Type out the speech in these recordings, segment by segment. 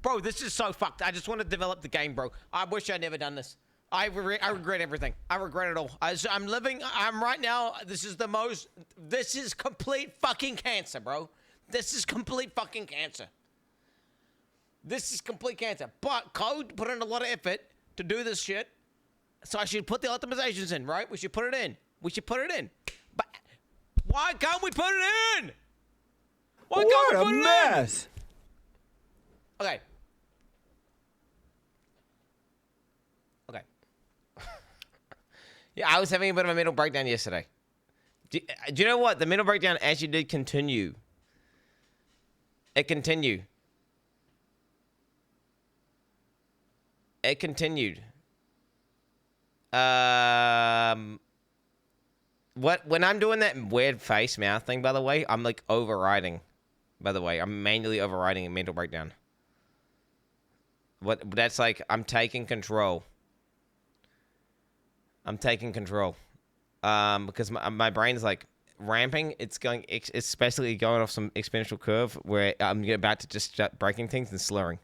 Bro, this is so fucked. I just want to develop the game, bro. I wish I'd never done this. I regret everything. I regret it all. I'm right now, this is complete fucking cancer, bro. This is complete fucking cancer. This is complete cancer. But Code put in a lot of effort to do this shit. So I should put the optimizations in, right? We should put it in. We should put it in. But why can't we put it in? Why can't we put it in? What a mess. Okay. Okay. Yeah, I was having a bit of a mental breakdown yesterday. Do you know what? The mental breakdown actually did continue. It continued. It continued. When I'm doing that weird face mouth thing, by the way, I'm like overriding. By the way, I'm manually overriding a mental breakdown. That's like, I'm taking control. I'm taking control. Because my brain's like ramping. It's basically going off some exponential curve where I'm about to just start breaking things and slurring.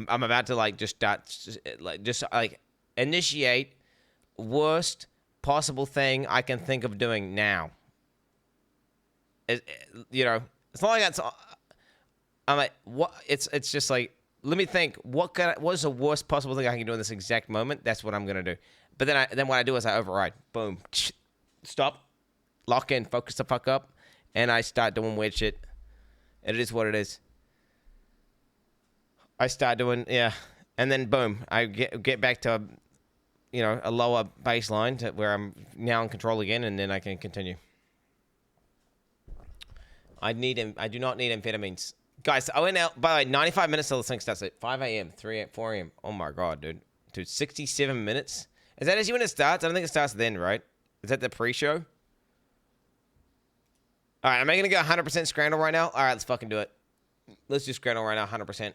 I'm about to like just start like initiate worst possible thing I can think of doing now. You know, it's not like that's. I'm like, what? It's just like, let me think. What is the worst possible thing I can do in this exact moment? That's what I'm gonna do. But then what I do is I override. Boom. Stop. Lock in. Focus the fuck up. And I start doing weird shit. And it is what it is. I start doing, yeah. And then boom. I get back to, you know, a lower baseline to where I'm now in control again. And then I can continue. I do not need amphetamines. Guys, I went out, by the way, 95 minutes till this thing starts at 5 a.m., 3 a.m., 4 a.m. Oh my God, dude. Dude, 67 minutes? Is that actually when it starts? I don't think it starts then, right? Is that the pre-show? All right, am I going to go 100% Scrandle right now? All right, let's fucking do it. Let's do Scrandle right now, 100%.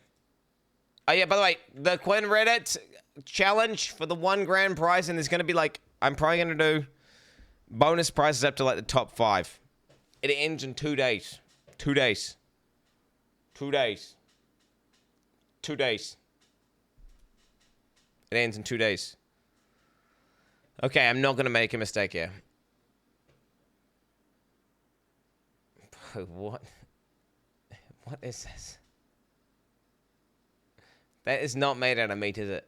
Oh, yeah, by the way, the Quin Reddit challenge for the $1 grand prize, and there's going to be like, I'm probably going to do bonus prizes up to like the top 5. It ends in 2 days. 2 days. 2 days. 2 days. It ends in 2 days. Okay, I'm not going to make a mistake here. What? What is this? That is not made out of meat, is it?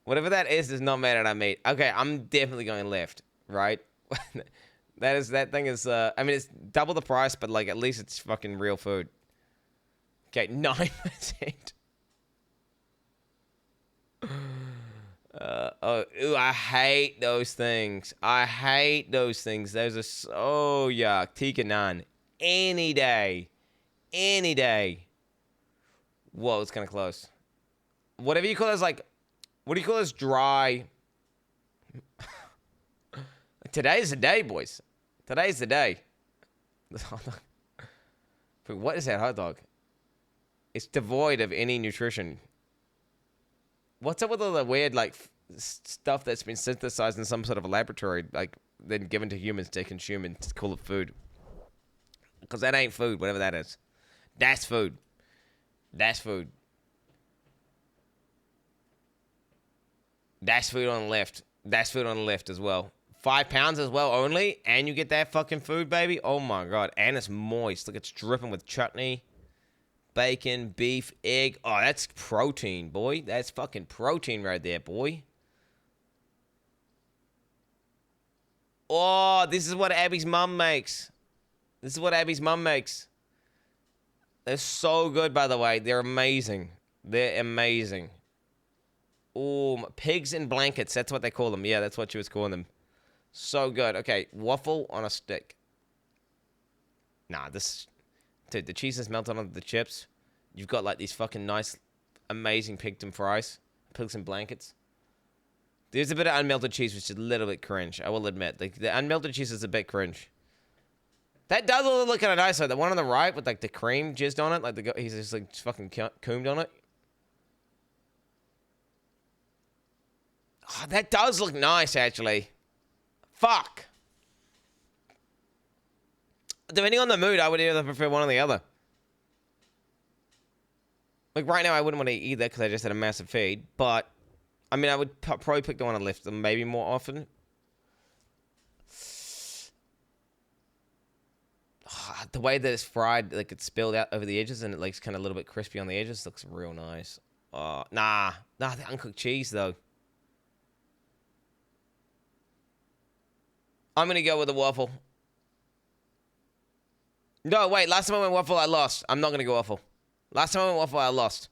Whatever that is not made out of meat. Okay, I'm definitely going left, right? That thing is, I mean, it's double the price, but like, at least it's fucking real food. Okay, 9%. Ooh, I hate those things. I hate those things. Those are so yuck. Tikka naan. Any day. Any day. Whoa, it's kind of close. Whatever you call those, like, what do you call those dry? Today's the day, boys. Today's the day. What is that hot dog? It's devoid of any nutrition. What's up with all the weird, like, stuff that's been synthesized in some sort of a laboratory, like, then given to humans to consume and to call it food? Because that ain't food, whatever that is. That's food. That's food. That's food on the left. That's food on the left as well. 5 pounds as well only, and you get that fucking food, baby. Oh my God. And it's moist. Look, it's dripping with chutney, bacon, beef, egg. Oh, that's protein, boy. That's fucking protein right there, boy. Oh, this is what Abby's mum makes. This is what Abby's mum makes. They're so good, by the way. They're amazing. They're amazing. Oh, pigs in blankets. That's what they call them. Yeah, that's what she was calling them. So good. Okay, waffle on a stick. Nah, this... Dude, the cheese is melted onto the chips. You've got, like, these fucking nice, amazing pigdom fries. Pigs in blankets. There's a bit of unmelted cheese, which is a little bit cringe, I will admit. Like, the unmelted cheese is a bit cringe. That does look kind of nice, though. The one on the right with, like, the cream jizzed on it. Like, he's just, like, fucking combed on it. Oh, that does look nice, actually. Fuck. Depending on the mood, I would either prefer one or the other. Like, right now, I wouldn't want to eat either because I just had a massive feed. But, I mean, I would probably pick the one on the left maybe more often. The way that it's fried, like, it's spilled out over the edges and it looks kind of a little bit crispy on the edges. Looks real nice. Nah, the uncooked cheese, though. I'm going to go with a waffle. No, wait. Last time I went waffle, I lost. I'm not going to go waffle. Last time I went waffle, I lost.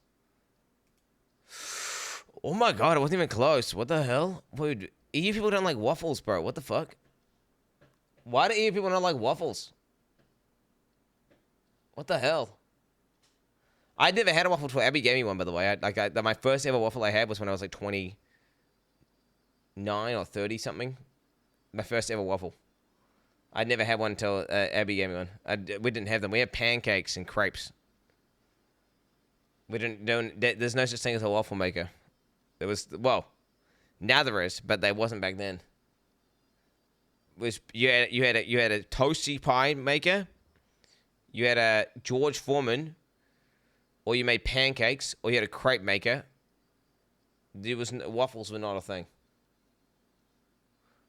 Oh my god, it wasn't even close. What the hell? Dude, EU people don't like waffles, bro. What the fuck? Why do EU people not like waffles? What the hell? I never had a waffle till Abby gave me one, by the way. My first ever waffle I had was when I was like 29 or 30 something. My first ever waffle. I'd never had one until Abby gave me one. We didn't have them. We had pancakes and crepes. There's no such thing as a waffle maker. There was, well, now there is, but there wasn't back then. You had a toasty pie maker. You had a George Foreman, or you made pancakes, or you had a crepe maker. Waffles were not a thing.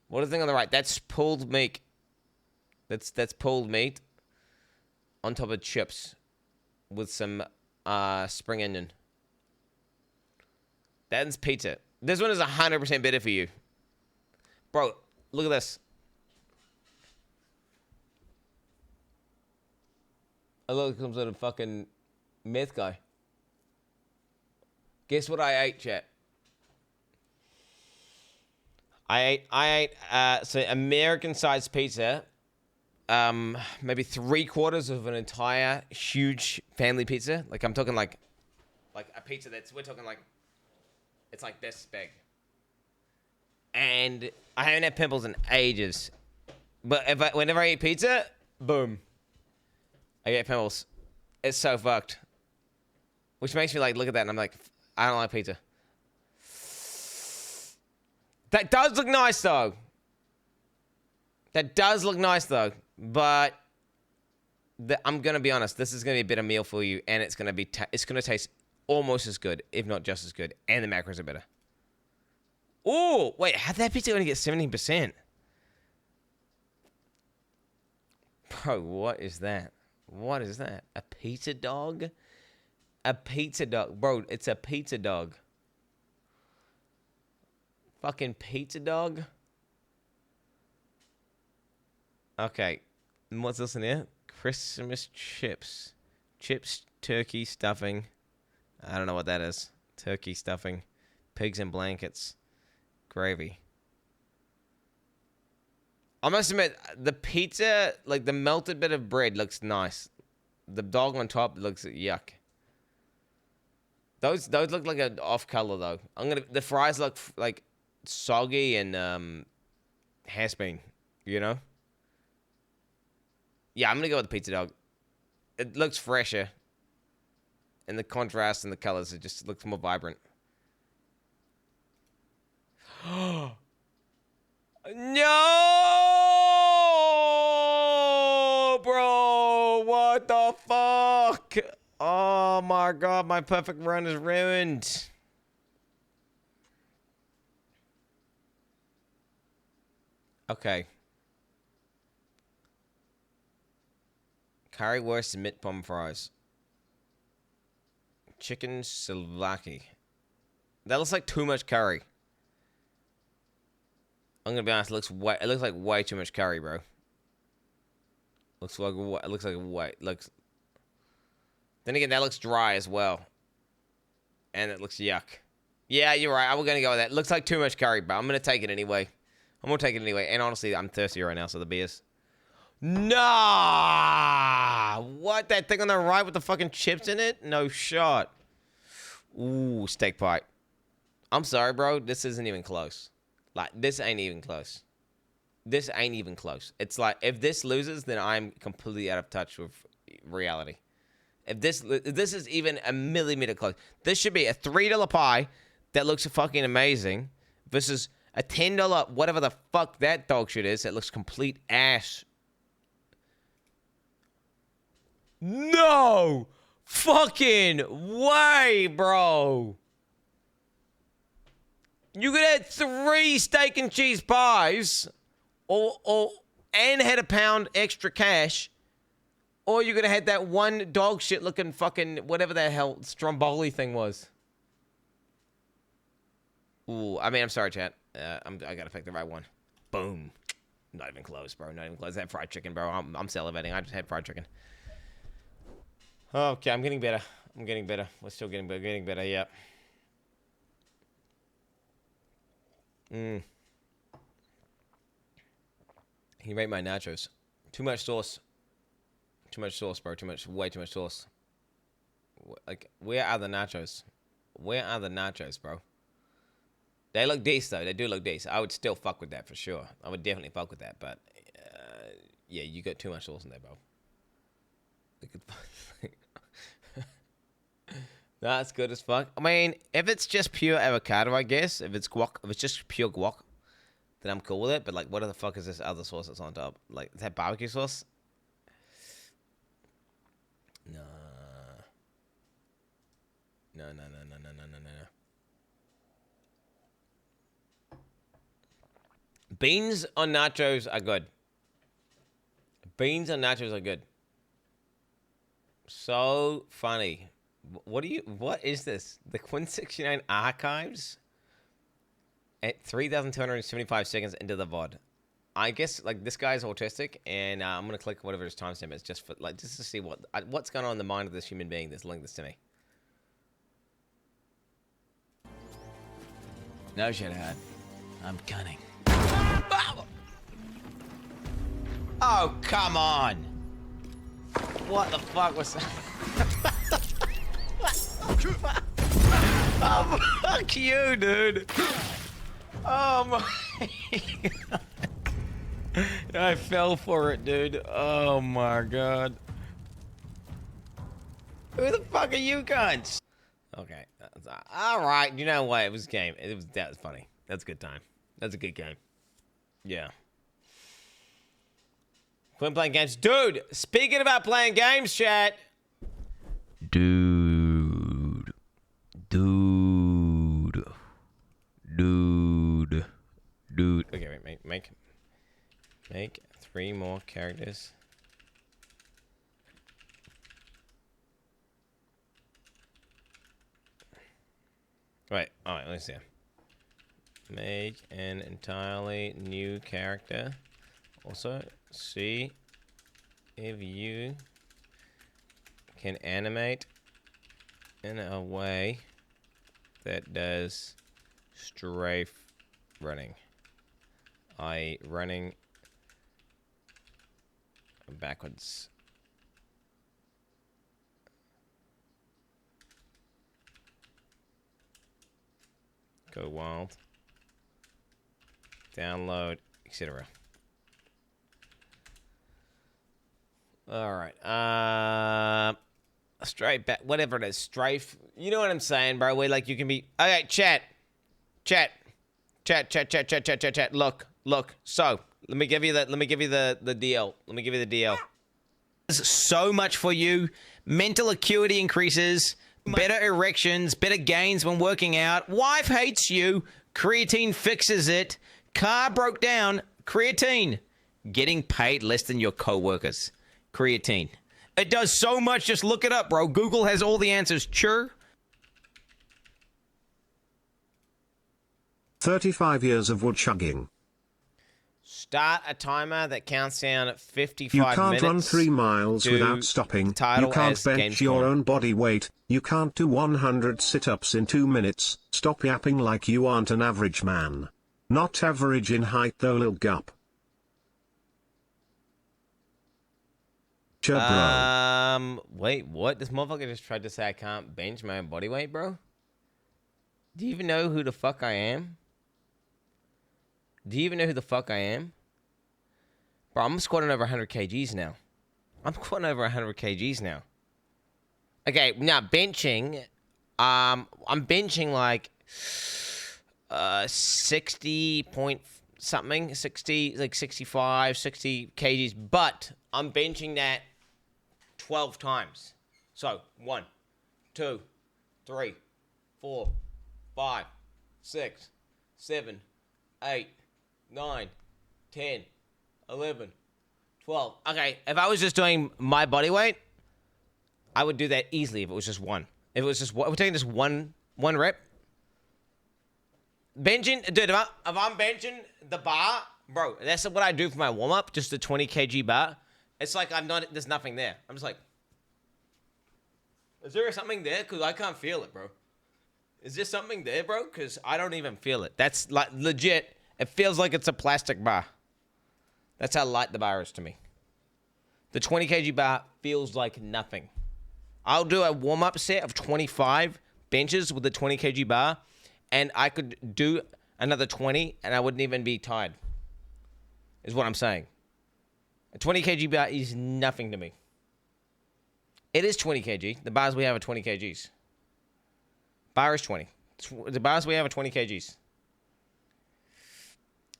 What is the thing on the right? That's pulled meat. That's pulled meat on top of chips with some spring onion. That's pizza. This one is 100% better for you. Bro, look at this. I look, it comes with a fucking meth guy. Guess what I ate, chat? I ate so American-sized pizza. Maybe 3/4 of an entire huge family pizza. Like, I'm talking like a pizza we're talking like, it's like this big. And I haven't had pimples in ages. But whenever I eat pizza, boom, I get pimples. It's so fucked. Which makes me like, look at that and I'm like, I don't like pizza. That does look nice though. That does look nice though. But I'm gonna be honest, this is gonna be a better meal for you, and it's gonna be it's gonna taste almost as good, if not just as good, and the macros are better. Oh wait, how'd that pizza only get 17%? Bro, what is that? What is that? A pizza dog? A pizza dog, bro. It's a pizza dog. Fucking pizza dog. Okay. And what's this in here? Christmas chips. Chips, turkey, stuffing. I don't know what that is. Turkey stuffing. Pigs in blankets. Gravy. I must admit, the pizza, like the melted bit of bread looks nice. The dog on top looks yuck. Those look like an off color though. The fries look like soggy and has-been, you know? Yeah, I'm gonna go with the pizza dog. It looks fresher. And the contrast and the colors, it just looks more vibrant. No, bro, what the fuck? Oh my god, my perfect run is ruined. Okay. Currywurst and mint bomb fries. Chicken souvlaki. That looks like too much curry. I'm gonna be honest. It looks like way too much curry, bro. Looks like way. Then again, that looks dry as well, and it looks yuck. Yeah, you're right. I'm gonna go with that. It looks like too much curry, but I'm gonna take it anyway. And honestly, I'm thirsty right now, so the beers. Nah! What? That thing on the right with the fucking chips in it? No shot. Ooh, steak pie. I'm sorry, bro. This isn't even close. Like, this ain't even close. This ain't even close. It's like, if this loses, then I'm completely out of touch with reality. If this is even a millimeter close. This should be a $3 pie that looks fucking amazing versus a $10, whatever the fuck that dog shit is, that looks complete ass. No! fucking way, bro. You could have 3 steak and cheese pies, and had a pound extra cash, or you could have had that one dog shit looking fucking whatever the hell Stromboli thing was. Ooh, I mean, I'm sorry, chat. I gotta pick the right one. Boom. Not even close, bro. Not even close. That fried chicken, bro. I'm salivating. I just had fried chicken. Okay, I'm getting better. I'm getting better. We're still getting better. Getting better, yeah. He rate my nachos. Too much sauce. Too much sauce, bro. Way too much sauce. Like, where are the nachos? Where are the nachos, bro? They look decent, though. They do look decent. I would still fuck with that for sure. I would definitely fuck with that, but yeah, you got too much sauce in there, bro. That's good as fuck. I mean, if it's just pure avocado, I guess. If it's guac, if it's just pure guac, then I'm cool with it. But like, what the fuck is this other sauce that's on top? Like, is that barbecue sauce? No. No. Beans on nachos are good. Beans on nachos are good. So funny. What is this? The Quin69 archives at 3,275 seconds into the VOD. I guess like this guy's autistic, and I'm gonna click whatever his timestamp is just to see what's going on in the mind of this human being that's linked this to me. No, shithead. I'm cunning. Oh, come on! What the fuck was that? Oh, fuck you, dude! Oh my god. I fell for it, dude. Oh my god. Who the fuck are you cunts? Okay. Alright, you know what? It was a game. That was funny. That's a good time. That's a good game. Yeah. Quin playing games. Dude, speaking about playing games, chat. Dude. Okay, wait, make 3 more characters. Right, alright, let's see. Make an entirely new character. Also, see if you can animate in a way that does strafe running. I running backwards. Go wild. Download, etc. Alright, straight back, whatever it is, strafe, you know what I'm saying, bro, where, like, you can be, okay, chat, look, so, let me give you the deal, So much for you, mental acuity increases, better erections, better gains when working out, wife hates you, creatine fixes it, car broke down, creatine, getting paid less than your co-workers. Creatine. It does so much, just look it up, bro. Google has all the answers. Sure. 35 years of wood chugging. Start a timer that counts down at 55 minutes. You can't run 3 miles without stopping. You can't bench your own body weight. You can't do 100 sit-ups in 2 minutes. Stop yapping like you aren't an average man. Not average in height though, lil gup. Wait, what? This motherfucker just tried to say I can't bench my own body weight, bro? Do you even know who the fuck I am? Bro, I'm squatting over 100 kgs now. Okay, now benching. I'm benching like 60 point something, 60, like 65, 60 kgs, but I'm benching that 12 times. So 1, 2, 3, 4, 5, 6, 7, 8, 9, 10, 11, 12. Okay, if I was just doing my body weight, I would do that easily if it was just one. If it was just one, we're taking just one rep. Benching, dude, if I'm benching the bar, bro, that's what I do for my warm-up, just the 20 kg bar. It's like there's nothing there. I'm just like, is there something there? Because I can't feel it, bro. Is there something there, bro? Because I don't even feel it. That's like legit. It feels like it's a plastic bar. That's how light the bar is to me. The 20 kg bar feels like nothing. I'll do a warm-up set of 25 benches with the 20 kg bar, and I could do another 20, and I wouldn't even be tired, is what I'm saying. A 20 kg bar is nothing to me. It is 20 kg. The bars we have are 20 kgs. Bar is 20. The bars we have are 20 kgs.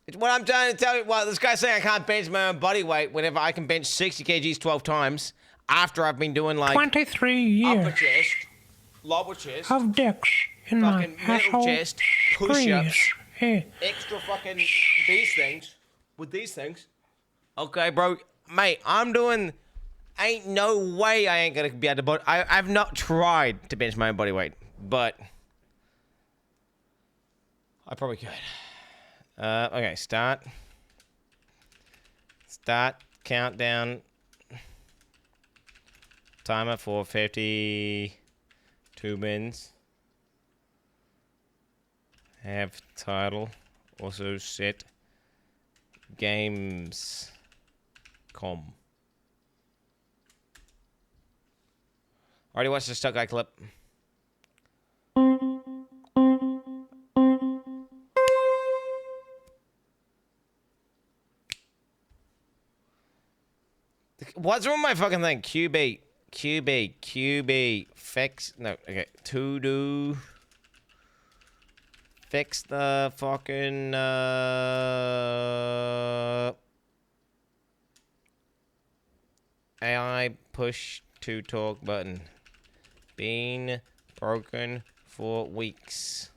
It's what I'm trying to tell you. Well, this guy's saying I can't bench my own body weight whenever I can bench 60 kgs 12 times after I've been doing like 23 years upper chest, lower chest, of dicks in my fucking middle asshole chest, push-ups, yeah. extra fucking these things with these things. Okay, bro, mate, I'm doing. Ain't no way I ain't gonna be able to. I've not tried to bench my own body weight, but I probably could. Okay, start, countdown, timer for 52 minutes. Have title, also set Gamescom. Already watched the Stuck Guy clip. What's wrong with my fucking thing? QB, fix, no, okay, to do, fix the fucking, AI push to talk button. Been broken for weeks.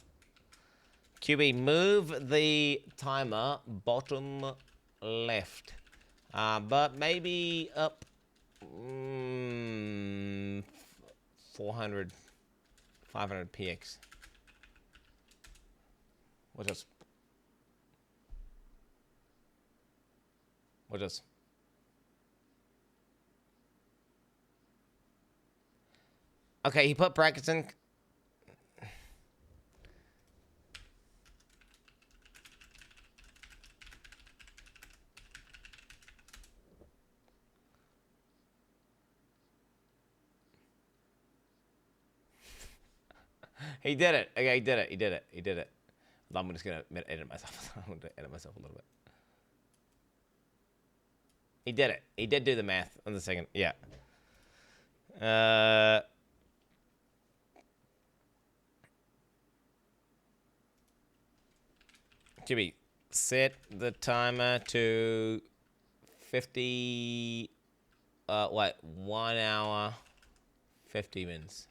QB, move the timer bottom left. But maybe up 400, 500 px. What else? What else? Okay, he put brackets in. He did it. Okay, he did it. He did it. He did it. I'm just gonna edit myself. I'm gonna edit myself a little bit. He did it. He did do the math on the second. Yeah. Jimmy, set the timer to 50. 1 hour, 50 minutes.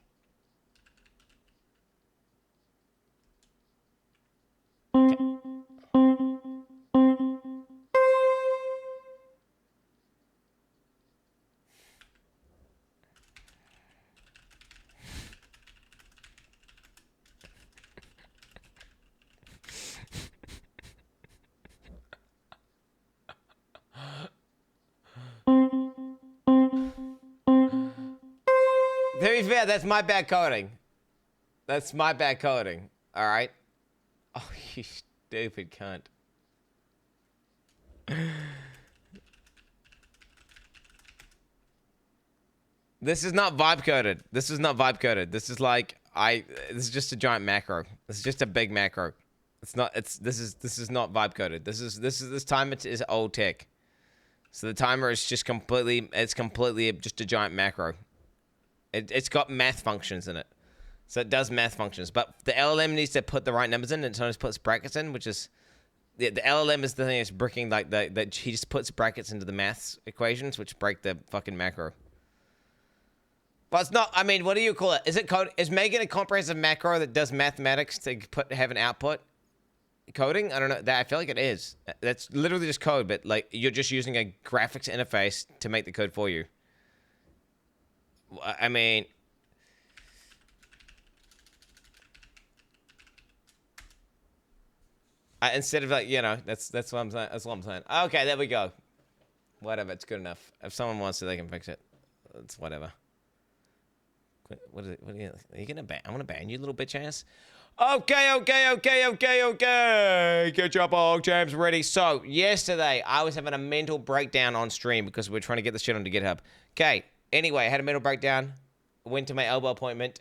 To be fair, that's my bad coding. That's my bad coding. All right. Oh, you stupid cunt. This is not vibe coded. This is not vibe coded. This is like this is just a giant macro. This is just a big macro. It's not. This is not vibe coded. This timer is old tech. So the timer is just completely. It's completely just a giant macro. It's got math functions in it. So it does math functions, but the LLM needs to put the right numbers in, and sometimes puts brackets in, which is the LLM is the thing that's breaking like that. He just puts brackets into the maths equations, which break the fucking macro. But it's not, I mean, what do you call it? Is it code? Is making a comprehensive macro that does mathematics to have an output coding? I don't know. I feel like it is. That's literally just code, but like you're just using a graphics interface to make the code for you. I mean, instead of like, you know, that's what I'm saying. That's what I'm saying. Okay, there we go. Whatever, it's good enough. If someone wants it, they can fix it. It's whatever. What is it? What are you gonna ban? I'm gonna ban you, little bitch ass. Okay. Get your ball jams ready. So, yesterday, I was having a mental breakdown on stream because we're trying to get the shit onto GitHub. Okay, anyway, I had a mental breakdown. Went to my elbow appointment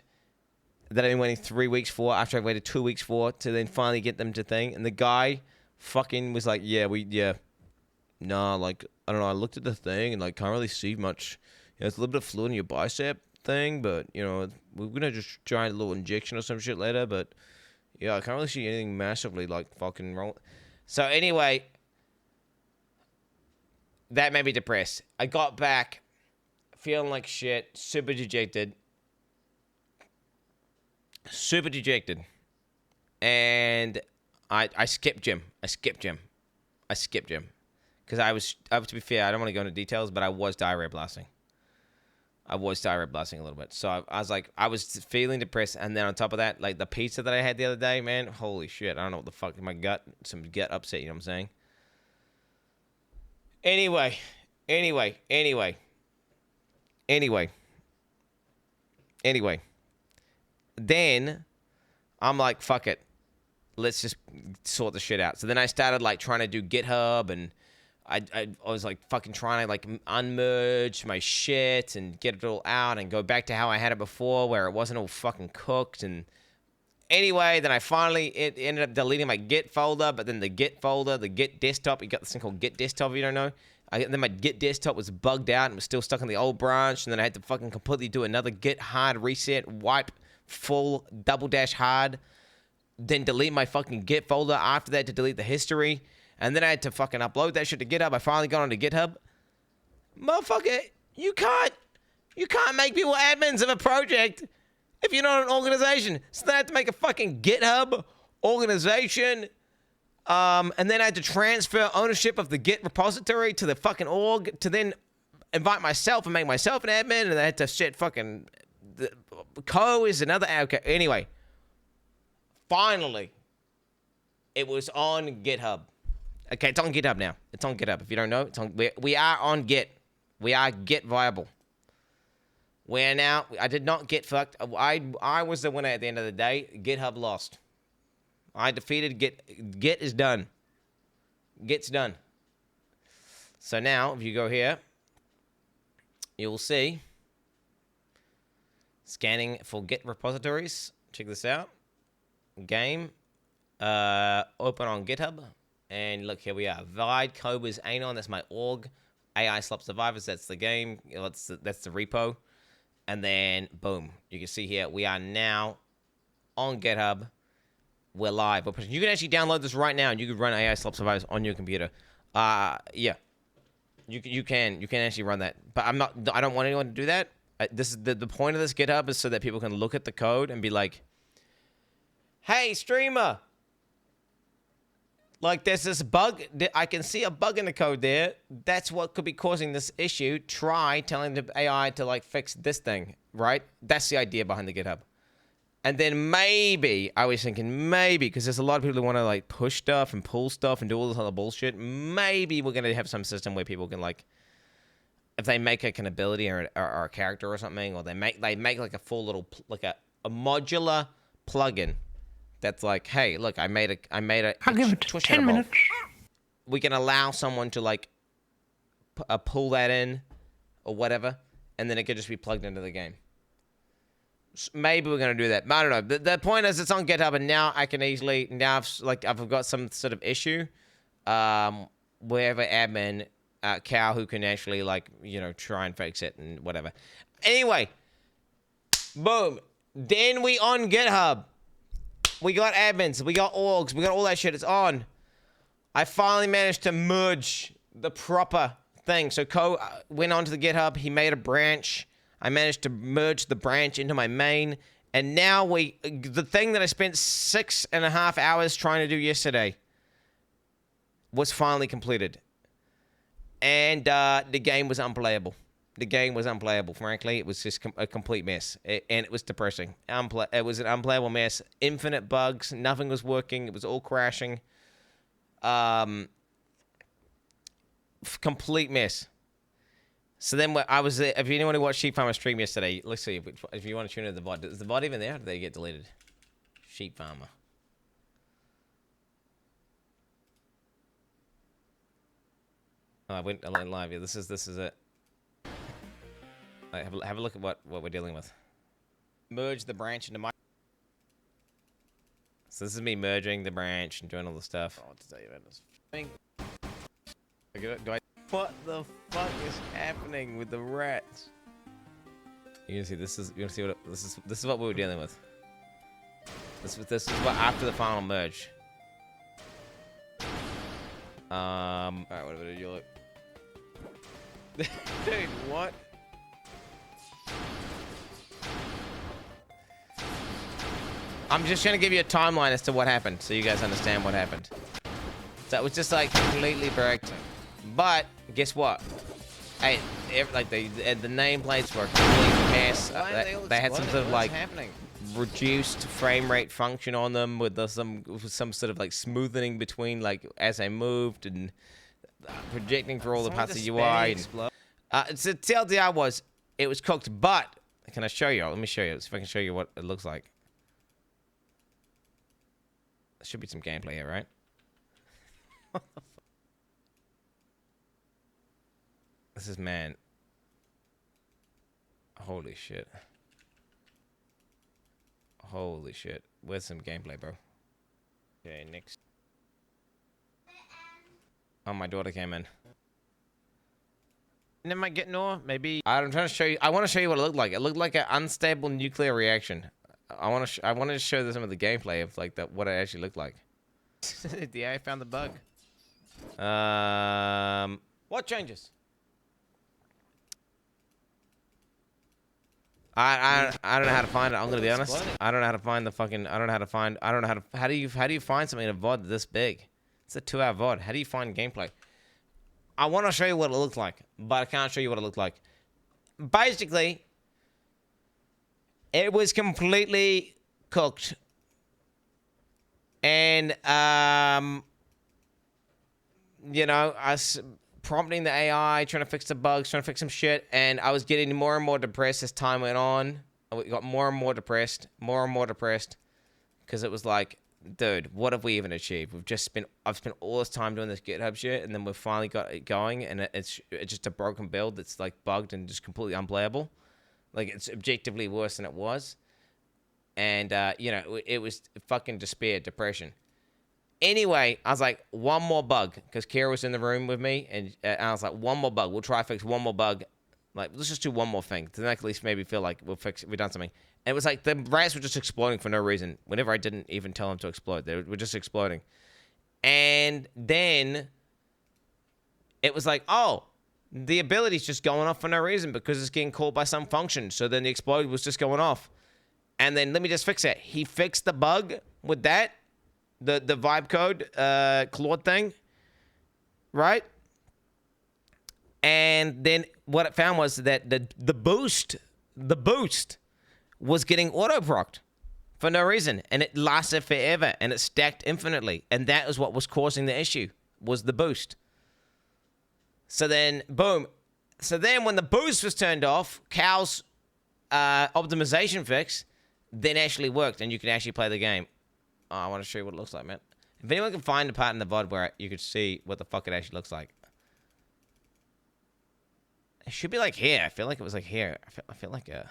that I've been waiting 3 weeks for after I waited 2 weeks for to then finally get them to thing. And the guy fucking was like, nah, like, I don't know, I looked at the thing and, like, can't really see much. You know, it's a little bit of fluid in your bicep thing, but, you know, we're gonna just try a little injection or some shit later, but, yeah, I can't really see anything massively, like, fucking wrong. So, anyway, that made me depressed. I got back feeling like shit, super dejected. And I skipped gym. Because I was, to be fair, I don't want to go into details, but I was diarrhea blasting. A little bit. So I was like, I was feeling depressed. And then on top of that, like the pizza that I had the other day, man, holy shit. I don't know what the fuck, my gut, some gut upset, you know what I'm saying? Anyway. Then I'm like, fuck it. Let's just sort the shit out. So then I started like trying to do GitHub, and I was like fucking trying to like unmerge my shit and get it all out and go back to how I had it before where it wasn't all fucking cooked. And anyway, then I finally ended up deleting my Git folder, but then the Git folder, the Git desktop, you got this thing called Git desktop if you don't know. Then my Git desktop was bugged out and was still stuck in the old branch, and then I had to fucking completely do another Git hard reset, wipe full double dash hard, then delete my fucking Git folder after that to delete the history. And then I had to fucking upload that shit to GitHub. I finally got onto GitHub. Motherfucker, you can't make people admins of a project if you're not an organization. So then I had to make a fucking GitHub organization. And then I had to transfer ownership of the Git repository to the fucking org to then invite myself and make myself an admin. And I had to shit fucking... Co is another... Okay, anyway. Finally, it was on GitHub. Okay, it's on GitHub now. It's on GitHub. If you don't know, it's on. We are on Git. We are Git viable. We're now. I did not get fucked. I was the winner at the end of the day. GitHub lost. I defeated Git. Git is done. Git's done. So now, if you go here, you'll see scanning for Git repositories. Check this out. Game. Open on GitHub. And look, here we are. Vibecoding is Anon. That's my org. AI Slob Survivors. That's the game. That's the repo. And then, boom. You can see here, we are now on GitHub. We're live. You can actually download this right now, and you can run AI Slob Survivors on your computer. Yeah. You can actually run that. But I don't want anyone to do that. This is the point of this GitHub is so that people can look at the code and be like, hey, streamer. Like, there's this bug. I can see a bug in the code there. That's what could be causing this issue. Try telling the AI to, like, fix this thing, right? That's the idea behind the GitHub. And then maybe, I was thinking maybe, because there's a lot of people who want to, like, push stuff and pull stuff and do all this other bullshit. Maybe we're going to have some system where people can, like, if they make, like, an ability or a character or something, or they make like, a full little, like, a modular plugin. That's like, hey, look, I made a I'll give it 10 minutes. We can allow someone to like pull that in or whatever, and then it could just be plugged into the game. Maybe we're gonna do that. I don't know. The point is, it's on GitHub, and now I can easily I've got some sort of issue. We have an admin cow who can actually try and fix it and whatever. Anyway, boom. Then we on GitHub. We got admins, we got orgs, we got all that shit. It's on. I finally managed to merge the proper thing. So Co went onto the GitHub. He made a branch. I managed to merge the branch into my main. And now the thing that I spent 6.5 hours trying to do yesterday was finally completed. And the game was unplayable. The game was unplayable, frankly. It was just a complete mess. And it was depressing. It was an unplayable mess. Infinite bugs. Nothing was working. It was all crashing. Complete mess. So then I was there. If anyone who watched Sheep Farmer stream yesterday, let's see if you want to tune into the VOD. Is the VOD even there? Or did they get deleted? Sheep Farmer. Oh, I went live. Yeah, this is it. Right, have a look at what we're dealing with. Merge the branch into my. So this is me merging the branch and doing all the stuff. Oh, what to tell you about this thing? What the fuck is happening with the rats? You can see this is. You can see what this is what we were dealing with. This is what after the final merge. All right, what did you look? Dude, what? I'm just trying to give you a timeline as to what happened, so you guys understand what happened. So it was just like completely bricked. But guess what? Hey, like the nameplates were a complete mess. They had some sort of like reduced frame rate function on them with some sort of like smoothing between like as they moved and projecting for all the parts of UI. So TLDR was it was cooked, but can I show you? Let me show you. See if I can show you what it looks like. There should be some gameplay here, right? What the fuck? This is man. Holy shit. Holy shit. Where's some gameplay, bro? Okay, next. Oh, my daughter came in. Am I getting more? Maybe. I'm trying to show you. I want to show you what it looked like. It looked like an unstable nuclear reaction. I want to show some of the gameplay of like what it actually looked like. The AI found the bug. What changes? I don't know how to find it. I'm gonna be honest. I don't know how to find the fucking. I don't know how to find. I don't know how to. How do you find something in a VOD this big? It's a 2-hour VOD. How do you find gameplay? I want to show you what it looked like, but I can't show you what it looked like. Basically, it was completely cooked, and you know, us prompting the AI, trying to fix the bugs, trying to fix some shit, and I was getting more and more depressed as time went on. We got more and more depressed, because it was like, dude, what have we even achieved? I've spent all this time doing this GitHub shit, and then we've finally got it going, and it's just a broken build that's like bugged and just completely unplayable. Like it's objectively worse than it was, and you know, it was fucking despair, depression. Anyway, I was like, one more bug, because Kara was in the room with me, and I was like, one more bug. We'll try to fix one more bug. Like, let's just do one more thing to at least maybe feel like we've done something. And it was like the rats were just exploding for no reason. Whenever I didn't even tell them to explode, they were just exploding. And then it was like, oh, the ability's just going off for no reason because it's getting called by some function. So then the explode was just going off. And then let me just fix it. He fixed the bug with that. The Vibecode Claude thing, right? And then what it found was that the boost was getting auto-procced for no reason, and it lasted forever, and it stacked infinitely, and that was what was causing the issue, was the boost. So then, boom. So then when the boost was turned off, Cal's optimization fix then actually worked, and you could actually play the game. Oh, I want to show you what it looks like, man. If anyone can find a part in the VOD where you could see what the fuck it actually looks like. It should be like here. I feel like it was like here. I feel like a...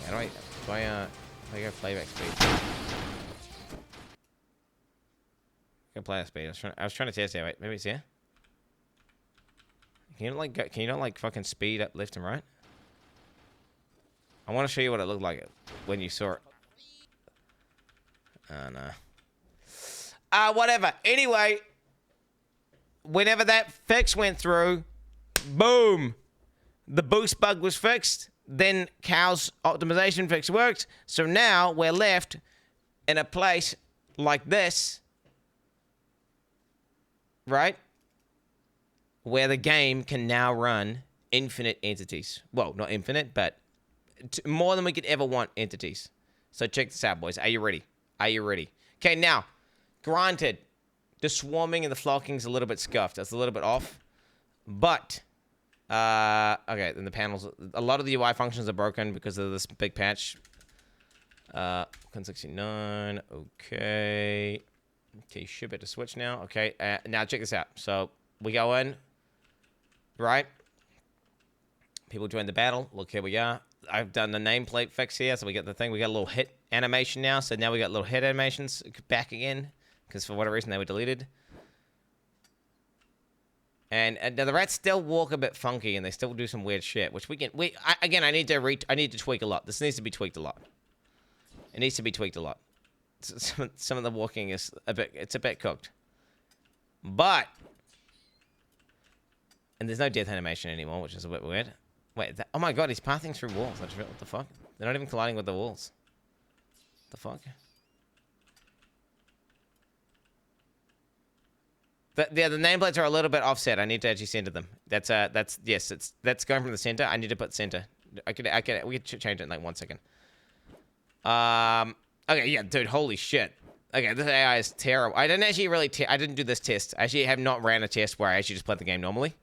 How do I go playback speed? Go play speed. I was trying to test it. Wait, maybe it's here. Can you not like fucking speed up left and right? I want to show you what it looked like when you saw it. Oh, no. Whatever. Anyway, whenever that fix went through, boom, the boost bug was fixed. Then Cow's optimization fix worked. So now we're left in a place like this, right? Where the game can now run infinite entities. Well, not infinite, but more than we could ever want entities. So check this out, boys. Are you ready? Are you ready? Okay, now, granted, the swarming and the flocking is a little bit scuffed. That's a little bit off. But, okay, then the panels, a lot of the UI functions are broken because of this big patch. Quin69, okay. Okay, ship it to Switch now. Okay, now check this out. So, we go in, right? People join the battle. Look, here we are. I've done the nameplate fix here, so we got the thing. We got a little hit animation now. So now we got little hit animations back again, because for whatever reason they were deleted. And now the rats still walk a bit funky, and they still do some weird shit, which we can. Again, I need to tweak a lot. This needs to be tweaked a lot. It needs to be tweaked a lot. Some of the walking is it's a bit cooked. But, and there's no death animation anymore, which is a bit weird. Wait, oh my god, he's pathing through walls. What the fuck? They're not even colliding with the walls. The fuck? The nameplates are a little bit offset. I need to actually center them. That's going from the center. I need to put center. We could change it in like 1 second. Okay, yeah, dude, holy shit. Okay, this AI is terrible. I didn't actually I didn't do this test. I actually have not ran a test where I actually just played the game normally.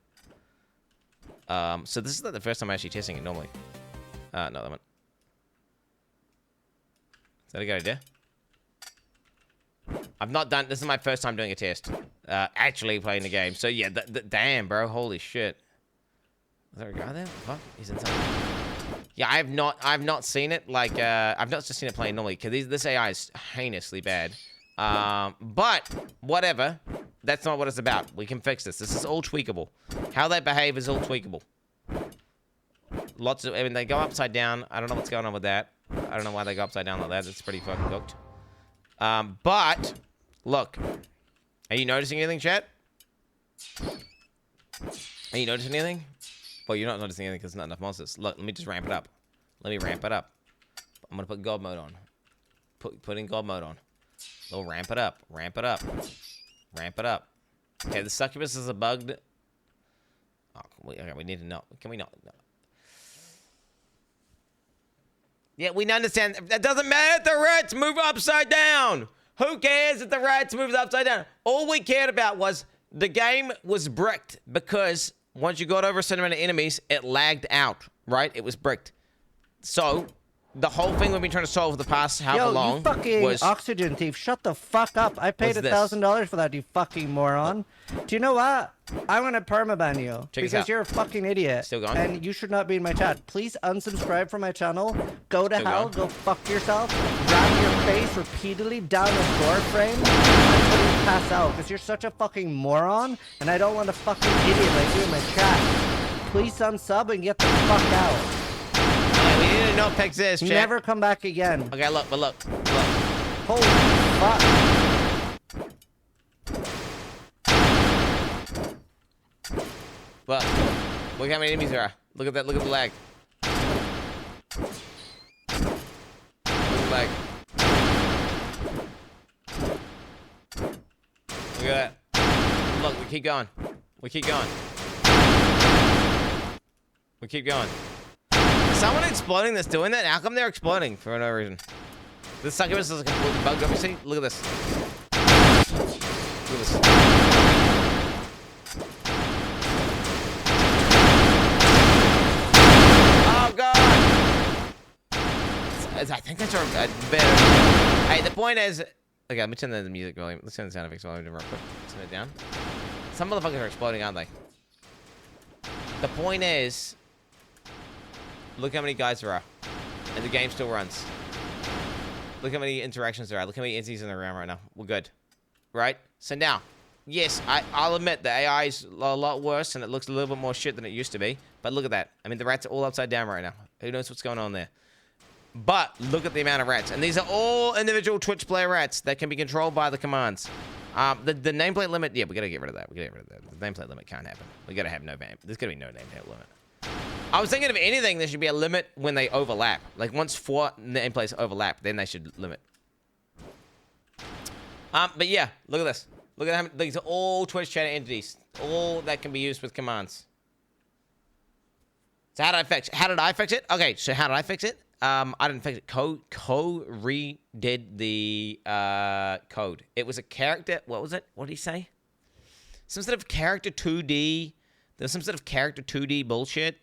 So this is not the first time I'm actually testing it normally. No, that one. Is that a good idea? I've not done... This is my first time doing a test. Actually playing the game. So, yeah, damn, bro. Holy shit. Is there a guy there? Fuck. He's inside. Yeah, I've not seen it. Like, I've not just seen it playing normally. Because this AI is heinously bad. But, whatever. That's not what it's about. We can fix this. This is all tweakable. How they behave is all tweakable. Lots of... I mean, they go upside down. I don't know what's going on with that. I don't know why they go upside down like that. It's pretty fucking cooked. But, look. Are you noticing anything, chat? Are you noticing anything? Well, you're not noticing anything because there's not enough monsters. Look, let me just ramp it up. Let me ramp it up. I'm going to put God mode on. Put in God mode on. We'll ramp it up. Ramp it up. Ramp it up. Okay, the succubus is a bugged. Oh, okay, we need to know. Can we not? No. Yeah, we understand. That doesn't matter if the rats move upside down. Who cares if the rats move upside down? All we cared about was the game was bricked because once you got over a certain amount of enemies, it lagged out, right? It was bricked. So, the whole thing we've been trying to solve for the past however long you fucking was... oxygen thief, shut the fuck up. I paid $1,000 for that, you fucking moron. Do you know what? I'm gonna permaban you. Because you're a fucking idiot. Still going? And you should not be in my chat. Please unsubscribe from my channel. Go to hell. Go fuck yourself. Ram your face repeatedly down the door frame. And pass out. Because you're such a fucking moron. And I don't want a fucking idiot like you in my chat. Please unsub and get the fuck out. We need to know if Pex is, chat. Never come back again. Okay, look. Holy fuck. Look how many enemies there are. Look at that. Look at the lag. Look at the lag. Look at that. Look, we keep going. We keep going. We keep going. Is someone exploding that's doing that? How come they're exploding for no reason? This succubus is completely bugged up. You see? Look at this. Look at this. I think that's our better. Hey, the point is... Okay, let me turn the music volume. Let's turn the sound effects volume real quick. Turn it down. Some motherfuckers are exploding, aren't they? The point is... Look how many guys there are. And the game still runs. Look how many interactions there are. Look how many entities in the room right now. We're good. Right? So now... Yes, I'll admit the AI is a lot worse and it looks a little bit more shit than it used to be. But look at that. I mean, the rats are all upside down right now. Who knows what's going on there? But look at the amount of rats. And these are all individual Twitch player rats that can be controlled by the commands. The nameplate limit, yeah, we gotta get rid of that. We gotta get rid of that. The nameplate limit can't happen. We gotta have no name. There's gotta be no nameplate limit. I was thinking of anything, there should be a limit when they overlap. Like once 4 nameplates overlap, then they should limit. But yeah, look at this. Look at how many, these are all Twitch chat entities. All that can be used with commands. So how did I fix it? Okay, so how did I fix it? I didn't fix it. Co redid the code. It was a character. What was it? What did he say? Some sort of character 2D. There's some sort of character 2D bullshit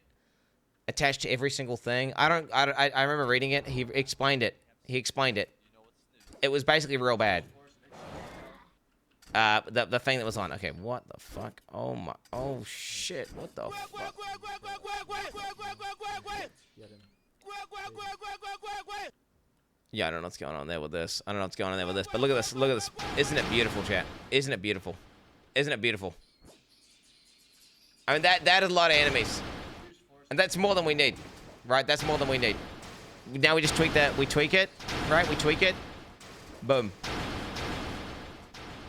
attached to every single thing. I remember reading it. He explained it. It was basically real bad. The thing that was on. Okay, what the fuck? Oh my. Oh shit. What the fuck? Yeah, I don't know what's going on there with this. But look at this. Look at this. Isn't it beautiful, chat? Isn't it beautiful? Isn't it beautiful? I mean, that is a lot of enemies. And that's more than we need. Right? That's more than we need. Now we just tweak that. We tweak it. Right? We tweak it. Boom.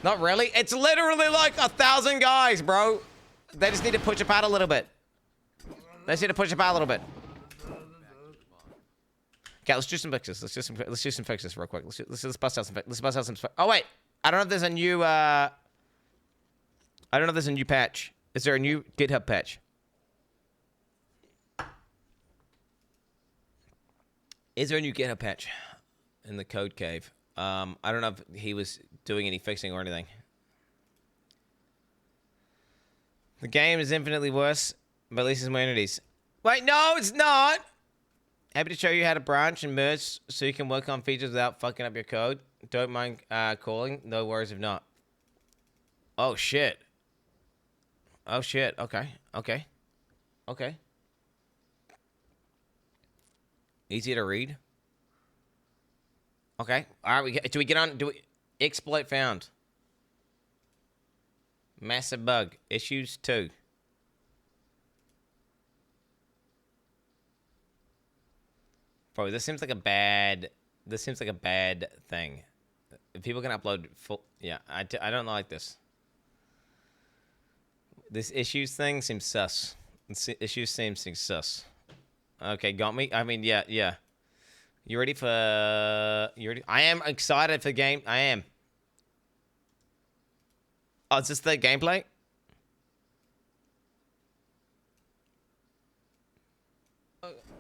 Not really. It's literally like 1,000 guys, bro. They just need to push apart a little bit. Okay, let's do some fixes. Let's do some fixes real quick. Let's bust out some. Oh wait, I don't know if there's a new. I don't know if there's a new patch. Is there a new GitHub patch? Is there a new GitHub patch in the code cave? I don't know if he was doing any fixing or anything. The game is infinitely worse, but at least it's more entities. Wait, no, it's not. Happy to show you how to branch and merge so you can work on features without fucking up your code. Don't mind calling. No worries if not. Oh, shit. Oh, shit. Okay. Easy to read. Okay. All right. Do we get on? Exploit found. Massive bug. Issues 2. Bro, this seems like a bad thing. If people can upload full, yeah, I don't like this. This issues thing seems sus. Issues seems sus. Okay, got me. I mean, yeah. You ready for? I am excited for the game. I am. Oh, is this the gameplay?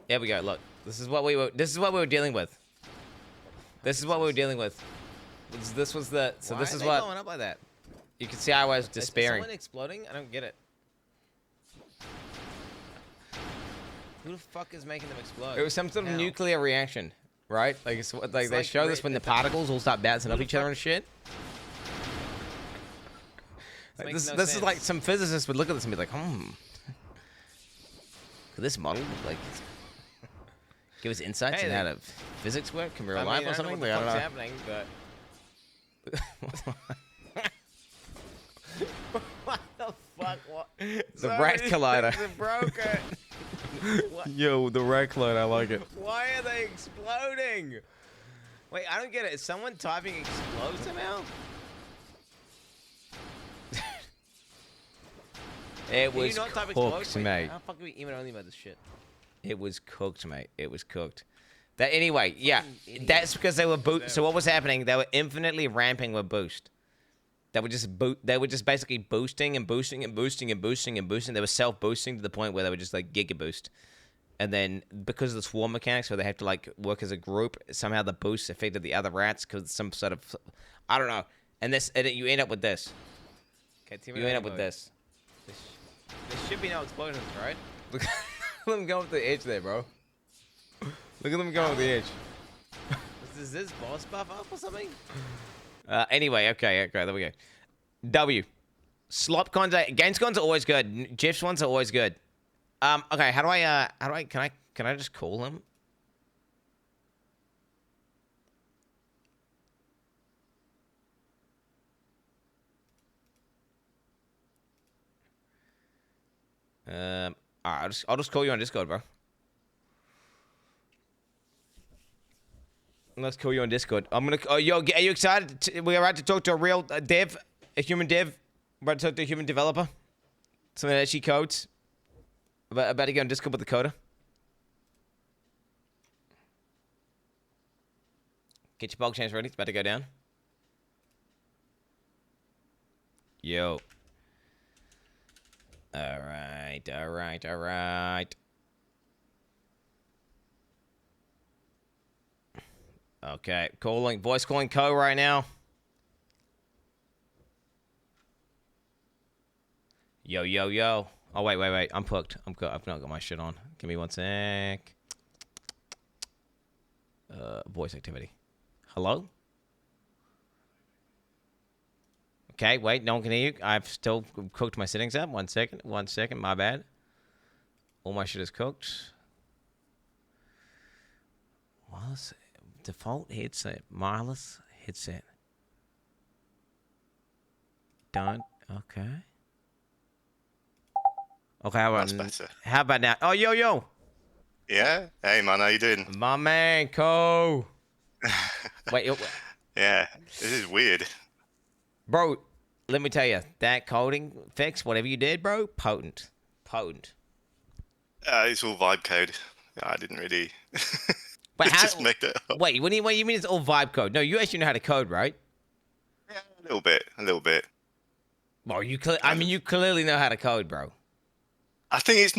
There we go. Look, this is what we were dealing with. This was the. So this is what. Blowing up like that? You can see I was despairing. Is someone exploding? I don't get it. Who the fuck is making them explode? It was some sort of nuclear reaction, right? Like it's like they show this when the particles all start bouncing off each other and shit. Like, this is like some physicists would look at this and be like, could this model like give us insights in how to physics work in real life or something? I don't know what's happening, but what the fuck? What? The rat collider. Broken. Yo, the rat collider. I like it. Why are they exploding? Wait, I don't get it. Is someone typing explode somehow? It was cooked, mate. How the fuck are we even only about this shit? It was cooked, mate. It was cooked. That anyway, yeah. That's because they were So what was happening? They were infinitely ramping with boost. They were just basically boosting and boosting and boosting and boosting and boosting. They were self-boosting to the point where they were just like giga boost. And then because of the swarm mechanics where they have to like work as a group, somehow the boost affected the other rats because some sort of, I don't know. And you end up with this. Okay, you end up with this. There should be no explosions, right? Look at them going with the edge there, bro. Look at them going with the edge. Is this boss buff up or something? Anyway, okay, there we go. W. Slop cons. Gamescons are always good. Jeff's ones are always good. Okay, can I just call him? Alright, I'll just call you on Discord, bro. Let's call you on Discord. I'm gonna. Oh, yo, are you excited? We're about to talk to a real dev, a human dev. We're about to talk to a human developer. Someone that actually codes. About to go and Discord with the coder. Get your bulk chains ready. It's about to go down. Yo. All right. Okay, voice calling Co right now. Yo. Oh, wait. I'm hooked. I've not got my shit on. Give me one sec. Voice activity. Hello? Okay, wait, no one can hear you. I've still cooked my settings up. 1 second, my bad. All my shit is cooked. Wireless default headset. Wireless headset. Done. Okay. Okay, That's better. How about now? Oh, yo. Yeah? Hey, man, how you doing? My man, Co. Wait. Yeah, this is weird. Bro, let me tell you, that coding fix, whatever you did, bro, potent. It's all vibe code. I didn't really... Wait, just make that up. Wait, what do you mean it's all vibe code? No, you actually know how to code, right? Yeah, a little bit. Well, you clearly know how to code, bro. I think it's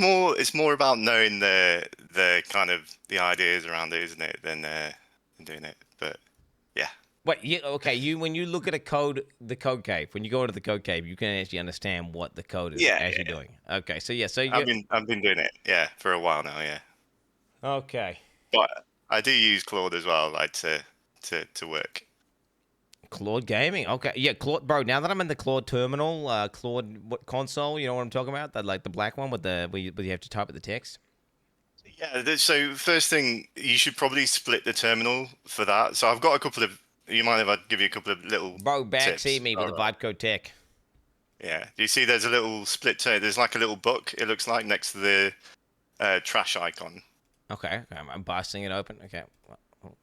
more about knowing the kind of the ideas around it, isn't it, than doing it. But yeah. Wait, okay. When you look at the code cave, when you go into the code cave, you can actually understand what the code is actually doing. Okay, so I've been doing it, for a while now, yeah. Okay. But I do use Claude as well, like to work. Claude Gaming, okay, yeah, Claude, bro. Now that I'm in the Claude terminal, Claude console, you know what I'm talking about? That like the black one with where you have to type in the text. Yeah. So first thing, you should probably split the terminal for that. So I've got a couple of. You mind if I give you a couple of little? Bro, backseat me with the Vibecode tech. Yeah. Do you see? There's a little split. There's like a little book. It looks like next to the trash icon. Okay. I'm busting it open. Okay. Well,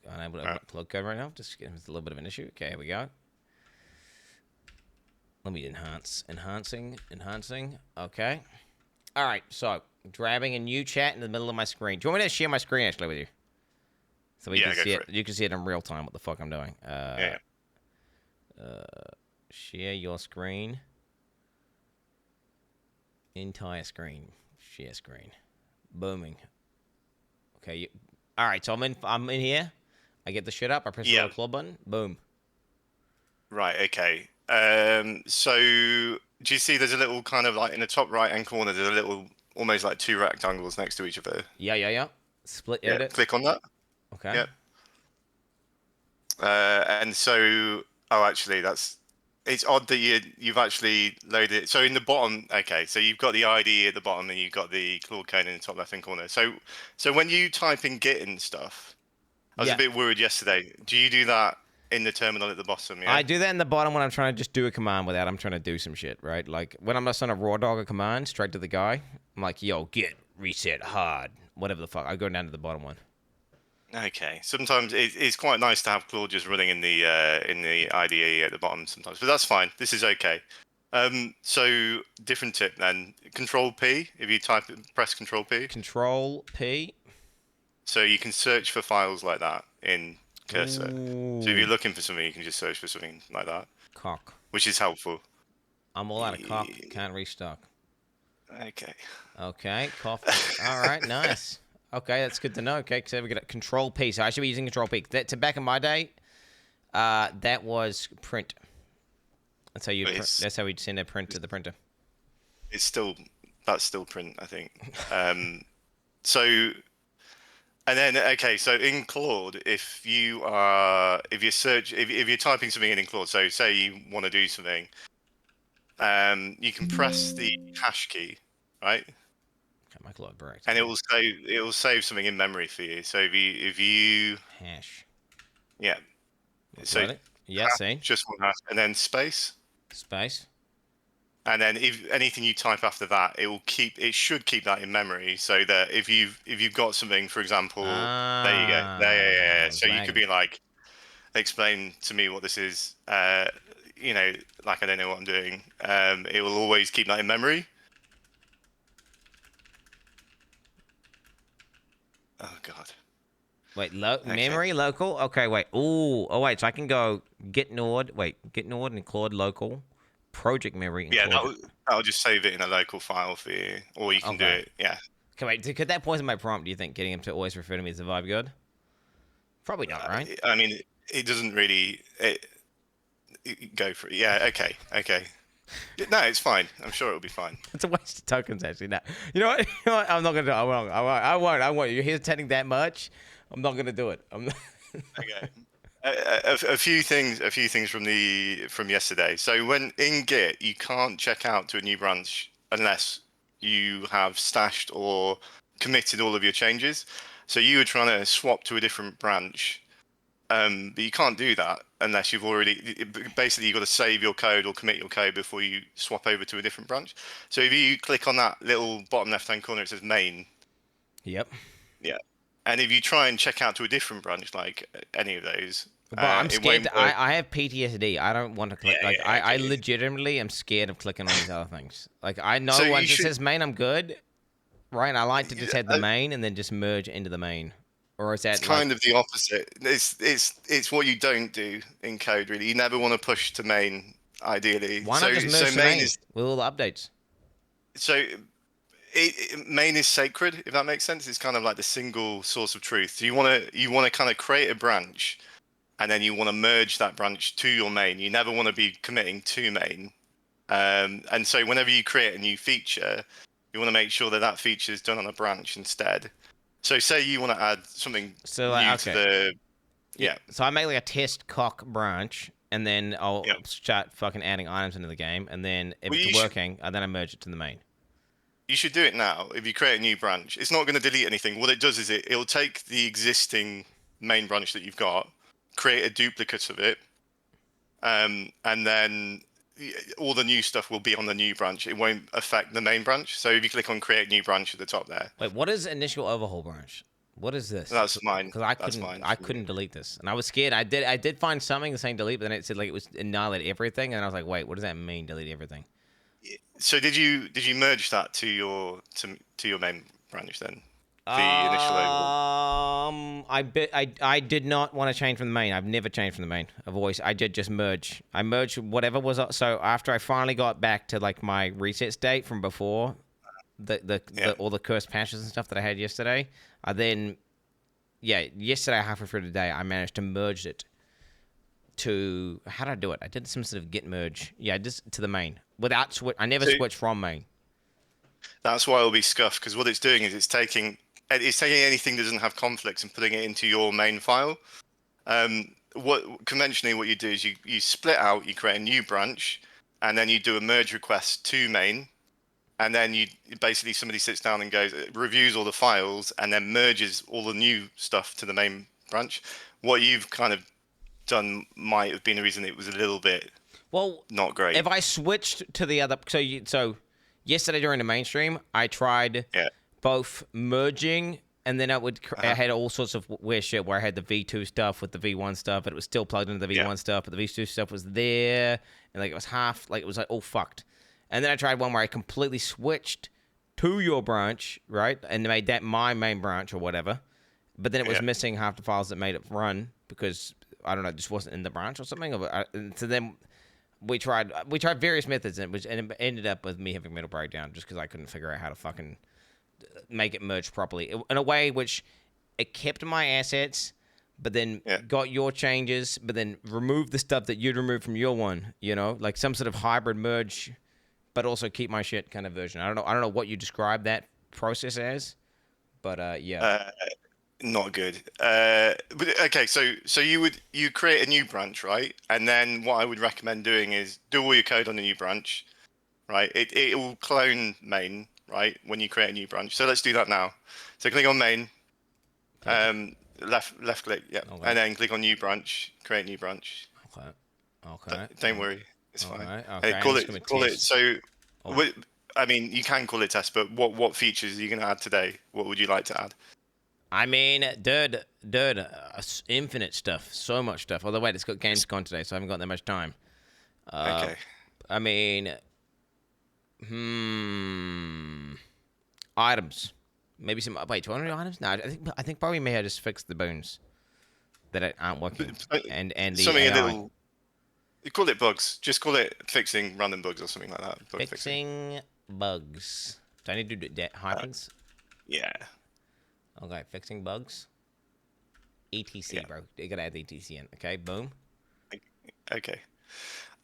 unable to open Claude code right now. Just getting a little bit of an issue. Okay, here we go. Let me enhancing. Okay. All right. So grabbing a new chat in the middle of my screen. Do you want me to share my screen actually with you? So we can see it. You can see it in real time. What the fuck I'm doing? Share your screen. Entire screen. Share screen. Booming. Okay. All right. So I'm in here. I get the shit up. I press the little claw button. Boom. Right. Okay. So do you see? There's a little kind of like in the top right hand corner. There's a little almost like two rectangles next to each other. Yeah. Split edit. Click on that. Okay. Yep. And so, actually, it's odd that you've actually loaded it. So in the bottom, okay, so you've got the ID at the bottom and you've got the Claude code in the top left-hand corner. So when you type in Git and stuff, I was a bit worried yesterday. Do you do that in the terminal at the bottom? Yeah? I do that in the bottom when I'm trying to just do a command without I'm trying to do some shit, right? Like when I'm just on a raw dog a command straight to the guy, I'm like, yo, Git, reset, hard, whatever the fuck. I go down to the bottom one. Okay. Sometimes it's quite nice to have Claude just running in the IDE at the bottom sometimes, but that's fine. This is okay. So different tip then. Control P. If you press Control P. Control P. So you can search for files like that in Cursor. Ooh. So if you're looking for something, you can just search for something like that. Cock. Which is helpful. I'm all out of cock. Can't restock. Okay. Cough. All right. Nice. Okay, that's good to know. Okay, so we got Control P. So I should be using Control P. To back in my day, that was print. That's how that's how we'd send a print to the printer. That's still print, I think. So, and then okay, so in Claude, if you're typing something in Claude, so say you want to do something, you can press the hash key, right? My Claude break. And it will save something in memory for you. So if you hash. Yeah. So see. Just one hash and then space. And then if anything you type after that, it should keep that in memory so that if you've got something, for example, there you go. Yeah. So you could be like, explain to me what this is. Like I don't know what I'm doing. It will always keep that in memory. Oh God. Wait, memory local. Okay, wait. Ooh, oh wait. So I can go git nord. Wait, git nord and include local, project memory. Yeah, that'll just save it in a local file for you, or you can do it. Yeah. Okay, wait. Could that poison my prompt? Do you think getting him to always refer to me as a vibe god? Probably not, right? I mean, it doesn't really go for it. Yeah. Okay. Okay. No, it's fine. I'm sure it'll be fine. It's a waste of tokens, actually. No. You know what? You know what? I'm not gonna do it. I won't. You're hesitating that much. I'm not gonna do it. I'm not... Okay. A few things from yesterday. So when in Git, you can't check out to a new branch unless you have stashed or committed all of your changes. So you were trying to swap to a different branch, but you can't do that unless you've already. Basically, you've got to save your code or commit your code before you swap over to a different branch. So if you click on that little bottom left-hand corner, it says main. Yep. Yeah. And if you try and check out to a different branch, like any of those, but I'm scared. I have PTSD. I don't want to click. Yeah, I legitimately am scared of clicking on these other things. Like I know So once it says main, I'm good. Right? I like to just have the main and then just merge into the main. Or is that it's kind of the opposite? It's what you don't do in code. Really, you never want to push to main. Ideally, why not just merge to main with all the updates? So main is sacred, if that makes sense. It's kind of like the single source of truth. You want to kind of create a branch, and then you want to merge that branch to your main. You never want to be committing to main. And so whenever you create a new feature, you want to make sure that that feature is done on a branch instead. So say you want to add something new to the... Yeah. So I make like a test cock branch, and then I'll start fucking adding items into the game, and then if it's working, then I merge it to the main. You should do it now. If you create a new branch, it's not going to delete anything. What it does is it'll take the existing main branch that you've got, create a duplicate of it, and then all the new stuff will be on the new branch. It won't affect the main branch. So if you click on create new branch at the top there. Wait, what is initial overhaul branch? What is this? That's mine. Because I couldn't delete this, and I was scared. I did find something saying delete, but then it said like it was annihilate everything, and I was like, wait, what does that mean? Delete everything? So did you merge that to your main branch then? The initial overhaul. I did not want to change from the main. I've never changed from the main. I did just merge. I merged whatever was so after I finally got back to like my reset state from before all the cursed patches and stuff that I had yesterday. Yesterday halfway through the day I managed to merge it to how did I do it? I did some sort of git merge. Yeah, just to the main without switch. I never switched from main. That's why it'll be scuffed, because what it's doing is it's taking anything that doesn't have conflicts and putting it into your main file. Conventionally what you do is you split out, you create a new branch, and then you do a merge request to main, and then somebody sits down and reviews all the files and then merges all the new stuff to the main branch. What you've kind of done might have been the reason it was a little bit not great. If I switched to the other, so yesterday during the mainstream, I tried both merging, and then I had all sorts of weird shit where I had the V2 stuff with the V1 stuff, but it was still plugged into the V1 stuff, but the V2 stuff was there, and like it was it was like all fucked. And then I tried one where I completely switched to your branch, right, and made that my main branch or whatever, but then it was missing half the files that made it run because I don't know, it just wasn't in the branch or something. So then we tried various methods, and it ended up with me having a mental breakdown just because I couldn't figure out how to fucking make it merge properly in a way which it kept my assets, but then got your changes, but then removed the stuff that you'd removed from your one. You know, like some sort of hybrid merge, but also keep my shit kind of version. I don't know what you describe that process as, but not good. But okay, so you create a new branch, right? And then what I would recommend doing is do all your code on the new branch, right? It will clone main, right, when you create a new branch. So let's do that now. So click on main, left click, and then click on new branch, create new branch. Okay. Don't worry, it's fine. Okay. Hey, call it. So, I mean, you can call it test, but what features are you going to add today? What would you like to add? I mean, dude, infinite stuff, so much stuff. Although, wait, it's got Gamescom today, so I haven't got that much time. Okay. I mean, items, Maybe some, wait, 200 items? No, I think probably may have just fixed the boons that aren't working. And the something AI. a little. You call it bugs. Just call it fixing random bugs or something like that. Bug fixing bugs. Do I need to do hyphens? Yeah. Okay, fixing bugs. ETC, Yeah. bro. You gotta add the ETC in. Okay, boom. Okay.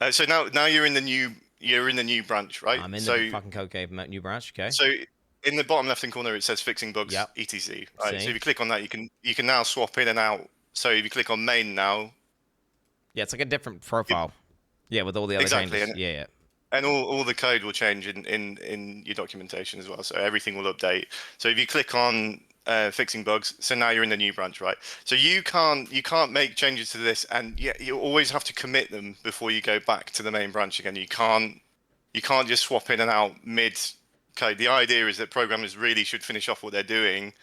So now you're in the new branch, right? I'm in the fucking code cave new branch. Okay. So in the bottom left hand corner it says fixing bugs etc. Right. So if you click on that, you can now swap in and out. So if you click on main now. Yeah, it's like a different profile. Yeah, with all the other changes. And, yeah. And all the code will change in your documentation as well. So everything will update. So if you click on fixing bugs, so now you're in the new branch, right? So you can't make changes to this, and you always have to commit them before you go back to the main branch again. You can't just swap in and out mid code. The idea is that programmers really should finish off what they're doing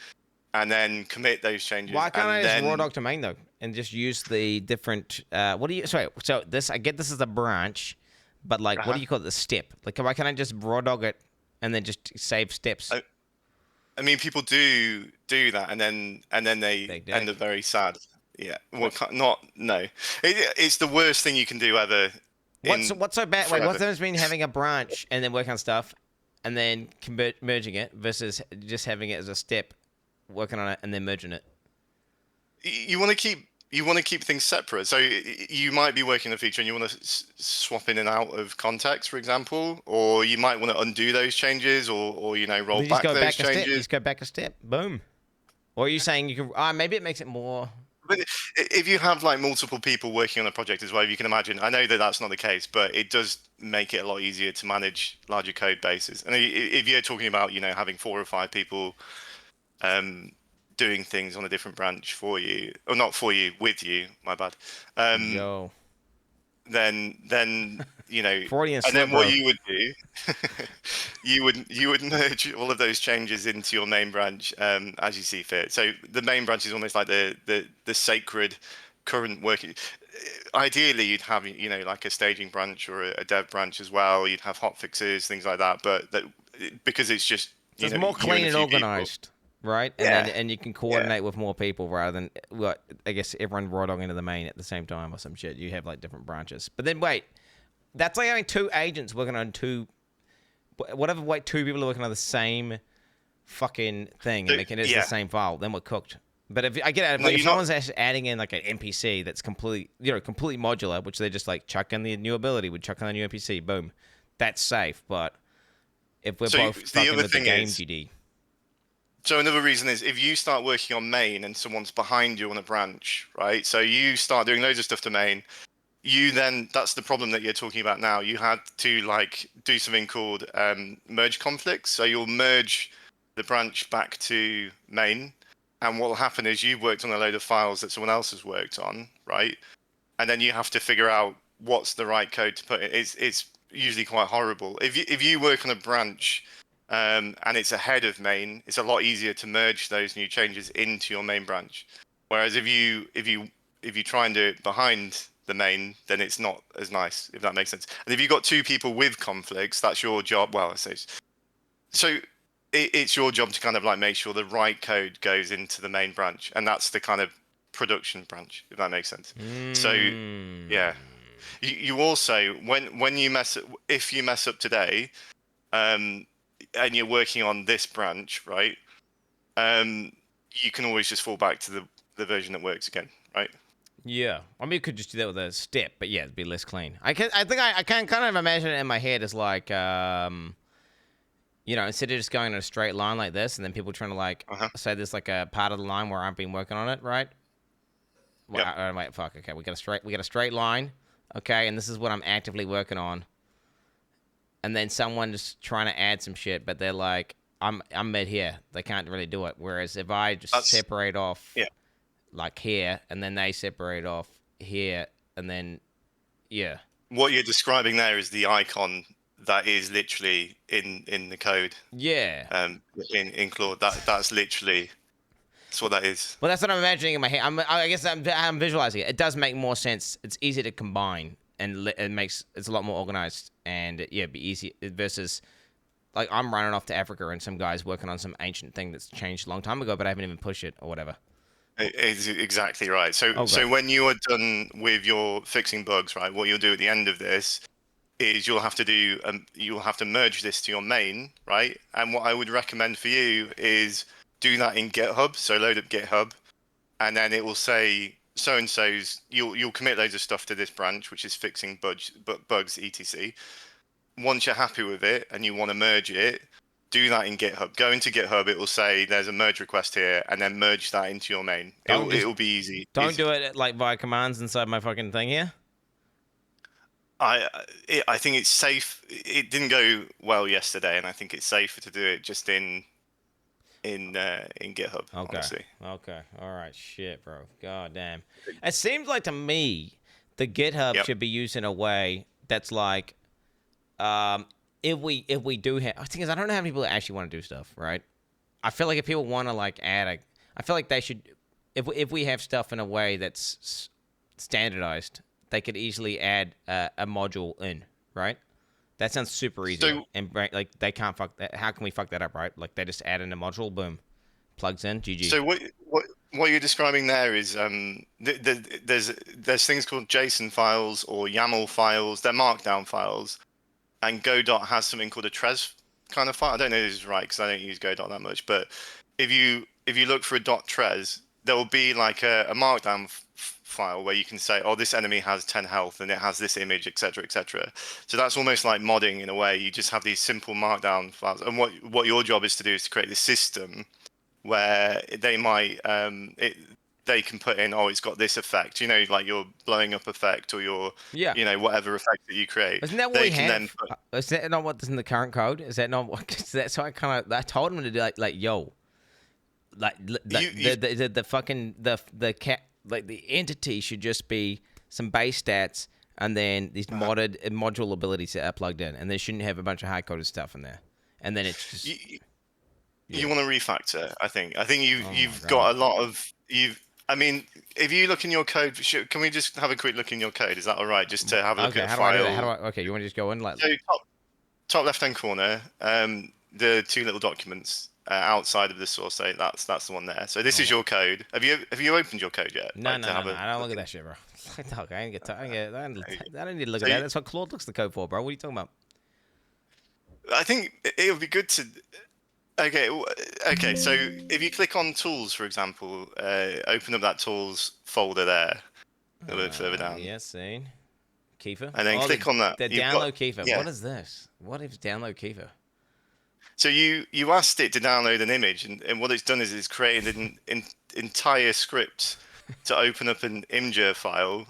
and then commit those changes. Why can't I just raw dog to main though, and just use the different? Sorry. So I get this is a branch, but like, what do you call it? The step. Like, why can't I just raw dog it and then just save steps? I mean, people do that, and then they end up very sad. Yeah. Well, no. It's the worst thing you can do ever. What's so bad? Wait, what's the difference between having a branch and then working on stuff, and then merging it versus just having it as a step, working on it and then merging it? You want to keep things separate. So you might be working a feature and you want to swap in and out of context, for example, or you might want to undo those changes, or roll back those changes. Just go back a step. Boom. Or are you saying you can? Maybe it makes it more. But if you have like multiple people working on a project as well, you can imagine. I know that that's not the case, but it does make it a lot easier to manage larger code bases. And if you're talking about having 4 or 5 people doing things on a different branch for you, or not for you, with you, my bad. Yo. Then Freudian and then slip, what you would do, you would merge all of those changes into your main branch as you see fit. So the main branch is almost like the sacred current working. Ideally, you'd have like a staging branch or a dev branch as well. You'd have hotfixes, things like that. But because it's just it's more clean and organized. People, right? And you can coordinate with more people rather than, I guess, everyone raw dogging into the main at the same time or some shit. You have, like, different branches. But then, wait. That's like having 2 agents working on 2... Whatever, 2 people are working on the same fucking thing and making it the same file. Then we're cooked. But if I get it, if someone's actually adding in, like, an NPC that's completely modular, which they just, like, chuck in the new ability, we chuck in the new NPC, boom. That's safe. But if we're both fucking with the game GD... So another reason is if you start working on main and someone's behind you on a branch, right? So you start doing loads of stuff to main. That's the problem that you're talking about now. You had to like do something called merge conflicts. So you'll merge the branch back to main. And what will happen is you've worked on a load of files that someone else has worked on, right? And then you have to figure out what's the right code to put in. It's usually quite horrible. If you work on a branch and it's ahead of main, it's a lot easier to merge those new changes into your main branch. Whereas if you try and do it behind the main, then it's not as nice, if that makes sense. And if you've got 2 people with conflicts, that's your job. Well, I say so. It's your job to kind of like make sure the right code goes into the main branch, and that's the kind of production branch, if that makes sense. So yeah, you also when you if you mess up today, and you're working on this branch, right? You can always just fall back to the version that works again, right? Yeah, I mean, you could just do that with a step, but yeah, it'd be less clean. I think I can kind of imagine it in my head as like, instead of just going in a straight line like this, and then people trying to like say there's like a part of the line where I've been working on it, right? Well, yep. Wait, fuck. Okay, we got a straight line. Okay, and this is what I'm actively working on. And then someone just trying to add some shit, but they're like, I'm mid here. They can't really do it. Whereas if I just separate off, like here, and then they separate off here, and then, what you're describing there is the icon that is literally in the code. Yeah. In Claude, that's literally. That's what that is. Well, that's what I'm imagining in my head. I guess I'm visualizing it. It does make more sense. It's easy to combine, and it's a lot more organized, and it'd be easy versus like I'm running off to Africa and some guy's working on some ancient thing that's changed a long time ago, but I haven't even pushed it or whatever. It's exactly right. So when you are done with your fixing bugs, right, what you'll do at the end of this is you'll have to merge this to your main, right? And what I would recommend for you is do that in GitHub. So load up GitHub, and then it will say so and so's. You'll commit loads of stuff to this branch, which is fixing bugs etc. Once you're happy with it and you want to merge it, do that in GitHub. Go into GitHub, it will say there's a merge request here, and then merge that into your main. It'll be easy. Don't do it like via commands inside my fucking thing here. I think it's safe. It didn't go well yesterday, and I think it's safer to do it just in GitHub. Okay. Honestly. Okay. All right. Shit, bro. God damn. It seems like to me the GitHub should be used in a way that's like, if we do have, I think is I don't know how many people actually want to do stuff, right? I feel like if people want to like add I feel like they should, if we have stuff in a way that's standardized, they could easily add a module in, right? That sounds super easy. So, and like they can't fuck that. How can we fuck that up, right? Like they just add in a module, boom, plugs in, GG. So what you're describing there is there's things called JSON files or YAML files. They're markdown files, and Godot has something called a Trez kind of file. I don't know if this is right because I don't use Godot that much, but if you look for a .trez, there will be like a markdown file where you can say, oh, this enemy has 10 health and it has this image, etc., etc. So that's almost like modding in a way. You just have these simple markdown files, and what your job is to do is to create this system where they might they can put in, oh, it's got this effect, like your blowing up effect or your whatever effect that you create. Isn't that what we have? Is that not what's in the current code? Is that not what? That's so I told him to do like yo. Like the fucking the cat, like the entity should just be some base stats and then these modded module abilities that are plugged in, and they shouldn't have a bunch of hard coded stuff in there. And then it's just you want to refactor. I think you've got a lot of I mean, if you look in your code, can we just have a quick look in your code? Is that all right? Just to have a look at a file. Okay, you want to just go in like so top left hand corner, the two little documents. Outside of the source state, that's the one there. So this is your code. Have you opened your code yet? No, I don't look at that shit, bro. I don't need to look at that. That's what Claude looks at the code for, bro. What are you talking about? I think it would be good to. Okay. So if you click on tools, for example, open up that tools folder there, a little bit further down. Yes, seen. Kefir. And then click on that. The download Kefir. Yeah. What is this? What is download Kefir? So you asked it to download an image, and what it's done is it's created an entire script to open up an imager file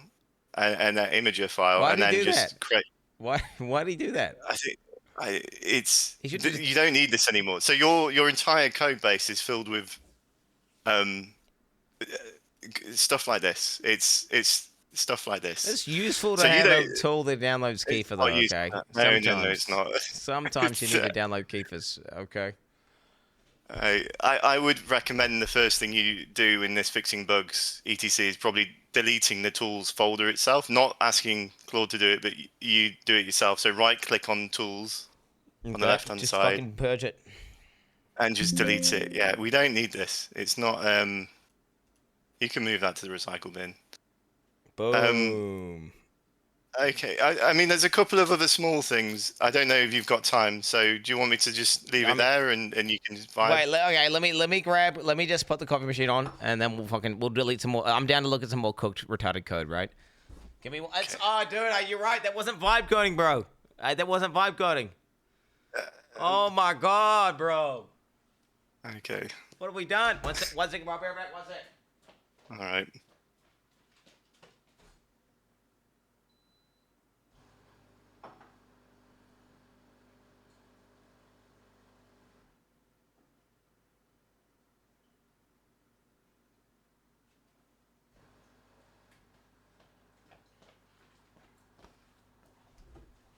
and that imager file, and then just create. Why did he do that? I think you don't need this anymore. So your entire code base is filled with stuff like this. It's stuff like this. It's useful to have a tool that downloads Kefir, though. Okay. No, it's not. Sometimes you need to download Kefirs. Okay. I would recommend the first thing you do in this fixing bugs etc is probably deleting the tools folder itself, not asking Claude to do it, but you do it yourself. So right click on tools on the left hand side. Fucking purge it. And just delete it. Yeah, we don't need this. It's not. You can move that to the recycle bin. Boom. Okay. I mean, there's a couple of other small things. I don't know if you've got time. So do you want me to just leave it there and you can vibe? Wait. Okay. Let me just put the coffee machine on and then we'll delete some more. I'm down to look at some more cooked retarded code. Right. Give me. Okay. Oh, dude. You're right. That wasn't Vibecoding, bro. That wasn't Vibecoding. Oh my God, bro. Okay. What have we done? One second, Rob. One sec. All right.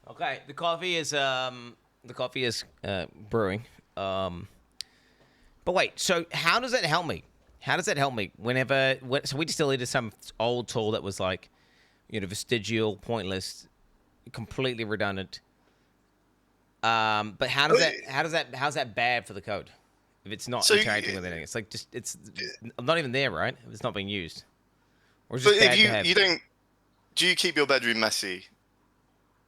Okay, the coffee is brewing. But wait, so how does that help me? How does that help me? So we just deleted some old tool that was like, vestigial, pointless, completely redundant. But how's that bad for the code if it's not interacting with anything? It's like it's not even there, right? If it's not being used, or it's just bad to have. You don't, do you keep your bedroom messy?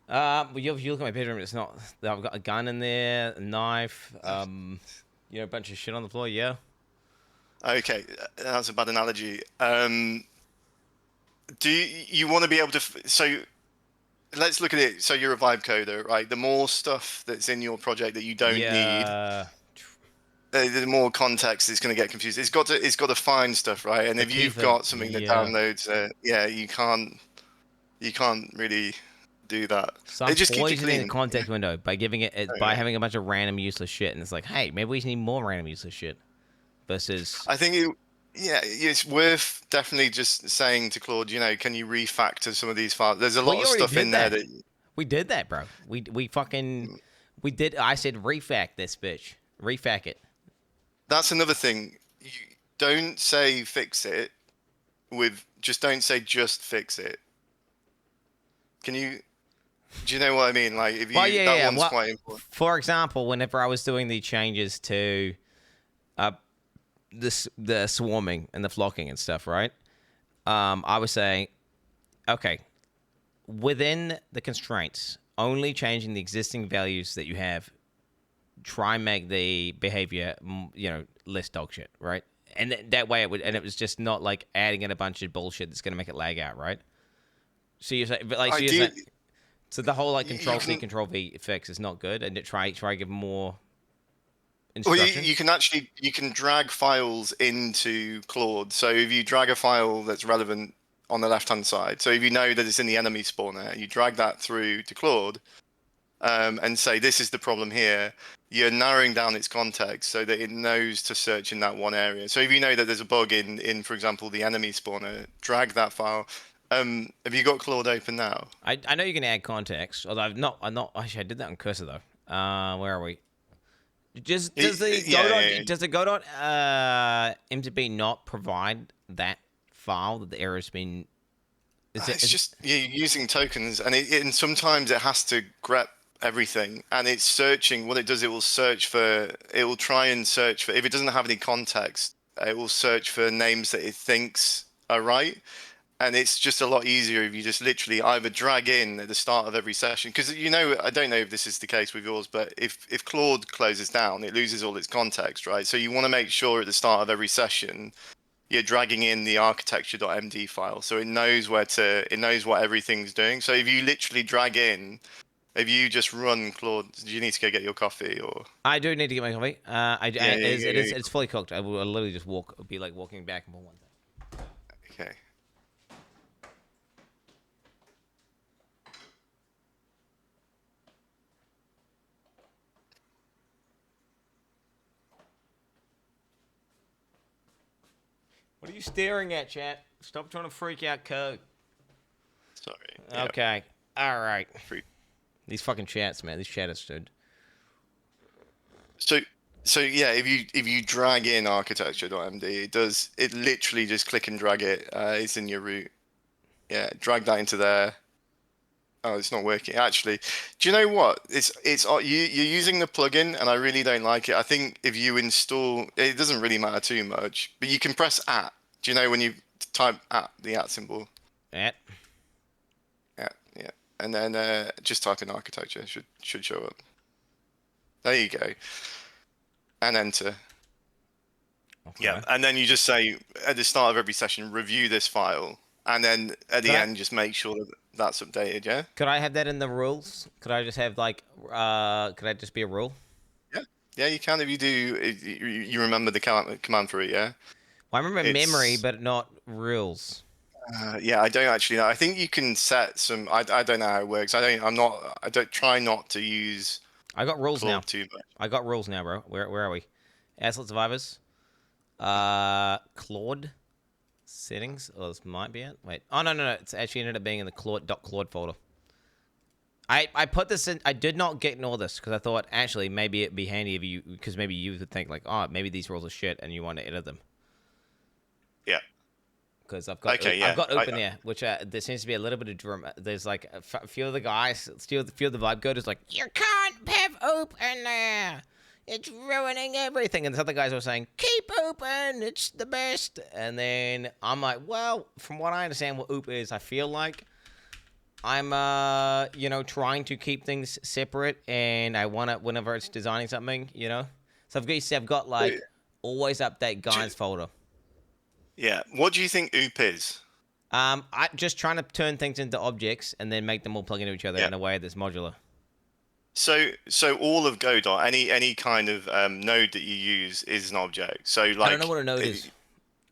Well, if you look at my bedroom, it's not. I've got a gun in there, a knife, a bunch of shit on the floor. Yeah. Okay, that's a bad analogy. Do you want to be able to? So let's look at it. So you're a vibe coder, right? The more stuff that's in your project that you don't need, the more context is going to get confused. It's got to find stuff, right? And if you've got something that downloads, you can't really do that. So I'm poisoning the context window by giving it by having a bunch of random useless shit, and it's like, hey, maybe we need more random useless shit. Versus, I think it's worth definitely just saying to Claude, can you refactor some of these files? There's a lot of stuff in there that we did that, bro. We did. I said refact this bitch, refact it. That's another thing. You don't say fix it don't say just fix it. Can you? Do you know what I mean? Like if you that one's quite important. For example, whenever I was doing the changes to the swarming and the flocking and stuff, right? I was saying, okay, within the constraints, only changing the existing values that you have, try and make the behavior, less dog shit, right? And that way it would, and it was just not like adding in a bunch of bullshit that's gonna make it lag out, right? So you're saying, so the whole like Control C, Control V fix is not good, and try give more. Well, you can drag files into Claude. So if you drag a file that's relevant on the left-hand side, so if you know that it's in the enemy spawner, you drag that through to Claude and say, this is the problem here. You're narrowing down its context so that it knows to search in that one area. So if you know that there's a bug in for example, the enemy spawner, drag that file. Have you got Claude open now? I know you can add context, although I'm not. Actually, I did that on Cursor though. Where are we? Does the Go.mdb not provide that file that the error's been? It's just you're using tokens, and sometimes it has to grep everything, and it's searching. What it does, it will try and search for. If it doesn't have any context, it will search for names that it thinks are right. And it's just a lot easier if you just literally either drag in at the start of every session. Because, I don't know if this is the case with yours, but if Claude closes down, it loses all its context, right? So you want to make sure at the start of every session, you're dragging in the architecture.md file. So it knows what everything's doing. So if you literally drag in, if you just run Claude, do you need to go get your coffee or? I do need to get my coffee. It's fully cooked. I will literally just be like walking back and forth one thing. Okay. What are you staring at, chat? Stop trying to freak out code. Sorry. Okay. All right. These fucking chats, man. These chatters, dude. So yeah, if you drag in architecture.md, it literally just click and drag it. It's in your root. Yeah, drag that into there. Oh, it's not working. Actually, do you know what? You're using the plugin, and I really don't like it. I think if you install, it doesn't really matter too much. But you can press @ Do you know when you type @ the @ symbol? @ Yeah. And then just type in architecture. Should show up. There you go. And enter. Okay. Yeah, and then you just say at the start of every session, review this file, and then at the end, just make sure that that's updated. Yeah. Could I have that in the rules? Could I just have like, could I just be a rule? Yeah, you can if you do. If you remember the command for it. Yeah. Well, I remember memory, but not rules. Yeah, I don't actually know. I think you can set some. I don't know how it works. I don't try not to use. I got rules now. Too much. I got rules now, bro. Where are we? A.S.S Survivors. Claude settings. Oh, this might be it. Wait. Oh no. It's actually ended up being in the Claude folder. I put this in. I did not ignore this because I thought actually maybe it'd be handy if you, because maybe you would think like, oh, maybe these rules are shit and you want to edit them. Yeah. Because I've got open there, which there seems to be a little bit of drama. There's like a few of the guys, a few of the vibe coders like, you can't have oop in there. It's ruining everything. And the other guys were saying, keep open, it's the best. And then I'm like, well, from what I understand what oop is, I feel like I'm, you know, trying to keep things separate. And I want to, whenever it's designing something, you know. So I've got like, always update guides folder. Yeah. What do you think oop is? I just trying to turn things into objects and then make them all plug into each other in a way that's modular. So all of Godot, any kind of node that you use is an object. So like, I don't know what a node is.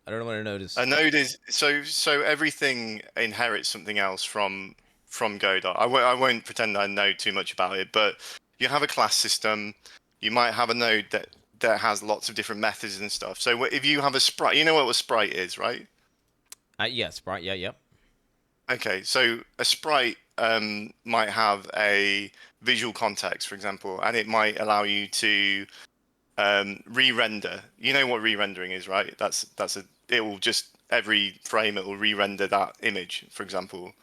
I don't know what a node is. A node is so everything inherits something else from Godot. I won't pretend I know too much about it, but you have a class system. You might have a node that has lots of different methods and stuff. So if you have a sprite, you know what a sprite is, right? Yeah, sprite. Yeah, yep. Okay, so a sprite might have a visual context, for example, and it might allow you to re-render. You know what re-rendering is, right? It will just every frame it will re-render that image, for example.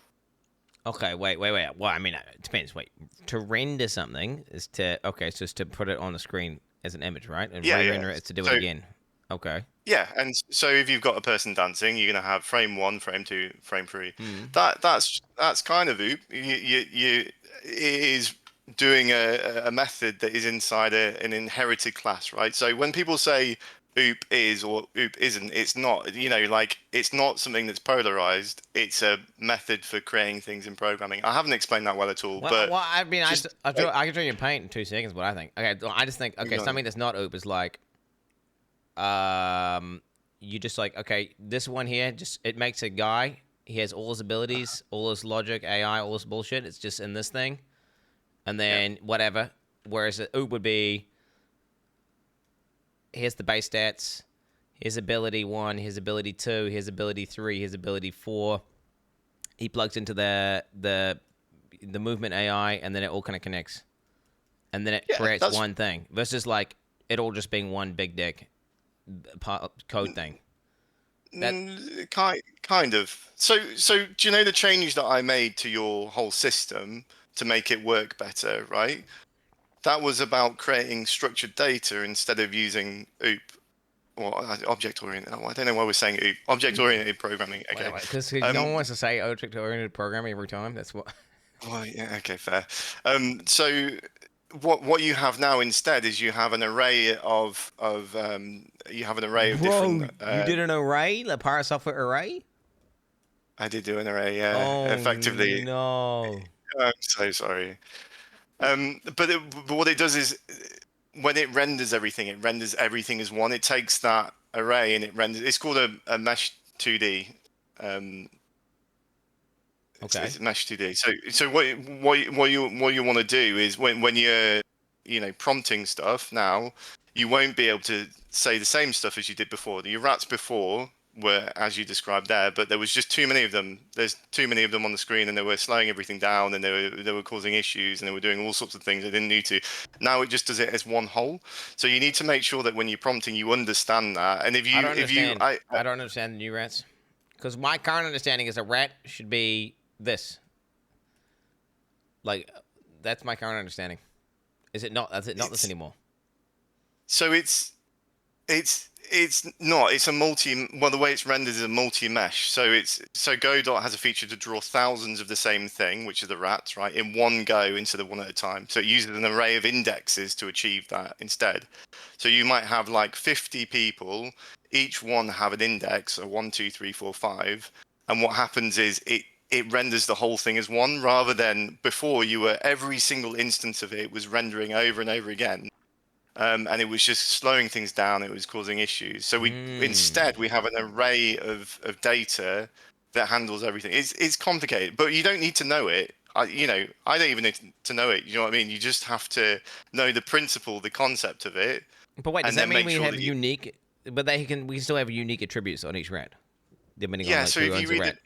Okay, wait. Well, I mean, it depends. Wait, to render something is to so it's to put it on the screen as an image, right? And re-render it is to do it again. Okay. Yeah, and so if you've got a person dancing, you're gonna have frame 1, frame 2, frame 3. That's kind of oop. It is doing a method that is inside an inherited class, right? So when people say oop is or oop isn't, it's not. You know, like it's not something that's polarized. It's a method for creating things in programming. I haven't explained that well at all, but I mean, I can draw you a paint in 2 seconds. What I think. Okay, I just think something that's not oop is like. You just like, okay, this one here, just it makes a guy. He has all his abilities, all his logic, AI, all his bullshit. It's just in this thing, and then whatever. Whereas an oop would be, here's the base stats, his ability 1, his ability 2, his ability 3, his ability 4. He plugs into the movement AI, and then it all kind of connects, and then it creates one thing. Versus like it all just being one big dick. Code thing. Kind of. So do you know the change that I made to your whole system to make it work better, right? That was about creating structured data instead of using OOP or object-oriented. I don't know why we're saying OOP. Object-oriented programming. Okay. Because no one wants to say object-oriented programming every time. That's what. Well, yeah. Okay. Fair. So. What you have now instead is you have an array of different. You did an array, a Power Software array. I did do an array, yeah. Effectively. No. I'm so sorry. But what it does is when it renders everything as one. It takes that array and it renders. It's called a mesh 2D. Okay. It's mesh 2D. So what you want to do is when you're prompting stuff now, you won't be able to say the same stuff as you did before. Your rats before were as you described there, but there was just too many of them. There's too many of them on the screen, and they were slowing everything down, and they were causing issues, and they were doing all sorts of things they didn't need to. Now it just does it as one whole. So you need to make sure that when you're prompting, you understand that. And I don't understand the new rats, because my current understanding is a rat should be this. Like, that's my current understanding. Is it not? Is it not this anymore? So it's not. It's a multi. Well, the way it's rendered is a multi-mesh. So Godot has a feature to draw thousands of the same thing, which are the rats, right, in one go instead of one at a time. So it uses an array of indexes to achieve that instead. So you might have like 50 people, each one have an index, so 1, 2, 3, 4, 5, and what happens is it renders the whole thing as one, rather than before every single instance of it was rendering over and over again. And it was just slowing things down. It was causing issues. So instead we have an array of data that handles everything. It's complicated, but you don't need to know it. I don't even need to know it. You know what I mean? You just have to know the principle, the concept of it. But wait, does that mean we have unique? But we can still have unique attributes on each rat, depending on so if you read it.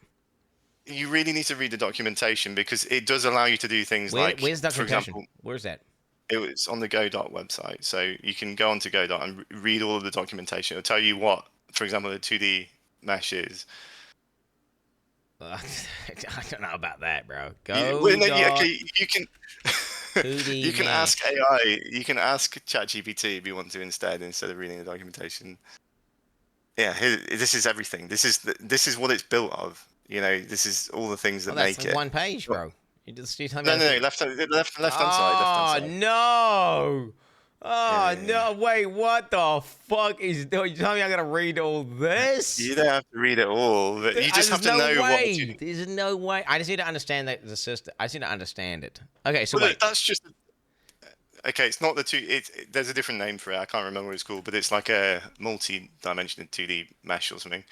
You really need to read the documentation because it does allow you to do things where's documentation? For example, where's that? It was on the Godot website, so you can go onto Godot and read all of the documentation. It'll tell you what, for example, the 2D mesh is. I don't know about that, bro. You can. You can ask AI. You can ask ChatGPT if you want to instead of reading the documentation. Yeah, this is everything. This is what it's built of. You know, this is all the things that make it. One page, bro. You tell me No, left hand side. Left hand side. No. Oh, Yeah. no, wait, what the fuck is... You tell me I gotta read all this? You don't have to read it all, but you just have to know what... There's no way. I just need to understand the system. I just need to understand it. Okay, so well, wait. That's just... Okay, it's not the two... There's a different name for it. I can't remember what it's called, but it's like a multi-dimensional 2D mesh or something.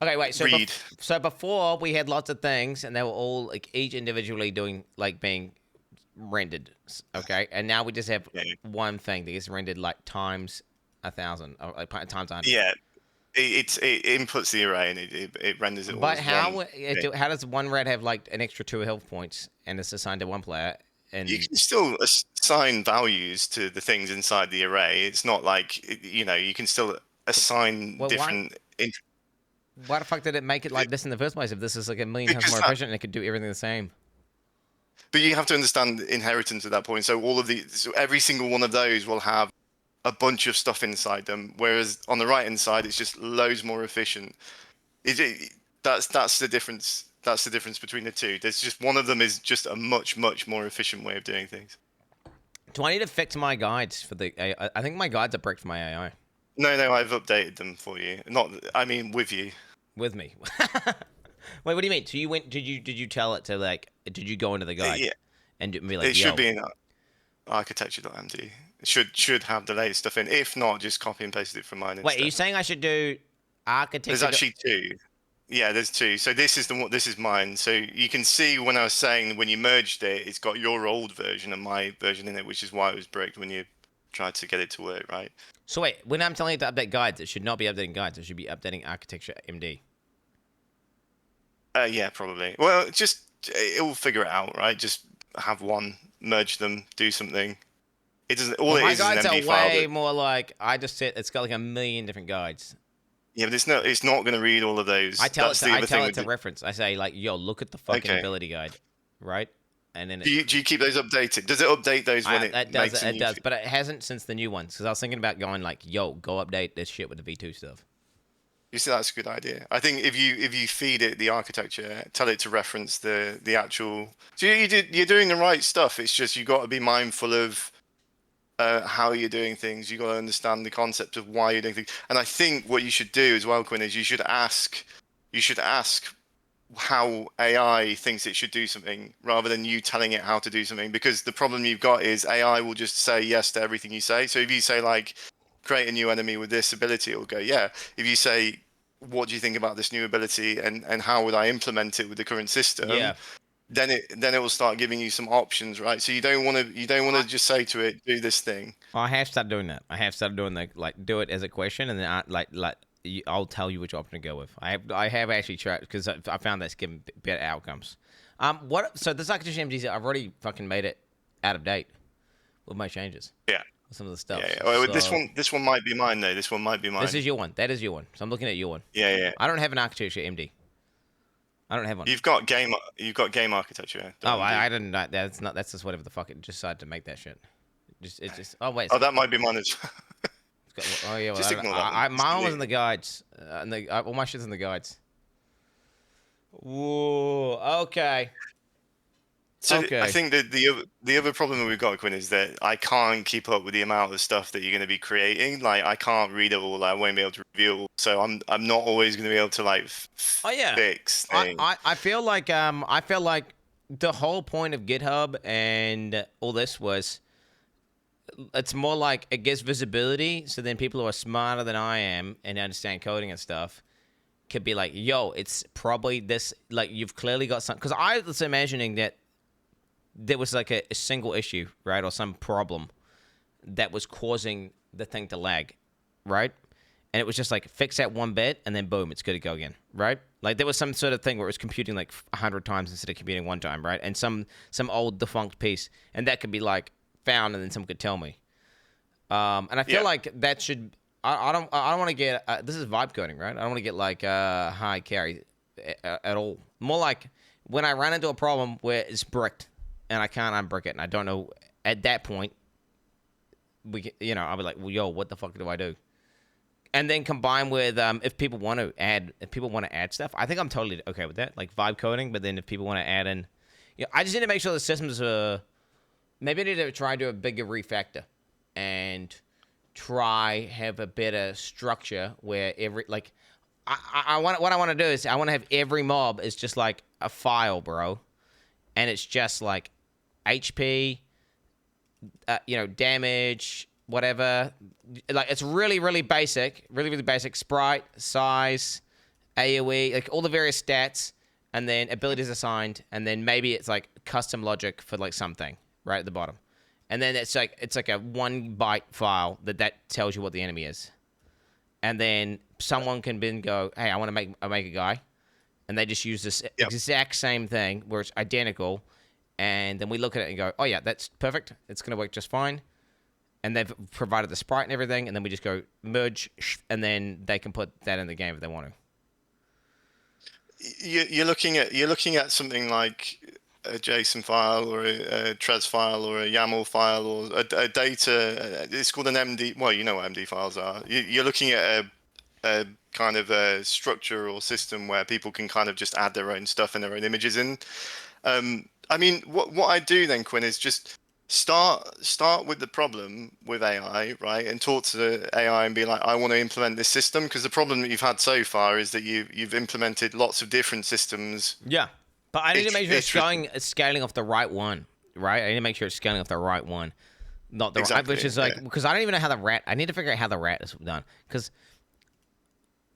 Okay, wait, so before we had lots of things, and they were all, like, each individually doing, like, being... rendered, okay, and now we just have one thing that gets rendered like times 1,000 or like times 100. Yeah, it inputs the array and it renders it all. But how does one red have like an extra 2 health points and it's assigned to one player? And you can still assign values to the things inside the array. It's not like you can still assign different. Why the fuck did it make it like this in the first place? If this is like a million times more efficient and it could do everything the same. But you have to understand inheritance at that point. So every single one of those will have a bunch of stuff inside them, whereas on the right hand side, it's just loads more efficient. That's the difference. That's the difference between the two. There's just one of them is just a much more efficient way of doing things. Do I need to fix my guides for the AI? I think my guides are bricked for my AI. No, I've updated them for you. With you. With me. Wait, what do you mean? So you went? Did you tell it to like? Did you go into the guide? Yeah. And be like, it should be in architecture.md. It should have the latest stuff in. If not, just copy and paste it from mine. Wait, are you saying I should do architecture? There's actually 2. Yeah, there's 2. So this is mine. So you can see when I was saying when you merged it, it's got your old version and my version in it, which is why it was bricked when you tried to get it to work, right? So wait, when I'm telling it to update guides, it should not be updating guides. It should be updating architecture.md. Yeah, probably. Well, it will figure it out, right? Just have one, merge them, do something. It doesn't. All it is an MD file. My guides are way more like I just said. It's got like a million different guides. Yeah, but it's not going to read all of those. I tell it to reference. I say like, yo, look at the fucking ability guide, right? And then do you keep those updated? Does it update those when it does? It does, but it hasn't since the new ones. Because I was thinking about going like, yo, go update this shit with the V2 stuff. You see, that's a good idea. I think if you feed it the architecture, tell it to reference the actual. So you're doing the right stuff. It's just you got to be mindful of how you're doing things. You got to understand the concept of why you're doing things. And I think what you should do as well, Quin, is you should ask how AI thinks it should do something rather than you telling it how to do something. Because the problem you've got is AI will just say yes to everything you say. So if you say like, create a new enemy with this ability, it'll go, yeah. If you say, what do you think about this new ability and how would I implement it with the current system? Yeah. Then it will start giving you some options, right? So you don't want to just say to it, do this thing. Well, I have started doing that. I have started doing like do it as a question, and then I'll tell you which option to go with. I have actually tried because I found that's giving better outcomes. So this architecture MDs, I've already fucking made it out of date with my changes. Yeah. Some of the stuff. Yeah. Well, this one might be mine though. This one might be mine. This is your one. That is your one. So I'm looking at your one. Yeah. I don't have an architecture MD. I don't have one. You've got game architecture. I didn't. That's not. That's just whatever the fuck it decided to make that shit. It's just. Oh wait. Oh, that might be mine as well. Oh yeah. Well, just ignore that. Mine was in the guides. All my shit's in the guides. Whoa. Okay. So I think that the other problem that we've got, Quin, is that I can't keep up with the amount of stuff that you're going to be creating. Like I can't read it all. I won't be able to review it all. So I'm not always going to be able to like fix things. I feel like the whole point of GitHub and all this was it's more like it gives visibility. So then people who are smarter than I am and understand coding and stuff could be like, yo, it's probably this. Like you've clearly got some. Because I was imagining that there was like a single issue, right, or some problem that was causing the thing to lag, right? And it was just like fix that one bit, and then boom, it's good to go again, right? Like there was some sort of thing where it was computing like 100 times instead of computing one time, right? And some old defunct piece, and that could be like found, and then someone could tell me. And I feel like that should. I don't want to get. This is Vibecoding, right? I don't want to get like high carry at all. More like when I run into a problem where it's bricked. and I can't unbrick it, and I don't know at that point. I'll be like, well, yo, what the fuck do I do? And then combine with if people want to add stuff, I think I'm totally okay with that, like vibe coding. But then if people want to add in, I just need to make sure the systems are. Maybe I need to try to do a bigger refactor, and try have a better structure where every what I want to do is I want to have every mob is just like a file, bro, and it's just like HP, damage, whatever. Like it's really, really basic, really basic sprite, size, AoE, like all the various stats, and then abilities assigned, and then maybe it's like custom logic for like something right at the bottom. And then it's like a 1 byte file that tells you what the enemy is. And then someone can then go, hey, I want to make a guy. And they just use this exact same thing where it's identical. And then we look at it and go, oh, yeah, that's perfect. It's going to work just fine. And they've provided the sprite and everything. And then we just go merge, and then they can put that in the game if they want to. You're looking at something like a JSON file or a TRES file or a YAML file or a data. It's called an MD. Well, you know what MD files are. You're looking at a kind of a structure or system where people can kind of just add their own stuff and their own images in. I mean, what I do then, Quin, is just start with the problem with AI, right, and talk to the AI and be like, I want to implement this system, because the problem that you've had so far is that you've implemented lots of different systems. Yeah. But I need to make sure it's scaling off the right one, right? I need to make sure it's scaling off the right one, not the right, which is like, because I don't even know how the rat, I need to figure out how the rat is done. Because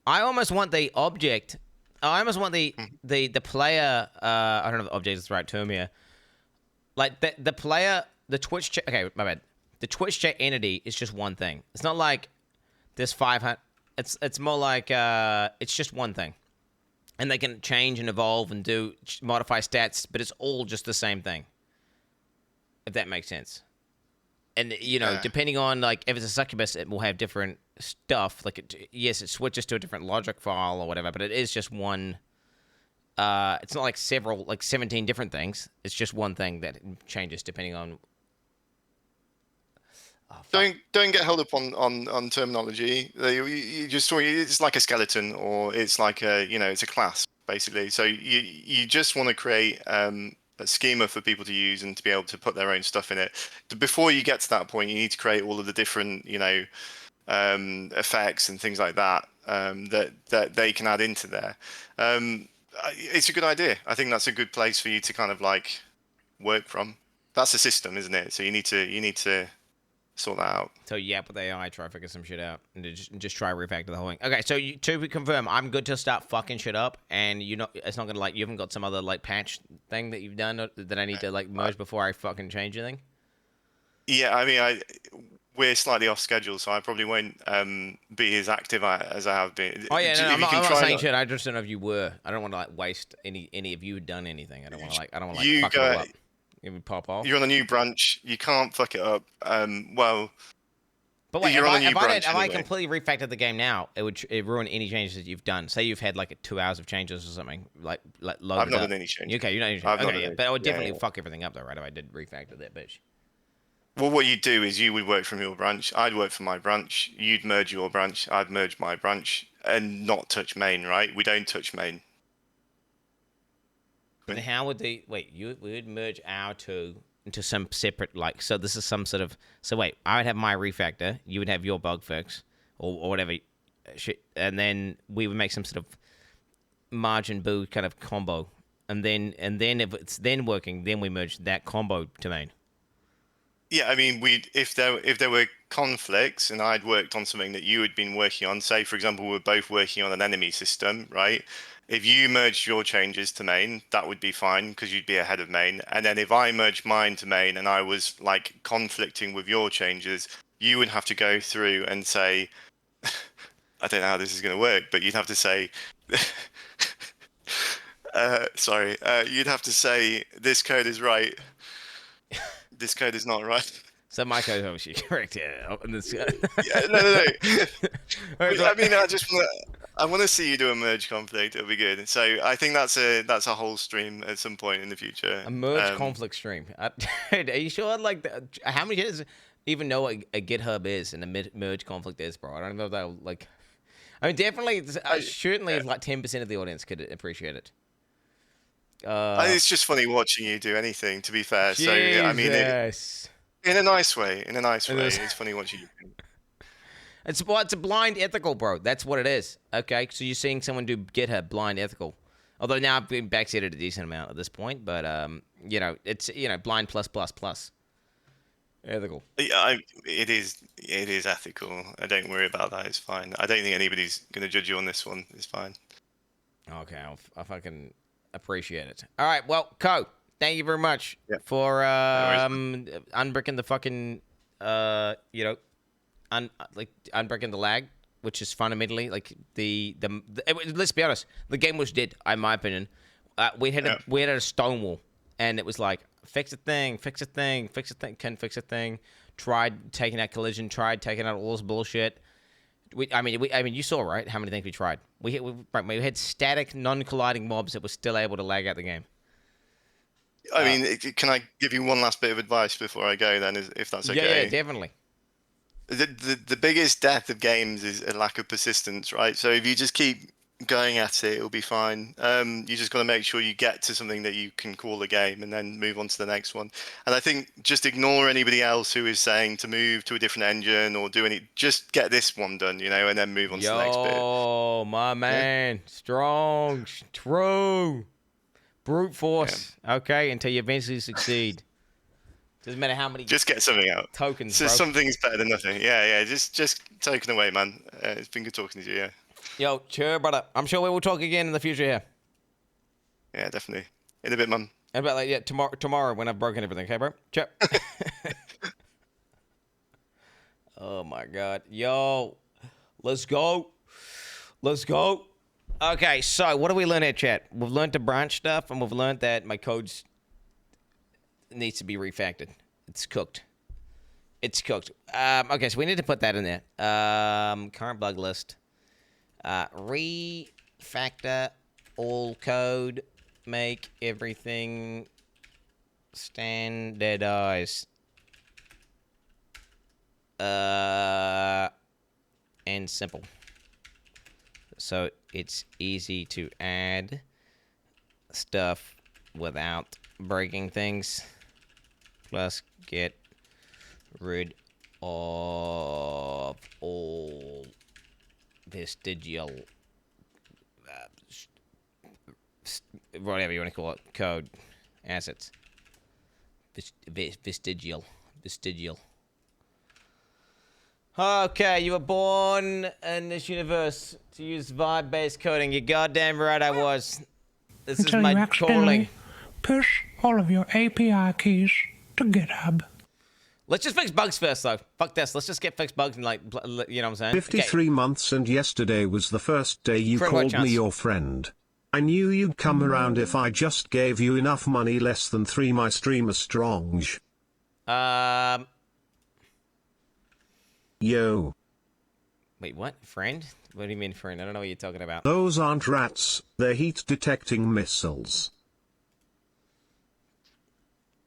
I almost want the object, I almost want the player, I don't know if object is the right term here. Like the player, the Twitch chat, okay, my bad. The Twitch chat entity is just one thing. It's not like there's 500, it's more like, it's just one thing. And they can change and evolve and modify stats, but it's all just the same thing. If that makes sense. And, depending on, like, if it's a succubus, it will have different stuff. Like, yes, it switches to a different logic file or whatever, but it is just one. It's not like 17 different things. It's just one thing that changes depending on. Don't get held up on terminology. You just it's like a skeleton, or it's like it's a class basically. So you just want to create a schema for people to use and to be able to put their own stuff in it. Before you get to that point, you need to create all of the different effects and things like that that they can add into there. It's a good idea. I think that's a good place for you to kind of like work from. That's a system, isn't it? So you need to sort that out. So with AI, try to figure some shit out, and just try to refactor the whole thing. Okay, so to confirm, I'm good to start fucking shit up, and it's not gonna you haven't got some other like patch thing that you've done that I need to like merge before I fucking change anything. Yeah, I mean, we're slightly off schedule, so I probably won't be as active as I have been. Oh yeah, no, I'm not saying shit. I just don't know if you were. I don't want to like waste any of you had done anything. I don't want to fuck it all up. It would pop off. You're on a new branch. You can't fuck it up. But wait, if I completely refactored the game now, it would ruin any changes that you've done. Say you've had like 2 hours of changes or something, like loaded up. I've not done any changes. Okay, you know any changes. Okay, yeah, but it would definitely fuck everything up though, right? If I did refactor that bitch. Well, what you'd do is you would work from your branch. I'd work from my branch. You'd merge your branch. I'd merge my branch, and not touch main, right? We don't touch main. And how would we would merge our two into some separate, like, so this is some sort of, so wait, I would have my refactor, you would have your bug fix, or whatever shit, and then we would make some sort of margin boo kind of combo, and then if it's then working, then we merge that combo to main. Yeah, I mean, if there were conflicts and I'd worked on something that you had been working on, say, for example, we were both working on an enemy system, right? If you merged your changes to main, that would be fine because you'd be ahead of main. And then if I merged mine to main and I was like conflicting with your changes, you would have to go through and say, I don't know how this is going to work, but you'd have to say, you'd have to say, this code is right. This code is not right. So my code is obviously correct, yeah. Yeah, no. I mean, I want to see you do a merge conflict. It'll be good. So I think that's a whole stream at some point in the future. A merge conflict stream. Dude, are you sure? Like, how many guys even know what a GitHub is and a merge conflict is, bro? I don't know if they'll like. I mean, definitely, certainly, like 10% of the audience could appreciate it. It's just funny watching you do anything. To be fair, so I mean, in a nice way. In a nice way, it's funny watching you. It's a blind ethical, bro. That's what it is. Okay, so you're seeing someone do GitHub blind ethical. Although now I've been backseated a decent amount at this point, but you know, it's blind plus ethical. Yeah, it is ethical. I don't worry about that. It's fine. I don't think anybody's gonna judge you on this one. It's fine. Okay, I fucking appreciate it. All right, well, Co, thank you very much for unbricking the fucking unbreaking the lag, which is fundamentally like let's be honest, the game was dead, in my opinion. We had a stone wall, and it was like fix a thing, couldn't fix a thing. Tried taking out collision, tried taking out all this bullshit. I mean, you saw, right, how many things we tried. We had static, non-colliding mobs that were still able to lag out the game. I mean, can I give you one last bit of advice before I go? Then, if that's okay. Yeah, definitely. The biggest death of games is a lack of persistence, right? So if you just keep going at it, it'll be fine. You just got to make sure you get to something that you can call a game and then move on to the next one. And I think just ignore anybody else who is saying to move to a different engine or do any. Just get this one done, and then move on to the next bit. Oh, my man. Strong, true. Brute force. Yeah. Okay, until you eventually succeed. Doesn't matter how many. Just get something out. Tokens. Just something's better than nothing. Yeah. Just token away, man. It's been good talking to you. Yeah. Yo, cheer, brother. I'm sure we will talk again in the future here. Yeah, definitely. In a bit, man. In about tomorrow when I've broken everything. Okay, bro. Cheer. Oh my God. Yo, let's go. Okay, so what do we learn here, chat? We've learned to branch stuff, and we've learned that my codes needs to be refactored. It's cooked. Okay, so we need to put that in there. Current bug list. Refactor all code. Make everything standardize. And simple. So it's easy to add stuff without breaking things. Plus get rid of all vestigial, whatever you want to call it, code assets. Vestigial. Okay, you were born in this universe to use vibe-based coding. You're goddamn right I was. This is my calling. Push all of your API keys to GitHub. Let's just fix bugs first, though. Fuck this. Let's just get fixed bugs and, like, you know what I'm saying? 53 months and yesterday was the first day you called me your friend. I knew you'd come around if I just gave you enough money. Less than 3 my streamer strong. Yo. Wait, what? Friend? What do you mean friend? I don't know what you're talking about. Those aren't rats. They're heat-detecting missiles.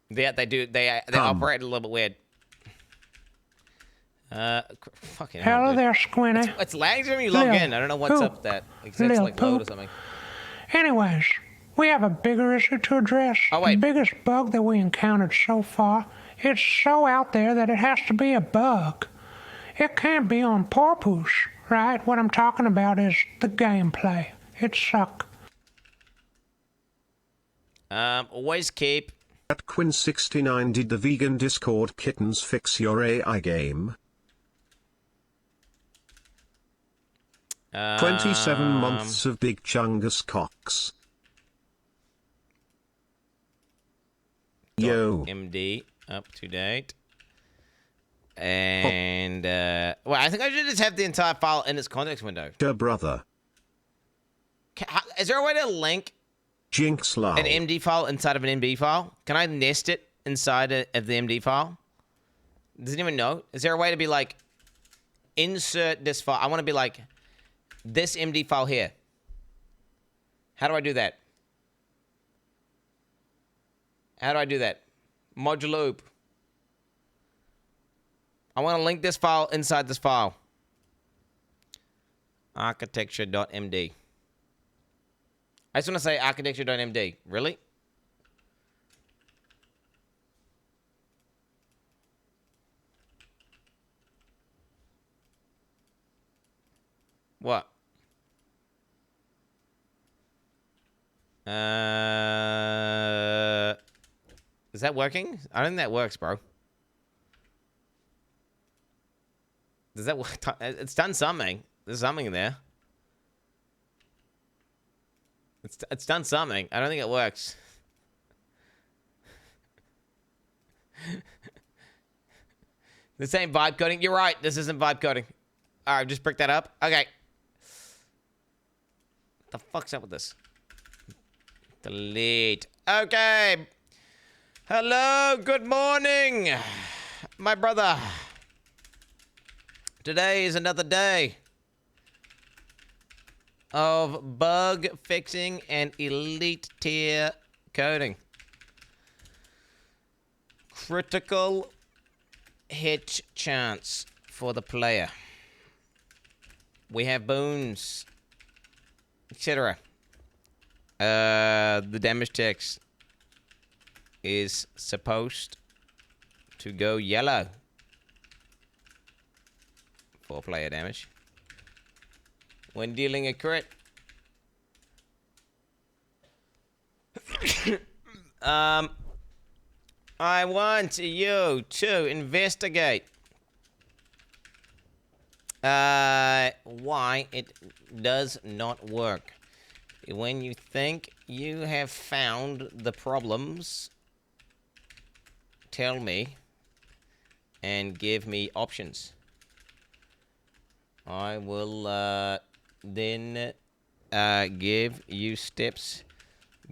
Yeah, they do. They operate a little bit weird. Fucking hell. Hello there, Squinny. It's lagging when you log in. I don't know what's up with that. It's like load or something. Anyways, we have a bigger issue to address. Oh, wait. The biggest bug that we encountered so far, it's so out there that it has to be a bug. It can't be on purpose, right? What I'm talking about is the gameplay. It suck. Always keep. At Quin69, did the vegan Discord kittens fix your AI game? 27 months of Big Chungus Cox. Yo. MD up to date. And well, I think I should just have the entire file in its context window. Dear brother. Is there a way to link Jinx lol. an MD file inside of an MD file? Can I nest it inside of the MD file? Does anyone know? Is there a way to be like, insert this file? I want to be like, this MD file here. How do I do that? How do I do that? Modular loop. I want to link this file inside this file. Architecture.md. I just want to say architecture.md. Really? What? Is that working? I don't think that works, bro. Does that work? It's done something. There's something in there. It's done something. I don't think it works. This ain't vibe coding. You're right. This isn't vibe coding. All right, just pick that up. Okay. What the fuck's up with this? Delete. Okay. Hello. Good morning, my brother. Today is another day of bug fixing and elite tier coding. Critical hit chance for the player. We have boons, etc. The damage text is supposed to go yellow for player damage when dealing a crit. I want you to investigate why it does not work. When you think you have found the problems, tell me and give me options. I will then give you steps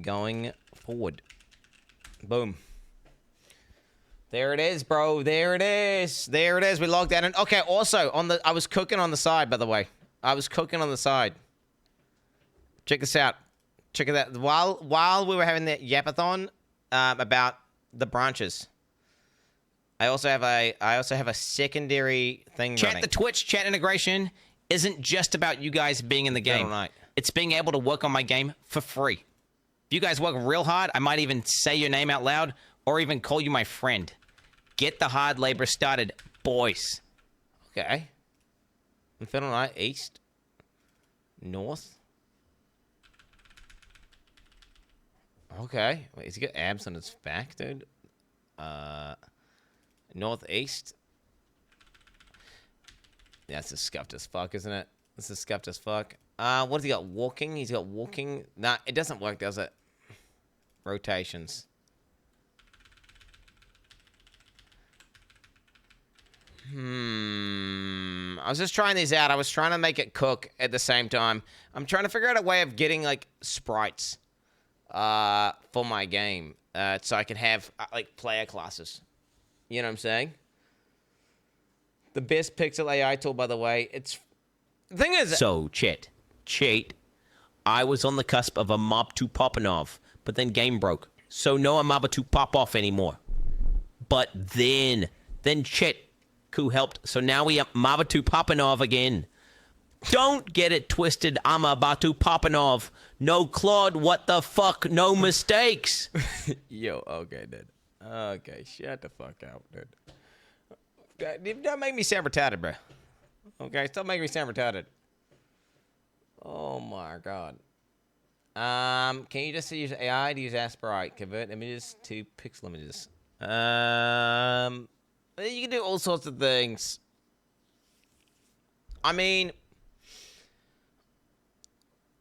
going forward. Boom. There it is, bro. There it is. There it is. We logged that in. Okay, also, I was cooking on the side, by the way. I was cooking on the side. Check this out. Check it out. While we were having that yapathon about the branches, I also have a secondary thing running. The Twitch chat integration isn't just about you guys being in the game. Right. It's being able to work on my game for free. If you guys work real hard, I might even say your name out loud or even call you my friend. Get the hard labor started, boys. Okay. I'm feeling right. East. North. Okay. Wait, has he got abs on his back, dude? Northeast. Yeah, that's just scuffed as fuck, isn't it? This is scuffed as fuck. What has he got? Walking? He's got walking. Nah, it doesn't work, does it? Rotations. I was just trying these out. I was trying to make it cook at the same time. I'm trying to figure out a way of getting, like, sprites for my game so I can have, like, player classes. You know what I'm saying? The best pixel AI tool, by the way. The thing is... So, cheat. I was on the cusp of a mob to popping off, but then game broke. So, no mob to pop off anymore. But then Chet who helped. So now we have Mabatu Papanov again. Don't get it twisted. I'm Abatu Papanov. No Claude, what the fuck? No mistakes. Yo, okay, dude. Okay, shut the fuck out, dude. Don't make me sound retarded, bro. Okay, stop making me sound retarded. Oh my god. Can you just use AI to use Asperite? Convert images to pixel images. You can do all sorts of things. I mean,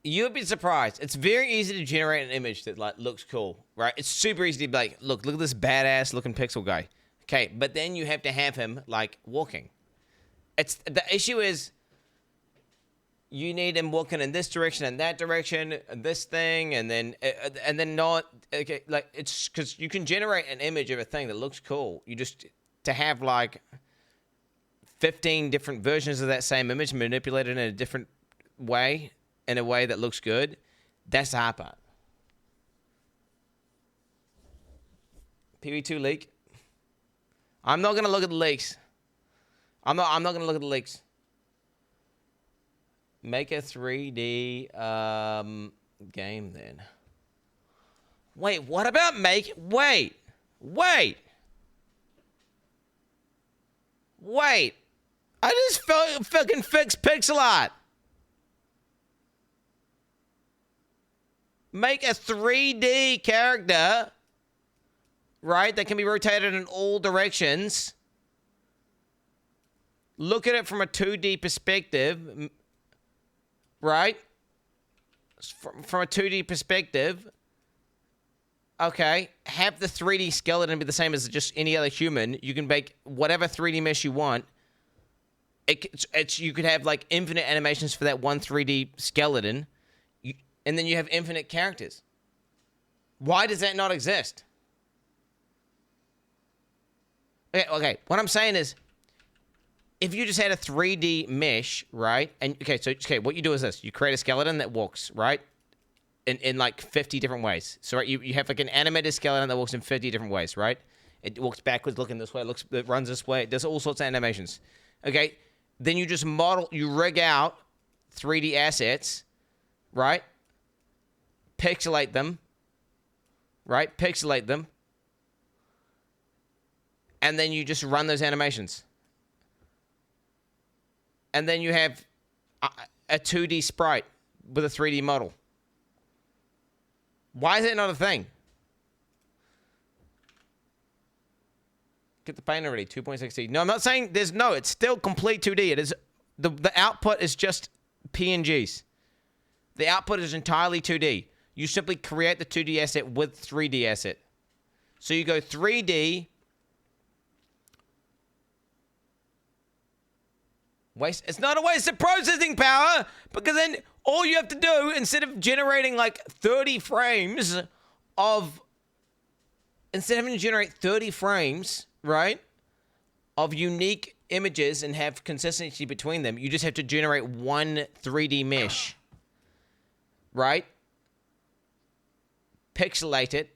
you'd be surprised. It's very easy to generate an image that like looks cool, right? It's super easy to be like, look at this badass looking pixel guy. Okay, but then you have to have him like walking. The issue is you need him walking in this direction and that direction, and this thing, and then not. Okay, like it's because you can generate an image of a thing that looks cool. You just to have like 15 different versions of that same image manipulated in a different way, in a way that looks good, that's the hard part. PV2 leak. I'm not gonna look at the leaks. I'm not gonna look at the leaks. Make a 3D game then. Wait, what about wait. I just fucking fixed pixel art. Make a 3D character, right, that can be rotated in all directions. Look at it from a 2D perspective, right? From a 2D perspective. Okay, have the 3D skeleton be the same as just any other human. You can make whatever 3D mesh you want. You could have like infinite animations for that one 3D skeleton, and then you have infinite characters. Why does that not exist? Okay, what I'm saying is, if you just had a 3D mesh, right? And okay, what you do is this: you create a skeleton that walks, right? In like 50 different ways. So right, you have like an animated skeleton that walks in 50 different ways, right? It walks backwards, looking this way, it runs this way, it does all sorts of animations. Okay? Then you just you rig out 3D assets, right? Pixelate them, right? And then you just run those animations. And then you have a 2D sprite with a 3D model. Why is it not a thing? Get the paint already, 2.6D. No, I'm not saying it's still complete 2D. It is the output is just PNGs. The output is entirely 2D. You simply create the 2D asset with 3D asset. So you go 3D. It's not a waste of processing power, because then all you have to do, instead of generating like 30 frames right, of unique images and have consistency between them, you just have to generate one 3D mesh, right? Pixelate it.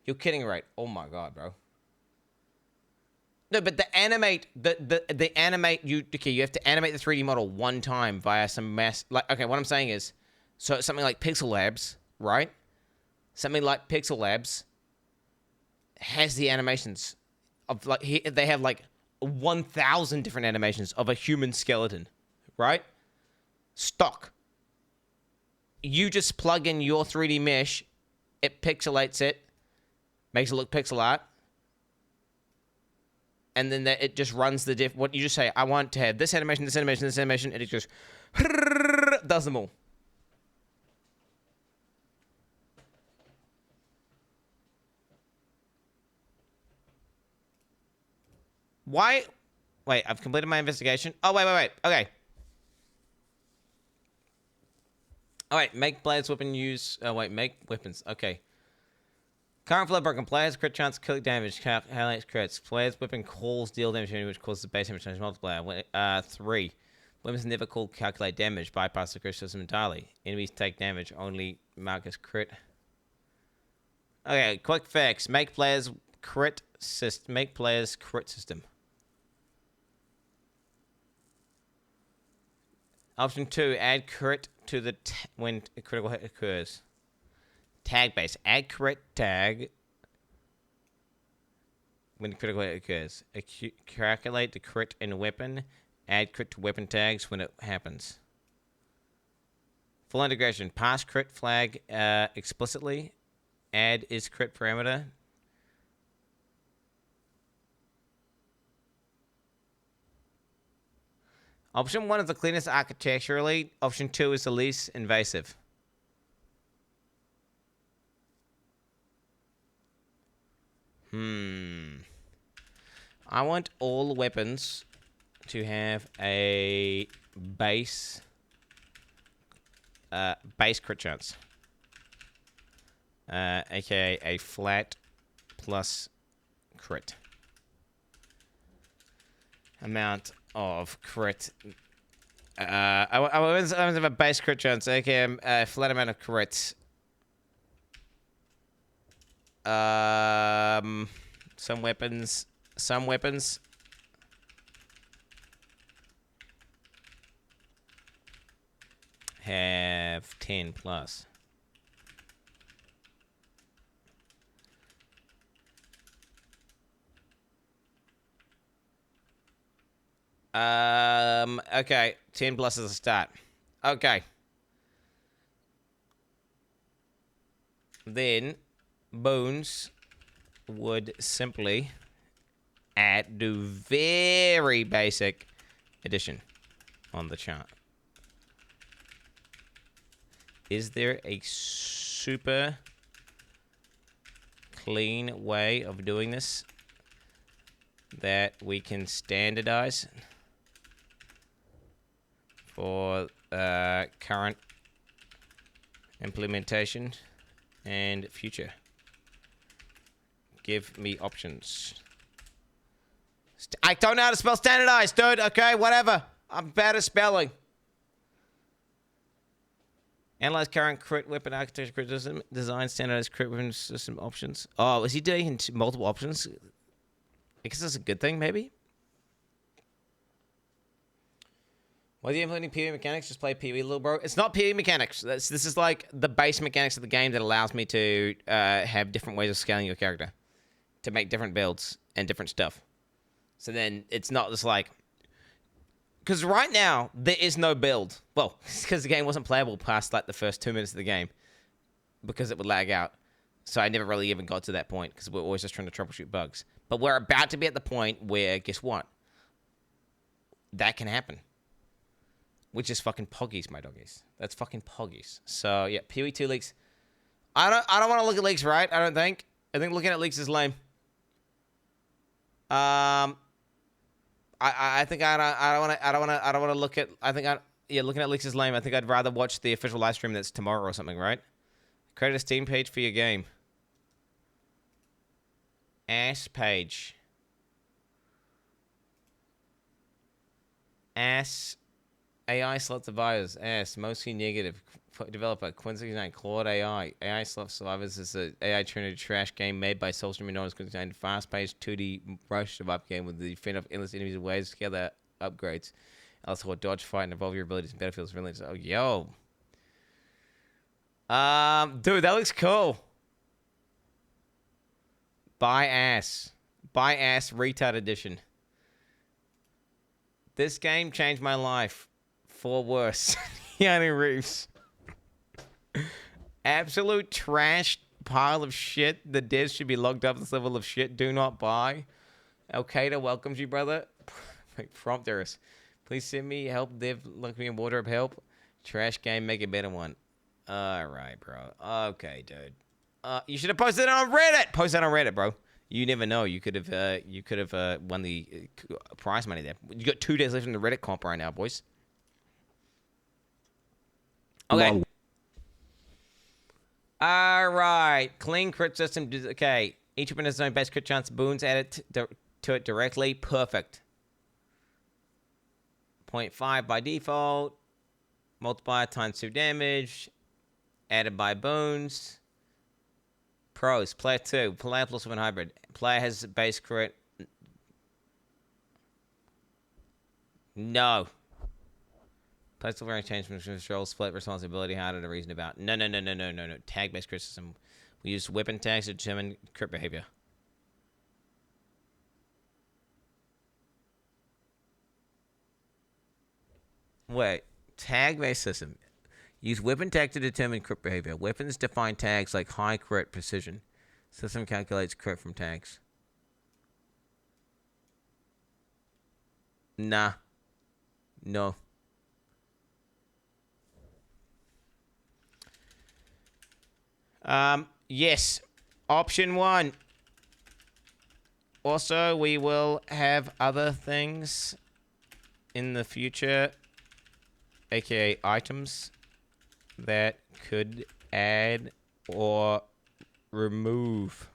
You're kidding, right? Oh my God, bro. No, but you have to animate the 3D model one time via some mass, what I'm saying is, so something like Pixel Labs, right? Something like Pixel Labs has the animations of they have like 1,000 different animations of a human skeleton, right? Stock. You just plug in your 3D mesh, it pixelates it, makes it look pixel art. And then it just runs the what you just say, I want to have this animation, and it just does them all. Why? Wait, I've completed my investigation. Oh, wait. Okay. Oh, wait, make players weapon use... make weapons. Okay. Current flow broken. Players crit chance kill damage. Highlights crits. Players weapon calls deal damage, which causes the base damage change multiplier. 3. Weapons never call calculate damage. Bypass the crit system entirely. Enemies take damage. Only mark as crit. Okay, quick fix. Make players crit system. Option 2. Add crit to the when a critical hit occurs. Tag base. Add crit tag when critical hit occurs. Calculate the crit in weapon. Add crit to weapon tags when it happens. Full integration. Pass crit flag explicitly. Add is crit parameter. Option 1 is the cleanest architecturally. Option 2 is the least invasive. I want all weapons to have a base crit chance. AKA a flat plus crit. Amount of crit I want to have a base crit chance. Okay, flat amount of crits. Some weapons. Have 10 plus. Okay, 10 plus is a start. Okay. Then, boons would simply do very basic addition on the chart. Is there a super clean way of doing this that we can standardize for current implementation and future? Give me options. I don't know how to spell standardize, dude. Okay, whatever. I'm bad at spelling. Analyze current crit weapon architecture, crit system, design standardized crit weapon system options. Oh, is he doing multiple options? I guess that's a good thing, maybe. Why are you implementing PvE mechanics? Just play PvE, little bro. It's not PvE mechanics. This is like the base mechanics of the game that allows me to have different ways of scaling your character, to make different builds and different stuff. So then it's not just like, because right now there is no build. Well, it's because the game wasn't playable past like the first 2 minutes of the game because it would lag out. So I never really even got to that point because we're always just trying to troubleshoot bugs. But we're about to be at the point where, guess what? That can happen. Which is fucking poggies, my doggies. That's fucking poggies. So yeah, PoE 2 leaks. I don't want to look at leaks, right? I don't think. I think looking at leaks is lame. I think I don't want to look at. Looking at leaks is lame. I think I'd rather watch the official live stream that's tomorrow or something, right? Create a Steam page for your game. A.S.S page. A.S.S. AI slot survivors. A.S.S mostly negative. Developer Quin69 Claude AI. AI slot survivors is an AI Trinity trash game made by social media known as Quin69. Fast-paced 2D rush survival game with the fin of endless enemies and ways to scale their upgrades. Also a dodge fight and evolve your abilities in battlefields. Really, oh yo. Dude, that looks cool. Buy ass retard edition. This game changed my life for worse. Keanu Reeves. Absolute trash pile of shit. The devs should be logged up this level of shit. Do not buy. Al-Qaeda welcomes you, brother. Prompters. Please send me help. Dev, look me in wardrobe help. Trash game, make a better one. Alright, bro. Okay, dude. You should have posted it on Reddit. Post it on Reddit, bro. You never know. You could have won the prize money there. You got 2 days left in the Reddit comp right now, boys. Okay. Alright. Clean crit system. Okay. Each weapon has its own base crit chance. Boons added to it directly. Perfect. 0.5 by default. Multiplier times 2 damage. Added by boons. Pros. Player 2. Player plus 1 hybrid. Player has base crit. No. Place of range change from control, split responsibility, harder to reason about. No. Tag-based crit system. We use weapon tags to determine crit behavior. Wait. Tag-based system. Use weapon tag to determine crit behavior. Weapons define tags like high crit precision. System calculates crit from tags. Nah. No. Yes. Option 1. Also, we will have other things in the future, aka items, that could add or remove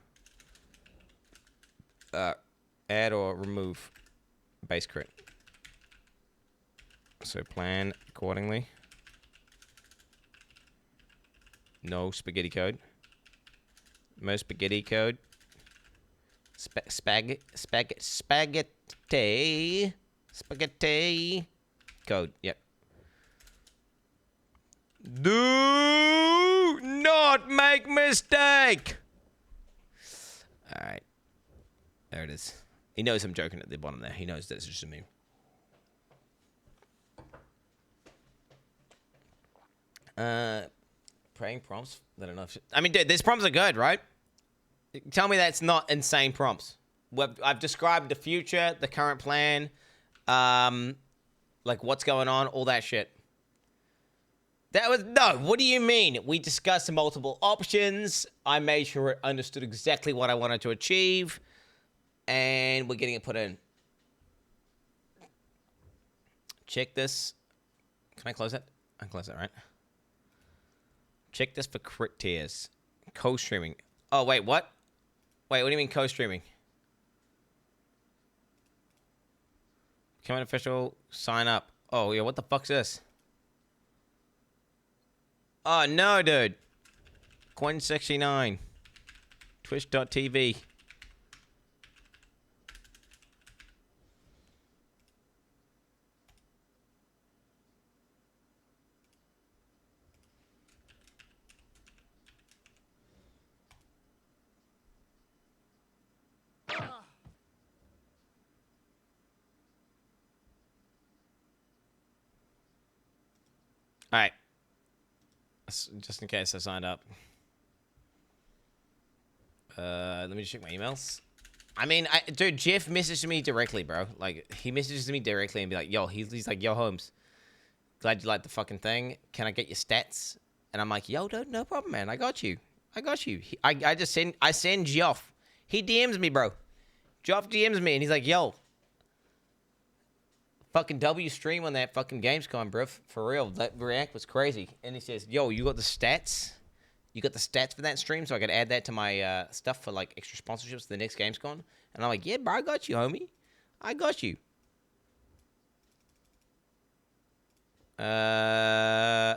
base crit. So plan accordingly. No spaghetti code. No spaghetti code. Spaghetti code. Yep. Do not make mistake. All right. There it is. He knows I'm joking at the bottom there. He knows that's just a meme. Praying prompts. I don't know if... I mean, dude, these prompts are good, right? Tell me that's not insane prompts. I've described the future, the current plan, like what's going on, all that shit. That was... No, what do you mean? We discussed multiple options. I made sure it understood exactly what I wanted to achieve. And we're getting it put in. Check this. Can I close that? I can close that, right? Check this for crit tiers. Co-streaming. Oh, wait, what? Wait, what do you mean co-streaming? Become an official, sign up. Oh, yeah, what the fuck's this? Oh, no, dude. Quin69. Twitch.tv. All right. Just in case I signed up. Let me just check my emails. I mean, dude, Jeff messaged me directly, bro. Like, he messages me directly and be like, yo, he's like, yo, Holmes, glad you like the fucking thing. Can I get your stats? And I'm like, yo, dude, no problem, man. I got you. I got you. I send Geoff. He DMs me, bro. Geoff DMs me, and he's like, yo, fucking W stream on that fucking Gamescom, bro. For real, that react was crazy. And he says, yo, you got the stats? You got the stats for that stream so I could add that to my stuff for, like, extra sponsorships for the next Gamescom? And I'm like, yeah, bro, I got you, homie. I got you. Okay,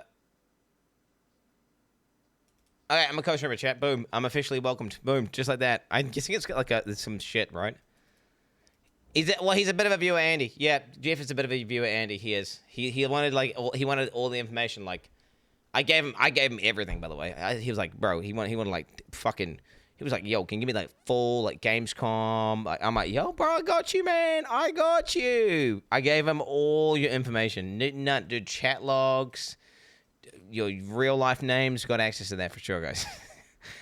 I'm a co-streamer, chat. Boom. I'm officially welcomed. Boom. Just like that. I'm guessing it's got, like, some shit, right? Well, he's a bit of a viewer, Andy. Yeah, Jeff is a bit of a viewer, Andy. He is. He wanted, like, he wanted all the information. Like, I gave him everything. By the way, he was like, bro, he wanted like fucking. He was like, yo, can you give me like full like Gamescom? I'm like, yo, bro, I got you, man. I got you. I gave him all your information. Dude, chat logs, your real life names. Got access to that for sure, guys.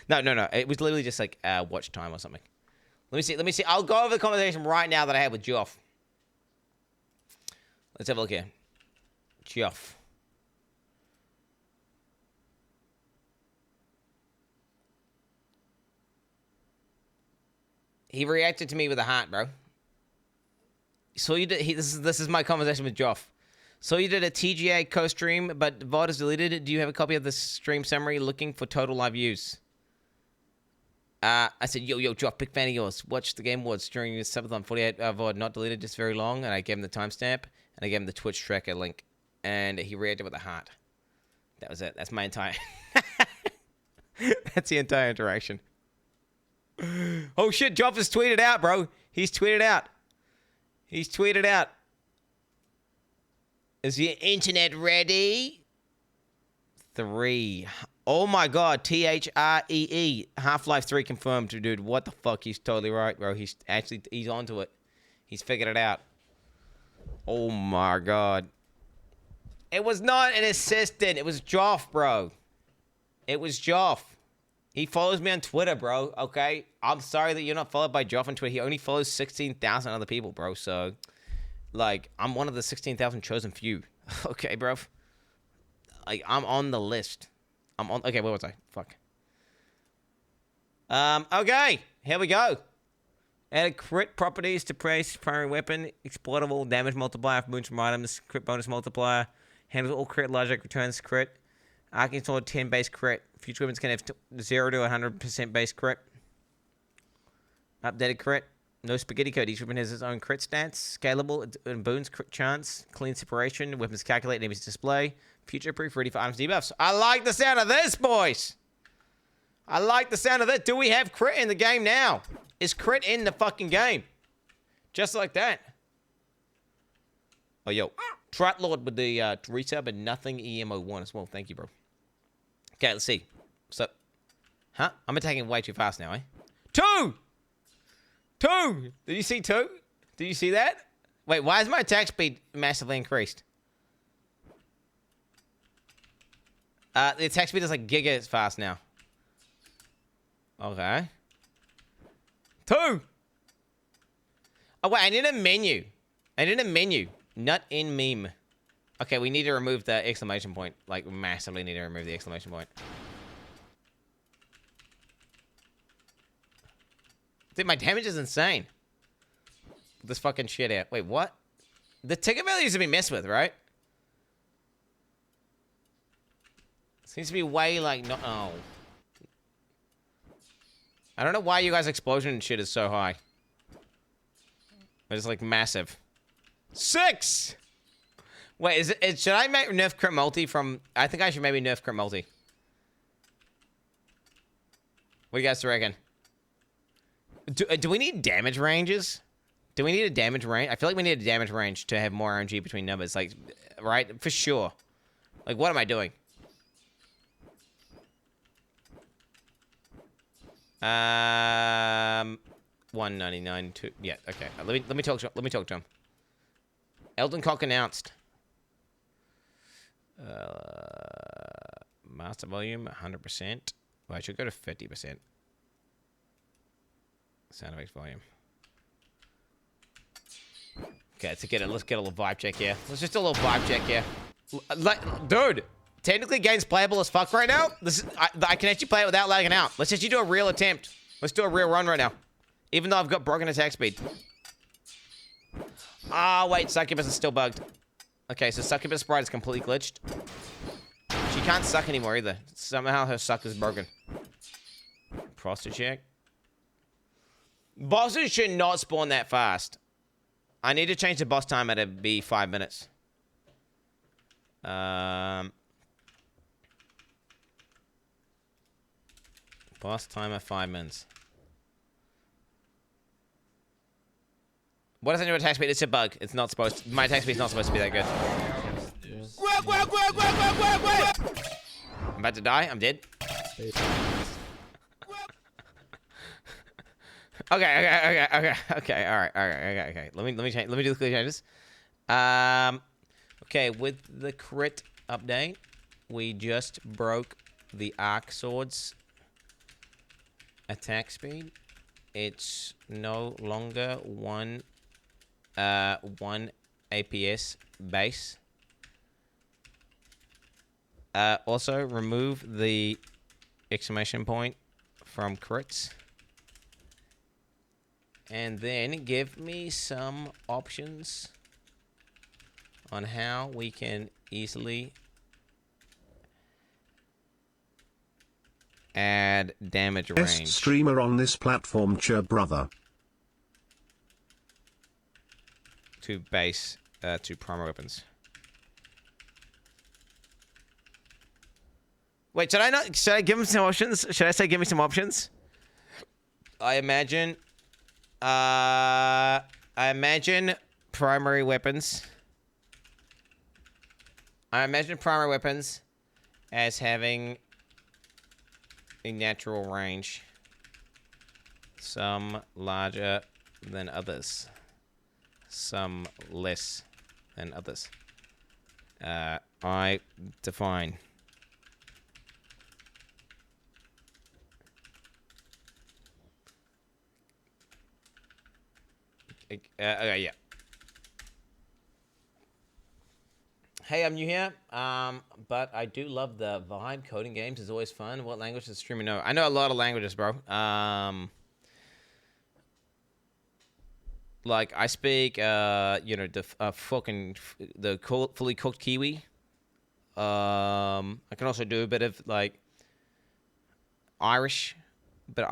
No. It was literally just like watch time or something. Let me see. I'll go over the conversation right now that I had with Geoff. Let's have a look here. Geoff. He reacted to me with a heart, bro. So you did. This is my conversation with Geoff. So you did a TGA co-stream, but VOD is deleted. Do you have a copy of the stream summary looking for total live views? I said, yo, Geoff, big fan of yours. Watched the Game Awards during your subathon 48 VOD, not deleted, just very long. And I gave him the timestamp, and I gave him the Twitch tracker link. And he reacted with a heart. That was it. That's my entire... That's the entire interaction. Oh, shit, Geoff has tweeted out, bro. He's tweeted out. Is your internet ready? 3. Oh my god, THREE. Half-Life 3 confirmed, dude. What the fuck? He's totally right, bro. He's onto it. He's figured it out. Oh my god. It was not an assistant. It was Geoff, bro. It was Geoff. He follows me on Twitter, bro, okay? I'm sorry that you're not followed by Geoff on Twitter. He only follows 16,000 other people, bro. So, like, I'm one of the 16,000 chosen few. Okay, bro? Like, I'm on the list. Okay, where was I? Fuck. Okay. Here we go. Added crit properties to primary weapon. Exploitable damage multiplier for moons from items. Crit bonus multiplier. Handles all crit logic. Returns crit. Arcane Sword 10 base crit. Future weapons can have 0 to 100% base crit. Updated crit. No spaghetti code. Each weapon has its own crit stats, scalable, and boons crit chance, clean separation, weapons calculate, enemies display, future-proof, ready for items debuffs. I like the sound of this, boys! I like the sound of this. Do we have crit in the game now? Is crit in the fucking game? Just like that. Oh, yo. Trot Lord with the resub and nothing EMO1 as well. Thank you, bro. Okay, let's see. So, huh? I'm attacking way too fast now, eh? 2! 2! Did you see 2? Did you see that? Wait, why is my attack speed massively increased? The attack speed is like giga fast now. Okay. 2! Oh, wait, I need a menu. I need a menu. Not in meme. Okay, we need to remove the exclamation point. Like, massively need to remove the exclamation point. Dude, my damage is insane. This fucking shit out. Wait, what? The ticket values have been messed with, right? Seems to be way like no. Oh. I don't know why you guys' explosion and shit is so high. But it's like massive. 6! Wait, is it? Should I make nerf crit multi from? I think I should maybe nerf crit multi. What do you guys reckon? Do we need damage ranges? Do we need a damage range? I feel like we need a damage range to have more RNG between numbers. Like, right? For sure. Like, what am I doing? 199. Yeah. Okay. Let me talk to him. Elden Cock announced. Master volume 100%. Well, I should go to 50%. Sound effects volume. Okay, let's get a little vibe check here. Let's just do a little vibe check here. Like, dude, technically game's playable as fuck right now. I can actually play it without lagging out. Let's just do a real attempt. Let's do a real run right now. Even though I've got broken attack speed. Ah, wait, Succubus is still bugged. Okay, so Succubus Sprite is completely glitched. She can't suck anymore either. Somehow her suck is broken. Prostitute check. Bosses should not spawn that fast. I need to change the boss timer to be 5 minutes. Boss timer 5 minutes. What does anyone attack speed? It's a bug. It's not supposed to, my attack speed is not supposed to be that good. I'm about to die. I'm dead. Okay. All right. Okay. Let me change. Let me do the clear changes. Okay, with the crit update, we just broke the Arc Sword's attack speed. It's no longer one APS base. Also, remove the exclamation point from crits. And then give me some options on how we can easily add damage range. Best streamer on this platform, brother. To base, to primary weapons. Wait, should I give him some options? Should I say give me some options? I imagine primary weapons. I imagine primary weapons as having a natural range. Some larger than others. Some less than others. I define. Okay, yeah. Hey, I'm new here, but I do love the Vibecoding games. It's always fun. What language does the streamer know? I know a lot of languages, bro. Like, I speak, the fully cooked Kiwi. I can also do a bit of, like, Irish. Well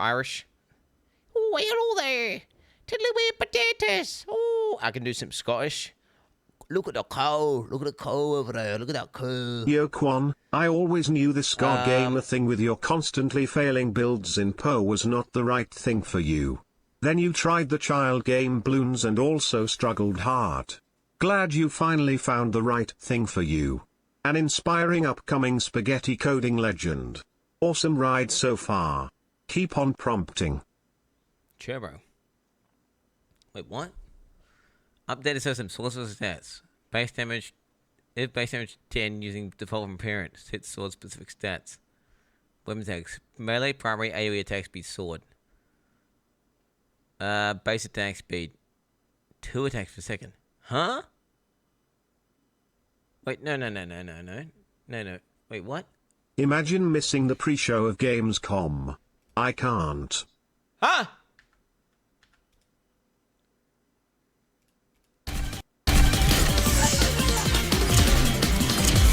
there. Tiddlywee potatoes. Oh, I can do some Scottish. Look at the cow. Look at the cow over there. Look at that cow. Yo, Quin, I always knew this god gamer thing with your constantly failing builds in PO was not the right thing for you. Then you tried the child game balloons and also struggled hard. Glad you finally found the right thing for you. An inspiring upcoming spaghetti coding legend. Awesome ride so far. Keep on prompting. Turbo. Wait, what? Updated system, sources stats. Base damage, if base damage 10 using default from parent, hit sword specific stats. Weapon attacks, melee, primary, AoE attack speed, sword. Base attack speed, 2 attacks per second. Huh? Wait, no. Wait, what? Imagine missing the pre-show of Gamescom. I can't. Huh?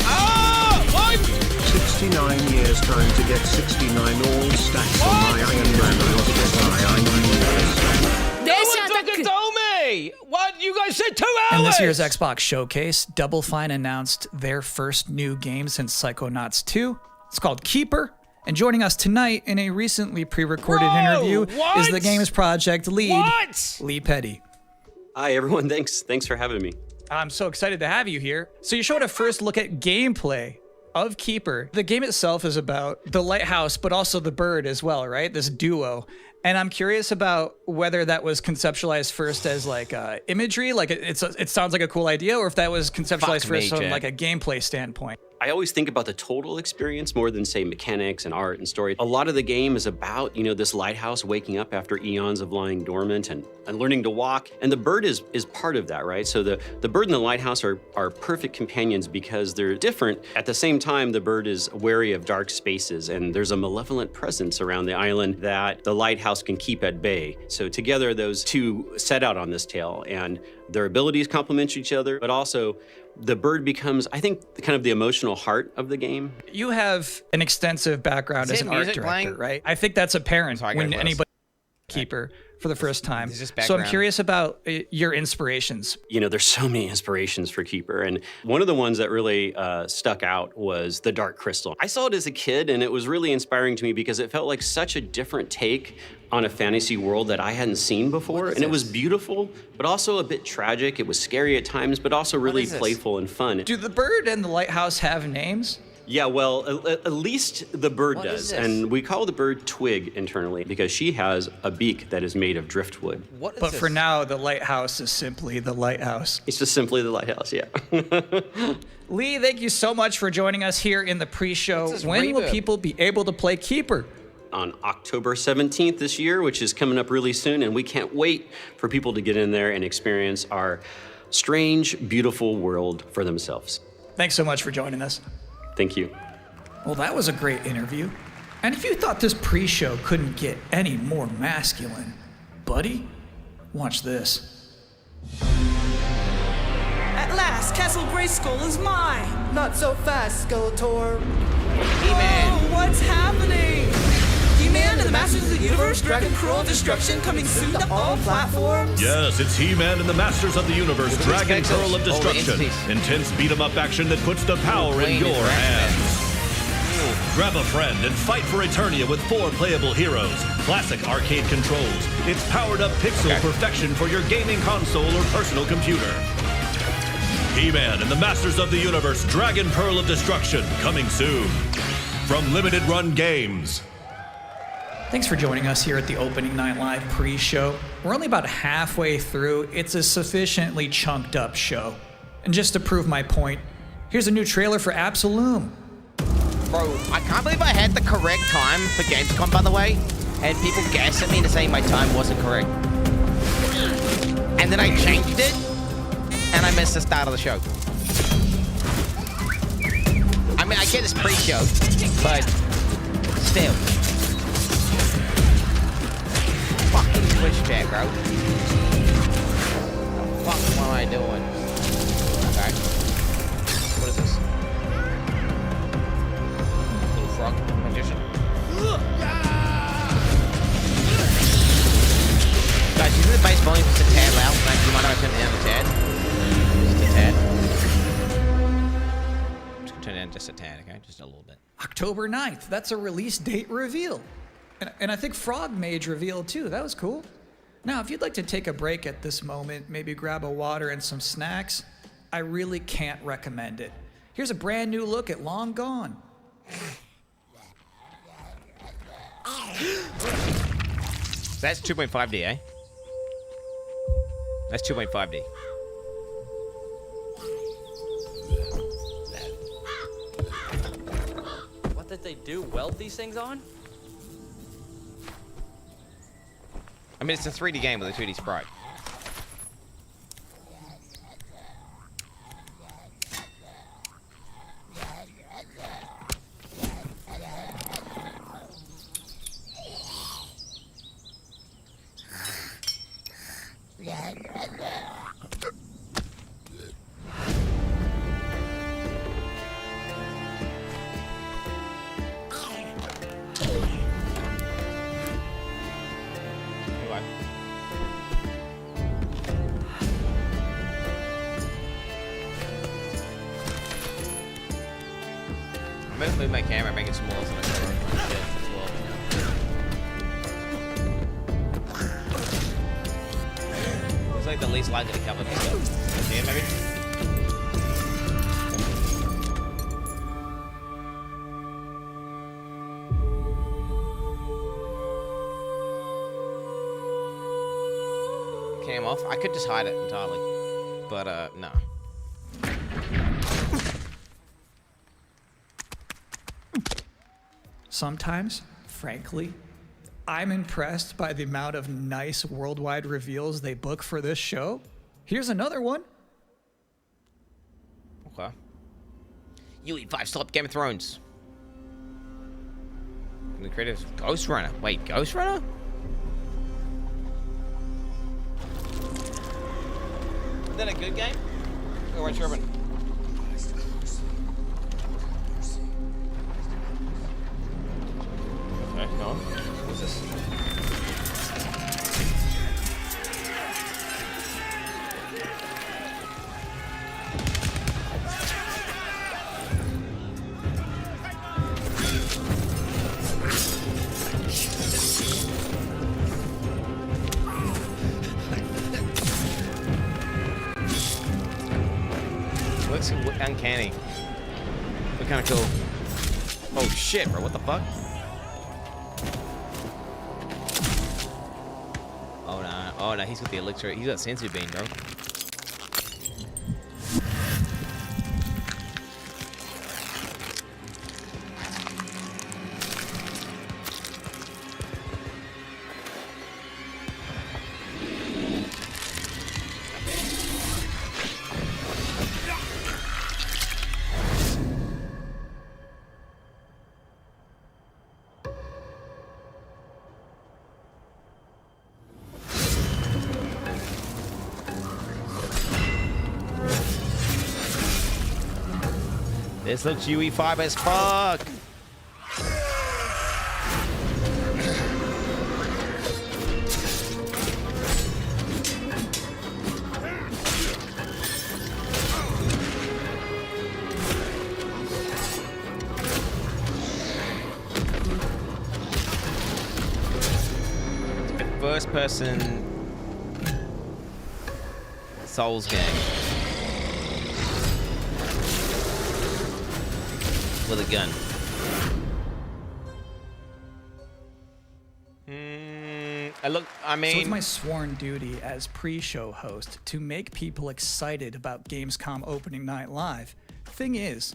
Oh! What? 69 years time to get 69 all stacks on my Iron Man No one fucking told me! What? You guys said 2 hours! In this year's Xbox Showcase, Double Fine announced their first new game since Psychonauts 2. It's called Keeper. And joining us tonight in a recently pre-recorded interview is the game's project lead, Lee Petty. Hi everyone, thanks for having me. I'm so excited to have you here. So you showed a first look at gameplay of Keeper. The game itself is about the lighthouse, but also the bird as well, right? This duo. And I'm curious about whether that was conceptualized first as like imagery, like it sounds like a cool idea, or if that was conceptualized first from like a gameplay standpoint. I always think about the total experience more than say mechanics and art and story. A lot of the game is about, you know, this lighthouse waking up after eons of lying dormant and learning to walk. And the bird is part of that, right? So the bird and the lighthouse are perfect companions because they're different. At the same time, the bird is wary of dark spaces and there's a malevolent presence around the island that the lighthouse can keep at bay. So together, those two set out on this tale and their abilities complement each other, but also the bird becomes, I think, kind of the emotional heart of the game. You have an extensive background as an art director, right? I think that's apparent when anybody Keeper for the first time. So I'm curious about your inspirations. You know, there's so many inspirations for Keeper, and one of the ones that really stuck out was the Dark Crystal. I saw it as a kid, and it was really inspiring to me because it felt like such a different take on a fantasy world that I hadn't seen before, and it was beautiful, but also a bit tragic. It was scary at times, but also really playful and fun. Do the bird and the lighthouse have names? Yeah, well, at least the bird does, and we call the bird Twig internally because she has a beak that is made of driftwood. But for now, the lighthouse is simply the lighthouse. It's just simply the lighthouse, yeah. Lee, thank you so much for joining us here in the pre-show. When will people be able to play Keeper? On October 17th this year, which is coming up really soon, and we can't wait for people to get in there and experience our strange, beautiful world for themselves. Thanks so much for joining us. Thank you. Well, that was a great interview. And if you thought this pre-show couldn't get any more masculine, buddy, watch this. At last, Castle Grayskull is mine! Not so fast, Skeletor. He-Man! Oh, what's happening? He-Man and the Masters of the Universe, Dragon Pearl of Destruction, coming soon to all platforms? Yes, it's He-Man and the Masters of the Universe, Dragon Pearl of Destruction. Intense beat-em-up action that puts the power in your hands. Grab a friend and fight for Eternia with 4 playable heroes. Classic arcade controls. It's powered-up pixel perfection for your gaming console or personal computer. He-Man and the Masters of the Universe, Dragon Pearl of Destruction, coming soon. From Limited Run Games. Thanks for joining us here at the Opening Night Live pre-show. We're only about halfway through. It's a sufficiently chunked up show. And just to prove my point, here's a new trailer for Absolum. Bro, I can't believe I had the correct time for Gamescom, by the way, and people gassed at me to say my time wasn't correct. And then I changed it, and I missed the start of the show. I mean, I get this pre-show, but still. Fucking Twitch chat, bro. What the fuck am I doing? Okay. What is this? Little frog magician. Guys, he's Isn't the bass volume just a tad loud? Like, you might have to turn it down a tad. Just a tad. Just turn it down just a tad, okay? Just a little bit. October 9th. That's a release date reveal. And I think Frog Mage revealed too. That was cool. Now, if you'd like to take a break at this moment, maybe grab a water and some snacks, I really can't recommend it. Here's a brand new look at Long Gone. That's 2.5D, eh? That's 2.5D. What did they do? Weld these things on? I mean, it's a 3D game with a 2D sprite. I'm gonna move my camera, make it smaller so I can shit as well. It's like the least likely to cover this stuff. See it, maybe? Cam off. I could just hide it entirely, but no. Sometimes, frankly, I'm impressed by the amount of nice worldwide reveals they book for this show. Here's another one. Okay. UE5 Slob Game of Thrones. And the creative Ghost Runner. Wait, Ghost Runner? Is that a good game? Or what's your opinion? Okay, no. What's this? Looks uncanny. Look kind of cool. Oh shit, bro! What the fuck? Oh no, he's got the elixir. He's got sensory beam, bro. This looks UE5 as fuck. It's a first-person Souls game. With a gun. I mean... So it's my sworn duty as pre-show host to make people excited about Gamescom opening night live. Thing is,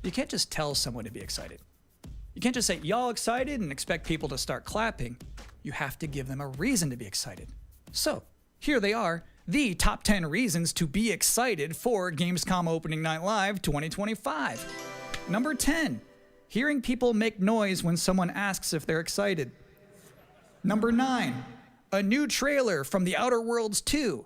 you can't just tell someone to be excited. You can't just say, y'all excited, and expect people to start clapping. You have to give them a reason to be excited. So, here they are, the top 10 reasons to be excited for Gamescom opening night live 2025. Number 10, hearing people make noise when someone asks if they're excited. Number 9, a new trailer from The Outer Worlds 2.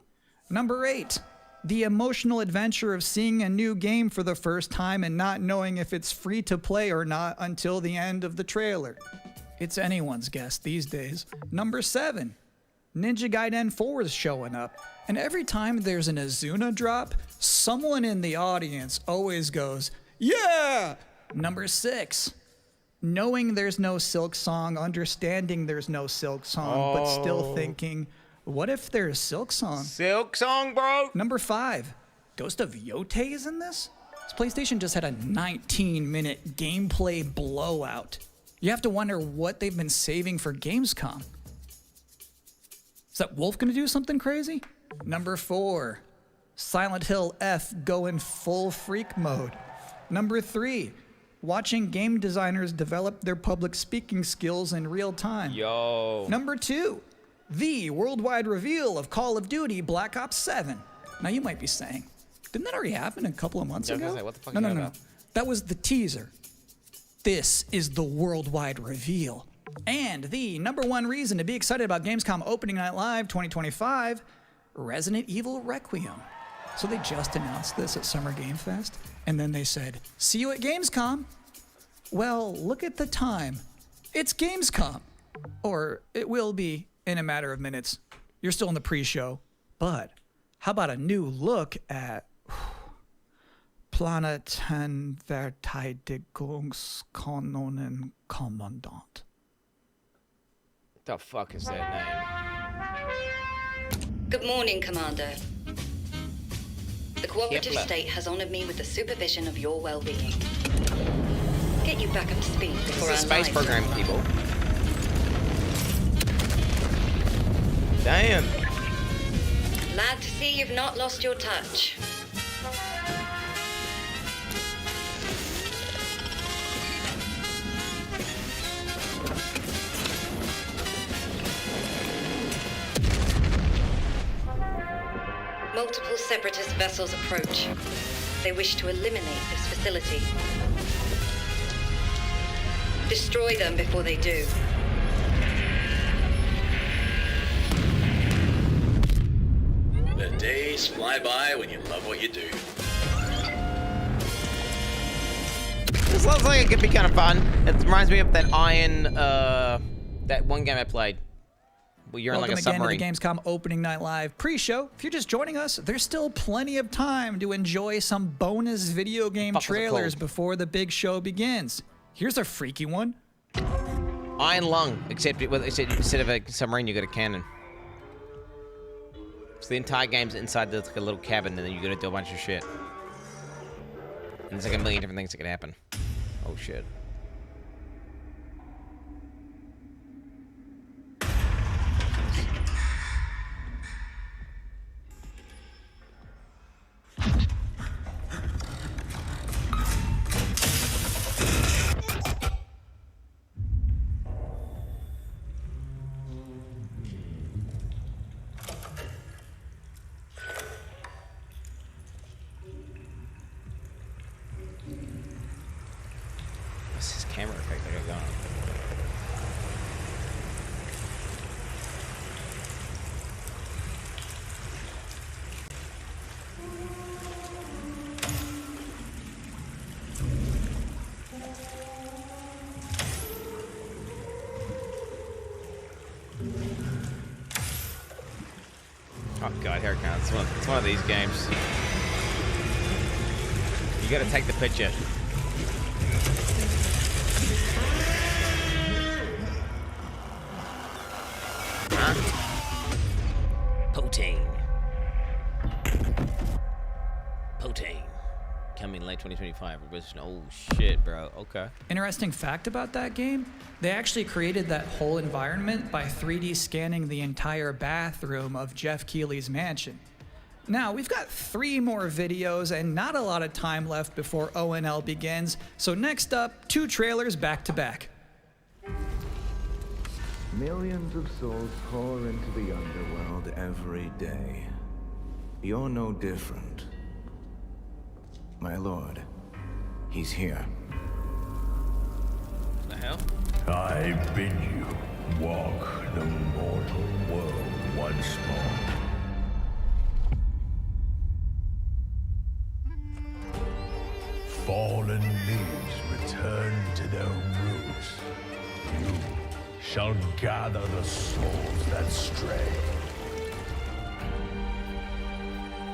Number 8, the emotional adventure of seeing a new game for the first time and not knowing if it's free to play or not until the end of the trailer. It's anyone's guess these days. Number 7, Ninja Gaiden 4 is showing up. And every time there's an Azuna drop, someone in the audience always goes, yeah! Number 6. Knowing there's no Silk Song, understanding there's no Silk Song, but still thinking, what if there's Silk Song? Silk Song, bro! Number 5. Ghost of Yotei is in this? This PlayStation just had a 19-minute gameplay blowout. You have to wonder what they've been saving for Gamescom. Is that Wolf gonna do something crazy? Number 4. Silent Hill F going full freak mode. Number 3. Watching game designers develop their public speaking skills in real time. Yo. Number 2. The worldwide reveal of Call of Duty Black Ops 7. Now you might be saying, didn't that already happen a couple of months ago? Say, what the fuck No. That was the teaser. This is the worldwide reveal. And the number 1 reason to be excited about Gamescom Opening Night Live 2025, Resident Evil Requiem. So they just announced this at Summer Game Fest, and then they said, see you at Gamescom. Well, look at the time. It's Gamescom. Or it will be in a matter of minutes. You're still in the pre-show. But how about a new look at Planetverteidigungskanonen Kommandant? The fuck is that name? Good morning, Commander. The cooperative state has honored me with the supervision of your well-being. Get you back up to speed before This is our a space lives program, are people. Damn. Glad to see you've not lost your touch. Multiple separatist vessels approach. They wish to eliminate this facility. Destroy them before they do. The days fly by when you love what you do. This looks like it could be kind of fun. It reminds me of that that one game I played. Well, you're Welcome in like a submarine. again to the Gamescom Opening Night Live pre-show. If you're just joining us, there's still plenty of time to enjoy some bonus video game trailers before the big show begins. Here's a freaky one. Iron Lung, except instead of a submarine, you got a cannon. So the entire game's inside like a little cabin, and then you gotta do a bunch of shit. And there's like a million different things that can happen. Oh shit. Camera effect I got going. Oh god, here it comes. It's one of these games. You gotta take the picture. Potane. Coming late 2025. Oh shit, bro. Okay. Interesting fact about that game, they actually created that whole environment by 3D scanning the entire bathroom of Jeff Keighley's mansion. Now, we've got 3 more videos and not a lot of time left before ONL begins, so next up, 2 trailers back to back. Millions of souls pour into the underworld every day. You're no different. My lord, he's here. The hell? I bid you walk the mortal world once more. Fallen leaves return to their roots. You shall gather the souls that stray.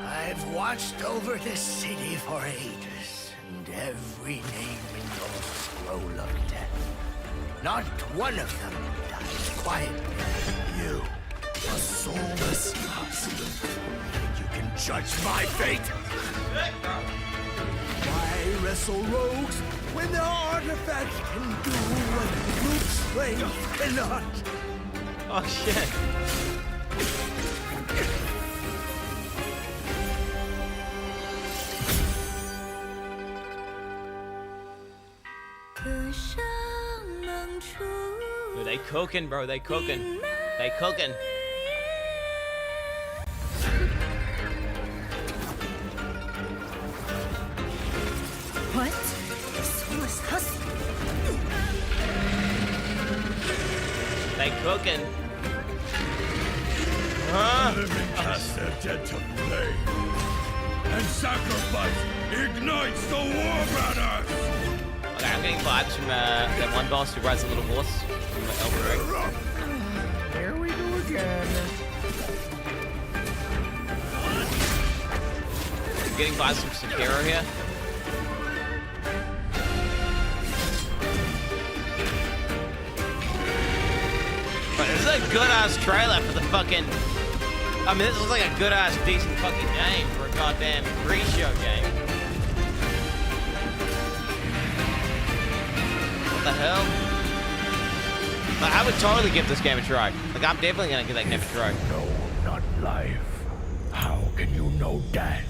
I've watched over this city for ages, and every name in your scroll of death. Not one of them dies quietly. You, a soulless husk. You can judge my fate. Why wrestle rogues when their artifacts can do what brute strength cannot? Oh shit. Dude, they cooking, bro. They cooking. They cooking. What? The soulless husk? They cooking. Huh? Let me cast their dead to flame. And sacrifice ignites the war banners! Okay, I'm getting vibes from that one boss who rides a little horse from the Elden Ring. Here we go again. I'm getting vibes from Sekiro here. But this is a good-ass trailer for the fucking... I mean, this was like a good-ass, decent fucking game for a goddamn pre-show game. What the hell? Like, I would totally give this game a try. Like, I'm definitely gonna give that game a try. No, not life. How can you know death?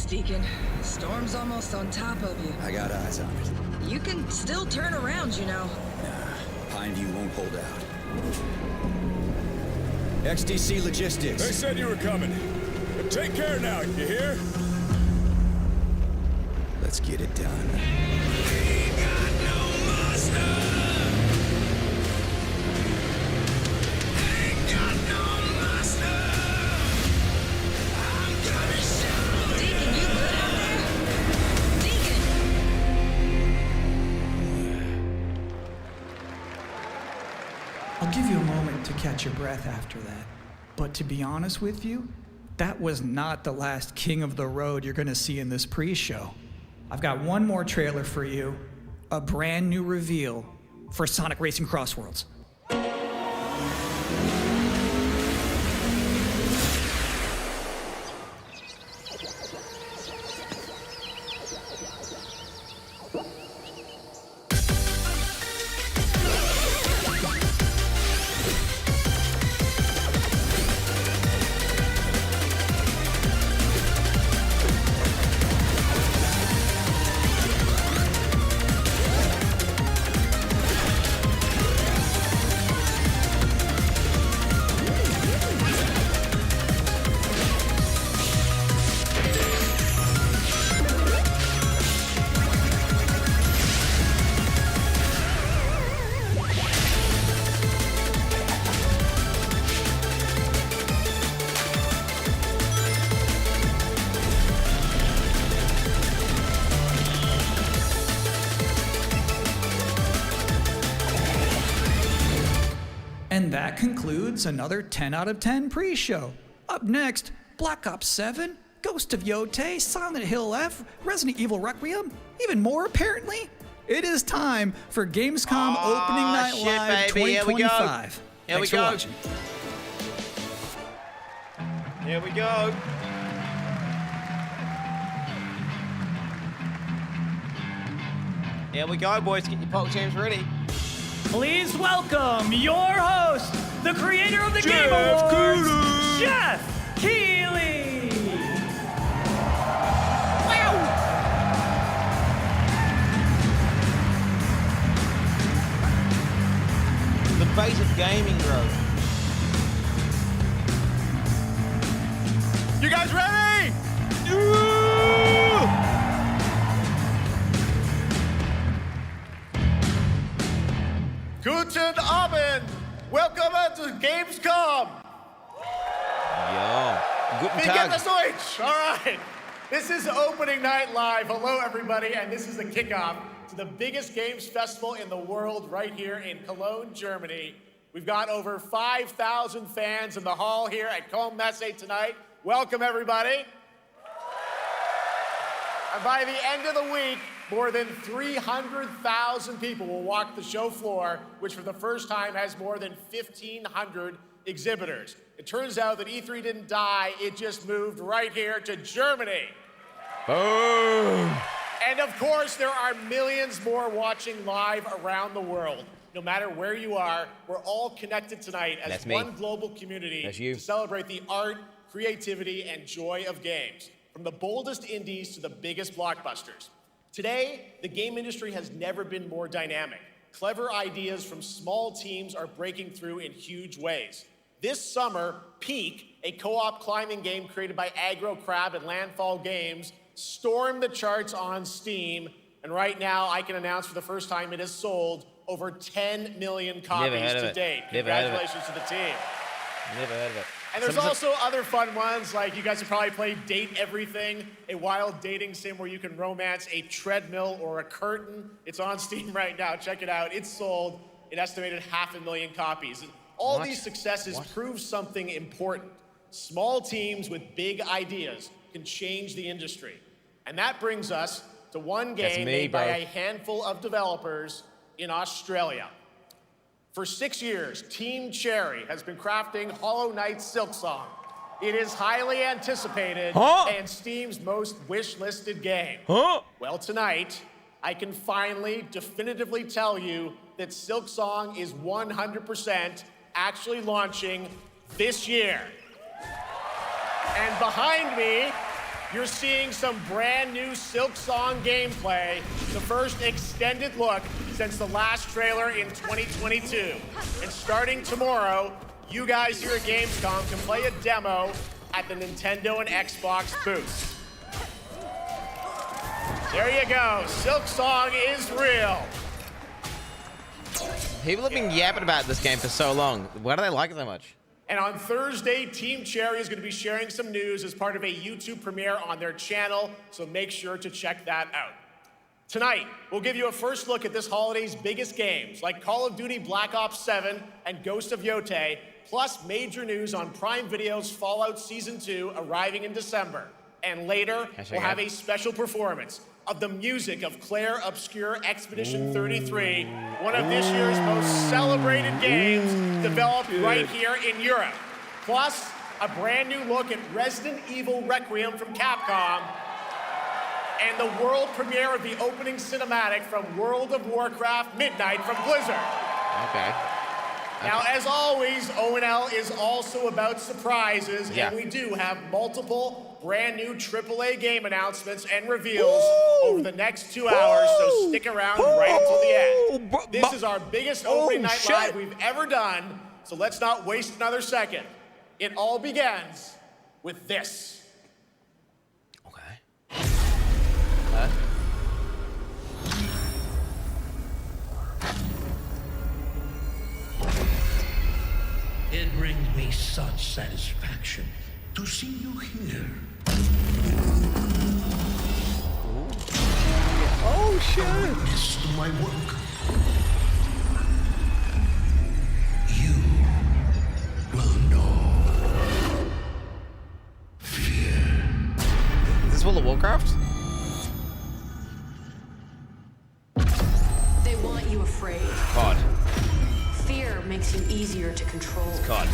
Deacon. Storm's almost on top of you. I got eyes on it. You can still turn around, you know. Nah, Pineview won't hold out. XDC Logistics. They said you were coming. But take care now, you hear? Let's get it done. Ain't got no master. Ain't got no master. I'm gonna show. Deacon, you good out there? Deacon! I'll give you a moment to catch your breath after that. But to be honest with you, that was not the last king of the road you're gonna see in this pre-show. I've got one more trailer for you, a brand new reveal for Sonic Racing Crossworlds. And that concludes another 10 out of 10 pre-show. Up next, Black Ops 7, Ghost of Yotei, Silent Hill F, Resident Evil Requiem, even more apparently. It is time for Gamescom Opening Night Live 2025. Here we go. Here we go. Here we go, boys. Get your poke teams ready. Please welcome your host, the creator of the Game Awards, Jeff Keighley. Wow. The face of gaming, bro. You guys ready? Guten Abend! Welcome to Gamescom! Yo, guten Wie Tag. geht das Deutsch? All right. This is Opening Night Live. Hello, everybody, and this is the kickoff to the biggest games festival in the world right here in Cologne, Germany. We've got over 5,000 fans in the hall here at Cologne Messe tonight. Welcome, everybody. And by the end of the week, more than 300,000 people will walk the show floor, which for the first time has more than 1,500 exhibitors. It turns out that E3 didn't die, it just moved right here to Germany. Boom! And of course, there are millions more watching live around the world. No matter where you are, we're all connected tonight as one global community to celebrate the art, creativity, and joy of games, from the boldest indies to the biggest blockbusters. Today, the game industry has never been more dynamic. Clever ideas from small teams are breaking through in huge ways. This summer, Peak, a co-op climbing game created by Aggro Crab and Landfall Games, stormed the charts on Steam, and right now I can announce for the first time it has sold over 10 million copies to date. Congratulations to the team. Never heard of it. And there's also other fun ones, like you guys have probably played Date Everything, a wild dating sim where you can romance a treadmill or a curtain. It's on Steam right now. Check it out. It's sold an estimated 500,000 copies. And all these successes prove something important. Small teams with big ideas can change the industry. And that brings us to one game made by a handful of developers in Australia. For 6 years, Team Cherry has been crafting Hollow Knight Silksong. It is highly anticipated and Steam's most wish-listed game. Well, tonight, I can finally definitively tell you that Silksong is 100% actually launching this year. And behind me, you're seeing some brand new Silksong gameplay, the first extended look since the last trailer in 2022. And starting tomorrow, you guys here at Gamescom can play a demo at the Nintendo and Xbox booths. There you go, Silksong is real. People have been yapping about this game for so long. Why do they like it so much? And on Thursday, Team Cherry is going to be sharing some news as part of a YouTube premiere on their channel, so make sure to check that out. Tonight, we'll give you a first look at this holiday's biggest games, like Call of Duty Black Ops 7 and Ghost of Yotei, plus major news on Prime Video's Fallout Season 2 arriving in December. And later, we'll have a special performance of the music of Claire Obscure Expedition 33, one of this year's most celebrated games developed right here in Europe. Plus, a brand new look at Resident Evil Requiem from Capcom, and the world premiere of the opening cinematic from World of Warcraft Midnight from Blizzard. Okay. Now, as always, ONL is also about surprises, and we do have multiple brand new AAA game announcements and reveals over the next 2 hours, so stick around right until the end. This is our biggest opening night live we've ever done, so let's not waste another second. It all begins with this. Okay. Huh? It brings me such satisfaction to see you here. Oh, shit. A witness to my work. You will know. afraid. COD. Fear makes you easier to control. It's COD.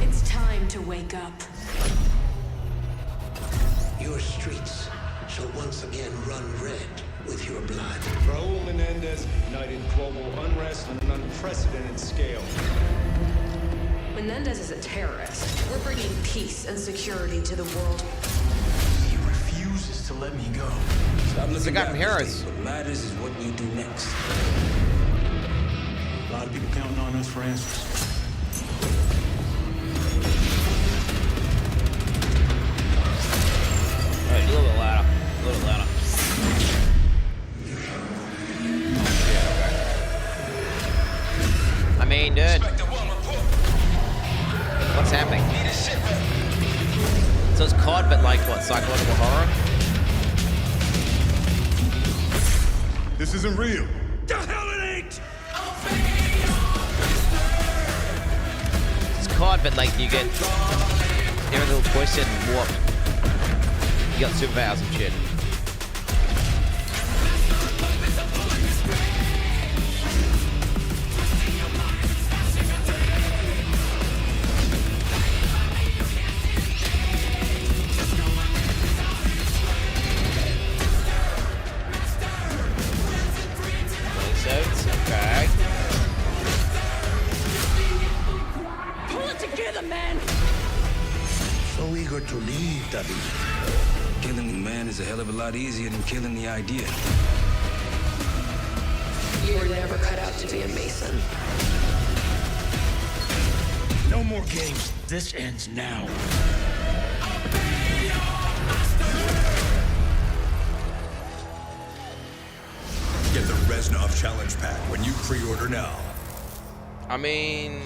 It's time to wake up. Your streets shall once again run red with your blood. Raul Menendez ignited global unrest on an unprecedented scale. Menendez is a terrorist. We're bringing peace and security to the world. He refuses to let me go. Stop looking at heroes. What matters is what you do next. A lot of people counting on us for answers. All right, a little bit louder. A little louder. I mean, dude. What's happening? So it's COD, but like what? Psychological horror? This isn't real. The hell it ain't! It's COD, but like you get every little twisted and warped. You got superpowers and shit. Okay. Pull it together, man! So eager to leave, David. Killing the man is a hell of a lot easier than killing the idea. You were never cut out to be a Mason. No more games. This ends now. Get the Reznov Challenge Pack when you pre-order now. I mean,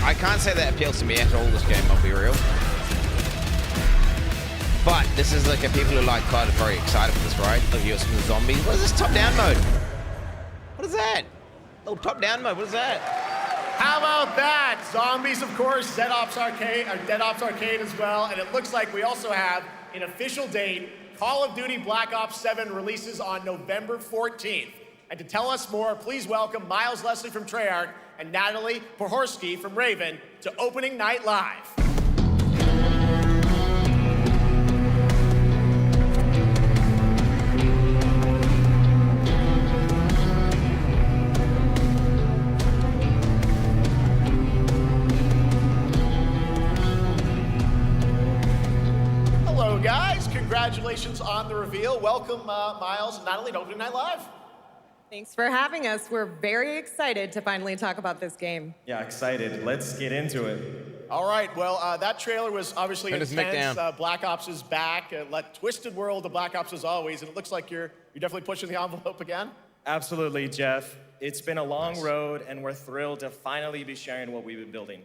I can't say that appeals to me after all this game, I'll be real. But this is like a people who like COD are very excited for this, right? Look, you're some zombies. What is this top-down mode? What is that? Oh, top-down mode, what is that? How about that? Zombies, of course, Dead Ops Arcade as well, and it looks like we also have an official date. Call of Duty Black Ops 7 releases on November 14th. And to tell us more, please welcome Miles Leslie from Treyarch and Natalie Pohorsky from Raven to Opening Night Live. Hello, guys. Congratulations on the reveal. Welcome, Miles and Natalie, to Opening Night Live. Thanks for having us. We're very excited to finally talk about this game. Yeah, excited. Let's get into it. All right. Well, that trailer was obviously Turn this mic intense. down. Black Ops is back. Twisted world of Black Ops as always, and it looks like you're definitely pushing the envelope again. Absolutely, Jeff. It's been a long road, and we're thrilled to finally be sharing what we've been building.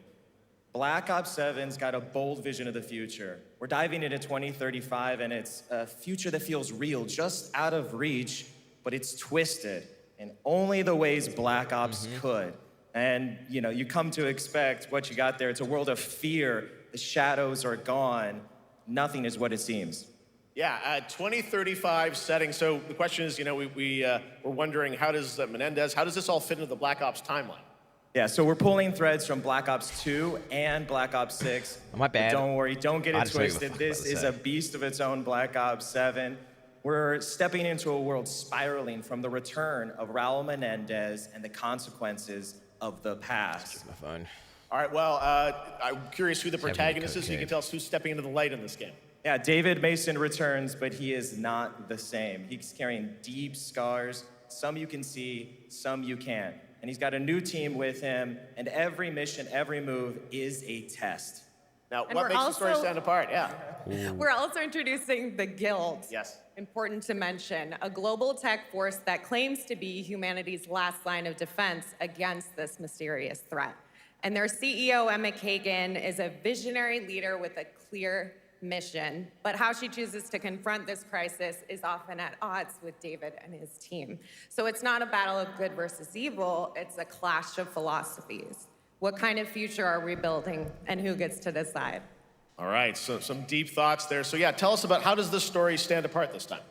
Black Ops 7's got a bold vision of the future. We're diving into 2035, and it's a future that feels real, just out of reach, but it's twisted in only the ways Black Ops could. And, you know, you come to expect what you got there. It's a world of fear. The shadows are gone. Nothing is what it seems. Yeah, 2035 setting. So the question is, you know, we're wondering, how does Menendez, how does this all fit into the Black Ops timeline? Yeah, so we're pulling threads from Black Ops 2 and Black Ops 6. My bad. But don't worry, don't get I it just don't give a twisted. fuck This about is the a beast of its own, Black Ops 7. We're stepping into a world spiraling from the return of Raul Menendez and the consequences of the past. My phone. All right, well, I'm curious who the protagonist is, so you can tell us who's stepping into the light in this game. Yeah, David Mason returns, but he is not the same. He's carrying deep scars. Some you can see, some you can't. And he's got a new team with him, and every mission, every move is a test. Now, And what we're makes the story also- stand apart? Yeah. We're also introducing the Guild. Yes. Important to mention, a global tech force that claims to be humanity's last line of defense against this mysterious threat. And their CEO, Emma Kagan, is a visionary leader with a clear mission, but how she chooses to confront this crisis is often at odds with David and his team. So it's not a battle of good versus evil, it's a clash of philosophies. What kind of future are we building, and who gets to decide? All right, so some deep thoughts there. So yeah, tell us about, how does this story stand apart this time?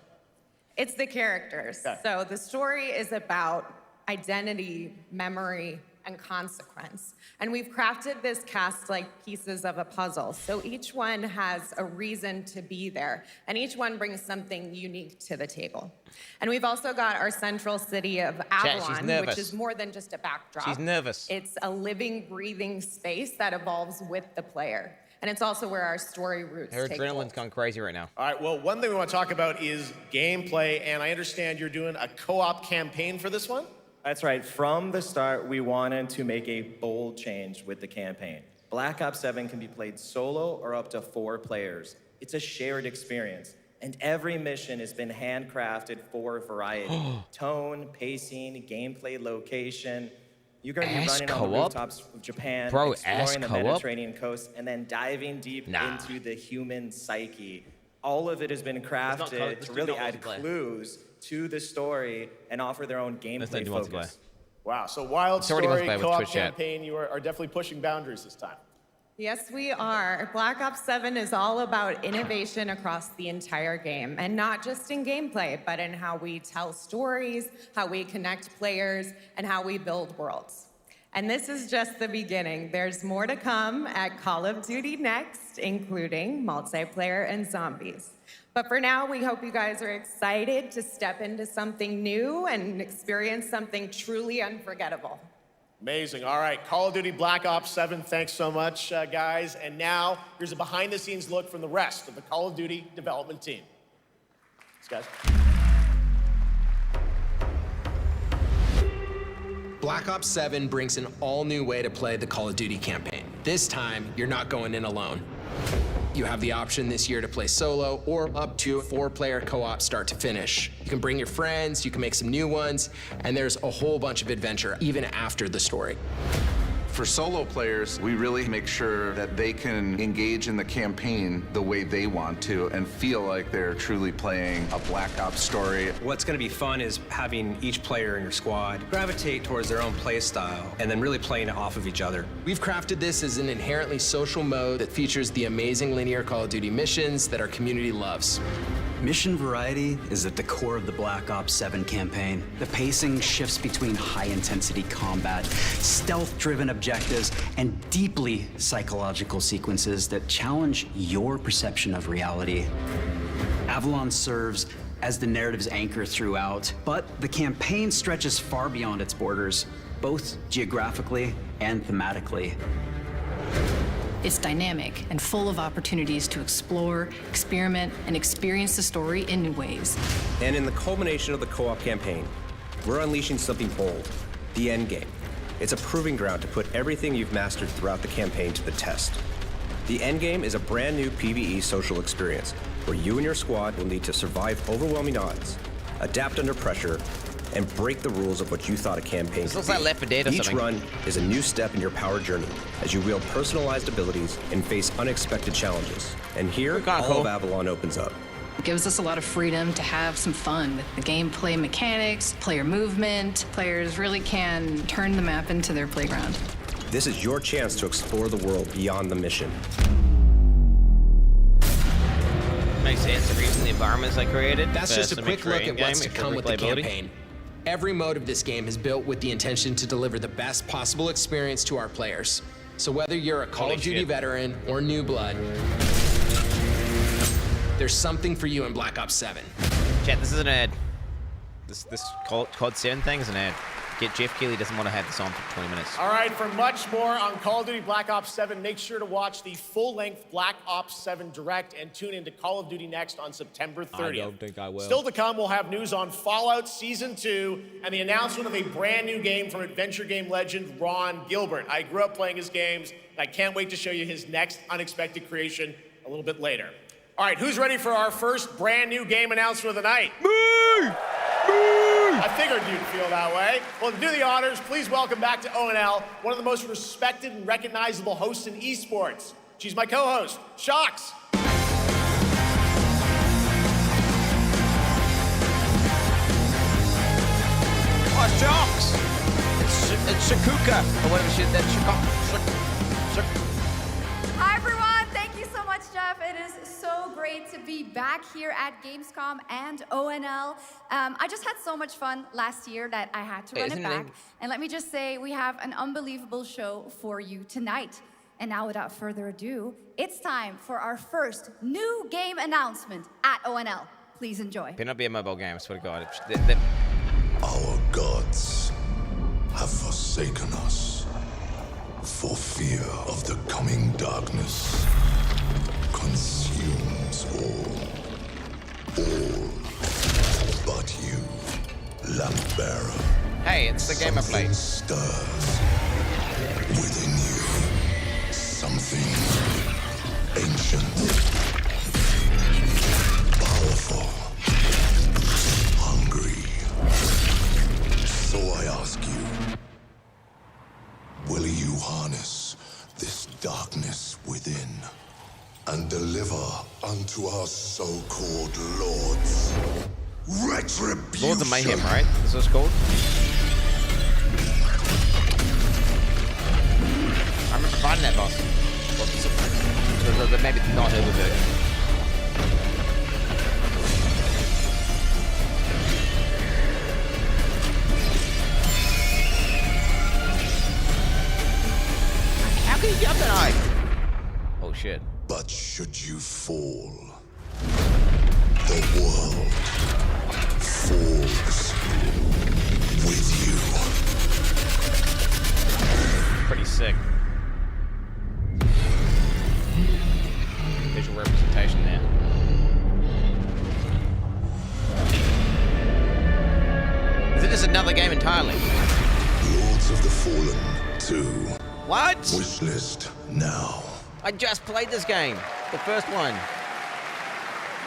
It's the characters. Okay. So the story is about identity, memory, and consequence. And we've crafted this cast like pieces of a puzzle. So each one has a reason to be there, and each one brings something unique to the table. And we've also got our central city of Avalon, which is more than just a backdrop. She's nervous. It's a living, breathing space that evolves with the player. And it's also where our story roots Her take adrenaline's hold. gone crazy right now. All right, well, one thing we want to talk about is gameplay, and I understand you're doing a co-op campaign for this one? That's right. From the start, we wanted to make a bold change with the campaign. Black Ops 7 can be played solo or up to 4 players. It's a shared experience, and every mission has been handcrafted for variety. Tone, pacing, gameplay location. You're going to be running on the rooftops of Japan, exploring the Mediterranean coast, and then diving deep into the human psyche. All of it has been crafted to really add clues to the story and offer their own gameplay focus. Wow, so Wild Story co-op campaign, you are definitely pushing boundaries this time. Yes, we are. Black Ops 7 is all about innovation across the entire game, and not just in gameplay, but in how we tell stories, how we connect players, and how we build worlds. And this is just the beginning. There's more to come at Call of Duty Next, including multiplayer and zombies. But for now, we hope you guys are excited to step into something new and experience something truly unforgettable. Amazing. All right, Call of Duty Black Ops 7, thanks so much, guys. And now, here's a behind-the-scenes look from the rest of the Call of Duty development team. Thanks, guys. Black Ops 7 brings an all-new way to play the Call of Duty campaign. This time, you're not going in alone. You have the option this year to play solo or up to 4-player co-op start to finish. You can bring your friends, you can make some new ones, and there's a whole bunch of adventure even after the story. For solo players, we really make sure that they can engage in the campaign the way they want to and feel like they're truly playing a Black Ops story. What's going to be fun is having each player in your squad gravitate towards their own play style and then really playing it off of each other. We've crafted this as an inherently social mode that features the amazing linear Call of Duty missions that our community loves. Mission variety is at the core of the Black Ops 7 campaign. The pacing shifts between high-intensity combat, stealth-driven objectives, and deeply psychological sequences that challenge your perception of reality. Avalon serves as the narrative's anchor throughout, but the campaign stretches far beyond its borders, both geographically and thematically. It's dynamic and full of opportunities to explore, experiment, and experience the story in new ways. And in the culmination of the co-op campaign, we're unleashing something bold, the endgame. It's a proving ground to put everything you've mastered throughout the campaign to the test. The endgame is a brand new PvE social experience where you and your squad will need to survive overwhelming odds, adapt under pressure, and break the rules of what you thought a campaign could be. Each run is a new step in your power journey as you wield personalized abilities and face unexpected challenges. And here, all of Avalon opens up. It gives us a lot of freedom to have some fun with the gameplay mechanics, player movement. Players really can turn the map into their playground. This is your chance to explore the world beyond the mission. Makes sense. The reason the environments I created. That's just a quick look at what's to come with the campaign. Every mode of this game is built with the intention to deliver the best possible experience to our players. So whether you're a Call of Duty veteran or new blood, there's something for you in Black Ops 7. Chat, this is an ad. This COD 7 thing is an ad. Jeff Keighley doesn't want to have this on for 20 minutes. All right, for much more on Call of Duty Black Ops 7, make sure to watch the full-length Black Ops 7 Direct and tune into Call of Duty Next on September 30th. I don't think I will. Still to come, we'll have news on Fallout Season 2 and the announcement of a brand new game from adventure game legend Ron Gilbert. I grew up playing his games, and I can't wait to show you his next unexpected creation a little bit later. All right, who's ready for our first brand new game announcement of the night? Me! I figured you'd feel that way. Well, to do the honors, please welcome back to ONL one of the most respected and recognizable hosts in esports. She's my co-host, Shox. Oh, Shox! It's Shakuka, or whatever shit that Hi, everyone. Thank you so much, Jeff. Jeff. It is so great to be back here at Gamescom and ONL. I just had so much fun last year that I had to run it back. And let me just say, we have an unbelievable show for you tonight. And now, without further ado, it's time for our first new game announcement at ONL. Please enjoy. Better not be a mobile game, I swear to God. Our gods have forsaken us for fear of the coming darkness. Consumes all but you, lamp bearer. Hey, it's the game I played. Stirs within you something ancient, powerful, hungry. So I ask you, will you harness this darkness within and deliver unto our so-called lords retribution? Lords of Mayhem, right? Is this called? I remember fighting that boss. Maybe not over there. How can you jump that high? Oh shit. But should you fall, the world falls with you. Pretty sick. Visual representation there. Is it just another game entirely? Lords of the Fallen 2. What? Wishlist now. I just played this game. The first one.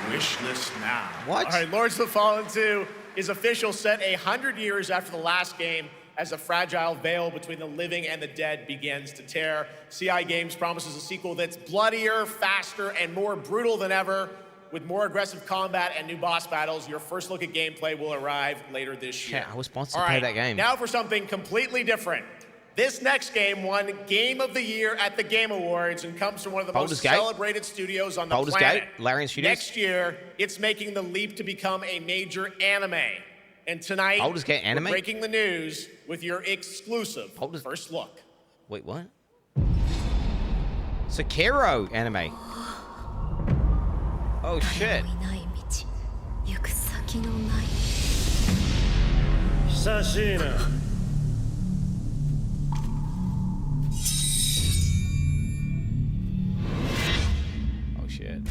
Wishlist now. What? All right, Lords of the Fallen 2 is official, set 100 years after the last game, as a fragile veil between the living and the dead begins to tear. CI Games promises a sequel that's bloodier, faster, and more brutal than ever. With more aggressive combat and new boss battles, your first look at gameplay will arrive later this year. Yeah, I was sponsored to play that game. Now for something completely different. This next game won Game of the Year at the Game Awards and comes from one of the most celebrated studios on the planet. Baldur's Gate, Larian Studios. Next year, it's making the leap to become a major anime. And tonight, Baldur's Gate anime? we're breaking the news with your exclusive first look. Wait, what? Sekiro anime. Oh shit. Sashina. Oh shit.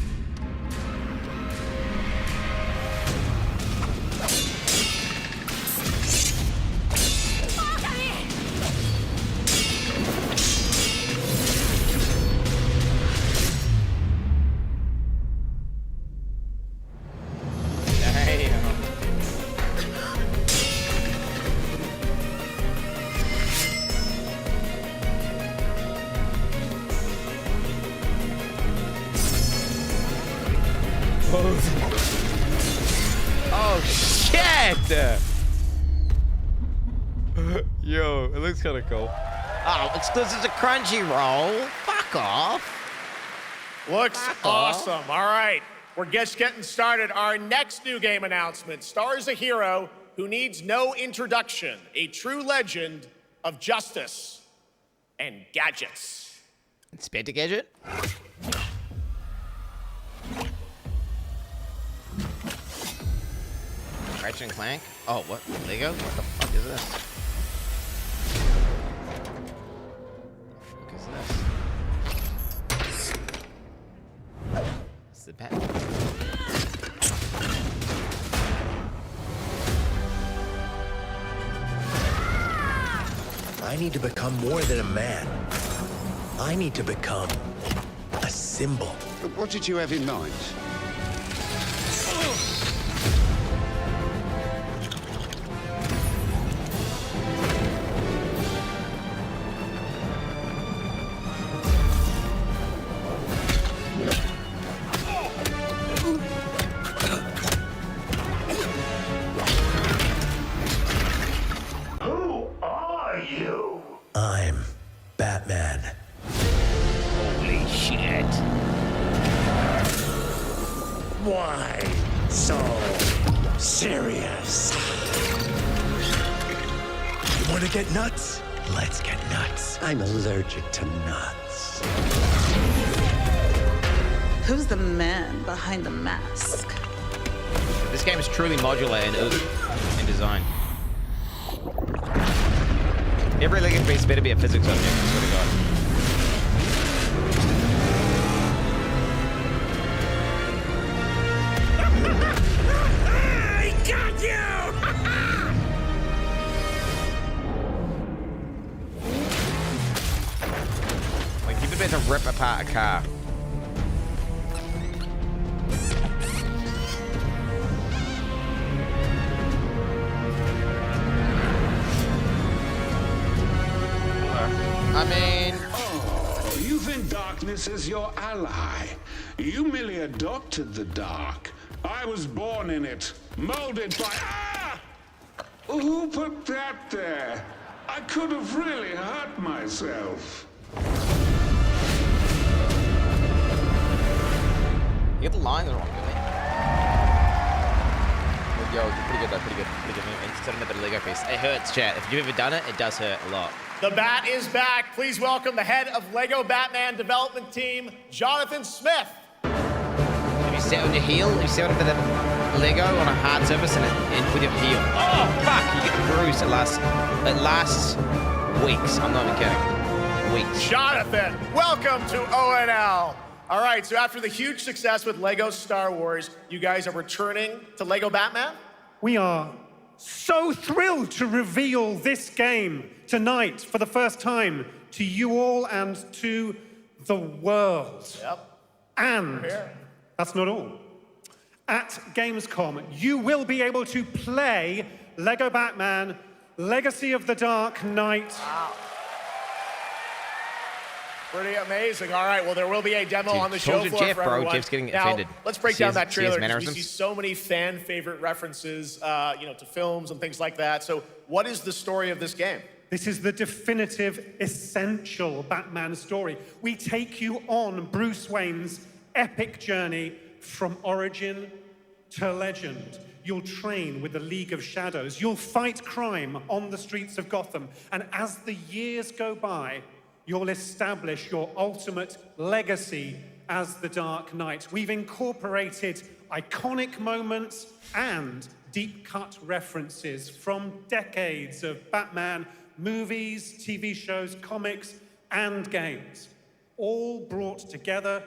Oh shit! Yo, it looks kind of cool. Oh, this is a crunchy roll. Fuck off. Looks awesome. All right, we're just getting started. Our next new game announcement stars a hero who needs no introduction, a true legend of justice and gadgets. Inspector Gadget? Ratchet and Clank? Oh, what? Lego? What the fuck is this? What is this? It's the bat. I need to become more than a man. I need to become a symbol. What did you have in mind? I'm Batman. Holy shit. Why so serious? You want to get nuts? Let's get nuts. I'm allergic to nuts. Who's the man behind the mask? This game is truly modular in design. Every Lego piece better be a physics object, I swear to God. I got you! Like, you've been to rip apart a car. I mean... Oh, you think darkness is your ally. You merely adopted the dark. I was born in it, molded by... Ah! Who put that there? I could have really hurt myself. You get the lines wrong, really. Yo, pretty good though, pretty good. It's turning a bit of Lego piece. It hurts, chat. If you've ever done it, it does hurt a lot. The Bat is back. Please welcome the head of Lego Batman development team, Jonathan Smith. Have you sat on your heel? Have you sat on a bit of Lego on a hard surface and with your heel? Oh, fuck! You get bruised. It lasts weeks. I'm not even kidding. Weeks. Jonathan, welcome to ONL. All right, so after the huge success with Lego Star Wars, you guys are returning to Lego Batman? We are so thrilled to reveal this game tonight for the first time to you all and to the world. Yep. And that's not all. At Gamescom, you will be able to play Lego Batman, Legacy of the Dark Knight. Wow. Pretty amazing. All right, well, there will be a demo on the show floor Jeff, for everyone. bro. Jeff's getting now, offended. Let's break down that trailer because we mannerisms. see so many fan-favorite references, to films and things like that. So what is the story of this game? This is the definitive, essential Batman story. We take you on Bruce Wayne's epic journey from origin to legend. You'll train with the League of Shadows. You'll fight crime on the streets of Gotham. And as the years go by, you'll establish your ultimate legacy as the Dark Knight. We've incorporated iconic moments and deep-cut references from decades of Batman movies, TV shows, comics, and games, all brought together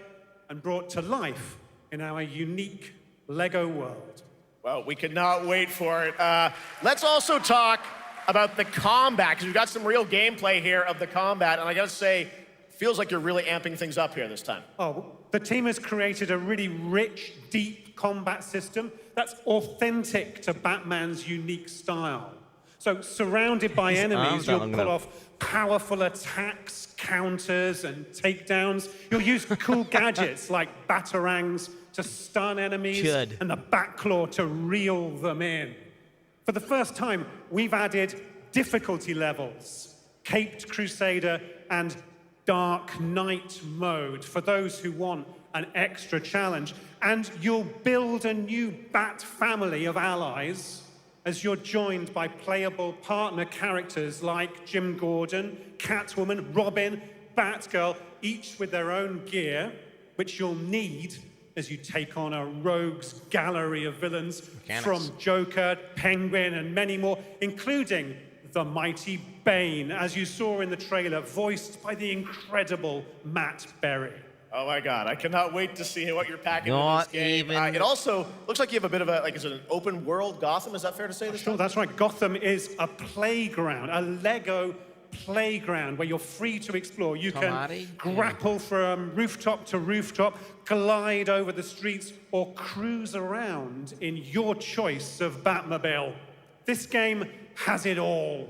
and brought to life in our unique Lego world. Well, we could not wait for it. Let's also talk about the combat, because we've got some real gameplay here of the combat, and I gotta say, feels like you're really amping things up here this time. Oh, the team has created a really rich, deep combat system that's authentic to Batman's unique style. So, surrounded by enemies, you'll pull off powerful attacks, counters, and takedowns. You'll use cool gadgets like batarangs to stun enemies and the Batclaw to reel them in. For the first time, we've added difficulty levels, Caped Crusader and Dark Knight mode for those who want an extra challenge. And you'll build a new Bat family of allies as you're joined by playable partner characters like Jim Gordon, Catwoman, Robin, Batgirl, each with their own gear, which you'll need as you take on a rogues gallery of villains from Joker, Penguin, and many more, including the mighty Bane, as you saw in the trailer, voiced by the incredible Matt Berry. Oh my God, I cannot wait to see what you're packing with this game. It also looks like you have a bit of is it an open world Gotham? Is that fair to say this time? That's right. Gotham is a playground, a Lego playground where you're free to explore. You can grapple from rooftop to rooftop, glide over the streets, or cruise around in your choice of Batmobile. This game has it all.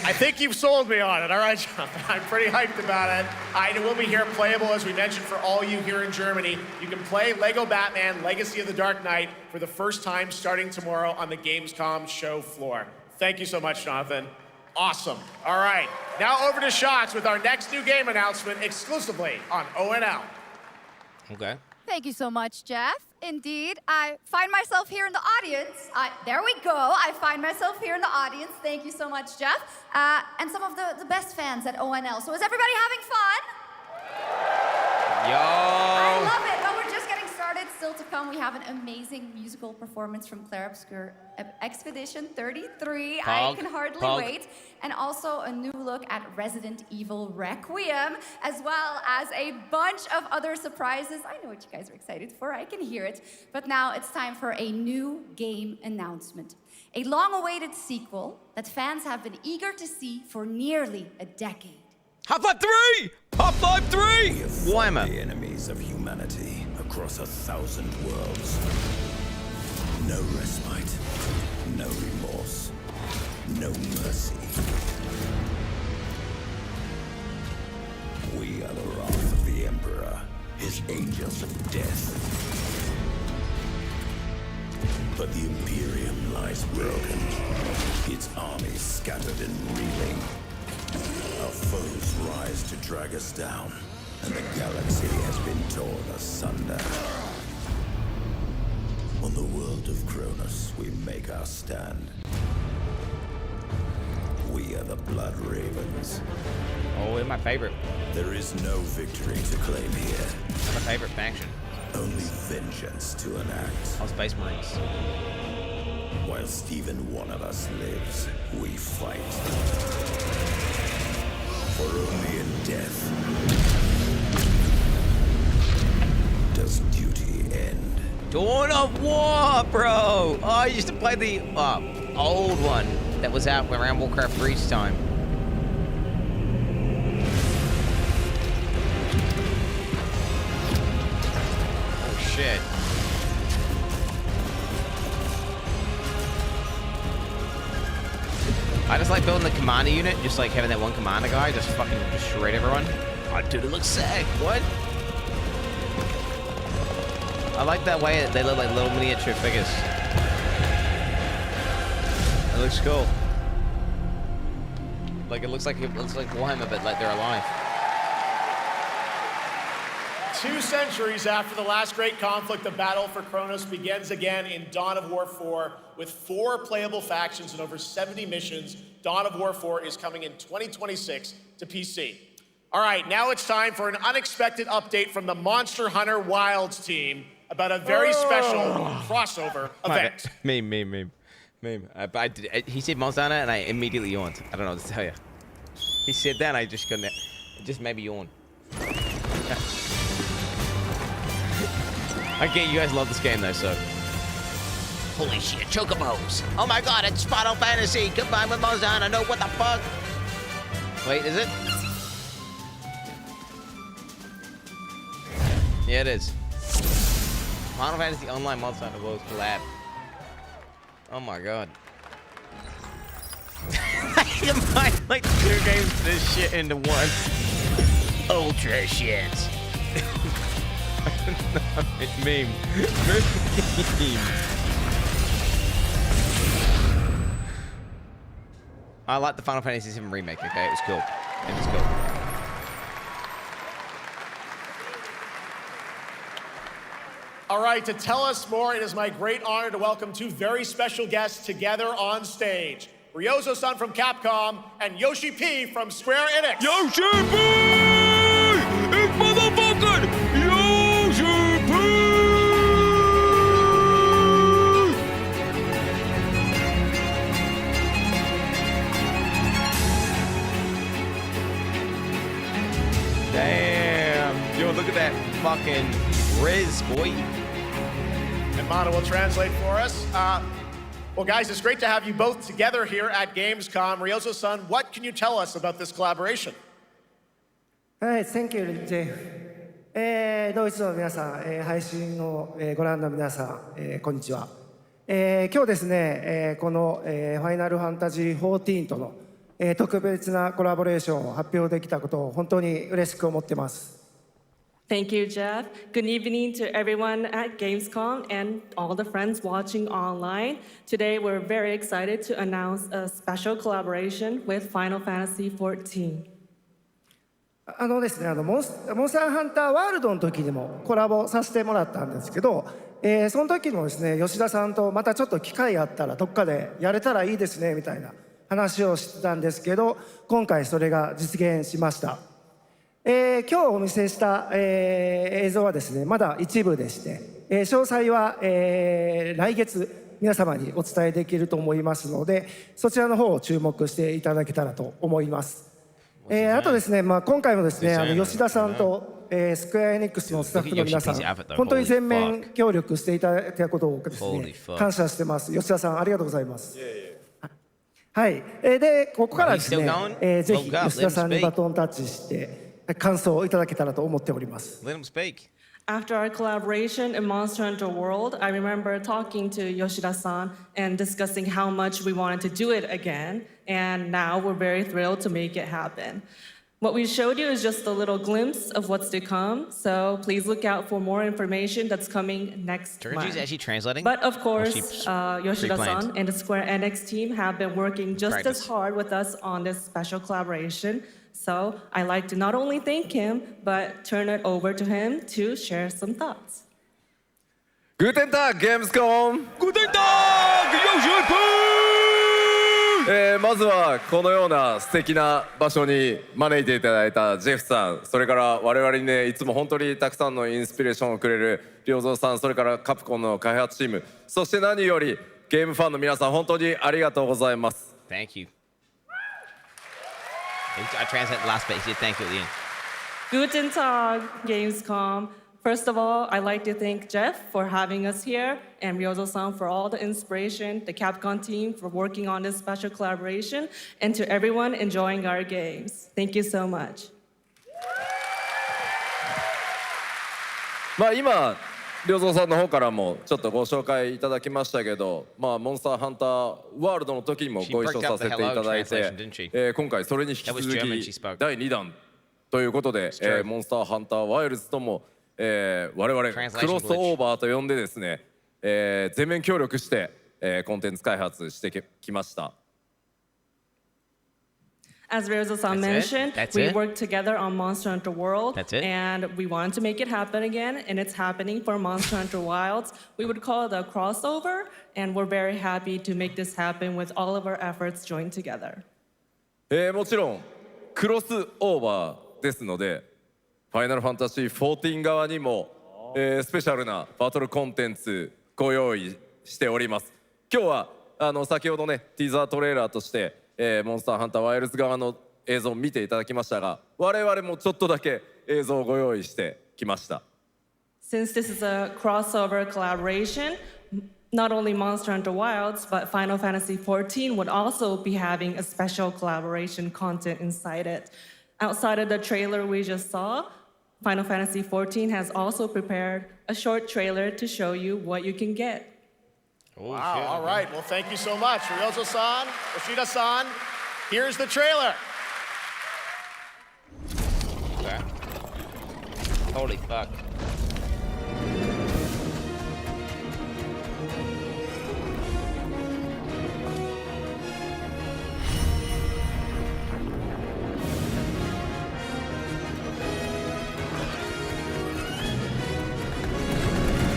I think you've sold me on it. All right, Jonathan, I'm pretty hyped about it. It will be here playable, as we mentioned, for all you here in Germany. You can play Lego Batman Legacy of the Dark Knight for the first time starting tomorrow on the Gamescom show floor. Thank you so much, Jonathan. Awesome. All right, now over to Shots with our next new game announcement exclusively on ONL. Okay. Thank you so much, Jeff. Indeed, I find myself here in the audience. There we go. I find myself here in the audience. Thank you so much, Jeff. And some of the best fans at ONL. So is everybody having fun? Yo! I love it. But we're just getting started. Still to come, we have an amazing musical performance from Claire Obscure Expedition 33. I can hardly wait. And also a new look at Resident Evil Requiem, as well as a bunch of other surprises. I know what you guys are excited for. I can hear it. But now it's time for a new game announcement. A long-awaited sequel that fans have been eager to see for nearly a decade. Half-Life 3! Half-Life 3! Why am I? The enemies of humanity across 1,000 worlds. No respite, no remorse, no mercy. We are the wrath of the Emperor, his angels of death. But the Imperium lies broken, its armies scattered and reeling. Our foes rise to drag us down, and the galaxy has been torn asunder. On the world of Cronus, we make our stand. We are the Blood Ravens. Oh, they're my favorite. There is no victory to claim here. They're my favorite faction. Only vengeance to enact. All Space Marines. Whilst even one of us lives, we fight. For only in death does duty end. Dawn of War, bro! Oh, I used to play the old one that was out around Warcraft 3's time. Oh, shit. I just like building the commander unit, just like having that one commander guy just fucking shred everyone. Oh, dude, it looks sick. What? I like that way they look like little miniature figures. It looks cool. Like it looks like Warhammer, but like they're alive. 2 centuries after the last great conflict, the battle for Kronos begins again in Dawn of War 4 with 4 playable factions and over 70 missions. Dawn of War 4 is coming in 2026 to PC. All right, now it's time for an unexpected update from the Monster Hunter Wilds team about a very special crossover event. Meme. He said Monster Hunter and I immediately yawned. I don't know what to tell you. He said that and I just couldn't. It just made me yawn. I get you guys love this game though, so. Holy shit, chocobos. Oh my god, it's Final Fantasy combined with Monster Hunter. No, what the fuck? Wait, is it? Yeah, it is. Final Fantasy Online Monster Hunter World collab. Oh my god. I combined like 2 games of this shit into one. Ultra shit. No, meme. I like the Final Fantasy VII remake, okay? It was cool. It was cool. All right, to tell us more, it is my great honor to welcome 2 very special guests together on stage. Ryozo-san from Capcom and Yoshi P from Square Enix. Yoshi P! It's motherfucking Yoshi P! Damn. Yo, look at that fucking Riz, boy. And Mana will translate for us. Well, guys, it's great to have you both together here at Gamescom. Ryozo-san, what can you tell us about this collaboration? Hi, thank you, Jay. ドイツの皆さん、配信をご覧の皆さん、こんにちは。今日ですね、このファイナルファンタジー14との特別なコラボレーションを発表できたことを本当に嬉しく思っています。Thank you, Jeff. Good evening to everyone at Gamescom and all the friends watching online. Today, we're very excited to announce a special collaboration with Final Fantasy XIV. ですね、モンスターハンターワールドの時にもコラボさせてもらったんですけど、その時もですね、吉田さんとまたちょっと機会あったらどっかでやれたらいいですねみたいな話をしてたんですけど、今回それが実現しました。今日お見せした、映像はですね、まだ一部でして、詳細は、来月皆様にお伝えできると思いますので、そちらの方を注目していただけたらと思います。あとですね、今回もですね、吉田さんと、スクエアエニックスのスタッフの皆さん、本当に全面協力していただいたことをですね、感謝してます。吉田さん、ありがとうございます。はい。で、ここからですね、ぜひ吉田さんにバトンタッチして、感想をいただけたらと思っております。After our collaboration in Monster Hunter World, I remember talking to Yoshida-san and discussing how much we wanted to do it again, and now we're very thrilled to make it happen. What we showed you is just a little glimpse of what's to come, so please look out for more information that's coming next month. Turniji's actually translating? But of course, Yoshida-san and the Square Enix team have been working just as hard with us on this special collaboration. So I'd like to not only thank him, but turn it over to him to share some thoughts. Guten Tag, Gamescom! Guten Tag, Yoshi-kun! まずはこのような素敵な場所に招いていただいたジェフさん、それから我々にね、いつも本当にたくさんのインスピレーションをくれる良三さん、それからカプコンの開発チーム、そして何よりゲームファンの皆さん、本当にありがとうございます。Thank you. I translate the last bit. He said thank you at the end. Guten Tag, Gamescom. First of all, I'd like to thank Jeff for having us here and Ryozo-san for all the inspiration, the Capcom team for working on this special collaboration, and to everyone enjoying our games. Thank you so much. 今良三さんの方からもちょっとご紹介いただきましたけど、モンスターハンターワールドの時にもご一緒させていただいて、今回それに引き続き第2弾ということで、モンスターハンターワイルズとも、我々クロスオーバーと呼んでですね、全面協力して、コンテンツ開発してきました。As Ryozo-san mentioned, we worked together on Monster Hunter World, and we wanted to make it happen again, and it's happening for Monster Hunter Wilds. We would call it a crossover, and we're very happy to make this happen with all of our efforts joined together. もちろんクロスオーバーですので、ファイナルファンタジー14側にも、スペシャルなバトルコンテンツご用意しております。今日は先ほどねティーザートレーラーとしてモンスターハンターワイルズ側の映像を見ていただきましたが、我々もちょっとだけ映像をご用意してきました。Since this is a crossover collaboration, not only Monster Hunter Wilds, but Final Fantasy XIV would also be having a special collaboration content inside it. Outside of the trailer we just saw, Final Fantasy XIV has also prepared a short trailer to show you what you can get. Wow, all right. Well, thank you so much. Ryozo-san, Yoshida-san, here's the trailer. Okay. Holy fuck.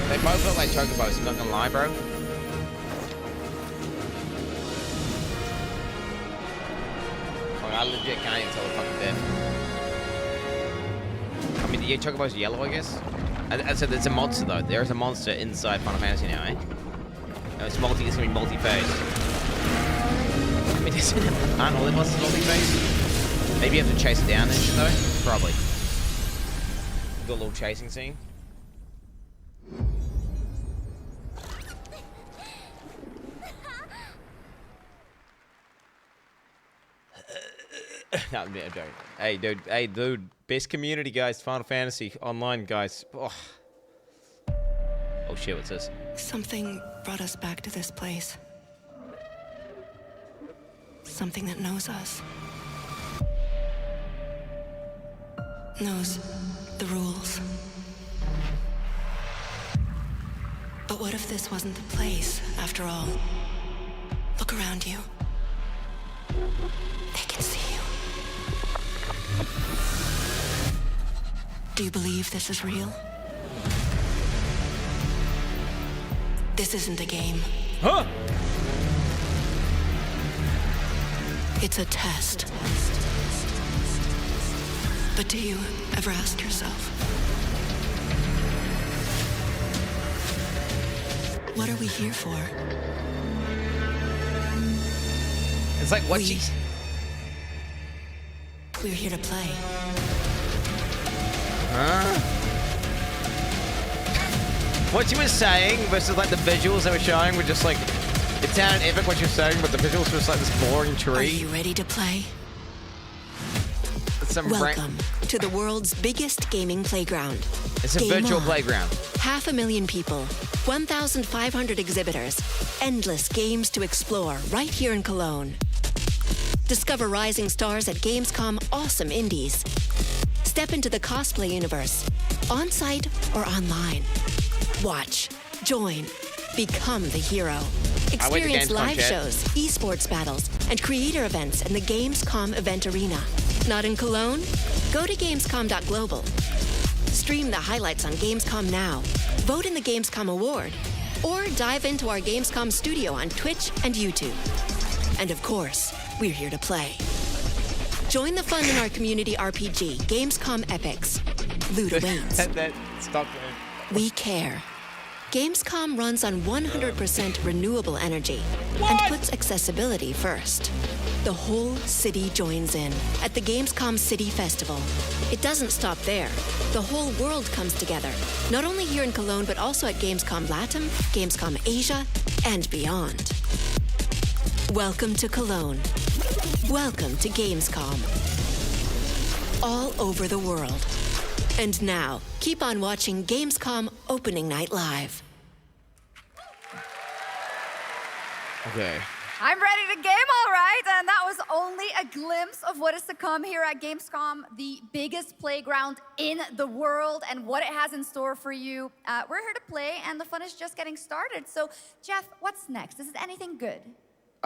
They both look like chocobos, I'm not gonna lie, bro. I legit can't even tell the fucking dead. I mean, the chocobos are yellow, I guess. I said there's a monster though. There is a monster inside Final Fantasy now, eh? No, it's gonna be multi-phase. I mean, aren't all the monsters multi-phase? Maybe you have to chase it down and shit though? Probably. Do a little chasing scene. No, I'm joking. Hey, dude, best community, guys. Final Fantasy Online, guys. Oh shit, what's this? Something brought us back to this place. Something that knows us. Knows the rules. But what if this wasn't the place, after all? Look around you. They can see you. Do you believe this is real? This isn't a game. Huh? It's a test. But do you ever ask yourself, what are we here for? It's like what We're here to play. Huh? What you were saying versus like the visuals they were showing were just like, it sounded epic what you're saying, but the visuals were just like this boring tree. Are you ready to play? Welcome to the world's biggest gaming playground. It's a virtual playground. 500,000 people, 1,500 exhibitors, endless games to explore right here in Cologne. Discover rising stars at Gamescom Awesome Indies. Step into the cosplay universe, on-site or online. Watch, join, become the hero. Experience live shows, esports battles, and creator events in the Gamescom event arena. Not in Cologne? Go to Gamescom.global. Stream the highlights on Gamescom Now. Vote in the Gamescom Award. Or dive into our Gamescom studio on Twitch and YouTube. And of course, we're here to play. Join the fun in our community RPG, Gamescom Epics. Loot awaits. Stop We care. Gamescom runs on 100% renewable energy and puts accessibility first. The whole city joins in at the Gamescom City Festival. It doesn't stop there. The whole world comes together, not only here in Cologne, but also at Gamescom Latam, Gamescom Asia, and beyond. Welcome to Cologne. Welcome to Gamescom. All over the world. And now, keep on watching Gamescom Opening Night Live. Okay. I'm ready to game, all right. And that was only a glimpse of what is to come here at Gamescom, the biggest playground in the world, and what it has in store for you. We're here to play, and the fun is just getting started. So, Jeff, what's next? Is it anything good?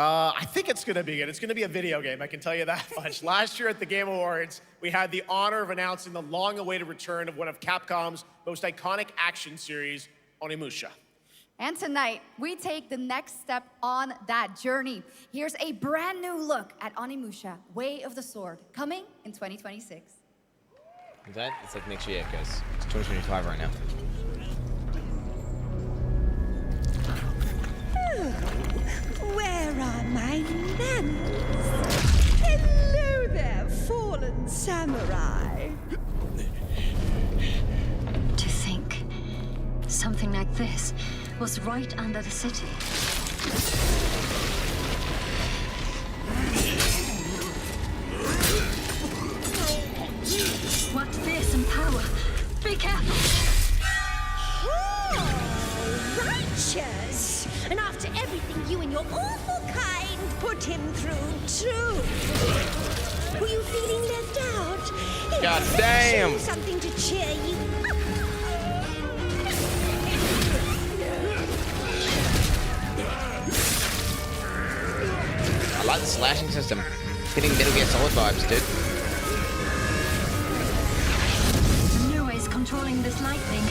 I think it's gonna be good. It's gonna be a video game, I can tell you that much. Last year at the Game Awards, we had the honor of announcing the long-awaited return of one of Capcom's most iconic action series, Onimusha. And tonight, we take the next step on that journey. Here's a brand new look at Onimusha, Way of the Sword, coming in 2026. It's like next year, guys. It's 2025 right now. Where are my manners? Hello there, fallen samurai. To think something like this was right under the city. What fearsome power! Be careful! Oh, righteous! And after everything you and your awful kind put him through, too. Were you feeling left out? God damn! Something to cheer you up. I like the slashing system. Getting Metal Gear Solid vibes, dude. Nua is controlling this lightning.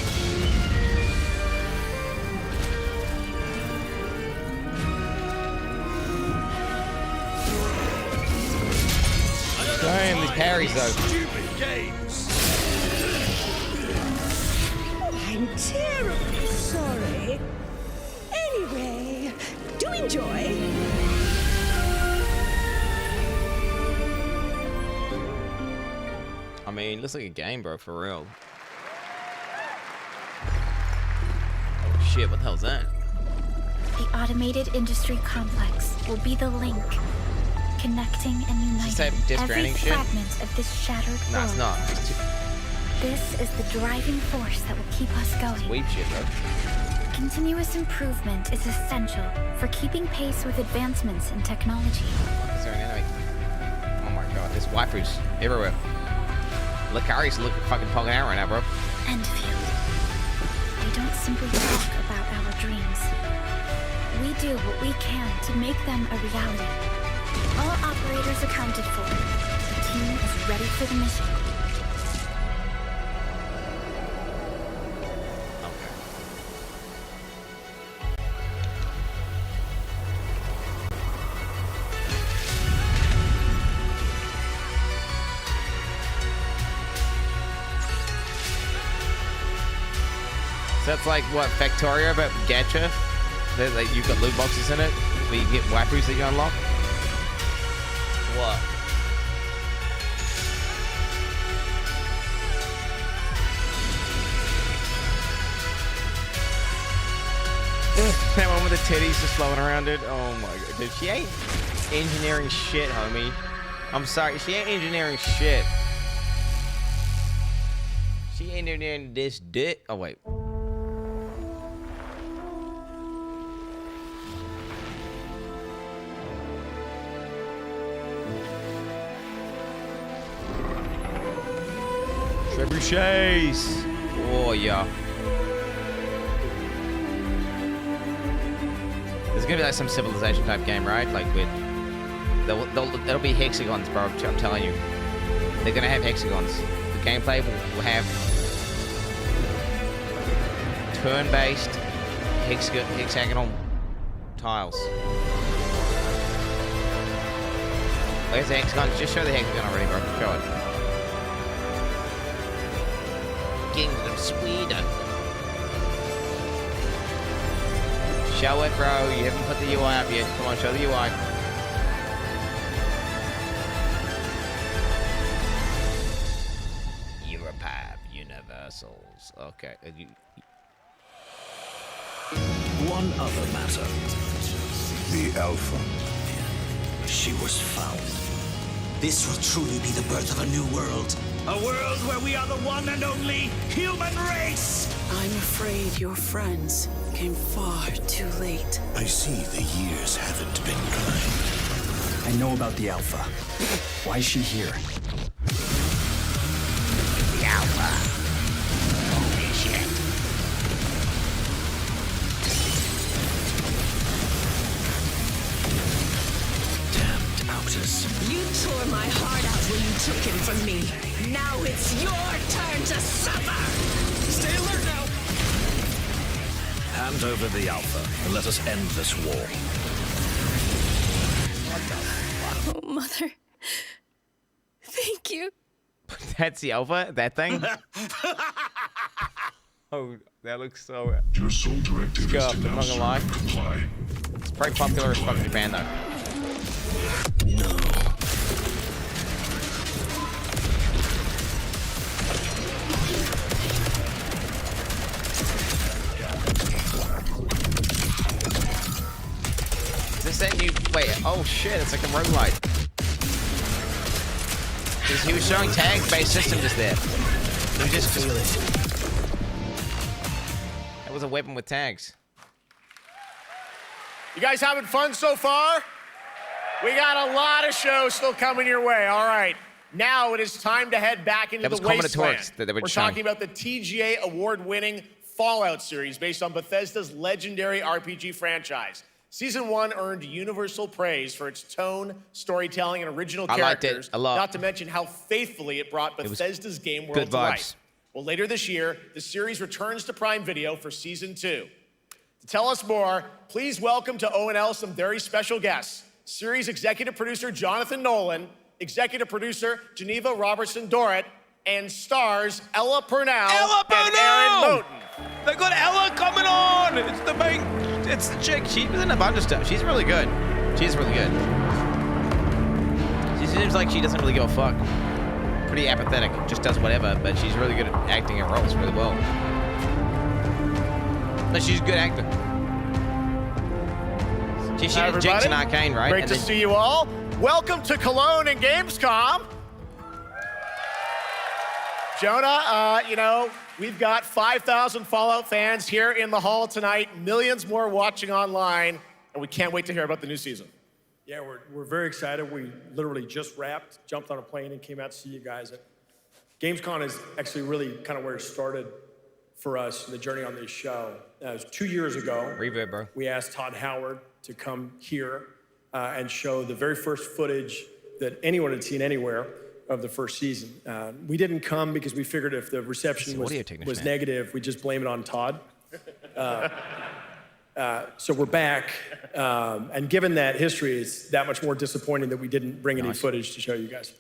Damn, these parries though. Stupid games. Oh, I'm terribly sorry. Anyway, do enjoy. I mean, looks like a game, bro, for real. Oh shit, what the hell's that? The automated industry complex will be the link, connecting and uniting every fragment of this shattered world. Nah, it's not. It's this is the driving force that will keep us going. weeb shit, bro. Continuous improvement is essential for keeping pace with advancements in technology. Is there an enemy? Oh my god, there's waifus everywhere. Lucari's looking fucking poking out right now, bro. Enfield. They don't simply talk about our dreams. We do what we can to make them a reality. All operators accounted for. The team is ready for the mission. So it's like what, Factorio but gacha? Like you've got loot boxes in it where you can get waifus that you unlock? What? That one with the titties just floating around it. Oh my god. Dude, she ain't engineering shit, homie. I'm sorry, she ain't engineering shit. She ain't engineering this dick. Oh wait. Trebuchets. Oh yeah. It's gonna be like some Civilization type game, right? Like with, it'll be hexagons, bro. I'm telling you, they're gonna have hexagons. The gameplay will have turn-based hexagonal tiles. Where's the hexagon? Just show the hexagon already, bro. Show it. Kingdom of Sweden. Show it, bro. You haven't put the UI up yet. Come on, show the UI. Europav Universals. Okay. One other matter. The Alpha. She was found. This will truly be the birth of a new world. A world where we are the one and only human race! I'm afraid your friends came far too late. I see the years haven't been kind. I know about the Alpha. Why is she here? The Alpha. Holy shit. Damned outers. You tore my heart out when you took him from me. Now it's your turn to suffer! Stay alert now! Hand over the Alpha and let us end this war. Oh, Mother. Thank you. That's the Alpha? That thing? Oh, that looks so... Your sole directive is to I'm not gonna lie. comply. It's pretty popular as fuck in Japan, though. No. Is this that new... Wait, oh shit, it's like a roguelite. He was showing tag-based system just there. He just feel it. That was a weapon with tags. You guys having fun so far? We got a lot of shows still coming your way. All right. Now it is time to head back into the wasteland. We're talking about the TGA award-winning Fallout series based on Bethesda's legendary RPG franchise. Season 1 earned universal praise for its tone, storytelling, and original characters. I liked it a lot. Not to mention how faithfully it brought Bethesda's game world to life. Well, later this year, the series returns to Prime Video for Season 2. To tell us more, please welcome to ONL some very special guests. Series executive producer Jonathan Nolan, executive producer Geneva Robertson-Dorrit, and stars Ella Purnell and Aaron Moten. They got Ella coming on! It's the main... It's the chick. She's been in a bunch of stuff. She's really good. She's really good. She seems like she doesn't really give a fuck. Pretty apathetic. Just does whatever, but she's really good at acting her roles really well. No, she's a good actor. She did Jinx and Arcane, right? Great to see you all. Welcome to Cologne and Gamescom. Jonah, you know, we've got 5,000 Fallout fans here in the hall tonight, millions more watching online, and we can't wait to hear about the new season. Yeah, we're very excited. We literally just wrapped, jumped on a plane, and came out to see you guys. Gamescom is actually really kind of where it started for us, the journey on this show. It was 2 years ago. Reverb, bro. We asked Todd Howard to come here and show the very first footage that anyone had seen anywhere of the first season. We didn't come because we figured if the reception was negative, we'd just blame it on Todd. So we're back, and given that history, it's that much more disappointing that we didn't bring any footage to show you guys.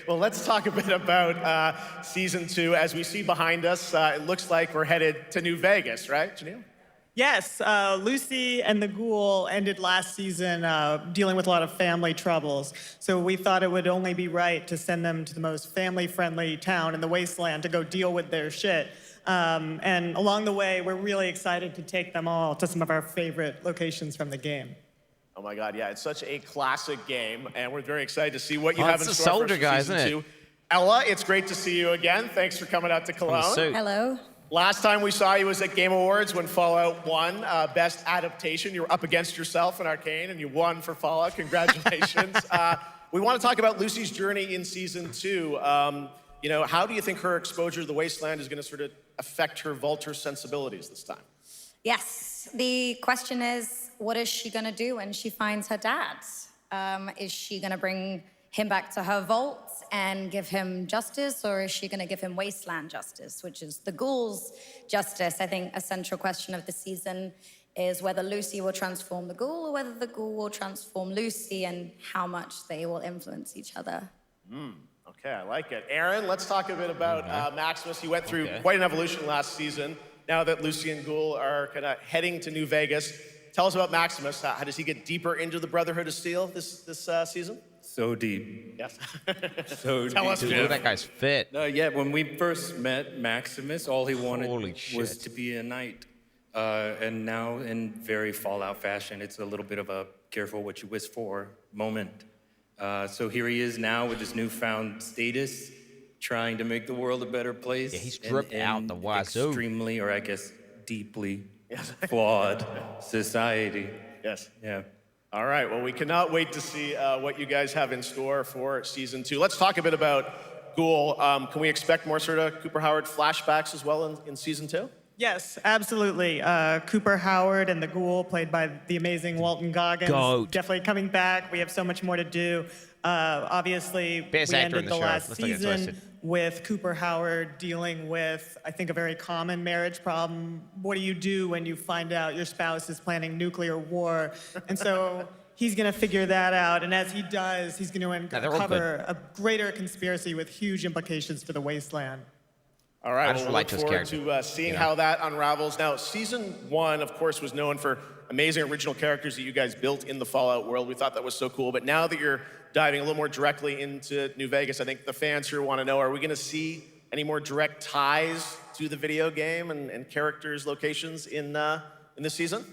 Well, let's talk a bit about Season 2. As we see behind us, it looks like we're headed to New Vegas, right, Janelle? Yes, Lucy and the Ghoul ended last season dealing with a lot of family troubles. So we thought it would only be right to send them to the most family-friendly town in the wasteland to go deal with their shit. And along the way, we're really excited to take them all to some of our favorite locations from the game. Oh my God, yeah, it's such a classic game, and we're very excited to see what you have in store for Season 2. Ella, it's great to see you again. Thanks for coming out to Cologne. Hello. Last time we saw you was at Game Awards when Fallout won Best Adaptation. You were up against yourself in Arcane, and you won for Fallout. Congratulations. We want to talk about Lucy's journey in Season 2. You know, how do you think her exposure to the Wasteland is going to sort of affect her Vulture sensibilities this time? Yes, the question is, what is she gonna do when she finds her dad? Is she gonna bring him back to her vault and give him justice, or is she gonna give him wasteland justice, which is the Ghoul's justice? I think a central question of the season is whether Lucy will transform the Ghoul or whether the Ghoul will transform Lucy, and how much they will influence each other. Okay, I like it. Aaron, let's talk a bit about Maximus. He went through quite an evolution last season. Now that Lucy and Ghoul are kind of heading to New Vegas, tell us about Maximus. How does he get deeper into the Brotherhood of Steel this season? So deep. Yes. So Tell deep. us, Jeff. That guy's fit. Yeah, when we first met Maximus, all he wanted was to be a knight. And now, in very Fallout fashion, it's a little bit of a careful what you wish for moment. So here he is now with his newfound status, trying to make the world a better place. Yeah, he's dripped out the wazoo. Extremely, or I guess deeply flawed society. Yes. Yeah. All right, well, we cannot wait to see what you guys have in store for Season 2. Let's talk a bit about Ghoul. Can we expect more sort of Cooper Howard flashbacks as well in Season 2? Yes, absolutely. Cooper Howard and the Ghoul, played by the amazing Walton Goggins, definitely coming back. We have so much more to do. Obviously, Best we actor ended in the the show. last Let's not get season twisted. with Cooper Howard dealing with, I think, a very common marriage problem. What do you do when you find out your spouse is planning nuclear war? And so he's going to figure that out. And as he does, he's going to uncover a greater conspiracy with huge implications for the Wasteland. All right, I just we'll relate look to his forward character. to seeing how that unravels. Now, Season 1, of course, was known for amazing original characters that you guys built in the Fallout world. We thought that was so cool. But now that you're diving a little more directly into New Vegas, I think the fans here want to know, are we going to see any more direct ties to the video game and characters' locations in this season?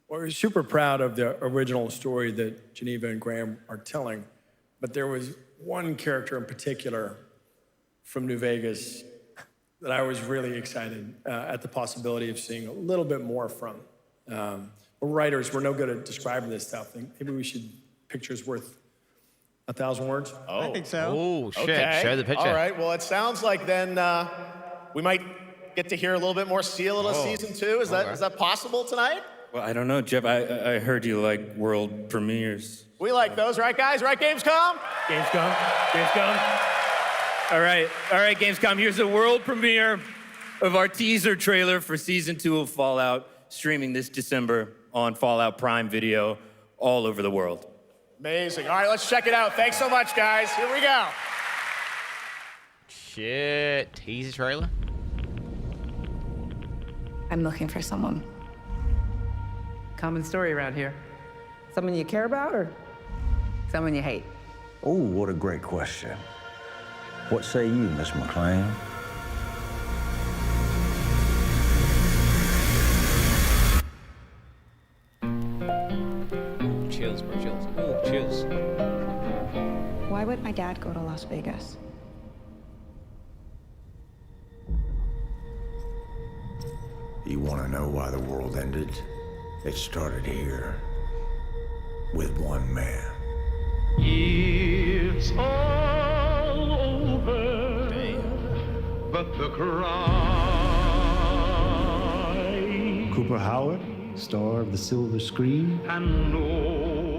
Well, we're super proud of the original story that Geneva and Graham are telling. But there was one character in particular from New Vegas that I was really excited at the possibility of seeing a little bit more from. We're writers, we're no good at describing this stuff. Maybe we should, pictures worth 1,000 words? Oh. I think so. Oh, shit. Okay. Show the picture. All right, well, it sounds like then we might get to hear a little bit more Seal of Season 2. Is that possible tonight? Well, I don't know, Jeff. I heard you like world premieres. We like those, right, guys? Right, Gamescom? Gamescom. All right, Gamescom. Here's the world premiere of our teaser trailer for Season 2 of Fallout, streaming this December on Fallout Prime Video all over the world. Amazing. All right, let's check it out. Thanks so much, guys. Here we go. Shit. Teaser trailer? I'm looking for someone. Common story around here. Someone you care about or someone you hate? Oh, what a great question. What say you, Miss McLean? Chills, bro, chills. Oh, chills. Why would my dad go to Las Vegas? You want to know why the world ended? It started here with one man. It's all over, but the cry. Cooper Howard, star of the silver screen.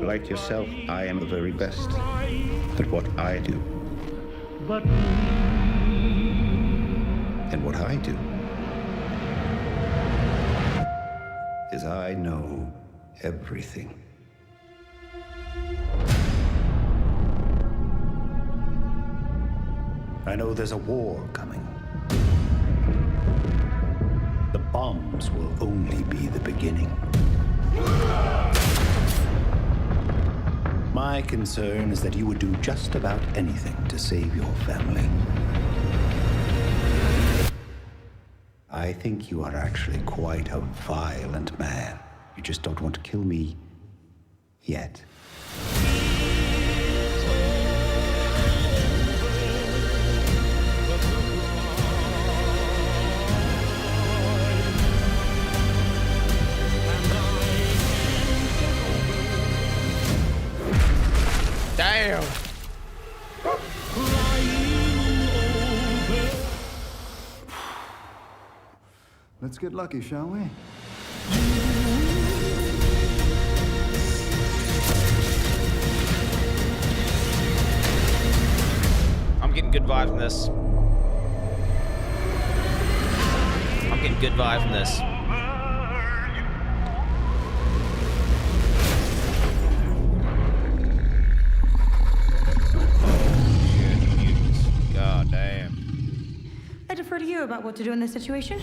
Like yourself, I am the very best at what I do. But And what I do is I know everything. I know there's a war coming. The bombs will only be the beginning. My concern is that you would do just about anything to save your family. I think you are actually quite a violent man. You just don't want to kill me yet. Damn. Let's get lucky, shall we? I'm getting good vibes from this. I'm getting good vibes from this. God damn. I defer to you about what to do in this situation.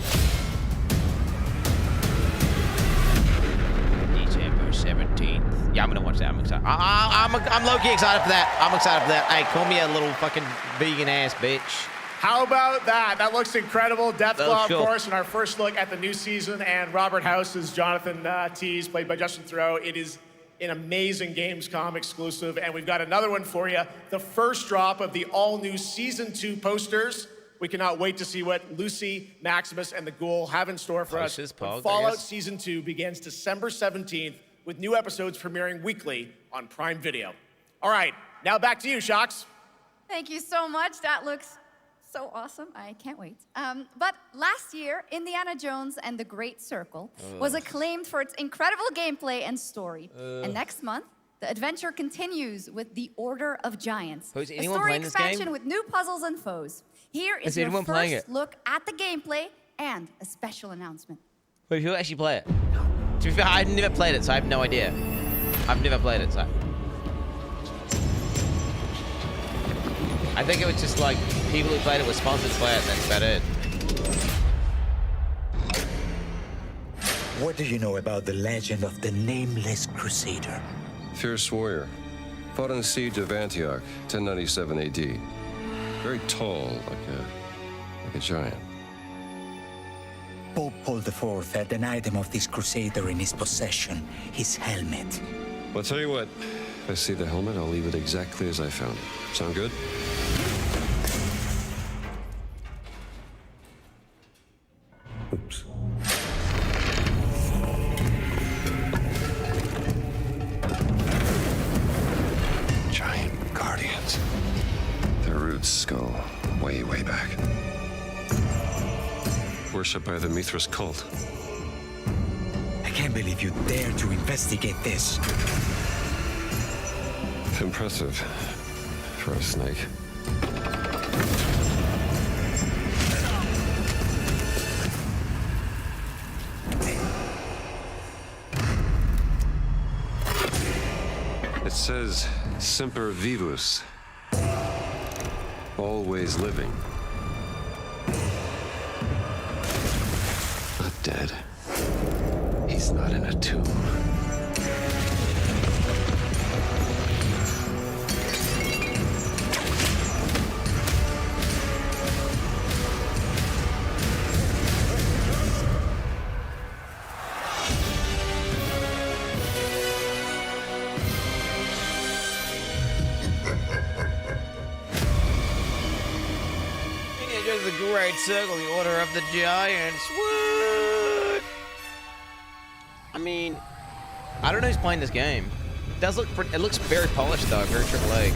December 17th. Yeah, I'm gonna watch that. I'm excited. I'm low-key excited for that. I'm excited for that. Hey, call me a little fucking vegan-ass bitch. How about that? That looks incredible. Deathclaw, Cool. of course, in our first look at the new season, and Robert House is Jonathan Tease, played by Justin Theroux. It is an amazing Gamescom exclusive, and we've got another one for you. The first drop of the all-new Season 2 posters. We cannot wait to see what Lucy, Maximus, and the Ghoul have in store for us. Pog, Fallout Season 2 begins December 17th, with new episodes premiering weekly on Prime Video. All right, now back to you, Shox. Thank you so much. That looks so awesome. I can't wait. But last year, Indiana Jones and the Great Circle was acclaimed for its incredible gameplay and story. And next month, the adventure continues with The Order of Giants, Is a anyone story playing this expansion game? with new puzzles and foes. Here is Is your anyone playing first it? look at the gameplay and a special announcement. Wait, who actually play it? To be fair, I've never played it, so I have no idea. I've never played it, so. I think it was just like people who played it were sponsored to play it, and that's about it. What do you know about the legend of the Nameless Crusader? Fierce warrior. Fought in the siege of Antioch, 1097 AD. Very tall, like a giant. Pope Paul IV had an item of this crusader in his possession, his helmet. Well, I'll tell you what. If I see the helmet, I'll leave it exactly as I found it. Sound good? Oops. Giant guardians. Their roots go way, way back. Worshipped by the Mithras cult. I can't believe you dare to investigate this. Impressive for a snake. It says Semper Vivus. Always living. Not dead. He's not in a tomb. The Great Circle, the Order of the Giants. What? I mean, I don't know who's playing this game. It does look pretty, it looks very polished though, very AAA.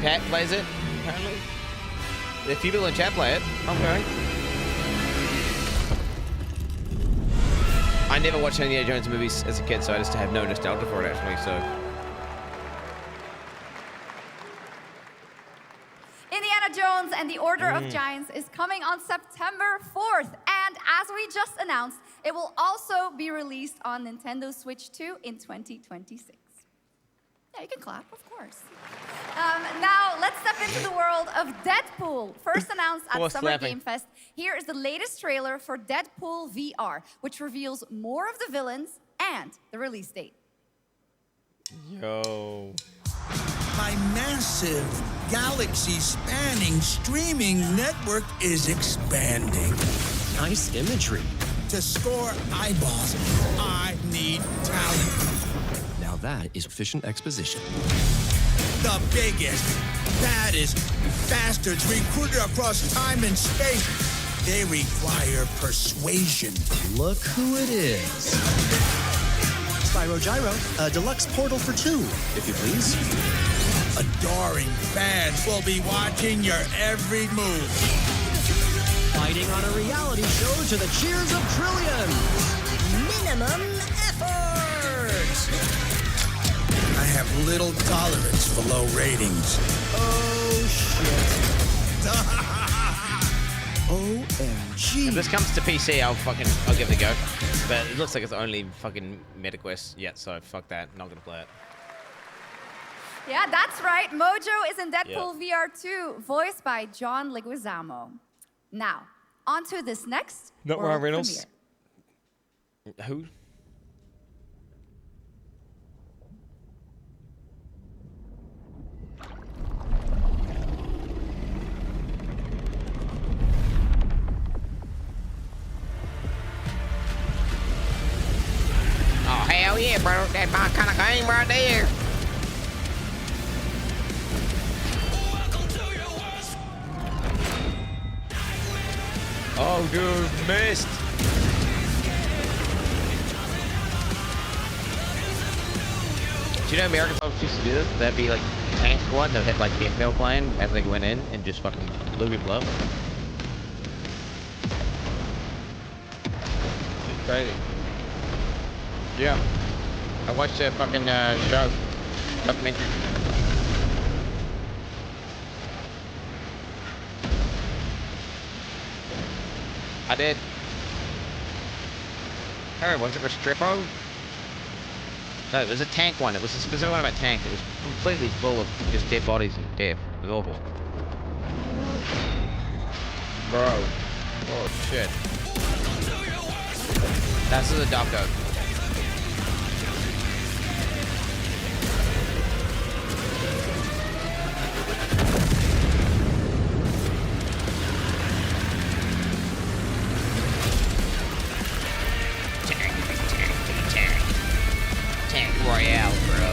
Pat plays it, apparently. A few people in chat play it. Okay. I never watched any Indiana Jones movies as a kid, so I just have no nostalgia for it actually, so. Indiana Jones and the Order of Giants is coming on September 4th. And as we just announced, it will also be released on Nintendo Switch 2 in 2026. Yeah, you can clap, of course. Now, let's step into the world of Deadpool. First announced at Summer Game Fest, here is the latest trailer for Deadpool VR, which reveals more of the villains and the release date. Yo. My massive, galaxy-spanning streaming network is expanding. Nice imagery. To score eyeballs, I need talent. Now that is efficient exposition. The biggest, baddest bastards recruited across time and space. They require persuasion. Look who it is. Spyro Gyro, a deluxe portal for 2, if you please. Adoring fans will be watching your every move. Fighting on a reality show to the cheers of trillions. Minimum effort. I have little tolerance for low ratings. Oh, shit. OMG. If this comes to PC, I'll give it a go. But it looks like it's only fucking MetaQuest yet, so fuck that. Not gonna play it. Yeah, that's right. Mojo is in Deadpool VR 2, voiced by John Leguizamo. Now, on to this next Not Ryan Reynolds. Premiere. Who? Oh, hell yeah, bro. That's my kind of game right there. Oh, dude, missed. Do you know American folks used to do this? That'd be like tank squad that hit like the FPL plane as they went in and just fucking blew people up. It's crazy. Yeah. I watched that fucking show. Documentary. I did. Hey, was it a strippo? No, it was a tank one. It was a specific one about tanks. It was completely full of just dead bodies and death. It was awful. Bro. Oh, shit. That's the doco. Royale, bro.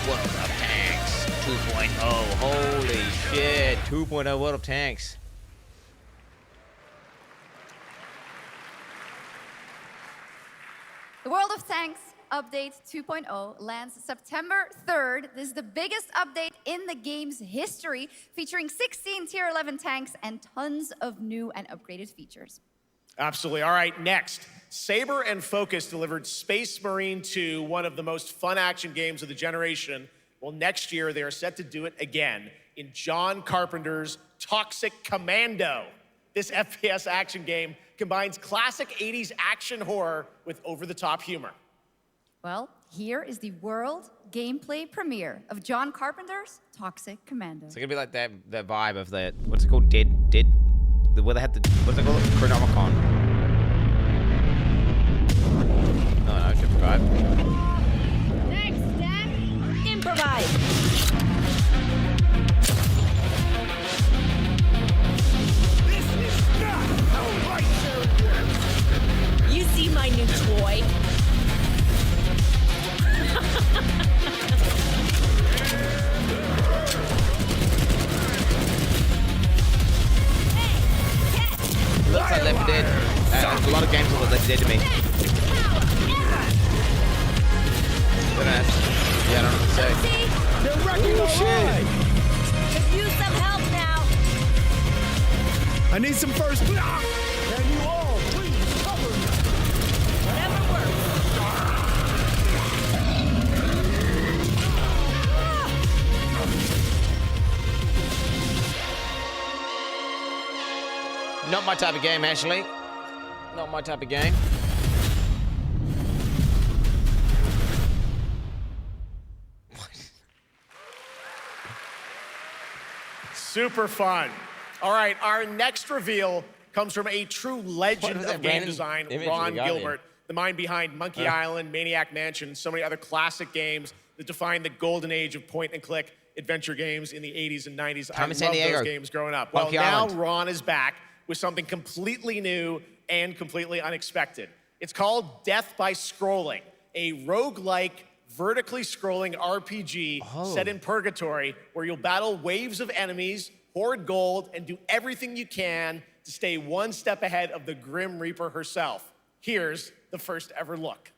World of Tanks 2.0. Holy shit. 2.0 World of Tanks. The World of Tanks Update 2.0 lands September 3rd. This is the biggest update in the game's history, featuring 16 Tier 11 tanks and tons of new and upgraded features. Absolutely. All right, next. Saber and Focus delivered Space Marine 2, one of the most fun action games of the generation. Well, next year, they are set to do it again in John Carpenter's Toxic Commando. This FPS action game combines classic 80s action horror with over-the-top humor. Well, here is the world gameplay premiere of John Carpenter's Toxic Commando. It's gonna be like that vibe of that, what's it called? Where they had the, what's it called? Chronomicon. No, different vibe. Next step, improvise. This is not how light show works. You see my new toy? Looks like Left Dead. A lot of games look like Left Dead to me. Yeah, I don't know what to say. They're wrecking the shit. Could use some help now. I need some first. Can you all please cover me? Whatever works. Not my type of game, actually. Not my type of game. Super fun. All right, our next reveal comes from a true legend of game design, Ron Gilbert, the mind behind Monkey Island, Maniac Mansion, and so many other classic games that defined the golden age of point-and-click adventure games in the 80s and 90s. I loved those games growing up. Well, now Ron is back with something completely new and completely unexpected. It's called Death by Scrolling, a roguelike, vertically scrolling RPG set in purgatory where you'll battle waves of enemies, hoard gold, and do everything you can to stay one step ahead of the Grim Reaper herself. Here's the first ever look.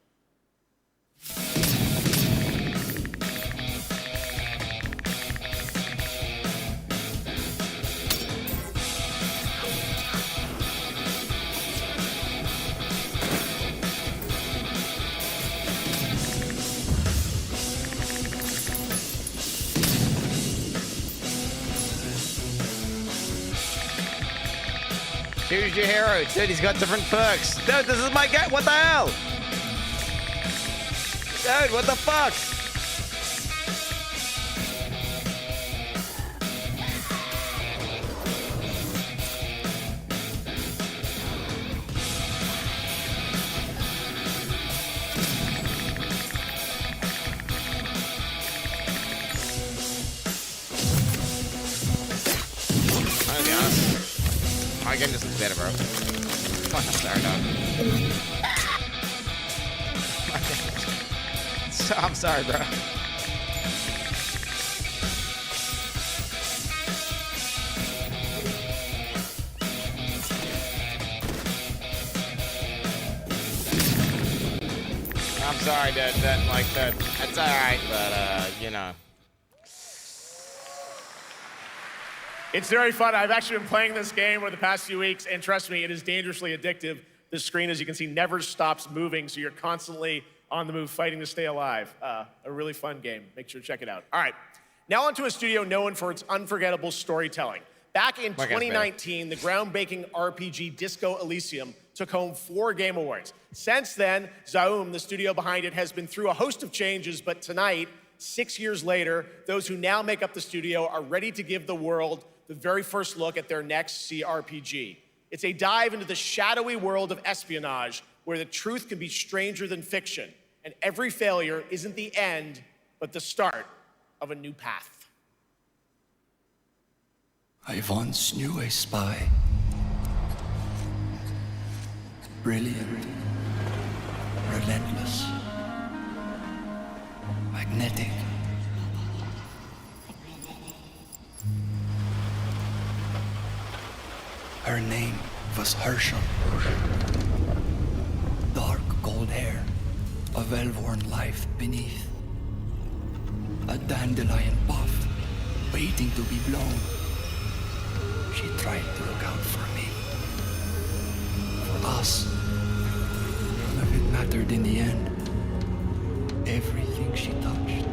Choose your hero. Dude, he's got different perks. Dude, this is my guy. What the hell? Dude, what the fuck? I'll be honest. My game just looks better, bro. Fuck, I'm sorry, dog. I'm sorry, bro. I'm sorry, dude. That's alright, but, you know. It's very fun. I've actually been playing this game over the past few weeks, and trust me, it is dangerously addictive. The screen, as you can see, never stops moving, so you're constantly on the move, fighting to stay alive. A really fun game. Make sure to check it out. All right, now onto a studio known for its unforgettable storytelling. Back in 2019, the groundbreaking RPG Disco Elysium took home 4 Game Awards. Since then, Zaum, the studio behind it, has been through a host of changes, but tonight, 6 years later, those who now make up the studio are ready to give the world the very first look at their next CRPG. It's a dive into the shadowy world of espionage, where the truth can be stranger than fiction, and every failure isn't the end, but the start of a new path. I once knew a spy. Brilliant, relentless, magnetic. Her name was Herschel. Dark gold hair, a well-worn life beneath. A dandelion puff, waiting to be blown. She tried to look out for me. For us. If it mattered in the end, everything she touched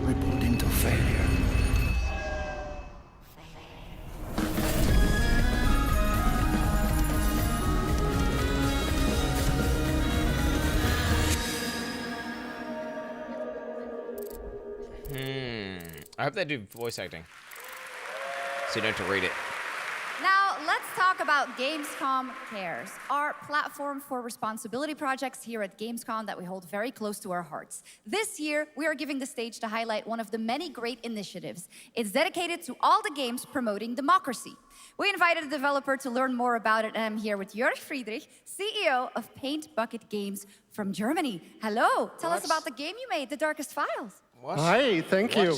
rippled into failure. I hope they do voice acting, so you don't have to read it. Now, let's talk about Gamescom Cares, our platform for responsibility projects here at Gamescom that we hold very close to our hearts. This year, we are giving the stage to highlight one of the many great initiatives. It's dedicated to all the games promoting democracy. We invited a developer to learn more about it, and I'm here with Jörg Friedrich, CEO of Paint Bucket Games from Germany. Hello, tell us about the game you made, The Darkest Files. Hi, thank you.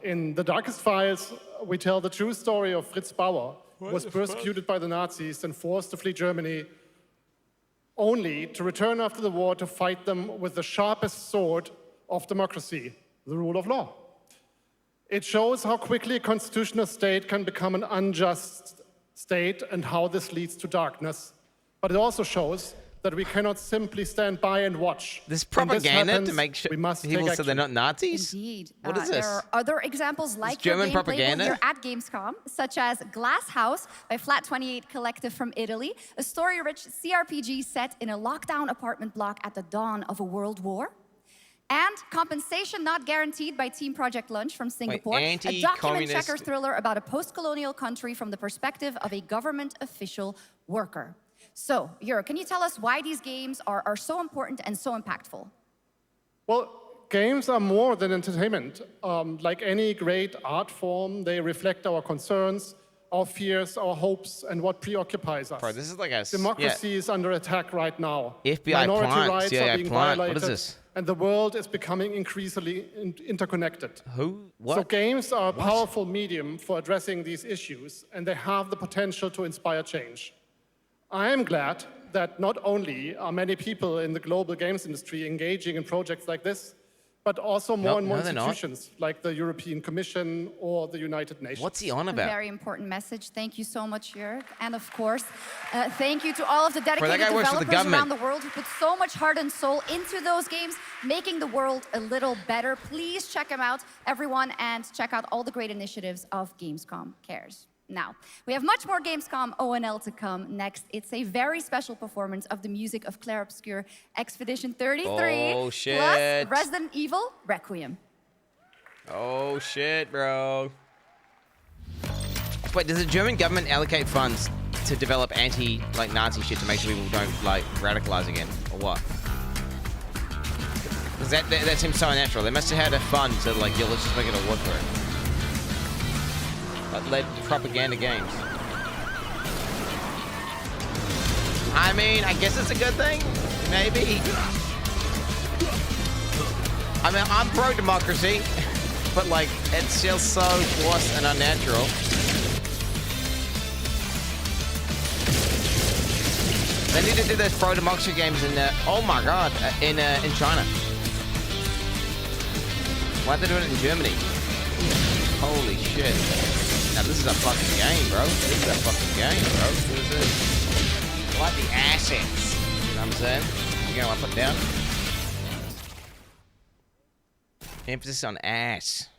In The Darkest Files, we tell the true story of Fritz Bauer, who was persecuted by the Nazis and forced to flee Germany, only to return after the war to fight them with the sharpest sword of democracy, the rule of law. It shows how quickly a constitutional state can become an unjust state and how this leads to darkness. But it also shows that we cannot simply stand by and watch. This propaganda to make sure people so they're not Nazis? Indeed. What is this? There are other examples like German your gameplay propaganda? here at Gamescom, such as Glass House by Flat 28 Collective from Italy, a story-rich CRPG set in a lockdown apartment block at the dawn of a world war. And Compensation Not Guaranteed by Team Project Lunch from Singapore. A document checker thriller about a post-colonial country from the perspective of a government official worker. So, Jörg, can you tell us why these games are so important and so impactful? Well, games are more than entertainment. Like any great art form, they reflect our concerns, our fears, our hopes, and what preoccupies us. Bro, this is like a... Democracy is under attack right now. FBI Minority plant, rights CIA are being plant. violated. What is this? And the world is becoming increasingly interconnected. Who? What? So games are a powerful medium for addressing these issues, and they have the potential to inspire change. I am glad that not only are many people in the global games industry engaging in projects like this, but also more and more institutions like the European Commission or the United Nations. What's he on about? A very important message. Thank you so much, Jörg. And of course, thank you to all of the dedicated developers around the world who put so much heart and soul into those games, making the world a little better. Please check them out, everyone, and check out all the great initiatives of Gamescom Cares. Now, we have much more Gamescom ONL to come next. It's a very special performance of the music of Clair Obscur Expedition 33 plus Resident Evil Requiem. Oh shit, bro. Wait, does the German government allocate funds to develop Nazi shit to make sure people don't radicalize again, or what? Because that seems so unnatural. They must have had a fund to let's just make it a war for it. Led propaganda games. I mean, I guess it's a good thing. Maybe. I mean, I'm pro-democracy, but it's just so forced and unnatural. They need to do those pro-democracy games in oh my god, in China. Why don't they do it in Germany? Holy shit. Now this is a fucking game, bro. This is a fucking game, bro. This is like the assets. You know what I'm saying? You know what I put down? Emphasis on ass.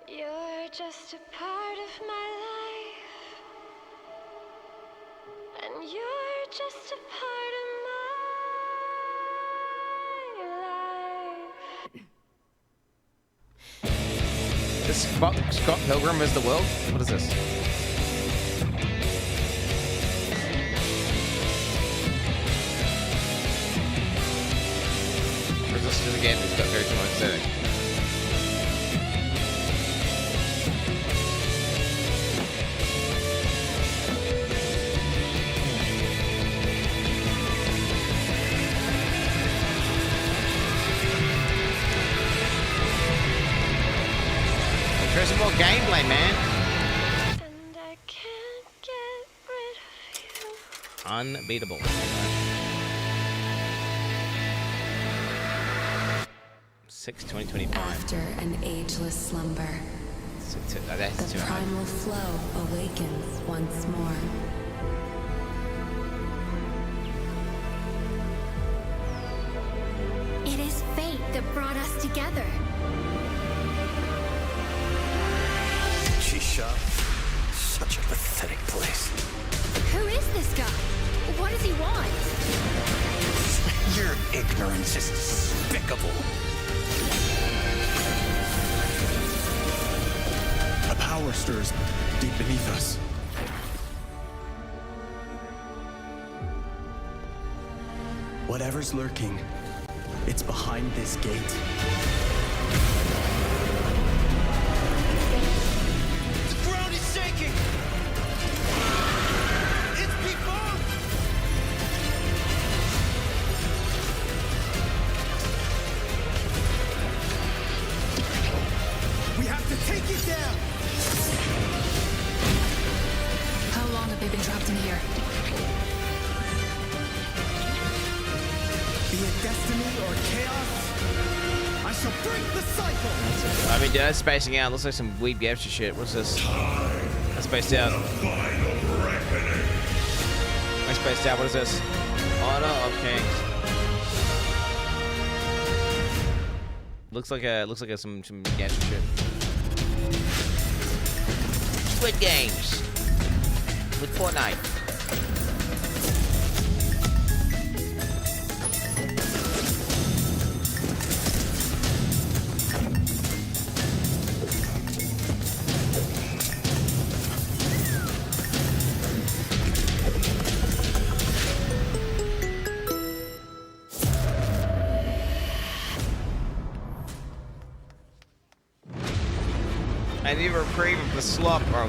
You're just a part of my life, and you're just a part of This Scott Pilgrim is the world? What is this? Resist is a game that's got very similar aesthetic. There's some more gameplay, man. And I can't get rid of you. Unbeatable. 6/2025. After an ageless slumber, the primal flow awakens once more. It is fate that brought us together. Shop. Such a pathetic place. Who is this guy? What does he want? Your ignorance is despicable. A power stirs deep beneath us. Whatever's lurking, it's behind this gate. That's spacing out. Looks like some weed gangster shit. What's this? That's spaced out. I spaced out. What is this? Honor of Kings. Looks like some gangster shit. Squid Games with Fortnite. I need a reprieve of the Slob, bro.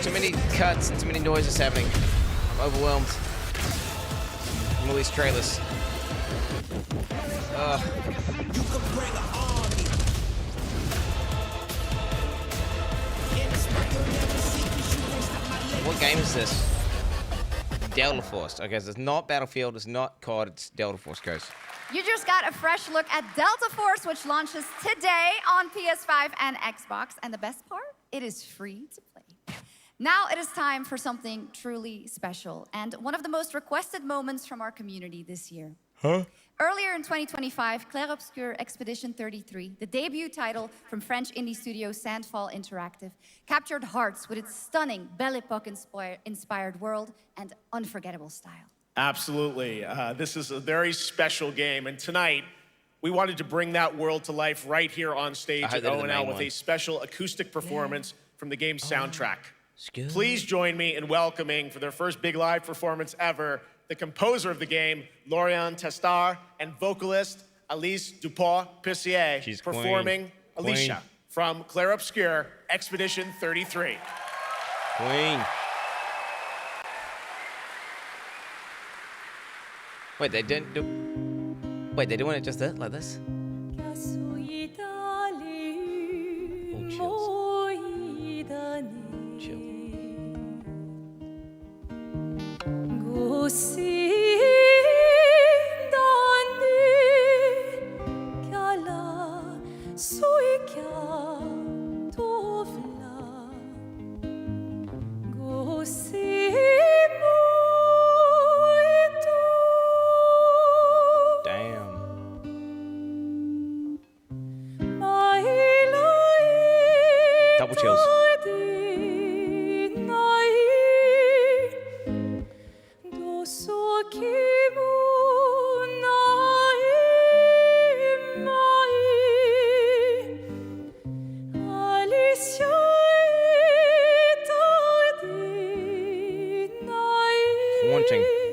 Too many cuts and too many noises happening. I'm overwhelmed. From all these trailers. What game is this? Delta Force. Okay, so it's not Battlefield, it's not COD, it's Delta Force, guys. You just got a fresh look at Delta Force, which launches today on PS5 and Xbox. And the best part, it is free to play. Now it is time for something truly special and one of the most requested moments from our community this year. Huh? Earlier in 2025, Clair Obscur Expedition 33, the debut title from French indie studio Sandfall Interactive, captured hearts with its stunning Belle Epoque-inspired world and unforgettable style. Absolutely. This is a very special game, and tonight, we wanted to bring that world to life right here on stage at ONL with a special acoustic performance from the game's soundtrack. Please join me in welcoming, for their first big live performance ever, the composer of the game, Lauriane Testard, and vocalist Alice Dupont-Puissier, performing Alicia from Clair Obscur Expedition 33. Queen. Wait, they didn't do... Wait, they're doing it just like this? Oh, chill. Double chills.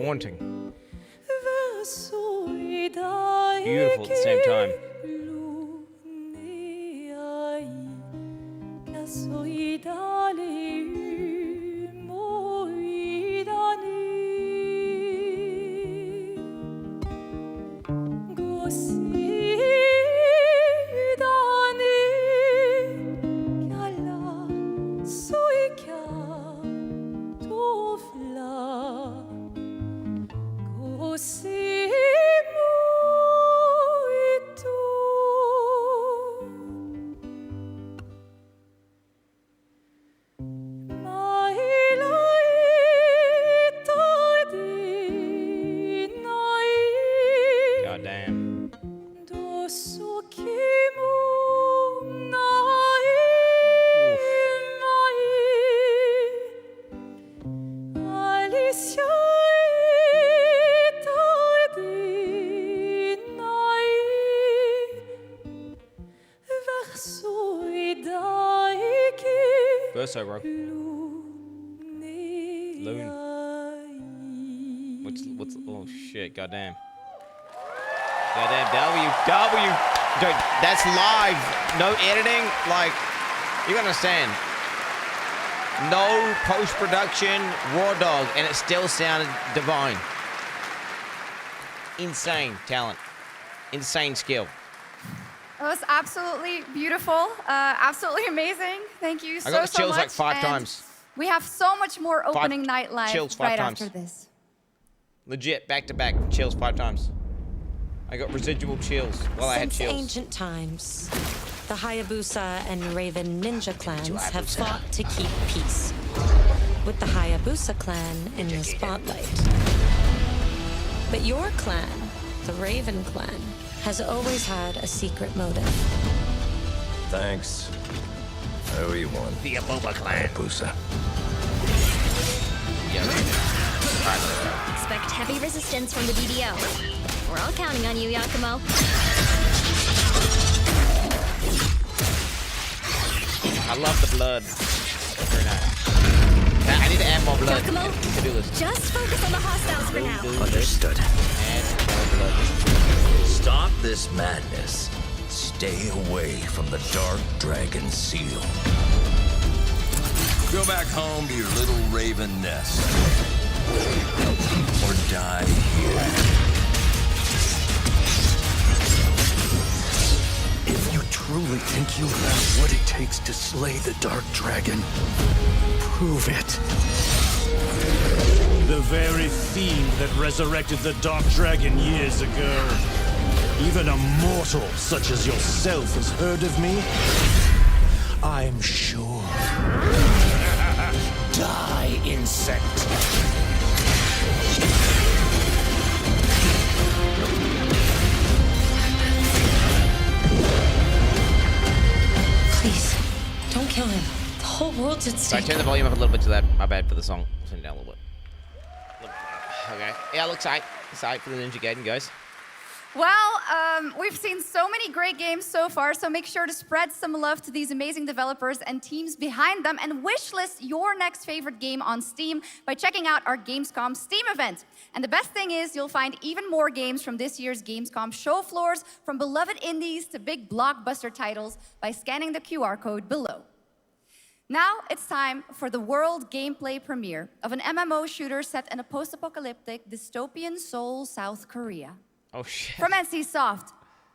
Haunting. Beautiful at the same time. Verso, bro. Loon. What's oh shit, goddamn. Goddamn W. Dude, that's live. No editing. Like, you understand. No post-production, raw dog, and it still sounded divine. Insane talent. Insane skill. It was absolutely beautiful, absolutely amazing. Thank you so much. I got the chills like 5 times. We have so much more opening night live chills 5 right times. after this. Legit, back to back, chills 5 times. I got residual chills while I had chills. Since ancient times, the Hayabusa and Raven ninja clans have fought to keep peace, with the Hayabusa clan in the spotlight. But your clan, the Raven clan, has always had a secret motive. Thanks. I owe you one. The Aboba clan. Hayabusa. Expect heavy resistance from the BDO. We're all counting on you, Yakumo. I love the blood. Very nice. I need to add more blood Giacomo, to do this. just focus on the hostiles for now. Understood. Add more blood. Stop this madness. Stay away from the Dark Dragon Seal. Go back home to your little raven nest. Or die here. If you truly think you have what it takes to slay the Dark Dragon, prove it. The very fiend that resurrected the Dark Dragon years ago. Even a mortal such as yourself has heard of me? I'm sure. Die, insect. Please, don't kill him. The whole world's at Sorry, stake. turn the volume up a little bit to that. My bad for the song. Turn it down a little bit. Okay. Yeah, looks hype. It's hype for the Ninja Gaiden, guys. Well, we've seen so many great games so far, so make sure to spread some love to these amazing developers and teams behind them, and wishlist your next favorite game on Steam by checking out our Gamescom Steam event. And the best thing is you'll find even more games from this year's Gamescom show floors, from beloved indies to big blockbuster titles, by scanning the QR code below. Now it's time for the world gameplay premiere of an MMO shooter set in a post-apocalyptic dystopian Seoul, South Korea. Oh, shit. From NC Soft,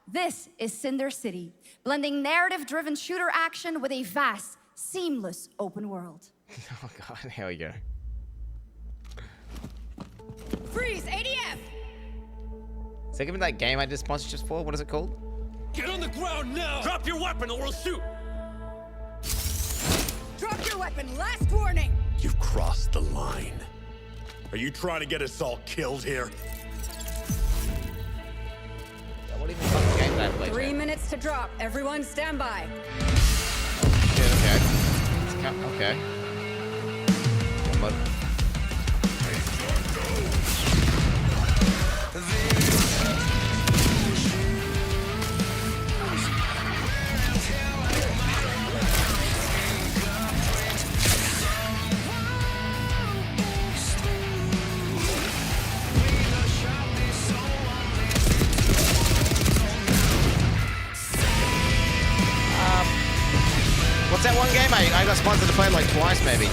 this is Cinder City, blending narrative-driven shooter action with a vast, seamless open world. Oh, God. Here we go. Freeze, ADF! Is that giving that game I did sponsorships for? What is it called? Get on the ground now! Drop your weapon or we'll shoot! Drop your weapon, last warning! You've crossed the line. Are you trying to get us all killed here? What even fucking game did I play? 3 minutes to drop. Everyone stand by. Yeah, okay. Okay. But what's that one game? I got sponsored to play like twice, maybe.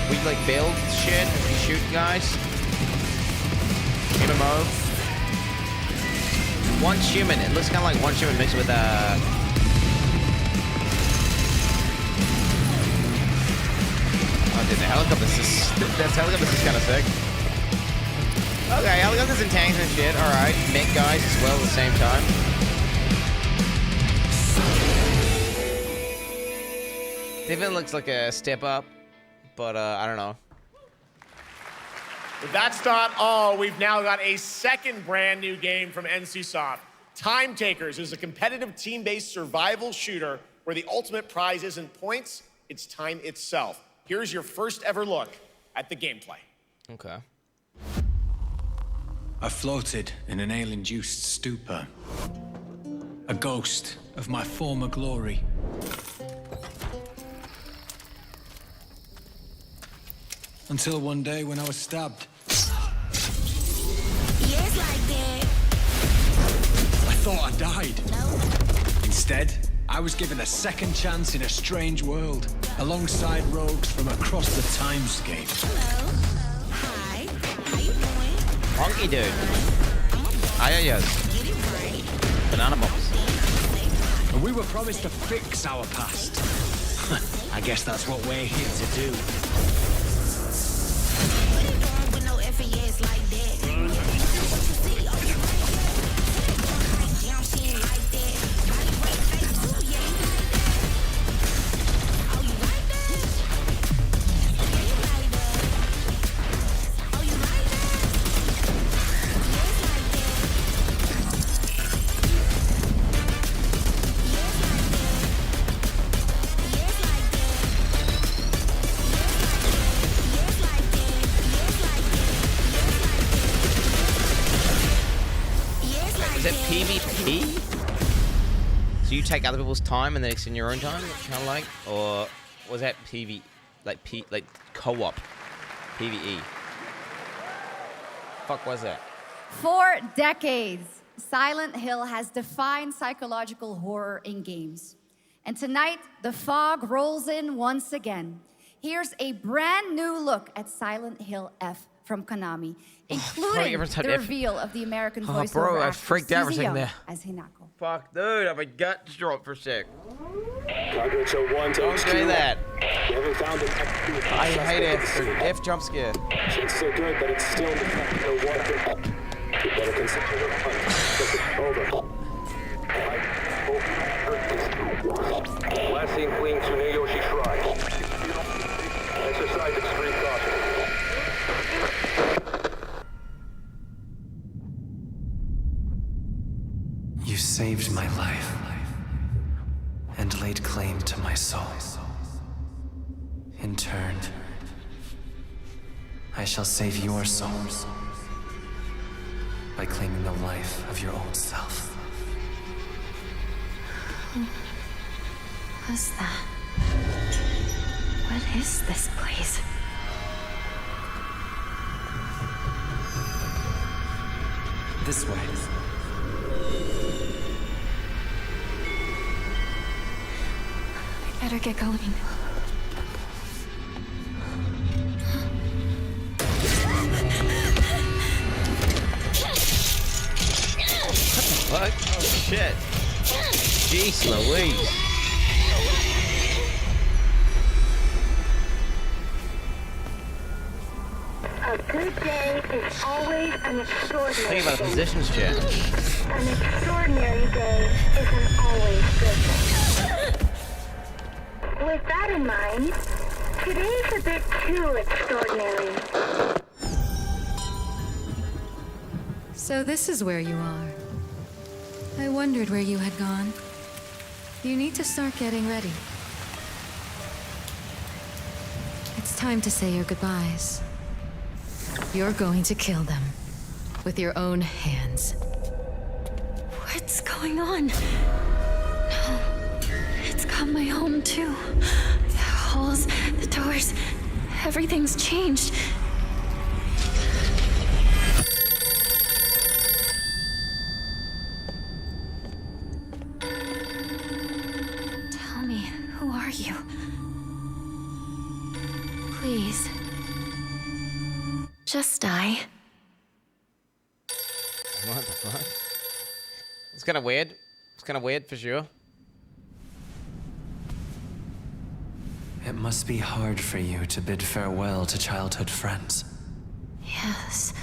We like build shit and shoot guys. MMO. One Human. It looks kind of like One Human mixed with Oh, dude, the helicopter system. That helicopter is kind of sick. Okay, helicopters and tanks and shit. All right, mech guys as well at the same time. Even looks like a step up, but I don't know. But that's not all. We've now got a second brand new game from NCSoft. Time Takers is a competitive team-based survival shooter where the ultimate prize isn't points, it's time itself. Here's your first ever look at the gameplay. Okay. I floated in an ale-induced stupor, a ghost of my former glory. Until one day when I was stabbed. Yes, like that. I thought I died. No. Instead, I was given a second chance in a strange world, alongside rogues from across the timescape. Hello. Hi. How you doing? Honky dude. Ayayas. Banana box. And we were promised to fix our past. I guess that's what we're here to do. Yes, like that. Is it PvP? So you take other people's time and then extend your own time, kind of like? Or was that PV? like co-op, PvE. Fuck was that? For decades, Silent Hill has defined psychological horror in games. And tonight, the fog rolls in once again. Here's a brand new look at Silent Hill F from Konami, including the reveal of the American voiceover bro, I actor freaked out for a Susie second Young there. as Hinako. Fuck, dude, I got to drop for a sec. Targets are 1 to Don't say that. We haven't found an I hate F jump scare. It's still good, but it's still no one. You better consider the hunt. Over. Last seen fleeing Tsuneyoshi Shrine. Exercise extreme caution. You saved my life and laid claim to my soul. In turn, I shall save your souls by claiming the life of your old self. Who was that? What is this place? This way. I better get going. What? Oh shit. Jeez Louise. A good day is always an extraordinary Think about the day. positions, chat. An extraordinary day isn't always good. With that in mind, today's a bit too extraordinary. So this is where you are. I wondered where you had gone. You need to start getting ready. It's time to say your goodbyes. You're going to kill them with your own hands. What's going on? No. It's got my home too. The halls, the doors, everything's changed. Tell me, who are you? Please. Just die. What the fuck? It's kind of weird. It's kind of weird for sure. It must be hard for you to bid farewell to childhood friends. Yes.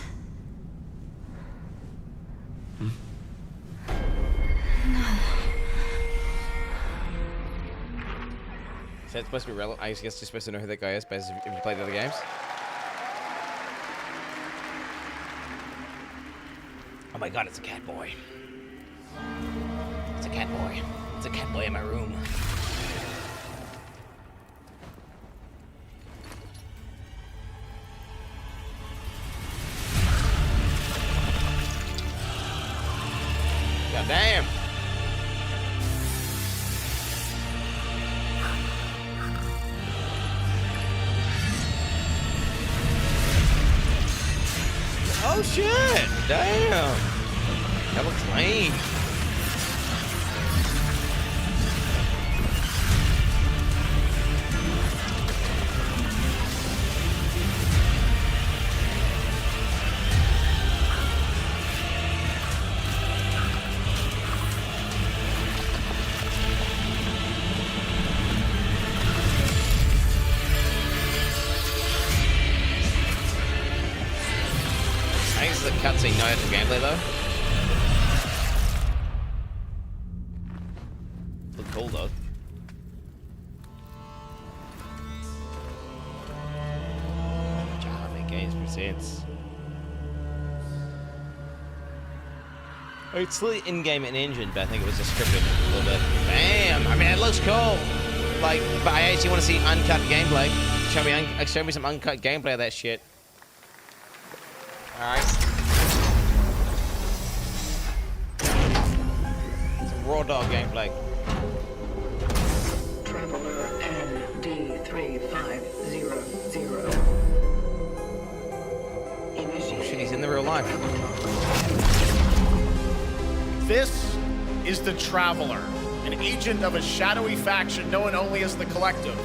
Hmm? No. Is that supposed to be relevant? I guess you're supposed to know who that guy is, but if you played the other games. Oh my god, it's a cat boy. It's a cat boy. It's a cat boy in my room. God damn. Oh shit! Damn! That looks lame. I think this is a cutscene, no actual gameplay though. Look cool though. Java Games presents. Oh, it's still in-game and engine, but I think it was just scripted a little bit. Damn! I mean, it looks cool. Like, but I actually want to see uncut gameplay. Show me some uncut gameplay of that shit. Alright. Some raw dog gameplay. Traveler ND350 the real life. This is the Traveler, an agent of a shadowy faction known only as the Collective.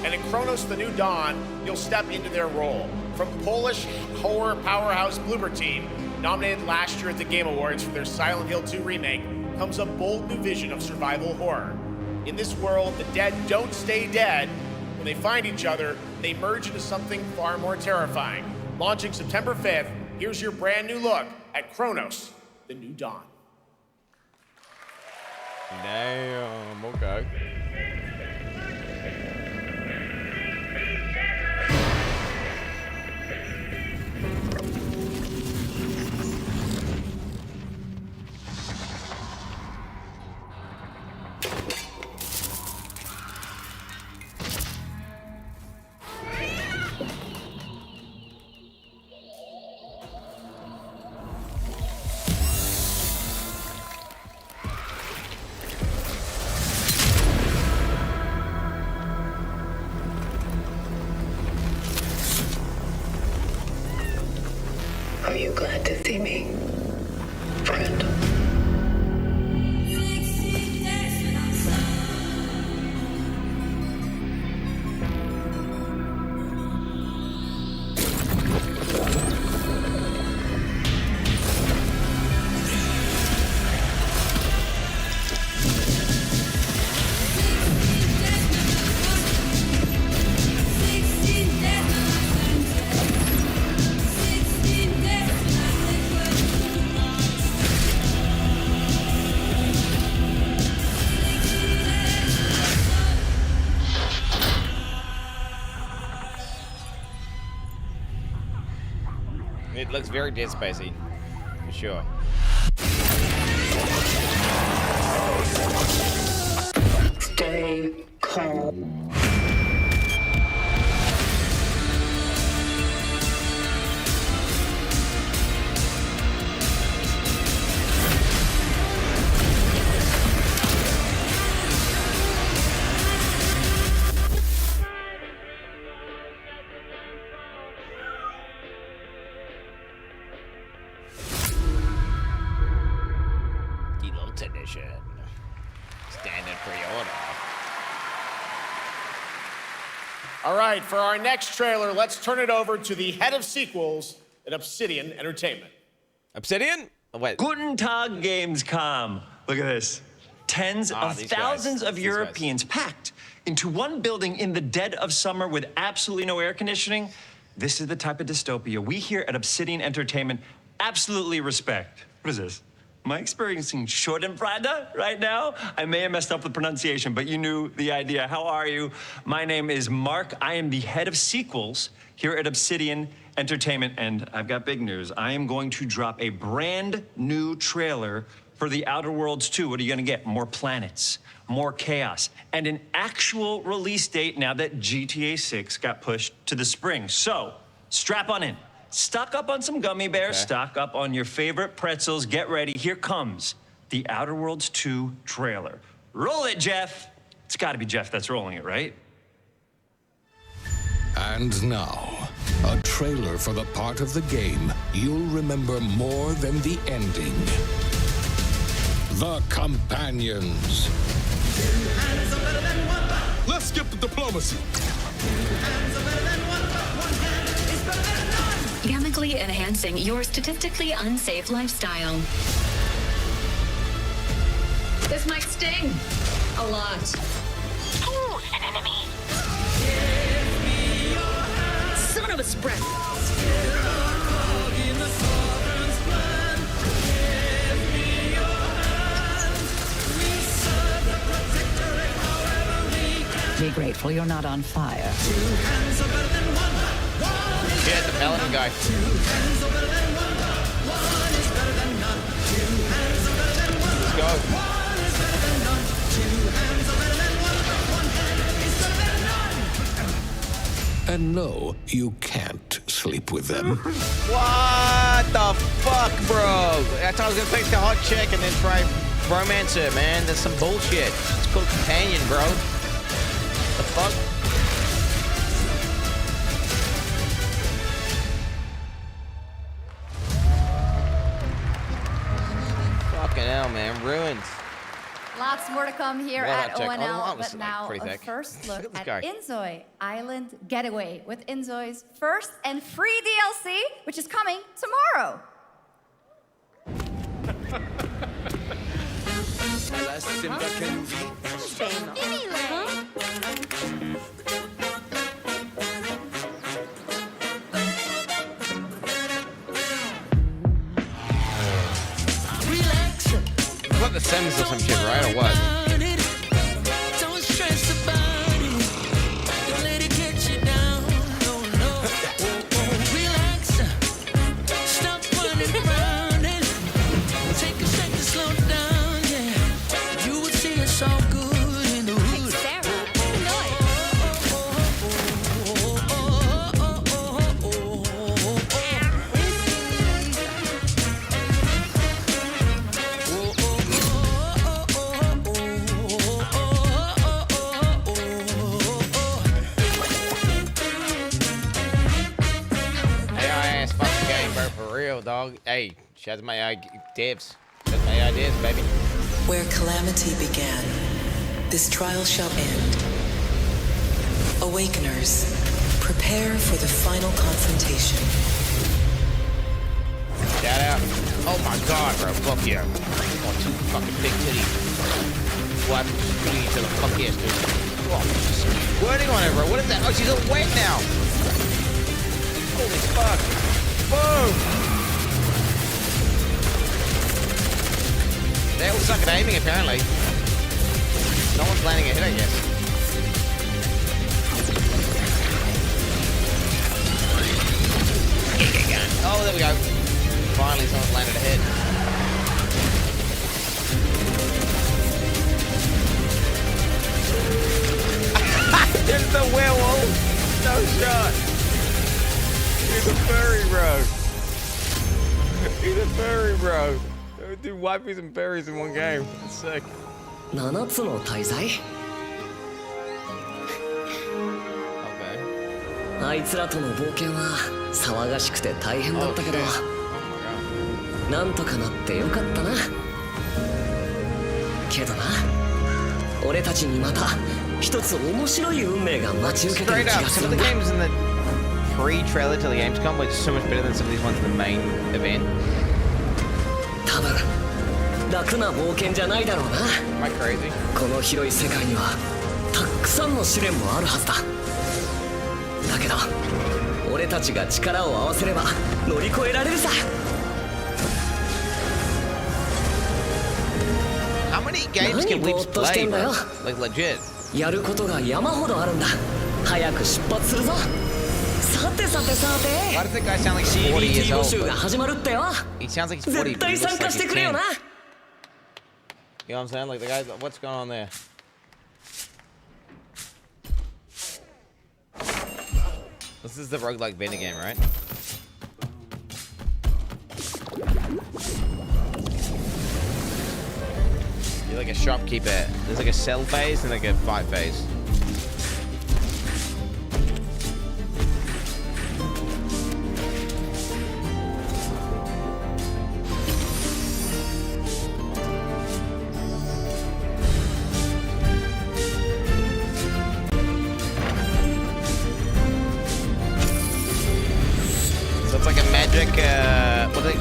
And in Kronos the New Dawn, you'll step into their role. From Polish horror powerhouse Bloober Team, nominated last year at the Game Awards for their Silent Hill 2 remake, comes a bold new vision of survival horror. In this world, the dead don't stay dead. When they find each other, they merge into something far more terrifying. Launching September 5th, here's your brand new look at Kronos, the New Dawn. Damn, okay. Are you glad to see me, friend? It looks very Dead Spacey, for sure. Stay calm. Edition. Standard pre-order. All right, for our next trailer, let's turn it over to the head of sequels at Obsidian Entertainment. Obsidian? Oh, wait. Guten Tag, Gamescom. Look at this. Tens of thousands of Europeans packed into one building in the dead of summer with absolutely no air conditioning. This is the type of dystopia we here at Obsidian Entertainment absolutely respect. What is this? Am I experiencing Schadenfreude right now? I may have messed up the pronunciation, but you knew the idea. How are you? My name is Mark. I am the head of sequels here at Obsidian Entertainment, and I've got big news. I am going to drop a brand new trailer for The Outer Worlds 2. What are you gonna get? More planets, more chaos, and an actual release date now that GTA 6 got pushed to the spring. So, strap on in. Stock up on some gummy bears, stock up on your favorite pretzels, get ready. Here comes the Outer Worlds 2 trailer. Roll it, Jeff. It's gotta be Jeff that's rolling it, right? And now, a trailer for the part of the game you'll remember more than the ending. The Companions. Let's skip the diplomacy. Chemically enhancing your statistically unsafe lifestyle. This might sting a lot. Ooh, an enemy. Son of a spread. Be grateful you're not on fire. Yeah, the melon guy. Let's go. And no, you can't sleep with them. What the fuck, bro? I thought I was gonna pick the hot chick and then try romance her, man. That's some bullshit. It's called Companion, bro. The fuck? Fucking hell, man. Ruins. Lots more to come here Well, at check. ONL, Oh, but now pretty a thick. first look Look at at this guy. Inzoi Island Getaway with Inzoi's first and free DLC, which is coming tomorrow. It's like The Sims or some shit, right? Or what? Dog. Hey, shout out to my AI devs. Shout out to my AI devs, baby. Where calamity began, this trial shall end. Awakeners, prepare for the final confrontation. Shout out. Oh my god, bro. Fuck yeah. Oh, two fucking big titties. What? Each other. Fuck yes, dude. Oh, she's squirting on her, bro. What is that? Oh, she's all wet now. Holy fuck. Boom. They all suck at aiming, apparently. No one's landing a hit, I guess. Oh, there we go. Finally, someone's landed a hit. There's the werewolf. No shot. He's a furry, bro. He's a furry, bro. Do wipes and berries in one game. That's sick. 7つの大罪 あいつらとの冒険は騒がしくて大変だったけど、なんとかなってよかったな。けどな、俺たちにまた一つ面白い運命が待ち受けてる気がするんだ。 Some of the games in the pre-trailer to the Gamescom were so much better than some of these ones in the main event. 多分楽な冒険じゃないだろうな。この広い世界にはたくさんの試練もあるはずだ。だけど俺たちが力を合わせれば乗り越えられるさ。How many games can we play, bro? Like legit. やることが山ほどあるんだ。早く出発するぞ。さてさてさて。Why does that guy sound like 40 years CBT 募 old? 集が始まるってよ。He sounds like he's 40, 絶 but 対 he 参 looks 加 like して he's くれよ 10. な。 You know what I'm saying? Like the guy, what's going on there? This is the roguelike vendor game, right? You're like a shopkeeper. There's like a sell phase and like a fight phase.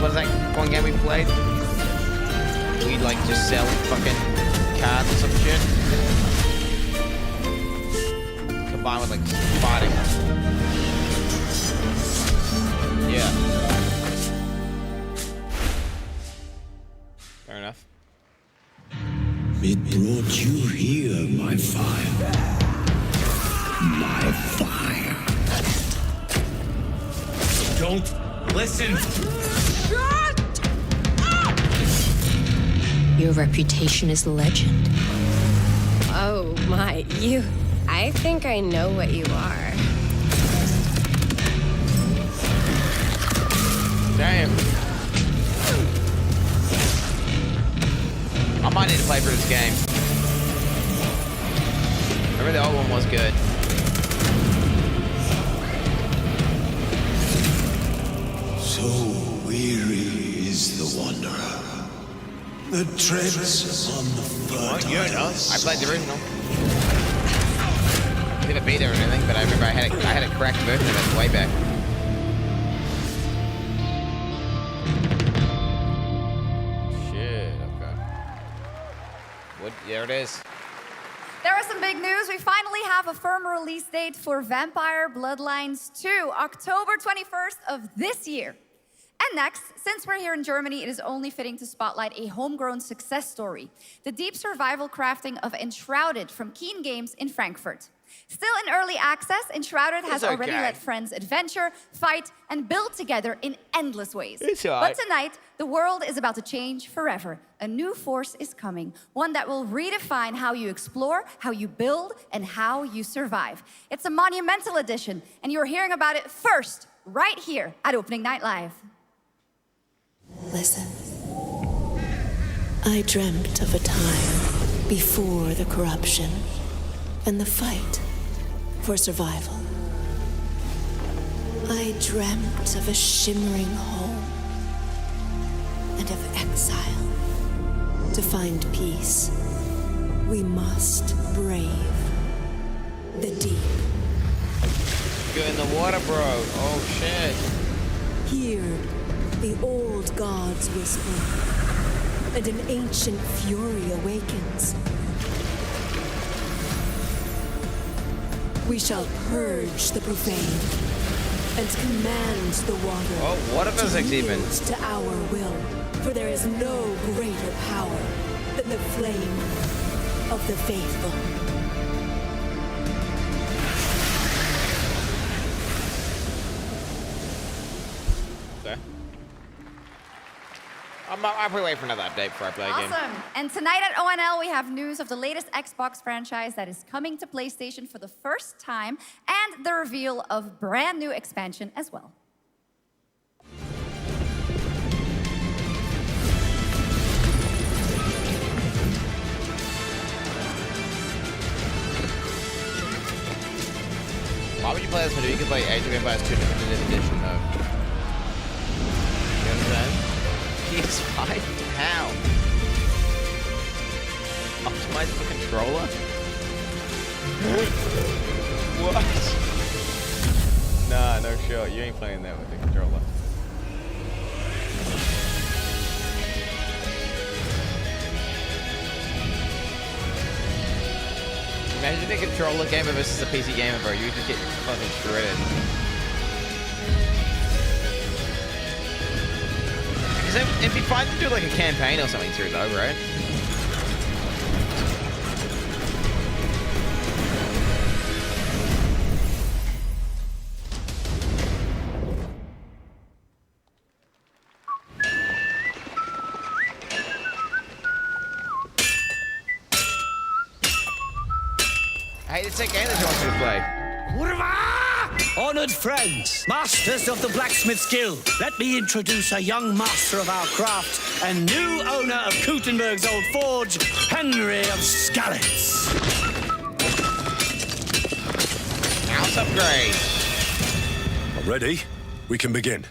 What is that one game we played? We like just sell fucking cards or some shit. Combined with like fighting. Yeah. Fair enough. It brought you here, my fire. My fire. Don't listen. Your reputation is legend. Oh my, you... I think I know what you are. Damn. I might need to play for this game. Remember the old one was good. So weary is the wanderer. The treads on the fertile. You know, I played the original. Didn't beat it or anything, but I remember I had a cracked version of it way back. Shit, okay. What? There it is. There are some big news. We finally have a firm release date for Vampire Bloodlines 2, October 21st of this year. And next, since we're here in Germany, it is only fitting to spotlight a homegrown success story, the deep survival crafting of Enshrouded from Quin Games in Frankfurt. Still in early access, Enshrouded has already let friends adventure, fight, and build together in endless ways. But tonight, the world is about to change forever. A new force is coming, one that will redefine how you explore, how you build, and how you survive. It's a monumental edition, and you're hearing about it first, right here at Opening Night Live. Listen. I dreamt of a time before the corruption and the fight for survival. I dreamt of a shimmering home and of exile. To find peace, we must brave the deep. Go in the water, bro. Oh, shit. Here, the old gods whisper, and an ancient fury awakens. We shall purge the profane and command the water. Oh, water physics even. To our will, for there is no greater power than the flame of the faithful. Okay. I'll probably wait for another update before I play a game. Awesome. And tonight at ONL, we have news of the latest Xbox franchise that is coming to PlayStation for the first time, and the reveal of brand new expansion as well. Why would you play this one? You could play Age of Empires 2 Definitive Edition, though. You understand? PS5? How? Optimize the controller? What? Nah, no shot. You ain't playing that with the controller. Imagine a controller gamer versus a PC gamer, bro. You would just get fucking shredded. It'd be fun to do like a campaign or something through though, right? Hey, it's a game that you want me to play. Honored friends, masters of the blacksmith's guild, let me introduce a young master of our craft and new owner of Kutenberg's old forge, Henry of Skalitz. House upgrade. Ready? We can begin.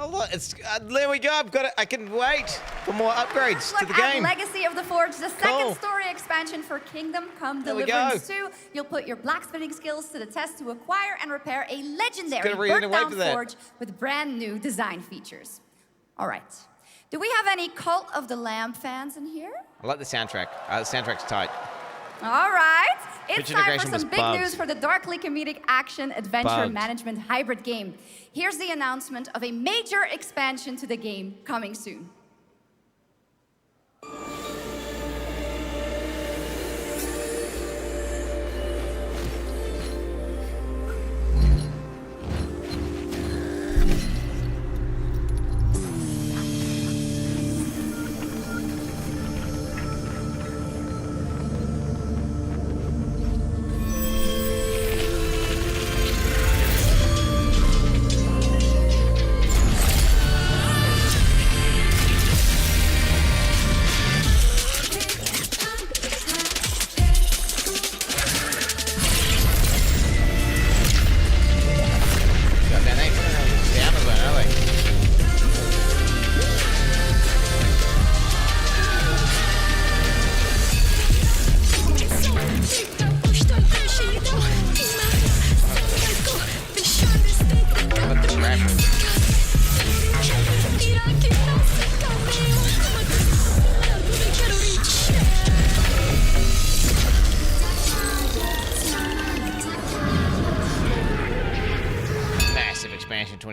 Oh look, it's there we go. I can wait for more upgrades to the game. Legacy of the Forge, the second story expansion for Kingdom Come Deliverance 2. You'll put your blacksmithing skills to the test to acquire and repair a legendary burnt-down forge with brand new design features. All right. Do we have any Cult of the Lamb fans in here? I like the soundtrack. The soundtrack's tight. All right. It's time for some big news for the darkly comedic action-adventure management hybrid game. Here's the announcement of a major expansion to the game coming soon.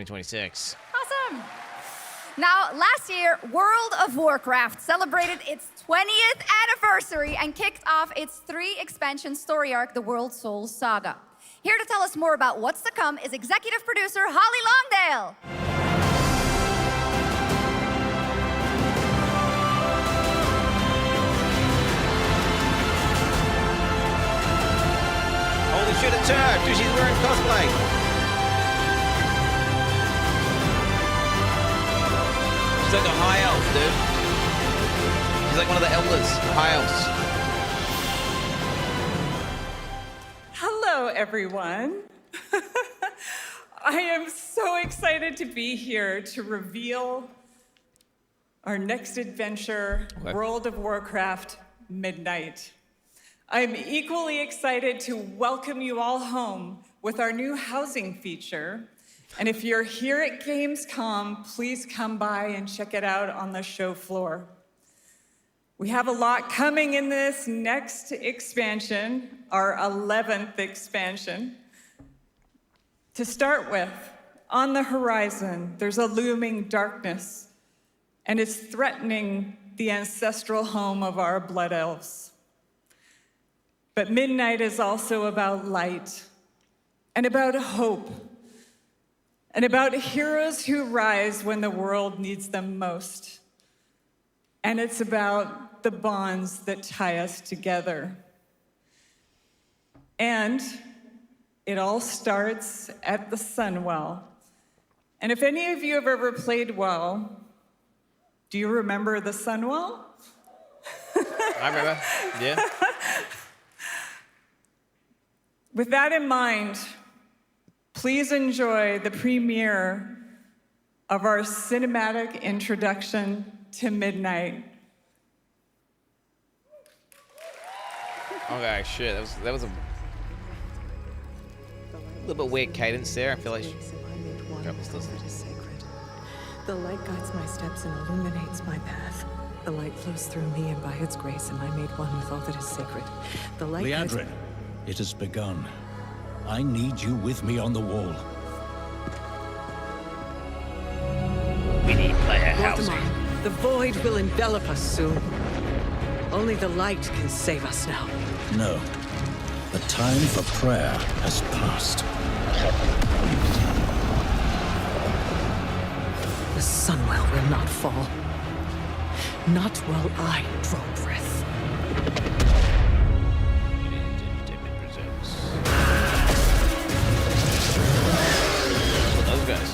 2026. Awesome. Now, last year, World of Warcraft celebrated its 20th anniversary and kicked off its 3-expansion story arc, the World Souls Saga. Here to tell us more about what's to come is executive producer Holly Longdale. Holy shit, it's her! Dude, she's wearing cosplay. She's like a high elf, dude. She's like one of the elders, high elves. Hello, everyone. I am so excited to be here to reveal our next adventure, World of Warcraft Midnight. I'm equally excited to welcome you all home with our new housing feature. And if you're here at Gamescom, please come by and check it out on the show floor. We have a lot coming in this next expansion, our 11th expansion. To start with, on the horizon, there's a looming darkness, and it's threatening the ancestral home of our blood elves. But Midnight is also about light, and about hope, and about heroes who rise when the world needs them most. And it's about the bonds that tie us together. And it all starts at the Sunwell. And if any of you have ever played WoW, do you remember the Sunwell? I remember, yeah. With that in mind, please enjoy the premiere of our cinematic introduction to Midnight. Okay, shit, that was a little bit weird cadence there. I feel like the light guides my steps and illuminates my path. The light flows through me, and by its grace am I made one with all that is sacred. The light Liadrin, it has begun. I need you with me on the wall. We need player housing. Valdemar, the void will envelop us soon. Only the light can save us now. No. The time for prayer has passed. The Sunwell will not fall. Not while I draw breath. Those guys.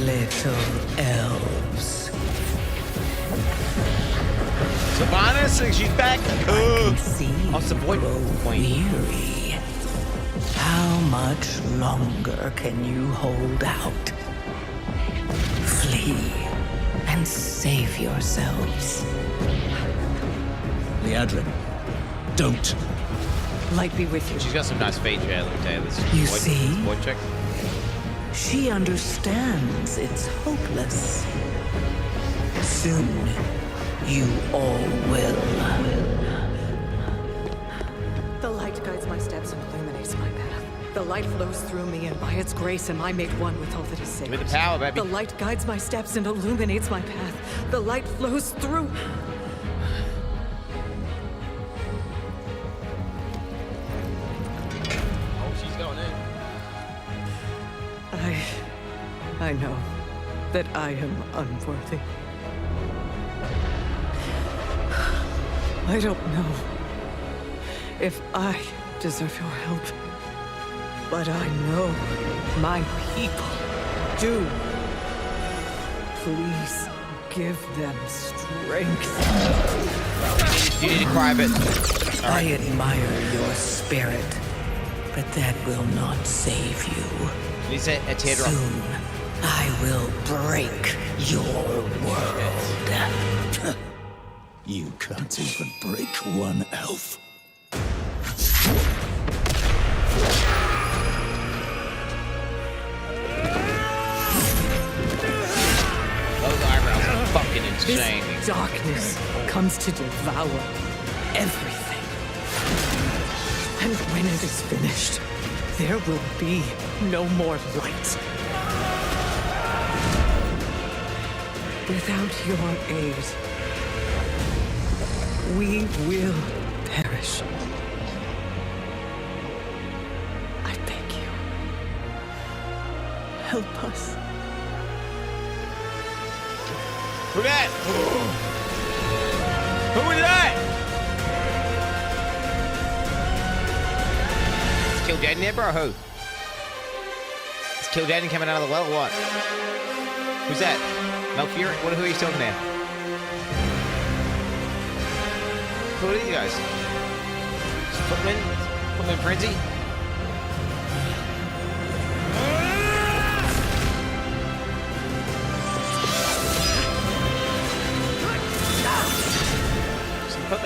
Little elves. Sylvanas, she's back. What's the point? Weary. How much longer can you hold out? Flee and save yourselves. Liadrin, don't. Light be with you. She's got some nice feet here, let me tell you. This You boy, see? This boy chick. She understands it's hopeless. Soon, you all will. The light guides my steps and illuminates my path. The light flows through me, and by its grace am I made one with all that is sacred. Give me the power, baby. The light guides my steps and illuminates my path. The light flows through. Oh, she's going in. I know that I am unworthy. I don't know if I deserve your help, but I know my people do. Please give them strength. You need to cry a bit. I admire your spirit, but that will not save you. You say a teardrop. Soon, I will break your world. You can't even break one elf. Those eyebrows are fucking insane. This darkness comes to devour everything. And when it is finished, there will be no more light. Without your aid, we will perish. I beg you, help us. Who that? Who was that? It's Kill Jaden here, bro, or who? It's Kill Jaden coming out of the well, or what? Who's that? Melfury? Who are you talking there? Who are you guys? Footman Frenzy?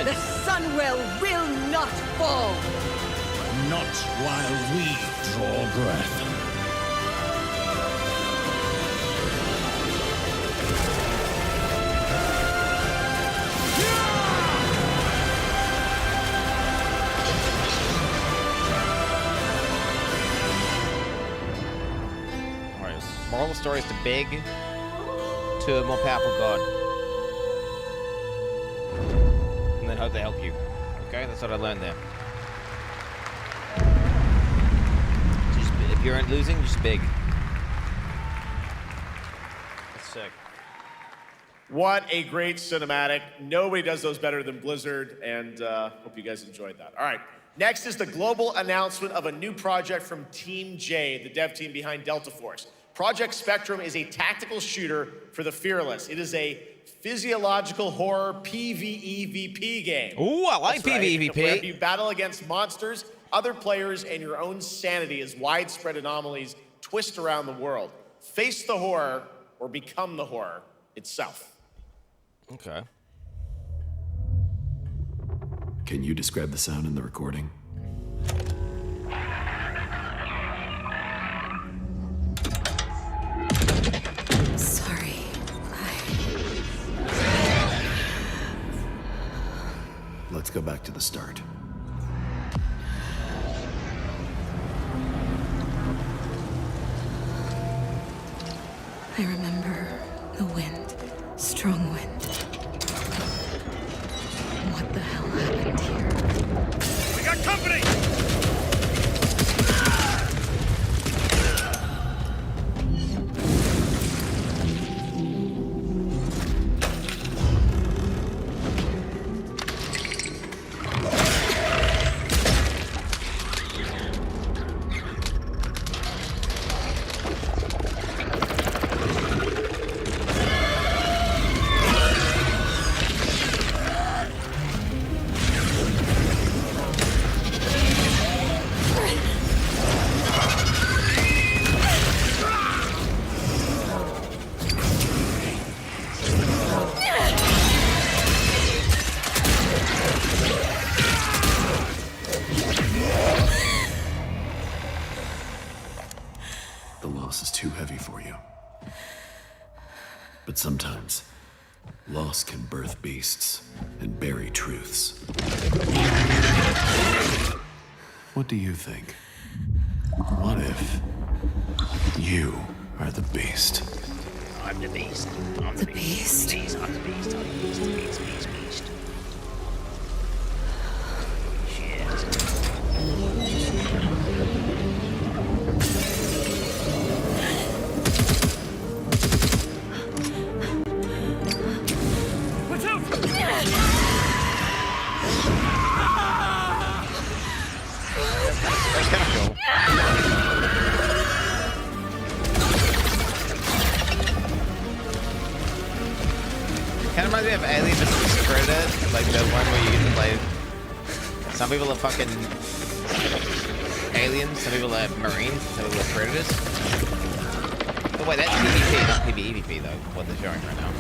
The Sunwell will not fall. Not while we draw breath. Alright, moral of the story is to beg to a more powerful god. And then hope they help you. Okay, that's what I learned there. Just, if you're losing, just beg. That's sick. What a great cinematic. Nobody does those better than Blizzard, and hope you guys enjoyed that. All right, next is the global announcement of a new project from Team J, the dev team behind Delta Force. Project Spectrum is a tactical shooter for the fearless. It is a physiological horror PvEVP game. Ooh, I like PvEVP. Where you battle against monsters, other players, and your own sanity as widespread anomalies twist around the world. Face the horror or become the horror itself. Okay. Can you describe the sound in the recording? Sorry. Let's go back to the start. I remember the wind, strong wind. What the hell happened here? We got company! Sometimes, loss can birth beasts and bury truths. What do you think? What if you are the beast? I'm the beast. I'm the beast. I'm the beast. I'm the beast. I'm the beast. Beast. Kind of reminds me of Alien vs. Predator, like the one where you get to play. Some people are fucking aliens, some people are marines, some people are predators. But wait, that's PvP, not PvEVP though, what they're showing right now.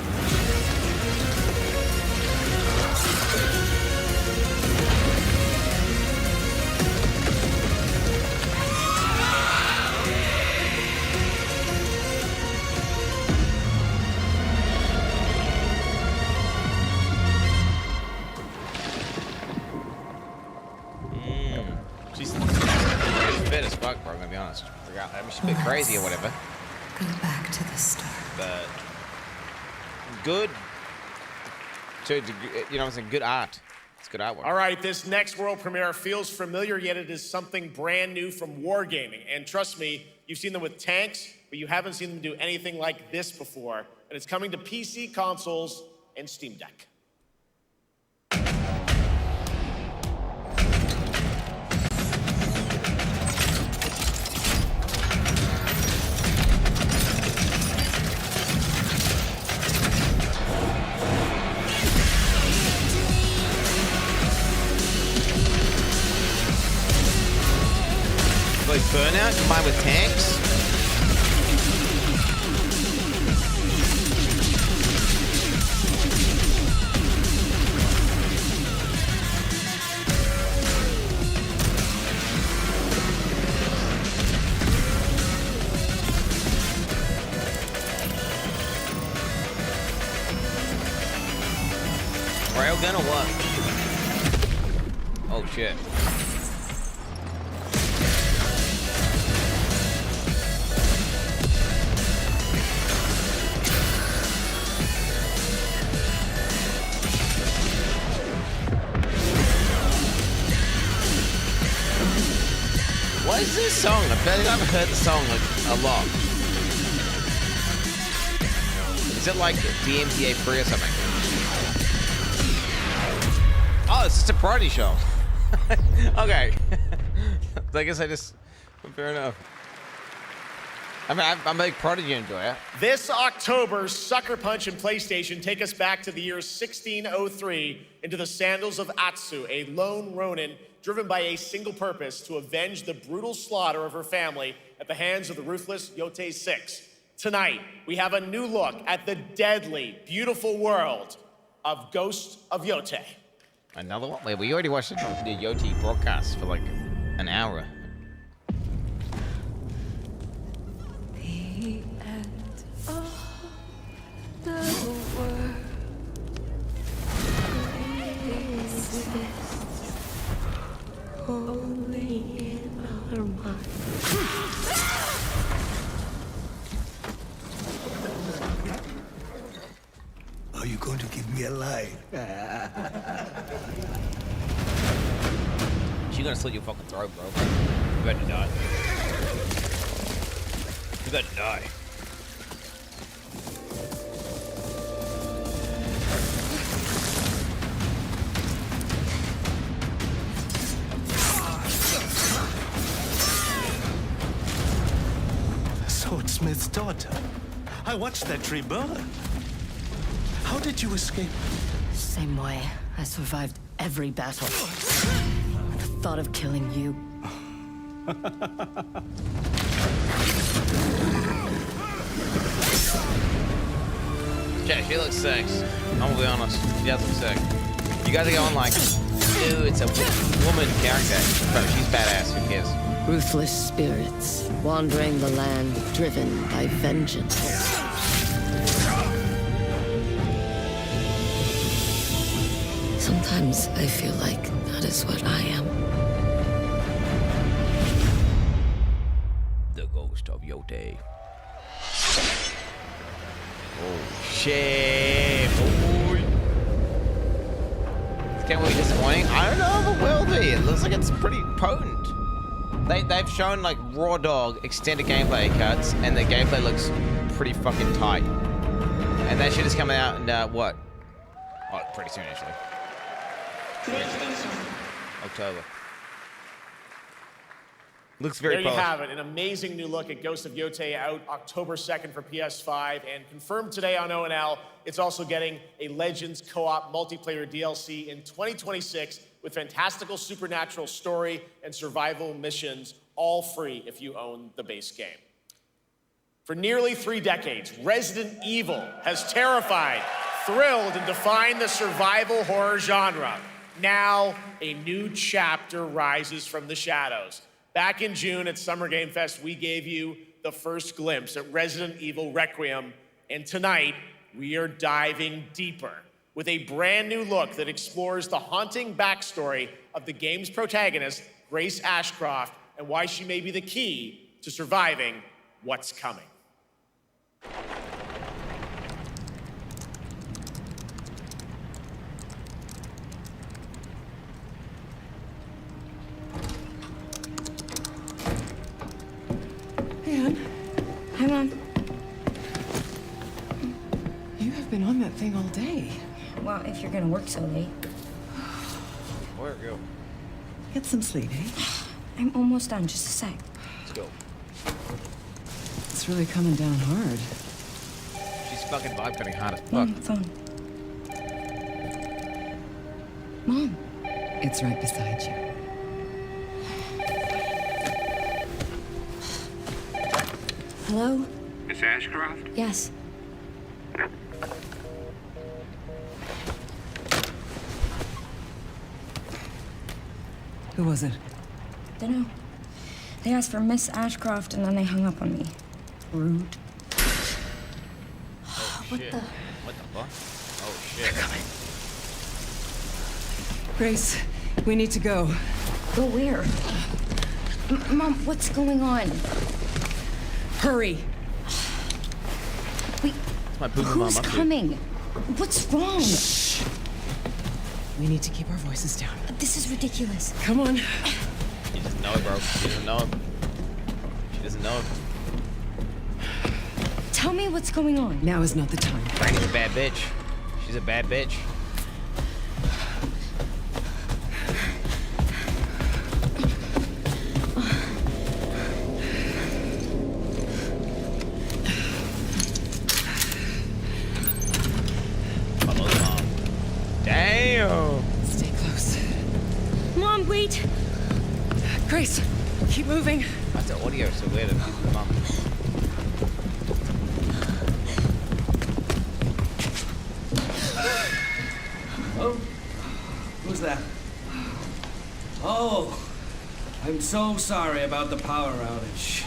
she's a bit crazy or whatever. Go back to the start. But good. You know what I'm saying? Good art. It's good artwork. All right, this next world premiere feels familiar, yet it is something brand new from Wargaming. And trust me, you've seen them with tanks, but you haven't seen them do anything like this before. And it's coming to PC, consoles, and Steam Deck. Like Burnout combined with tanks. Railgun or what? Oh shit. What is this song? I bet I haven't heard the song like a lot. Is it like DMCA free or something? Oh, it's just a party show. Okay. I guess I just, fair enough. I mean, I'm a big Prodigy enjoyer. This October, Sucker Punch and PlayStation take us back to the year 1603 into the sandals of Atsu, a lone Ronin driven by a single purpose to avenge the brutal slaughter of her family at the hands of the ruthless Yotei 6. Tonight, we have a new look at the deadly, beautiful world of Ghost of Yotei. Another one? Wait, we already watched the Yotei broadcast for like an hour. The end of the world exists only in our minds. Are you going to give me a line? She's gonna slit your fucking throat, bro. You better die. You better die. Swordsmith's daughter. I watched that tree burn. How did you escape? Same way. I survived every battle. The thought of killing you. Yeah, she looks sick. I'm gonna be honest. She does look sick. You guys are going like, dude, it's a woman character. Bro, she's badass. Who cares? Ruthless spirits, wandering the land, driven by vengeance. Sometimes I feel like that is what I am. The Ghost of Yotei. Oh shit! Boy. It's gonna be disappointing. I don't know if it will be. It looks like it's pretty potent. They've shown like raw dog extended gameplay cuts, and the gameplay looks pretty fucking tight. And that shit is coming out in what? Oh, pretty soon actually. October. Looks very There you polished. have it, an amazing new look at Ghost of Yotei out October 2nd for PS5 and confirmed today on ONL. It's also getting a Legends co-op multiplayer DLC in 2026 with fantastical supernatural story and survival missions, all free if you own the base game. For nearly 3 decades, Resident Evil has terrified, thrilled, and defined the survival horror genre. Now, a new chapter rises from the shadows. Back in June at Summer Game Fest, we gave you the first glimpse at Resident Evil Requiem, and tonight, we are diving deeper with a brand new look that explores the haunting backstory of the game's protagonist, Grace Ashcroft, and why she may be the key to surviving what's coming. Anne, Hi, Mom. you have been on that thing all day. Well, if you're gonna work so late. Where go? Get some sleep, eh? I'm almost done, just a sec. Let's go. It's really coming down hard. She's fucking vibecoding hard as fuck. Mom, phone. Mom. It's right beside you. Hello? Miss Ashcroft? Yes. Who was it? Dunno. They asked for Miss Ashcroft and then they hung up on me. Rude. What the? What the fuck? Oh shit. They're coming. Grace, we need to go. Go where? Mom, what's going on? Hurry. Wait, It's my boomer who's mom up coming? What's wrong? Shh. We need to keep our voices down. This is ridiculous. Come on. She doesn't know it, bro. She doesn't know him. She doesn't know him. Tell me what's going on. Now is not the time. She's a bad bitch. She's a bad bitch. Damn! Stay close. Mom, wait! Grace, keep moving. That's the audio so weird. Mom. Oh, who's that? Oh, I'm so sorry about the power outage.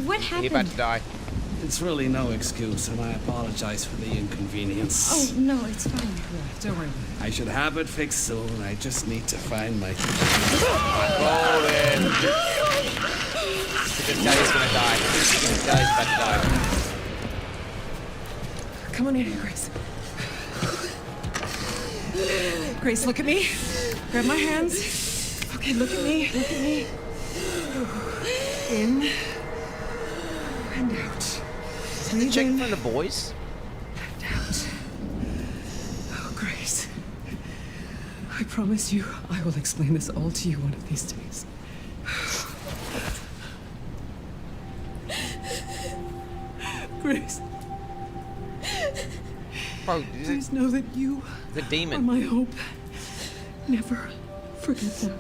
What happened? He's about to die. It's really no excuse, and I apologize for the inconvenience. Oh, no, it's fine. Don't worry. I should have it fixed soon. I just need to find my... Golden! This guy's gonna die. This guy's about to die. Come on in here, Grace. Grace, look at me. Grab my hands. Okay, look at me. Look at me. In and out. Is the chick from the boys? And out. Oh, Grace. I promise you, I will explain this all to you one of these days. Grace. Bro, Please know that you the demon. are my hope. Never forget that.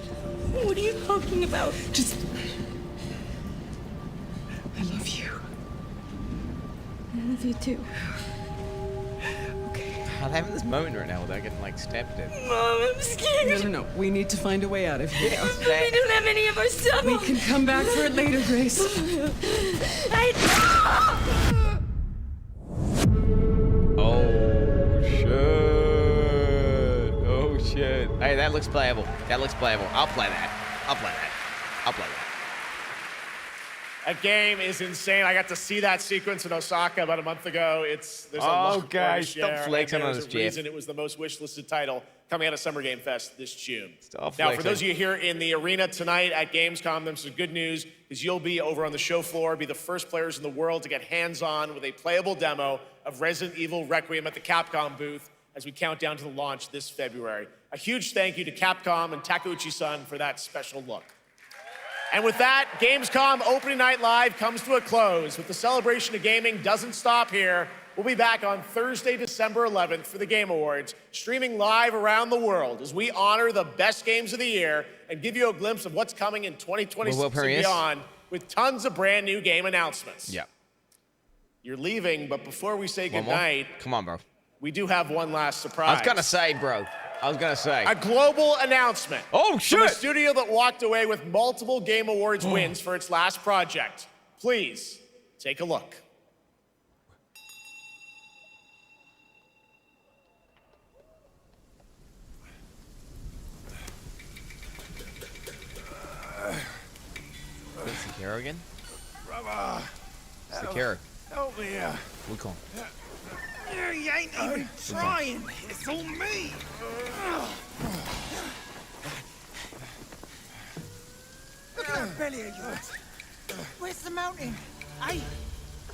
What are you talking about? Just... I love you. I love you too. Okay. I'm having this moment right now without getting like stabbed at. Mom, I'm scared. No. We need to find a way out of here. We don't have any of our stuff. We can come back for it later, Grace. Oh shit. Hey, that looks playable. That looks playable. I'll play that. I'll play that. I'll play that. That game is insane. I got to see that sequence in Osaka about a month ago. There's a lot guys, to share, stop flexing and on there's us, a reason it was the most wish-listed title coming out of Summer Game Fest this June. Stop Now, flexing. for those of you here in the arena tonight at Gamescom, there's some good news, because you'll be over on the show floor, be the first players in the world to get hands-on with a playable demo of Resident Evil Requiem at the Capcom booth as we count down to the launch this February. A huge thank you to Capcom and Takeuchi-san for that special look. And with that, Gamescom Opening Night Live comes to a close. But the celebration of gaming doesn't stop here. We'll be back on Thursday, December 11th for the Game Awards, streaming live around the world as we honor the best games of the year and give you a glimpse of what's coming in 2026 and beyond with tons of brand new game announcements. Yeah. You're leaving, but before we say goodnight, come on, bro. We do have one last surprise. I was gonna say, bro. I was gonna say. A global announcement. Oh, shit! From a studio that walked away with multiple Game Awards wins for its last project. Please, take a look. Kerrigan? Secure. Help me out. Wukong. You ain't even trying. It's all me. Look at that belly of yours. Where's the mountain? Hey,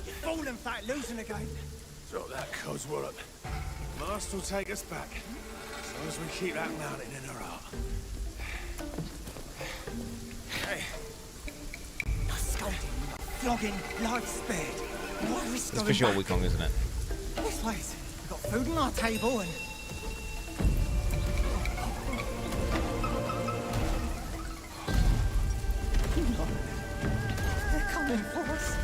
you're falling fat, losing again. Drop that coswallop. Master will take us back. As long as we keep that mountain in our heart. Hey. Not scolding, not flogging, life spared. What risk It's going for sure back? Wukong, isn't it? This place. We've got food on our table and... They're coming for us.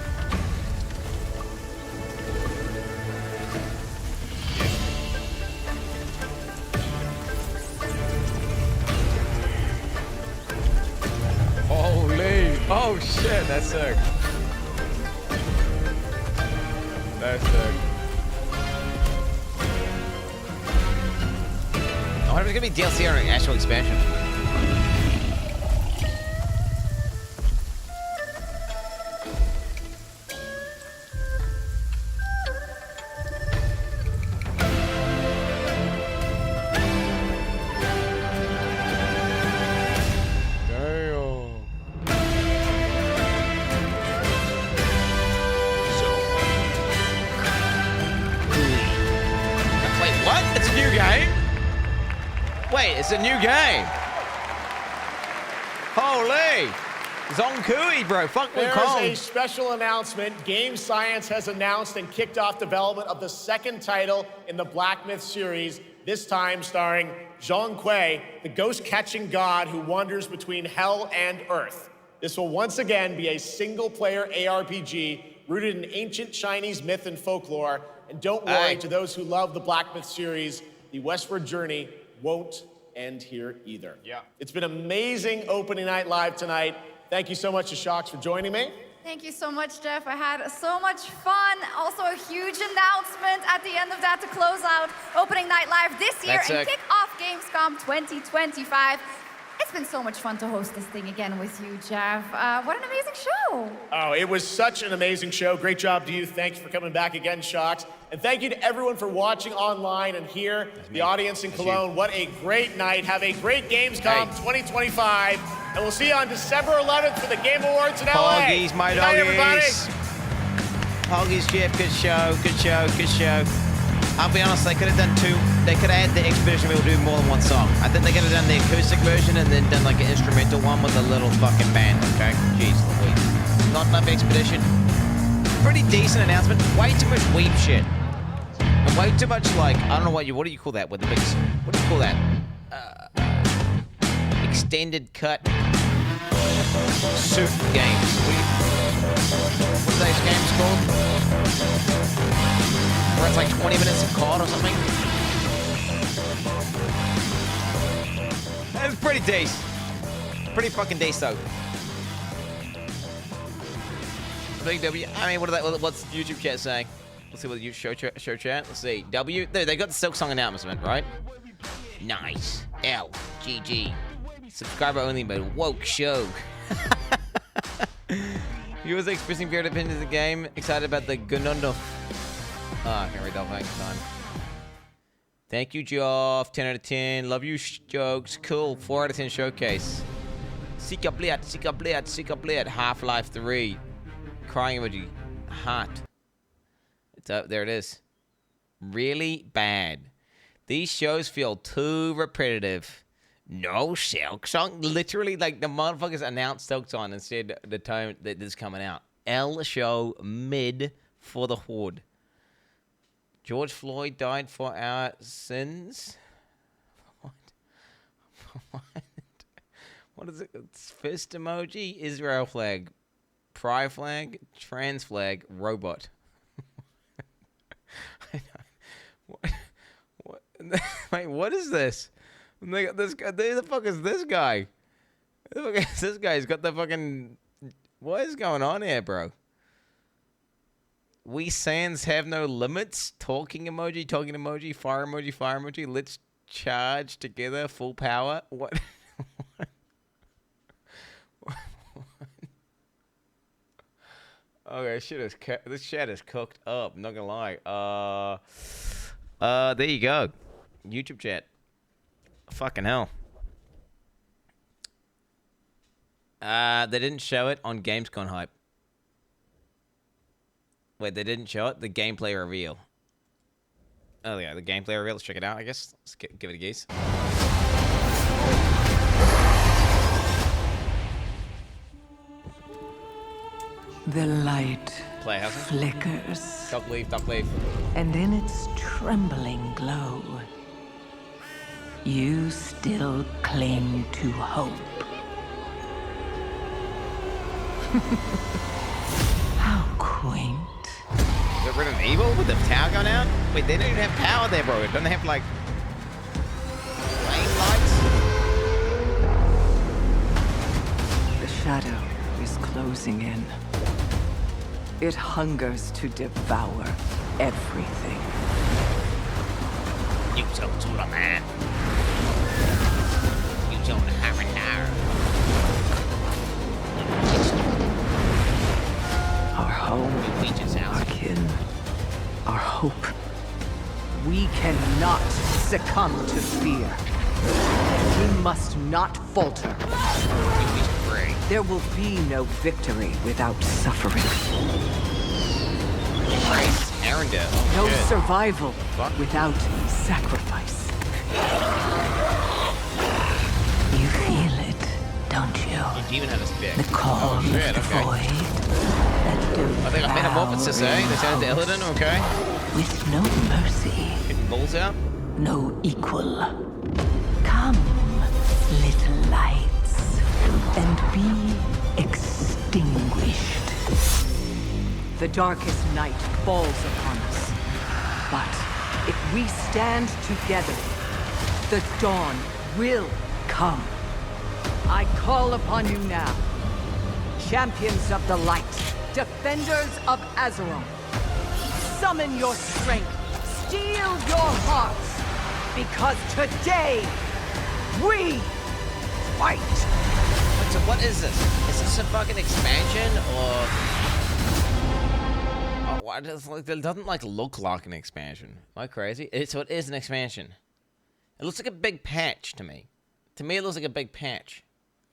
Holy! Oh shit, that's sick. That's sick. I wonder if it's gonna be DLC or an actual expansion. It's a new game. Holy! Zonkui, bro. Fuck There's Wukong. a special announcement. Game Science has announced and kicked off development of the second title in the Black Myth series, this time starring Zhong Kui, the ghost-catching god who wanders between hell and earth. This will once again be a single-player ARPG rooted in ancient Chinese myth and folklore. And don't worry, to those who love the Black Myth series, the westward journey won't end here either. Yeah. It's been amazing opening night live tonight. Thank you so much to Shox for joining me. Thank you so much, Jeff. I had so much fun. Also, a huge announcement at the end of that to close out opening night live this year and kick off Gamescom 2025. It's been so much fun to host this thing again with you, Jeff. What an amazing show. Oh, it was such an amazing show. Great job to you. Thanks for coming back again, Shox. And thank you to everyone for watching online and here, the audience in Cologne. What a great night. Have a great Gamescom 2025. And we'll see you on December 11th for the Game Awards in LA. Poggies, my Good night, everybody. doggies. Poggies, Jeff. Good show. Good show. Good show. I'll be honest, they could have done two. They could have had the Expedition Wheel do more than one song. I think they could have done the acoustic version and then done like an instrumental one with a little fucking band, okay? Jeez Louise. Not enough Expedition. Pretty decent announcement. Way too much weep shit. And way too much like, I don't know what do you call that with the big, what do you call that? Extended cut suit games. What are those games called? Where it's like 20 minutes of COD or something? That was pretty decent. Pretty fucking decent. Big W. I mean, what's YouTube chat saying? Let's see what the show chat. Let's see. W. They got the Silk Song announcement, right? Nice. L. GG. Subscriber only mode. Woke show. You was expressing varied opinions of the game. Excited about the Gunundov. Ah, can't read that next time. Thank you, Geoff. 10 out of 10. Love you, jokes. Cool. 4 out of 10 showcase. Sika Bliat, Sika Bliat, Sika Bliat. Half-Life 3. Crying emoji. Heart. It's up. There it is. Really bad. These shows feel too repetitive. No Silk Song. Literally, like, the motherfuckers announced Silk Song and said the time that this is coming out. L show mid for the Horde. George Floyd died for our sins. What? What is it? It's fist emoji, Israel flag, pride flag, trans flag, robot. What? Wait, what is this? They got this guy. Who the fuck is this guy? Who the fuck is this guy? He's got the fucking. What is going on here, bro? We sans have no limits. Talking emoji, fire emoji. Let's charge together, full power. What? Okay, this shit is cooked up. I'm not gonna lie. There you go. YouTube chat. Fucking hell. They didn't show it on Gamescom hype. Wait, they didn't show it? The gameplay reveal. Oh yeah, the gameplay reveal. Let's check it out, I guess. Let's give it a gaze. The light flickers. Duck leaf. And in its trembling glow, you still cling to hope. How quaint. Is it Resident Evil with the tower going out? Wait, they don't even have power there, bro. Don't they have, like, flame lights? The shadow is closing in. It hungers to devour everything. You don't do the man. You don't have an hour. Our home, our kin, our hope. We cannot succumb to fear. We must not falter. There will be no victory without suffering. No survival without sacrifice. You feel it, don't you? The demon had a spit. The call of the void. I think I made a Metamorphosis, eh? They sounded to Illidan, okay. With no mercy. Getting balls out? No equal. Come, little lights, and be extinguished. The darkest night falls upon us. But if we stand together, the dawn will come. I call upon you now, champions of the light, defenders of Azeroth. Summon your strength, steel your hearts, because today we fight. So what is this? Is this a fucking expansion or? Oh, why does it doesn't like look like an expansion? Am I crazy? So it is an expansion. It looks like a big patch to me. To me, it looks like a big patch.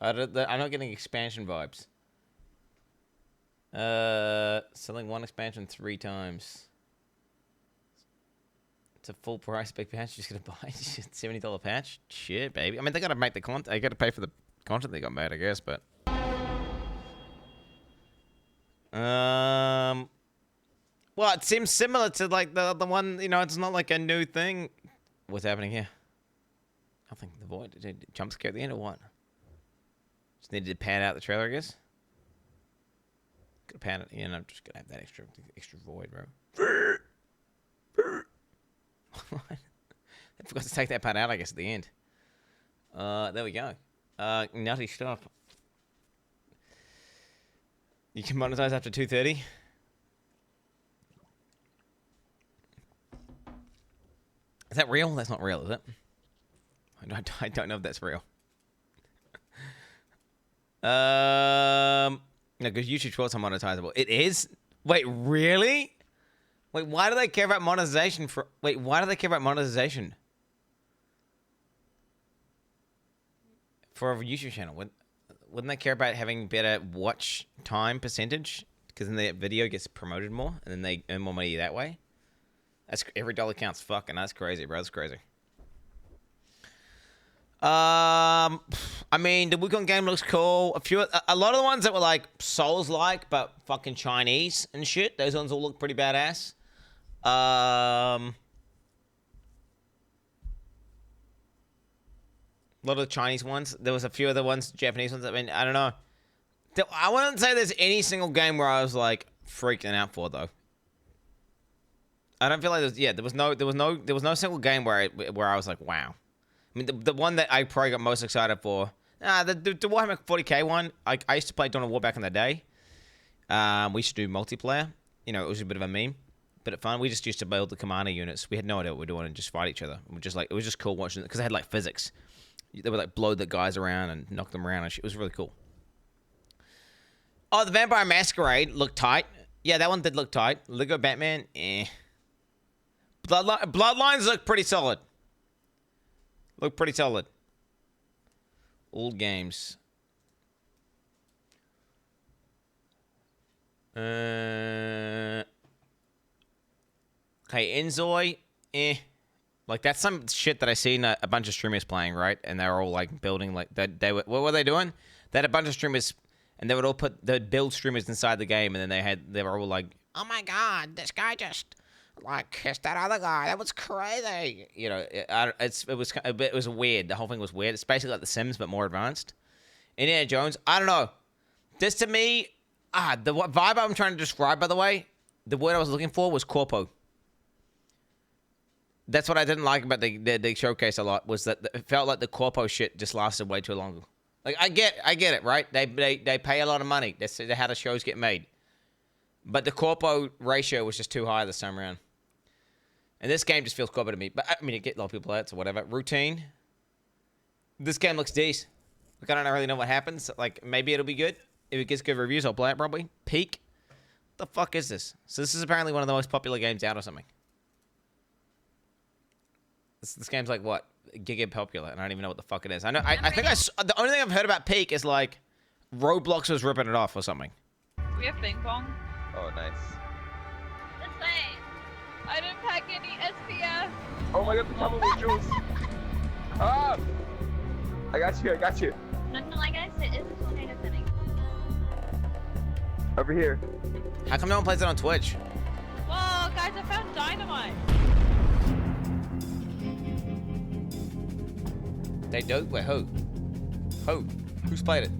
I'm not getting expansion vibes. Selling one expansion 3 times. It's a full price big patch. Just gonna buy $70 patch. Shit, baby. I mean, they gotta make the content. They gotta pay for the content they got made, I guess. But well, it seems similar to like the one. You know, it's not like a new thing. What's happening here? Nothing. The void. Did it jump scare at the end or what? Just needed to pad out the trailer, I guess. Gotta pan it. Yeah, I'm just gonna have that extra void, bro. What? I forgot to take that part out, I guess, at the end. There we go. Nutty stuff. You can monetize after 2:30. Is that real? That's not real, is it? I don't know if that's real. No, because YouTube Shorts are monetizable. It is? Wait, really? Wait, why do they care about monetization for... Wait, why do they care about monetization? For a YouTube channel? Wouldn't they care about having better watch time percentage? Because then the video gets promoted more, and then they earn more money that way? That's every dollar counts. Fucking, that's crazy, bro. That's crazy. I mean, the Wukong game looks cool. A lot of the ones that were like Souls-like, but fucking Chinese and shit. Those ones all look pretty badass. A lot of the Chinese ones. There was a few other ones, Japanese ones. I mean, I don't know. I wouldn't say there's any single game where I was like freaking out for though. I don't feel like there was no single game where I was like, wow. I mean, the one that I probably got most excited for, the Warhammer 40k one. I used to play Dawn of War back in the day. We used to do multiplayer. You know, it was a bit of a meme, but fun. We just used to build the commander units. We had no idea what we were doing and just fight each other. We just like, it was just cool watching it because they had like physics. They would like blow the guys around and knock them around and shit. It was really cool. Oh, the Vampire Masquerade looked tight. Yeah, that one did look tight. Lego Batman, eh. Bloodlines look pretty solid. Look pretty solid. Old games. Okay, Enzoy, eh. Like, that's some shit that I seen a bunch of streamers playing, right? And they were all, like, building, like, what were they doing? They had a bunch of streamers, and they'd build streamers inside the game, and then they were all like, oh my god, this guy just, like, kissed that other guy. That was crazy. You know, it was weird. The whole thing was weird. It's basically like The Sims, but more advanced. Indiana Jones, I don't know. This, to me, the vibe I'm trying to describe, by the way, the word I was looking for was corpo. That's what I didn't like about the showcase a lot, was that it felt like the corpo shit just lasted way too long. Like, I get it, right? They pay a lot of money. That's how the shows get made. But the corpo ratio was just too high this time around. And this game just feels corpo to me. But, I mean, it get a lot of people play it, so whatever. Routine. This game looks decent. Like, I don't really know what happens. Like, maybe it'll be good. If it gets good reviews, I'll play it probably. Peak. What the fuck is this? So this is apparently one of the most popular games out or something. This game's like, what? Giga popular, and I don't even know what the fuck it is. I know. I think the only thing I've heard about Peak is, like, Roblox was ripping it off or something. We have ping pong. Oh, nice. This way. I didn't pack any SPF. Oh my god, the trouble with Jules. Ah! I got you. No, like I said, it's a tornado coming. Over here. How come no one plays it on Twitch? Whoa, guys, I found dynamite. They do? Wait, who? Who's played it?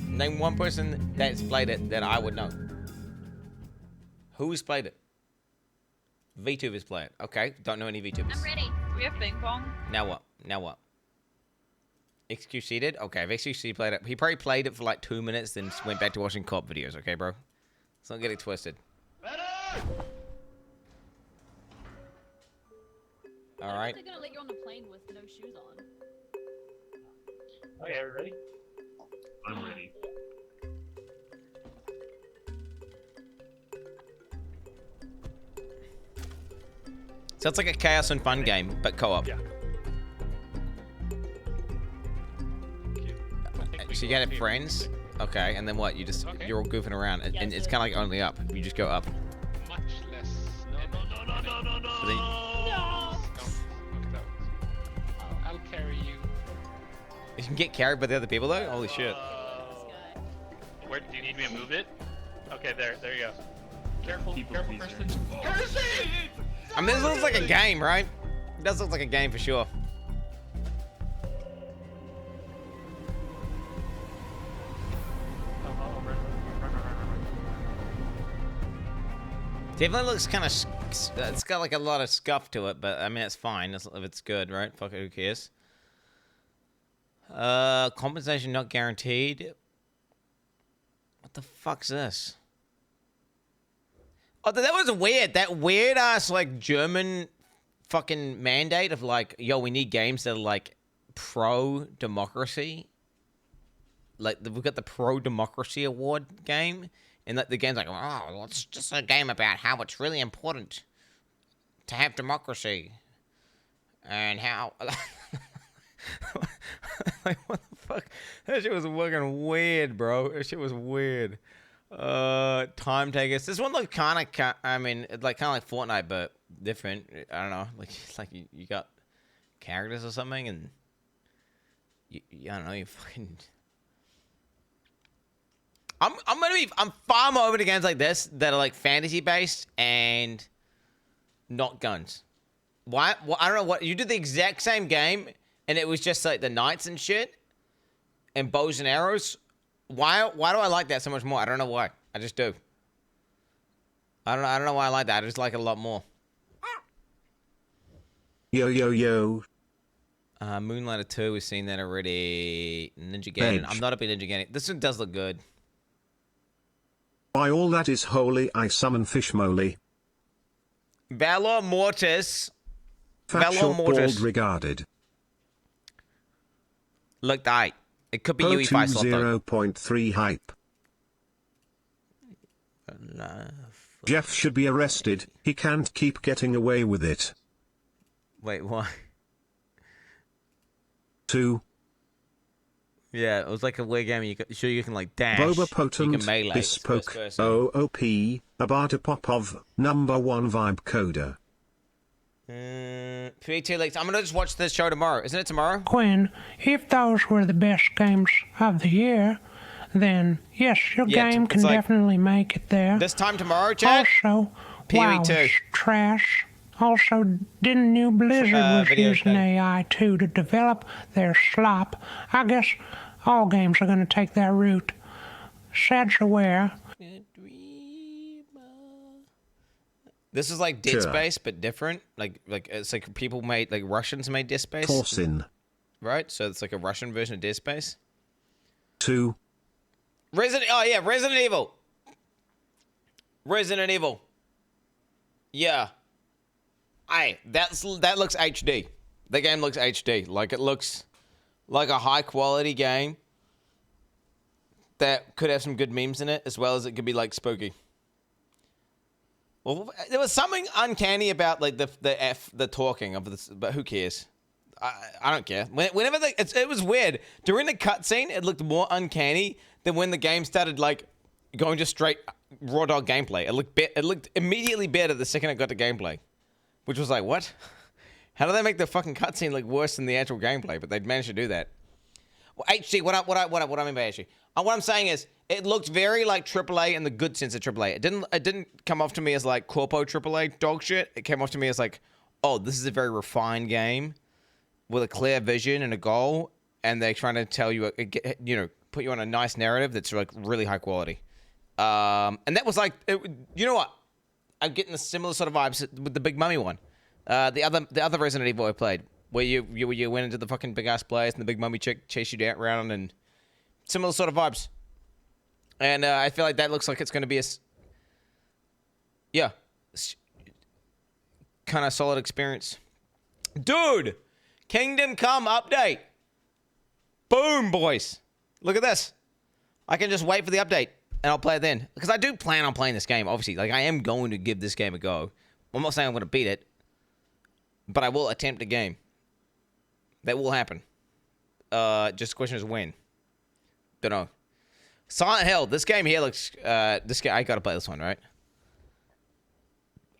Name one person that's played it that I would know. Who's played it? VTubers play it. Okay, don't know any VTubers. I'm ready. We have ping pong. Now what? XQC did? Okay, if XQC played it, he probably played it for like 2 minutes, then went back to watching co-op videos, okay, bro? Let's not get it twisted. Alright. They're gonna let you on the plane with no shoes on. Okay, are we ready? I'm ready. So it's like a chaos and fun game, but co-op. Yeah. So you get friends, okay, and then what? You're all goofing around, and it's kind of like only up. You just go up. Much less. No. I'll carry you. You can get carried by the other people though? Holy shit. Where do you need me to move it? Okay, there you go. Careful, person. I mean, this looks like a game, right? It does look like a game for sure. Definitely looks kind of, it's got like a lot of scuff to it, but I mean, it's fine if it's good, right? Fuck it, who cares? Compensation not guaranteed. What the fuck's this? Oh, that was weird. That weird ass like German fucking mandate of like, yo, we need games that are like pro-democracy. Like we've got the pro-democracy award game. And the game's like, oh, well, it's just a game about how it's really important to have democracy. And how... like, what the fuck? That shit was fucking weird, bro. That shit was weird. Time takers. This one looked kind of... I mean, like kind of like Fortnite, but different. I don't know. Like, it's like you got characters or something, and... I don't know, you fucking... I'm far more open to games like this that are like fantasy based and not guns. Why? Well, I don't know what you did the exact same game and it was just like the knights and shit and bows and arrows. Why do I like that so much more? I don't know why. I just do. I don't know why I like that. I just like it a lot more. Yo. Moonlighter 2, we've seen that already. Ninja Gaiden. I'm not a big Ninja Gaiden. This one does look good. By all that is holy, I summon fish moly. Valor Mortis. Valor Mortis. Regarded. Look, it could be UE Slot 0.3 hype. Jeff should be arrested. He can't keep getting away with it. Wait, why? 2. Yeah, it was like a weird game. You can like dash. Boba Potent, you can melee. Bespoke, OOP, Abada Popov, #1 Vibecoder. 3-2 leaks. I'm gonna just watch this show tomorrow. Isn't it tomorrow? Quinn, if those were the best games of the year, then yes, your game can definitely make it there. This time tomorrow, Chad? Also, WoW is trash. Also, didn't New Blizzard was using AI too to develop their slop. I guess all games are going to take that route. Sad's aware. This is like Dead Space, but different. Like it's like people made, like Russians made Dead Space. Torsin. Right? So it's like a Russian version of Dead Space. 2. Resident Evil. Resident Evil. Yeah. That looks HD. The game looks HD. Like it looks like a high quality game that could have some good memes in it, as well as it could be like spooky. Well, there was something uncanny about like the talking of this, but who cares? I don't care. Whenever it was weird during the cutscene, it looked more uncanny than when the game started like going just straight raw dog gameplay. It looked immediately better the second it got to gameplay, which was like, what? How do they make the fucking cutscene look worse than the actual gameplay? But they'd managed to do that. Well, HD. What I mean by HD? What I'm saying is, it looked very like AAA in the good sense of AAA. It didn't come off to me as like corpo AAA dog shit. It came off to me as like, oh, this is a very refined game with a clear vision and a goal, and they're trying to tell you, put you on a nice narrative that's like really high quality. And that was like, you know what? I'm getting a similar sort of vibes with the Big Mummy one. The other Resident Evil I played, where you went into the fucking big ass place and the Big Mummy chick chased you around, and similar sort of vibes. And I feel like that looks like it's going to be kind of solid experience. Dude, Kingdom Come update. Boom, boys. Look at this. I can just wait for the update, and I'll play it then. Because I do plan on playing this game, obviously. Like, I am going to give this game a go. I'm not saying I'm going to beat it, but I will attempt a game. That will happen. Just the question is when. Don't know. Silent Hill. This game here looks... this game, I got to play this one, right?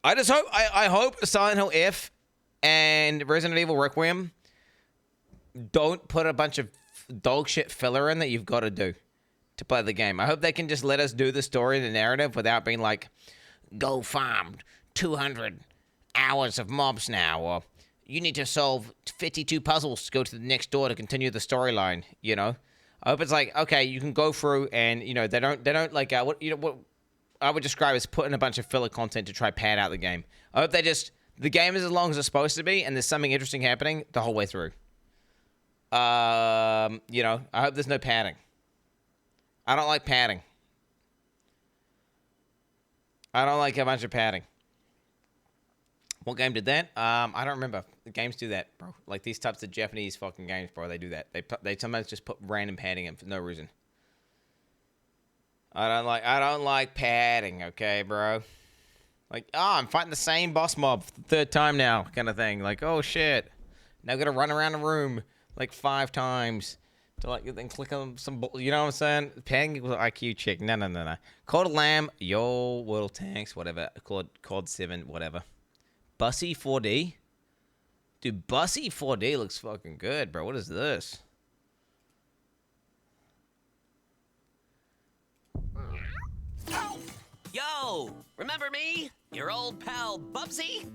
I just hope... I hope Silent Hill F and Resident Evil Requiem don't put a bunch of dog shit filler in that you've got to do to play the game. I hope they can just let us do the story and the narrative without being like, go farm 200 hours of mobs now, or you need to solve 52 puzzles to go to the next door to continue the storyline, you know? I hope it's like, okay, you can go through and, you know, they don't like, what I would describe as putting a bunch of filler content to try pad out the game. I hope the game is as long as it's supposed to be, and there's something interesting happening the whole way through. You know, I hope there's no padding. I don't like padding. I don't like a bunch of padding. What game did that? I don't remember. The games do that, bro. Like these types of Japanese fucking games, bro. They do that. They sometimes just put random padding in for no reason. I don't like padding, okay, bro. Like, I'm fighting the same boss mob for the third time now, kind of thing. Like, oh shit. Now I gotta run around the room like 5 times to like then click on some, you know what I'm saying? Padding with IQ check. No. Called a lamb, yo, World Tanks, whatever. Called 7, whatever. Bussy 4D? Dude, Bussy 4D looks fucking good, bro. What is this? Yo, remember me? Your old pal Bubsy?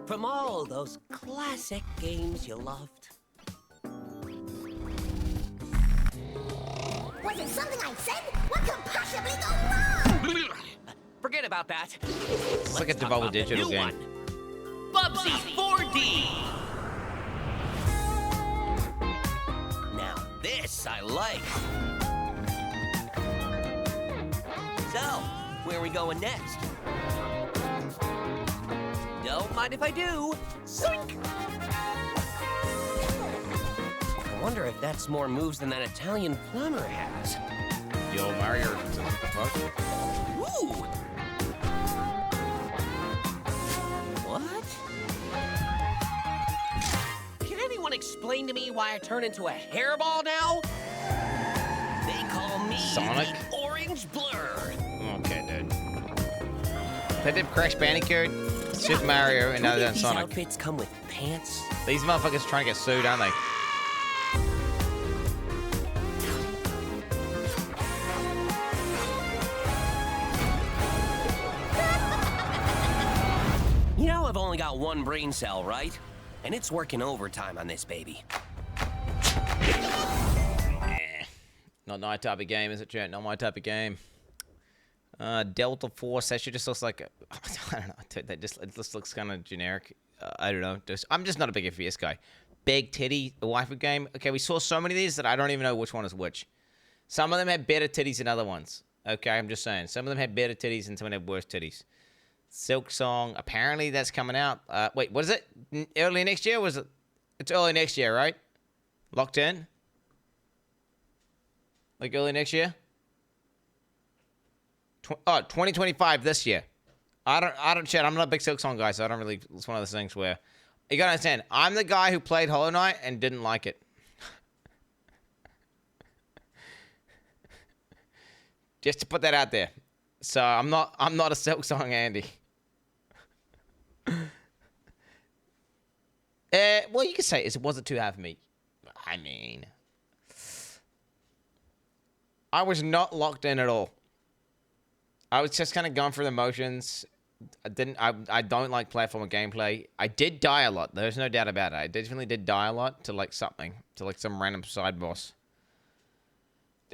From all those classic games you loved. Was it something I said? What could possibly go wrong? Forget about that. It's like a Devolver Digital game. Bubsy 4D! Now this I like. So, where are we going next? Don't mind if I do. Zoink! I wonder if that's more moves than that Italian plumber has. Yo, Mario, what the fuck? Ooh! explain to me why I turn into a hairball now? They call me Sonic? the Orange Blur. Okay, dude. They did Crash Bandicoot, Super Mario, and now they're done Sonic. These outfits come with pants. These motherfuckers trying to get sued, aren't they? You know I've only got one brain cell, right? And it's working overtime on this baby. Not my type of game, is it, chat? Not my type of game. Delta Force, that shit just looks like... I don't know, dude, it just looks kind of generic. I don't know. I'm just not a big FPS guy. Big titty, a waifu game. Okay, we saw so many of these that I don't even know which one is which. Some of them had better titties than other ones. Okay, I'm just saying. Some of them had better titties and some of them had worse titties. Silk Song, apparently that's coming out. Wait, what is it? Early next year? Was it? It's early next year, right? Locked in? Like early next year? 2025 this year. I don't chat. I'm not a big Silk Song guy, so I don't really. It's one of those things where you gotta understand. I'm the guy who played Hollow Knight and didn't like it. Just to put that out there. So I'm not a Silk Song Andy. Well, you could say was it too hard for me? I mean, I was not locked in at all. I was just kind of going through the motions. I don't like platformer gameplay. I did die a lot. There's no doubt about it. I definitely did die a lot to like something, to like some random side boss.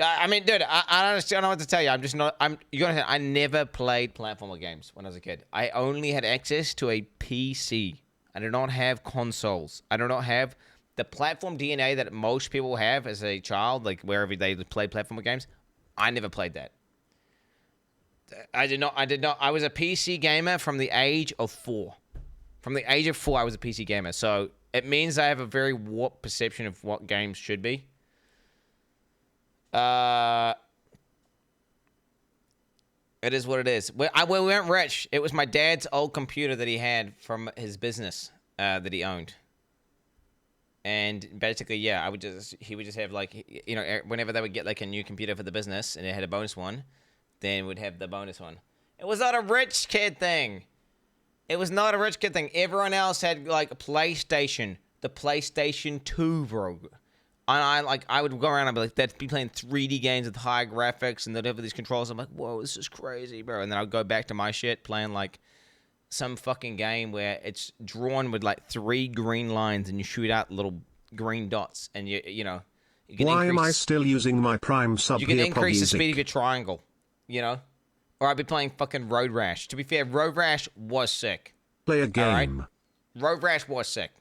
I mean, dude, I don't know what to tell you. I'm just not. You gotta say, I never played platformer games when I was a kid. I only had access to a PC. I did not have consoles. I do not have the platform DNA that most people have as a child, like wherever they play platformer games. I never played that. I did not. I was a PC gamer from the age of 4. From the age of 4, I was a PC gamer. So it means I have a very warped perception of what games should be. It is what it is. We weren't rich. It was my dad's old computer that he had from his business that he owned. And basically, yeah, he would just have like, you know, whenever they would get like a new computer for the business and it had a bonus one, then we'd have the bonus one. It was not a rich kid thing. It was not a rich kid thing. Everyone else had like a PlayStation, the PlayStation 2, bro. And I would go around and be like, they'd be playing 3D games with high graphics and they'd have these controls. I'm like, whoa, this is crazy, bro. And then I'd go back to my shit playing like some fucking game where it's drawn with like 3 green lines and you shoot out little green dots and you know. You can Why am I still using my Prime sub here? You can increase the speed of your triangle, you know? Or I'd be playing fucking Road Rash. To be fair, Road Rash was sick. Play a game. All right? Road Rash was sick.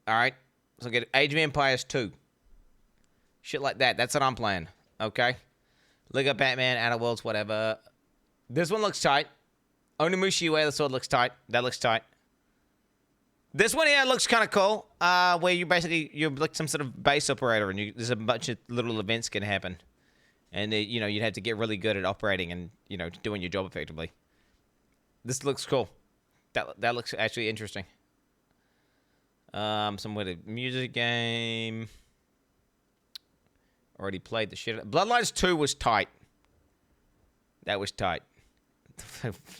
All right? So get Age of Empires 2. Shit like that. That's what I'm playing. Okay? Lego Batman, Outer Worlds, whatever. This one looks tight. Onimushi Ue, the sword looks tight. That looks tight. This one here looks kind of cool. Where you're like some sort of base operator and there's a bunch of little events can happen. And, you know, you'd have to get really good at operating and, you know, doing your job effectively. This looks cool. That looks actually interesting. Some with a music game. Already played the shit. Bloodlines 2 was tight. That was tight.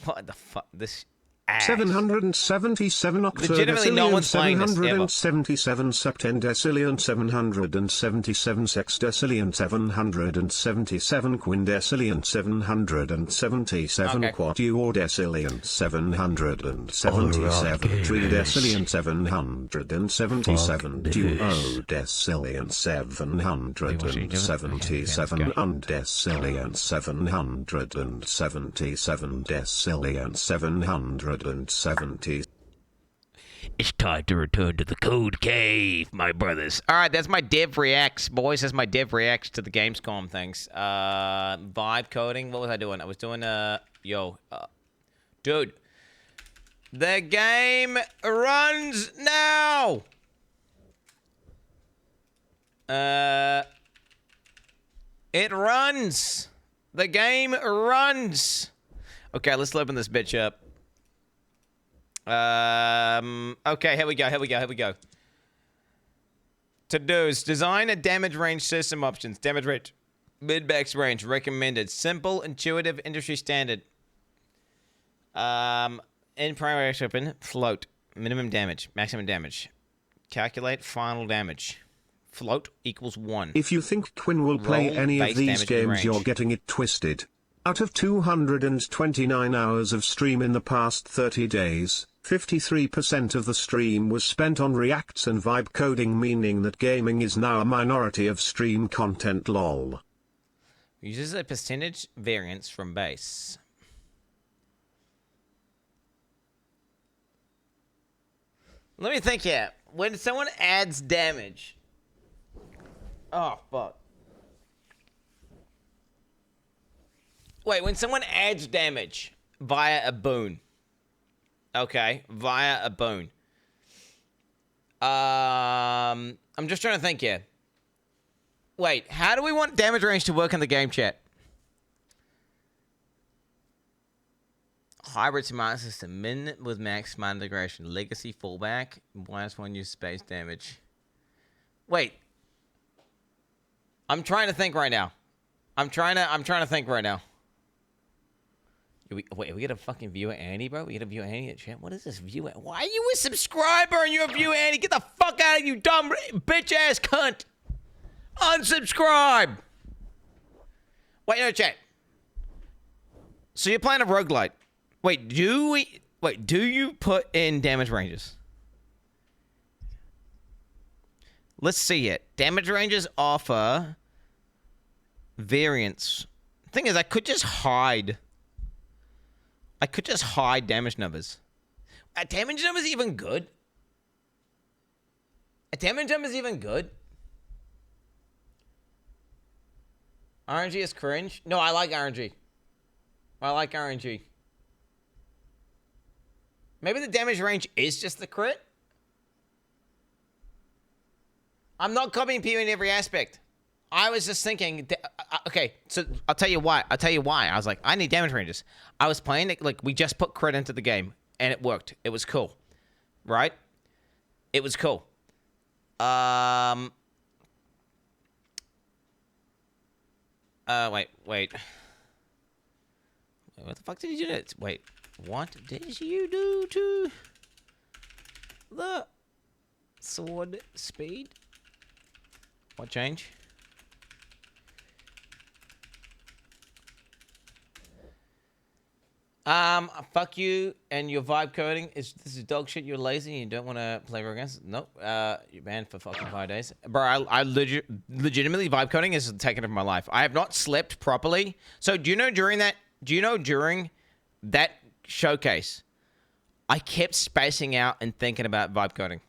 What the fuck? This ass. 777 Legitimately, no one's playing this, ever. 777 septendecillion 777 sexdecillion 777 quindecillion 777 Okay. quatuordecillion 777 tridecillion 777 duodecillion 777 undecillion 777 decillion 770. It's time to return to the code cave, my brothers. All right, that's my dev reacts, boys. That's my dev reacts to the Gamescom things. Vibecoding. What was I doing? I was doing dude. The game runs now. It runs. The game runs. Okay, let's open this bitch up. Okay, here we go. To-dos. Design a damage range system options. Damage range. Mid-max range. Recommended. Simple, intuitive, industry standard. In primary open, float. Minimum damage. Maximum damage. Calculate final damage. Float equals 1. If you think Quin will play Roll any of base these damage and games, you're range. getting it twisted. Out of 229 hours of stream in the past 30 days, 53% of the stream was spent on reacts and vibe coding, meaning that gaming is now a minority of stream content. Lol. Uses a percentage variance from base. Let me think here. When someone adds damage. Oh, fuck. Wait, when someone adds damage via a boon. Okay, via a boon. I'm just trying to think here. Wait, how do we want damage range to work in the game chat? Hybrid smart system. Min with max smart integration. Legacy fallback. -1 use space damage. Wait. I'm trying to think right now. I'm trying to think right now. Wait, are we gonna fucking viewer Andy, bro? We gotta viewer Andy at chat. What is this viewer? Why are you a subscriber and you're a viewer Andy? Get the fuck out of you dumb bitch ass cunt. Unsubscribe. Wait, no, chat. So you're playing a roguelite. Wait, do you put in damage ranges? Let's see it. Damage ranges offer variance. Thing is, I could just hide damage numbers. Are damage numbers even good? Are damage numbers even good? RNG is cringe. No, I like RNG. I like RNG. Maybe the damage range is just the crit? I'm not copying people in every aspect. I was just thinking, okay, so I'll tell you why. I was like, I need damage ranges. I was playing it, like, we just put crit into the game, and it worked. It was cool. Right? It was cool. Wait. What the fuck did you do? Wait, what did you do to the sword speed? What change? Fuck you and your vibe coding. This is dog shit. You're lazy and you don't want to play against. Nope. You're banned for fucking 5 days. Bro, I legitimately vibe coding is taken over my life. I have not slept properly. So do you know during that showcase, I kept spacing out and thinking about vibe coding.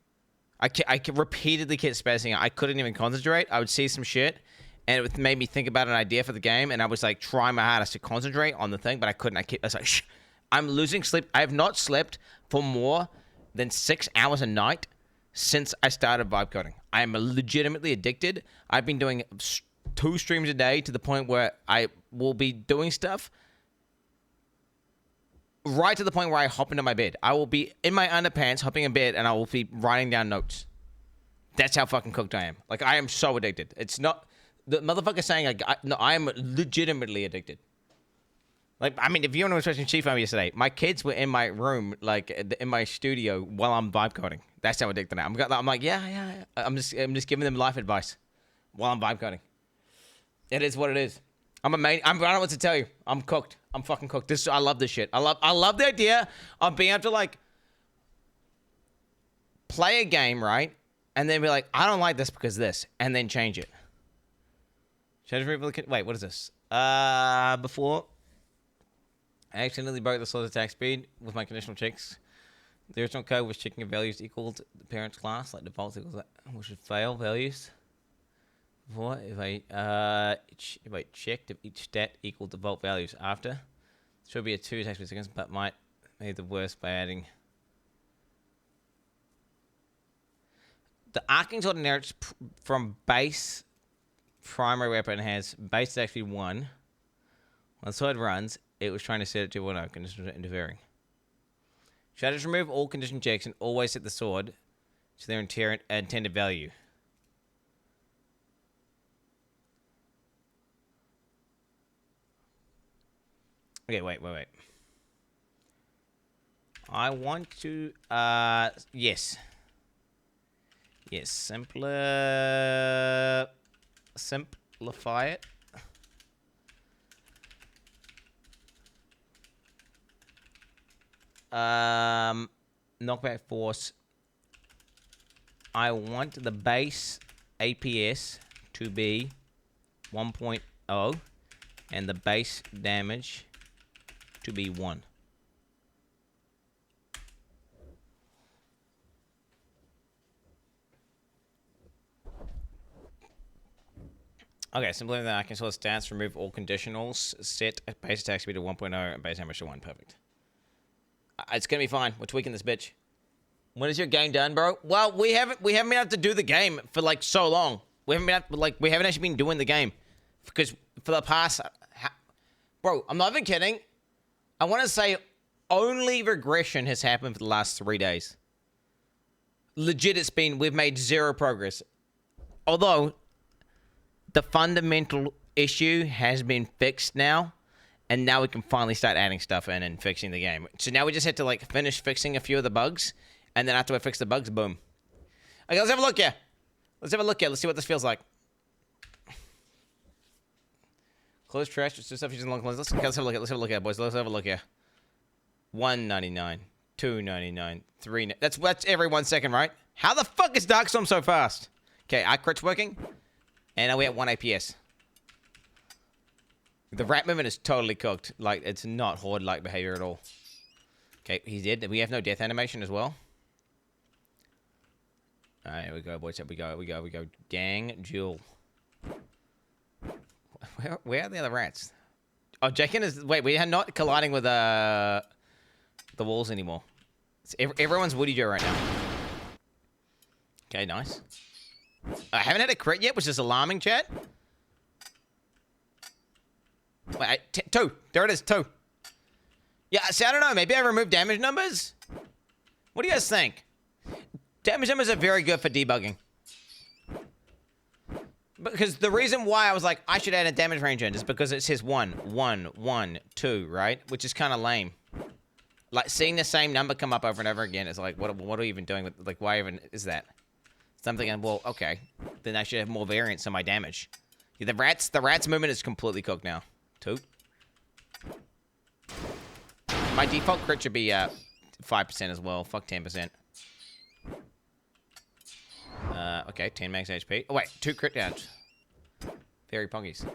I repeatedly kept spacing out. I couldn't even concentrate. I would see some shit, and it made me think about an idea for the game, and I was like trying my hardest to concentrate on the thing, but I couldn't. I was like, shh. I'm losing sleep. I have not slept for more than 6 hours a night since I started vibe coding. I am legitimately addicted. I've been doing 2 streams a day to the point where I will be doing stuff right to the point where I hop into my bed. I will be in my underpants, hopping in bed, and I will be writing down notes. That's how fucking cooked I am. Like, I am so addicted. It's not... The motherfucker saying, like, no, I am legitimately addicted. Like, I mean, if you want to watch Chief Home yesterday, my kids were in my room, like, in my studio while I'm vibe coding. That's how addicted I am. I'm like, yeah. I'm just giving them life advice while I'm vibe coding. It is what it is. I don't know what to tell you. I'm cooked. I'm fucking cooked. I love this shit. I love the idea of being able to, like, play a game, right? And then be like, I don't like this because this, and then change it. Wait, what is this? Before I accidentally broke the slot attack speed with my conditional checks. The original code was checking if values equal to the parent's class, like default equals that, which would fail values. Before, if I checked if each stat equal default values after, should be a 2 attacks per second, but might make the worst by adding. The arcing sword inherits from base primary weapon has base is actually 1. When the sword runs, it was trying to set it to 1 conditions interfering. Shadows remove all condition checks and always set the sword to their intended value. Okay, wait. I want to, yes. Yes, simplify it. Knockback force. I want the base APS to be 1.0 and the base damage to be 1. Okay, simply then I can sort of stats, remove all conditionals, set base attack speed to 1.0 and base damage to 1. Perfect. It's gonna be fine. We're tweaking this bitch. When is your game done, bro? Well, we haven't been able to do the game for like so long. We haven't actually been doing the game because for the past, bro, I'm not even kidding. I want to say only regression has happened for the last 3 days. Legit, we've made 0 progress. Although the fundamental issue has been fixed now. And now we can finally start adding stuff in and fixing the game. So now we just have to like finish fixing a few of the bugs. And then after we fix the bugs, boom. Okay, let's have a look here. Let's see what this feels like. Close trash. Just stuff using long close. Let's have a look at. Let's have a look at, boys. Let's have a look here. $1.99, $2.99, $3. That's every 1 second, right? How the fuck is Darkstorm so fast? Okay, our crit's working, and now we at 1 APS. The rat movement is totally cooked. Like, it's not horde-like behavior at all. Okay, he's dead. We have no death animation as well. Alright, here we go, boys. Here we go. Gang Jewel. Where are the other rats? Oh, Jacken is... Wait, we are not colliding with the walls anymore. Everyone's Woody Joe right now. Okay, nice. I haven't had a crit yet, which is alarming, chat. Wait, 2. There it is, 2. Yeah, see, I don't know. Maybe I removed damage numbers? What do you guys think? Damage numbers are very good for debugging. Because the reason why I was like, I should add a damage range in is because it says 1, 1, 1, 2, right? Which is kind of lame. Like, seeing the same number come up over and over again is like, what are we even doing with, like, why even is that? So I'm thinking, well, okay. Then I should have more variance in my damage. Yeah, the rat's movement is completely cooked now. 2. My default crit should be 5% as well. Fuck 10%. Okay, 10 max HP. Oh wait, 2 crit downs. Very punkies.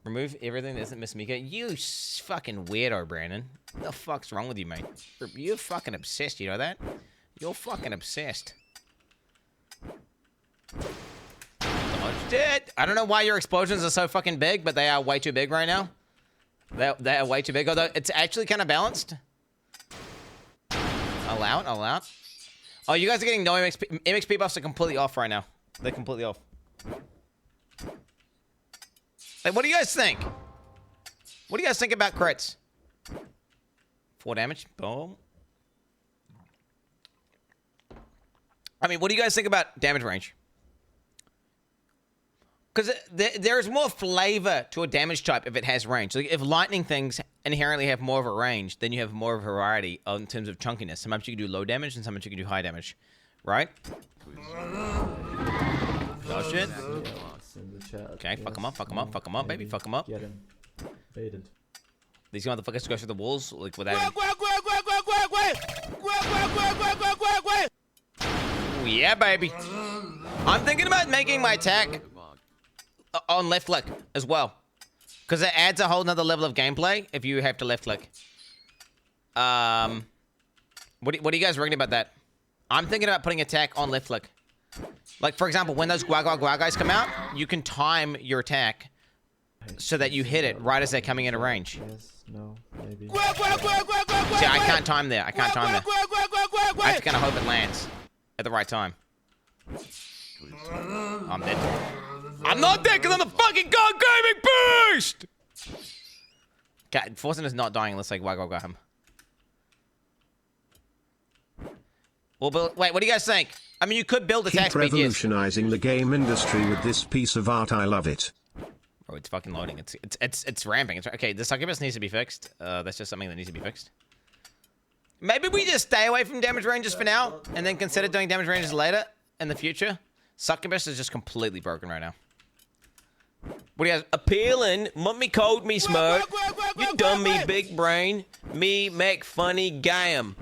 Remove everything that isn't Miss Mika. You fucking weirdo, Brandon. What the fuck's wrong with you, mate? You're fucking obsessed, you know that? You're fucking obsessed. Dodged it. I don't know why your explosions are so fucking big, but they are way too big right now. They are way too big, although it's actually kind of balanced. Allow it. Oh, you guys are getting no MXP. MXP buffs are completely off right now. They're completely off. Like, what do you guys think? What do you guys think about crits? 4 damage. Boom. I mean, what do you guys think about damage range? Because there's more flavor to a damage type if it has range. Like, if lightning things inherently have more of a range, then you have more variety in terms of chunkiness. Sometimes you can do low damage and sometimes you can do high damage. Right? Oh, shit. Okay, fuck him up, baby. Fuck him up. Get him. Baited. These motherfuckers go through the walls like without... Ooh, yeah, baby. I'm thinking about making my attack on left click as well, because it adds a whole nother level of gameplay if you have to left click. What do you guys reckon about that? I'm thinking about putting attack on left click. Like, for example, when those Gua guys come out, you can time your attack so that you hit it right as they're coming into range. Yes, no, maybe. See, I can't time there. I have to kind of hope it lands at the right time. I'm dead. I'm not dead because I'm the fucking God Gaming Beast! Okay, Forsen is not dying unless, like, Waggle got him. Well, but wait, what do you guys think? I mean, you could build attack Keep speed, revolutionizing the game industry with this piece of art. I love it. Oh, it's fucking loading. It's ramping. Okay, the succubus needs to be fixed. That's just something that needs to be fixed. Maybe we just stay away from damage ranges for now, and then consider doing damage ranges later in the future. Succubus is just completely broken right now. What do you guys appealing? Me code me smoke. You dumb me big brain. Me make funny game.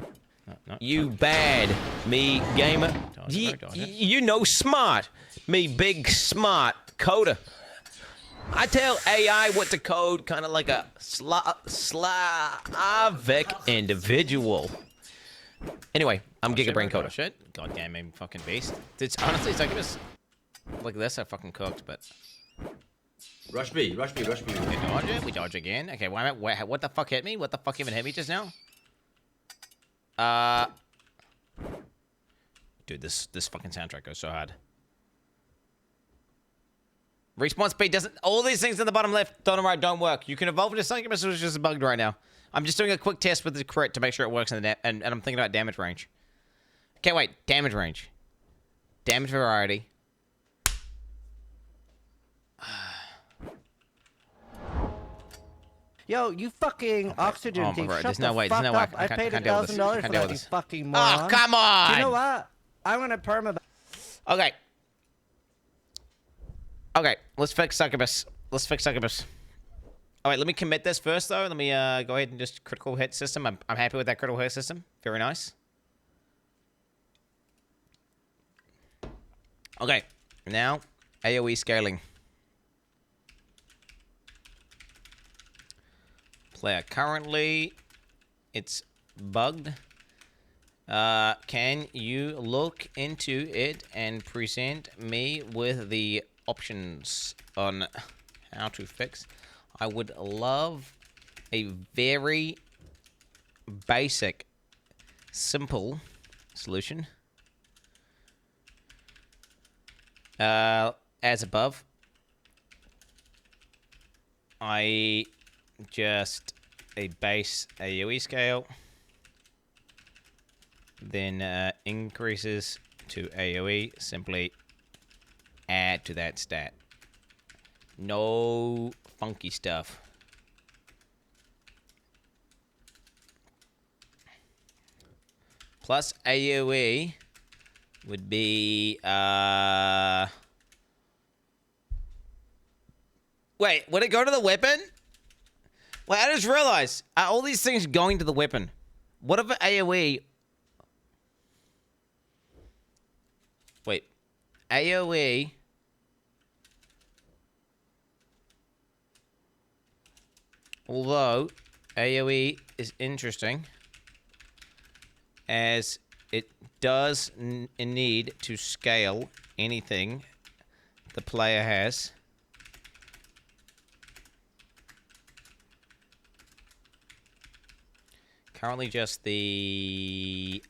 No. You bad me gamer. You know smart. Me big smart coder. I tell AI what to code, kind of like a Slavic individual. Anyway, I'm Gigabrain Coder. Shit. Goddamn fucking beast. It's honestly, it's like this. Like this, I fucking cooked, but. Rush B. We dodge it. We dodge again. Okay, what the fuck hit me? What the fuck even hit me just now? Dude, this fucking soundtrack goes so hard. Respawn speed doesn't. All these things in the bottom left, bottom right don't work. You can evolve into something, but it's just bugged right now. I'm just doing a quick test with the crit to make sure it works in the and I'm thinking about damage range. Okay, wait. Damage range. Damage variety. Yo, you fucking oxygen thing. Shut There's the no way. fuck There's no way. up. I paid $1,000 for that, you fucking moron. moron. Oh, come on! You know what? I'm gonna perma. Okay. Okay, let's fix succubus. All right, let me commit this first, though. Let me go ahead and just critical hit system. I'm happy with that critical hit system. Very nice. Okay, now AoE scaling. Player currently, it's bugged. Can you look into it and present me with the options on how to fix? I would love a very basic, simple solution. As above. Just a base AoE scale, then increases to AoE, simply add to that stat. No funky stuff. Plus AoE would be wait, would it go to the weapon? Wait, I just realized, are all these things going to the weapon? What if AoE... Wait. AoE... Although, AoE is interesting, as it does need to scale anything the player has. Currently just the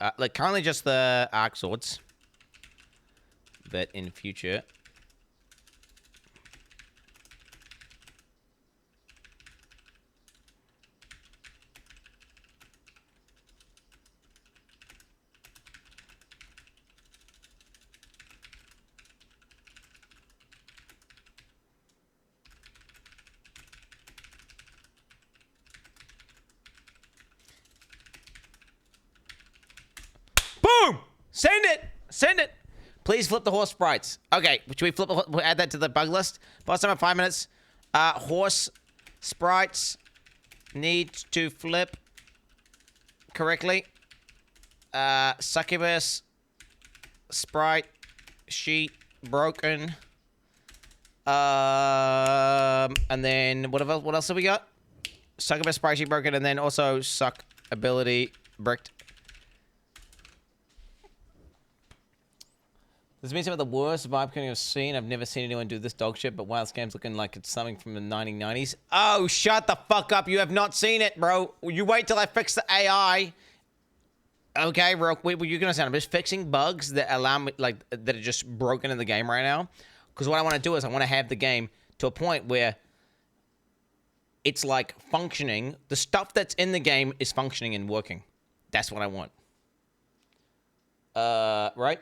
arc swords, but in future. Boom! Send it! Send it! Please flip the horse sprites. Okay, should we flip? We'll add that to the bug list. Boss time at 5 minutes. Horse sprites need to flip correctly. Succubus sprite sheet broken. And then what else have we got? Succubus sprite sheet broken, and then also suck ability bricked. This means some of the worst Vibecoding I've seen. I've never seen anyone do this dog shit, but wow, this game's looking like it's something from the 1990s. Oh, shut the fuck up. You have not seen it, bro. You wait till I fix the AI. Okay, bro. Wait, you're gonna sound. I'm just fixing bugs that allow me, like, that are just broken in the game right now. Because what I want to do is I want to have the game to a point where it's, like, functioning. The stuff that's in the game is functioning and working. That's what I want. Right?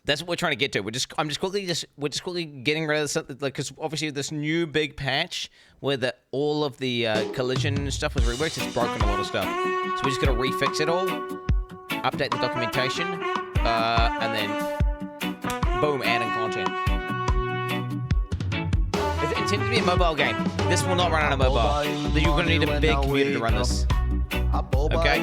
That's what we're trying to get to. We're just quickly getting rid of this, like, because obviously this new big patch where all of the collision stuff was reworked. It's broken a lot of stuff, so we're just gonna refix it all, update the documentation, and then boom, adding content. It's intended to be a mobile game. This will not run on a mobile. You're gonna need a big computer to run this. Okay.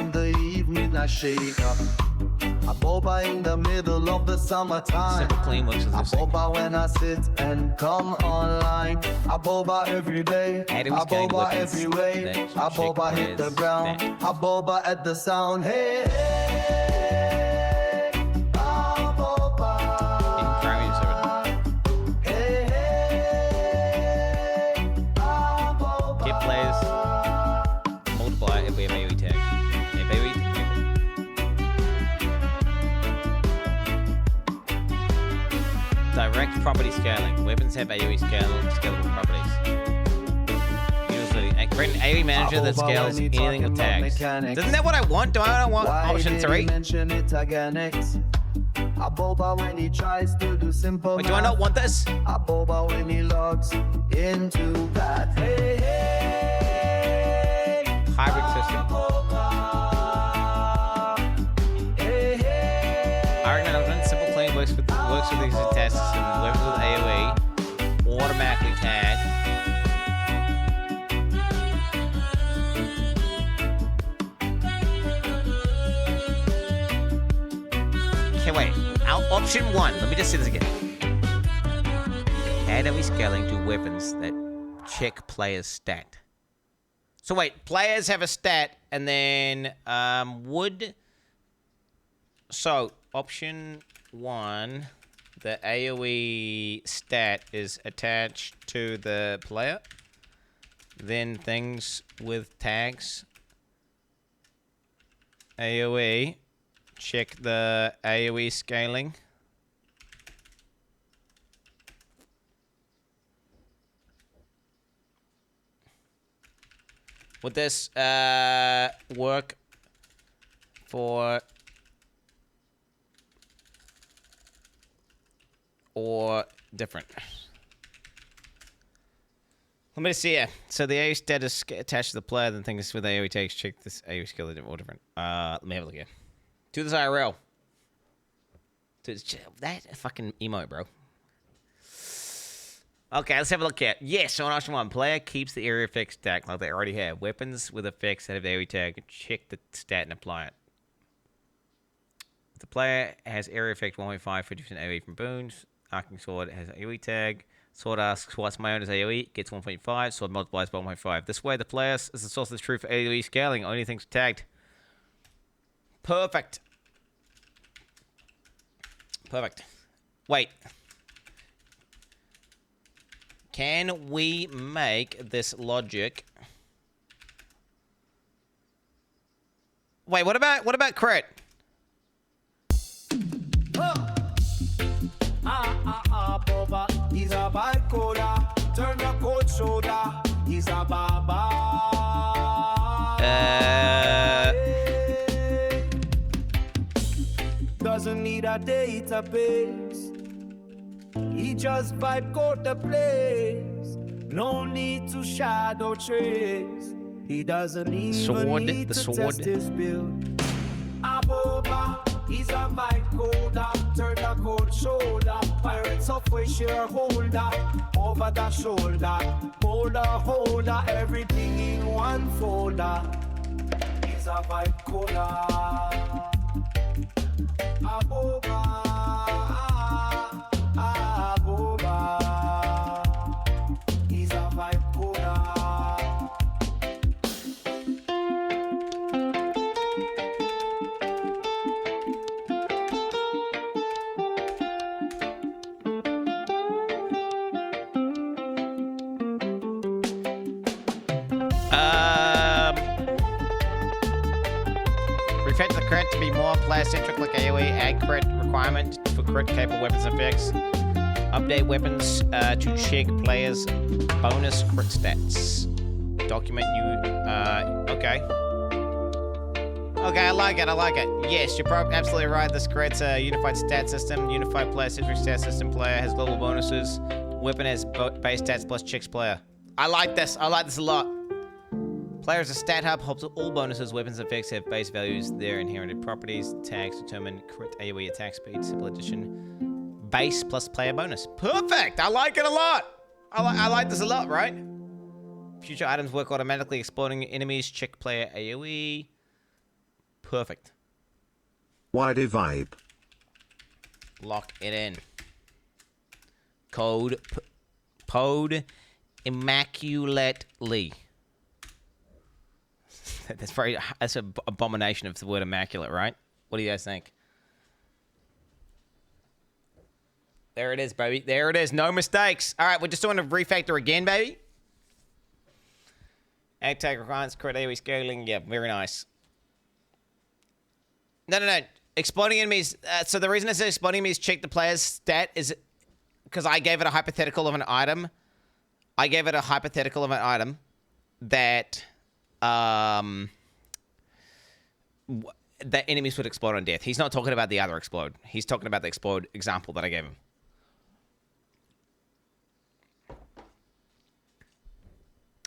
A boba in the middle of the summertime. Simple clean looks as a boba when I sit and come online. A boba every day. A boba every way. A boba hit the ground. A boba at the sound. Hey, hey. A boba. Hey, hey. A boba. Get players. Multiply if we have AoE tag. Direct property scaling. Weapons have AoE scalable properties. Usually, create an AoE manager that scales anything with tags. Isn't that what I want? Do I want option 3? Wait, do I not want this? A boba when he logs into that. Hey, hey. Hybrid system. Iron Management, simple clean works with these tests and weapons with AoE. Automatically tag. Okay, wait. Option 1. Let me just say this again. Add AoE scaling to weapons that check player's stat. So wait, players have a stat, and then So option 1. The AoE stat is attached to the player. Then things with tags. AoE. Check the AoE scaling. Would this work for... or different? Let me just see here. So the AoE stat is attached to the player, then things with AoE tags. Check this AoE skill or different. Let me have a look here. Do this IRL. Dude, that fucking emo, bro. Okay, let's have a look here. Yes, so on option 1, player keeps the area effect stack like they already have. Weapons with effects that have the AoE tag. Check the stat and apply it. If the player has area effect 1.5, 50% AoE from boons. Arcing sword has an AoE tag. Sword asks what's my own as AoE, gets 1.5. Sword multiplies by 1.5. This way, the player is the source of the truth for AoE scaling. Only things tagged. Perfect. Perfect. Wait. Can we make this logic? Wait, what about crit? Boba, he's a bicola. Turn the cold shoulder. He's a baba. Doesn't need a database. He just vibe code the place. No need to shadow trace. He doesn't even need to test his build. A boba. He's a vibe coder, turn the cold shoulder. Pirate software shareholder, over the shoulder. Holder, everything in one folder. He's a vibe coder. A boba, a boba. He's a vibe coder. Refactor the crit to be more player-centric like AoE. Add crit requirement for crit-capable weapons and effects. Update weapons to check players' bonus crit stats. Document new... okay. Okay, I like it. I like it. Yes, you're absolutely right. This creates a unified stat system. Unified player, centric stat system. Player has global bonuses. Weapon has base stats plus chicks player. I like this. I like this a lot. Player is a stat hub. Helps all bonuses. Weapons and effects have base values. Their inherited properties. Tags determine crit AoE attack speed. Simple addition. Base plus player bonus. Perfect. I like it a lot. I like this a lot, right? Future items work automatically, exploding enemies. Check player AoE. Perfect. Why vibe? Lock it in. Code Pod immaculately. That's an abomination of the word immaculate, right? What do you guys think? There it is, baby. There it is. No mistakes. All right, we're just doing a refactor again, baby. Ag tag requirements, crit AoE scaling. Yeah, very nice. No. Exploding enemies. So the reason I say exploding enemies check the player's stat is because I gave it a hypothetical of an item. I gave it a hypothetical of an item that that enemies would explode on death. He's not talking about the other explode. He's talking about the explode example that I gave him.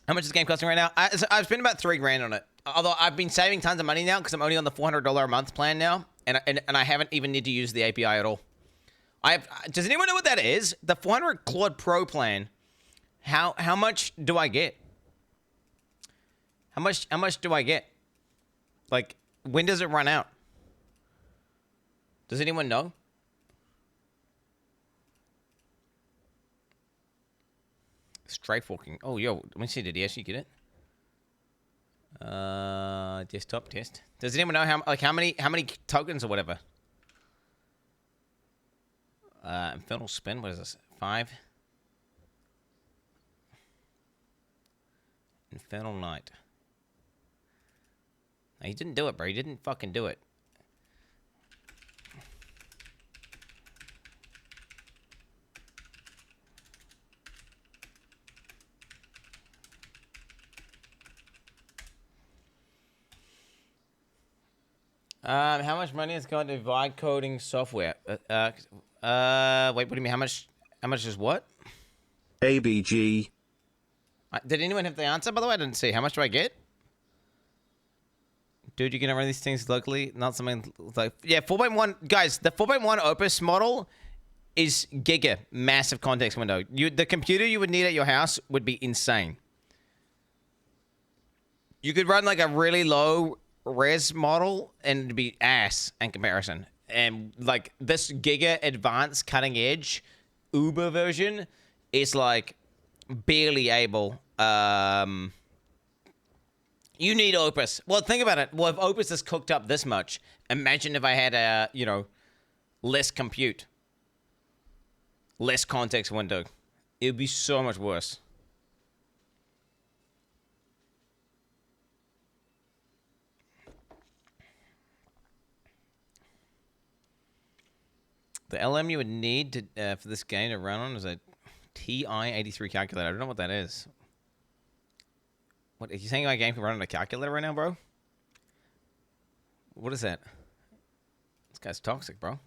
How much is the game costing right now? I've spent about $3 grand on it. Although I've been saving tons of money now because I'm only on the $400 a month plan now, and I haven't even need to use the API at all. Does anyone know what that is? The 400 Claude Pro plan. How much do I get? How much do I get? Like, when does it run out? Does anyone know? Straight forking. Oh, yo, let me see. Did he actually get it? Desktop test. Does anyone know how many tokens or whatever? Infernal spin. What is this? 5. Infernal Knight. No, he didn't do it, bro. He didn't fucking do it. How much money is going to Vibecoding software? Wait, what do you mean? How much is what? ABG. Did anyone have the answer? By the way, I didn't see. How much do I get? Dude, you can run these things locally, not something like... Yeah, 4.1... Guys, the 4.1 Opus model is giga. Massive context window. The computer you would need at your house would be insane. You could run like a really low res model and it'd be ass in comparison. And like this giga advanced cutting edge Uber version is like barely able... You need Opus. Well, think about it. Well, if Opus is cooked up this much, imagine if I had a, less compute. Less context window. It would be so much worse. The LM you would need to, for this game to run on is a TI-83 calculator. I don't know what that is. What, are you saying my game can run on a calculator right now, bro? What is that? This guy's toxic, bro.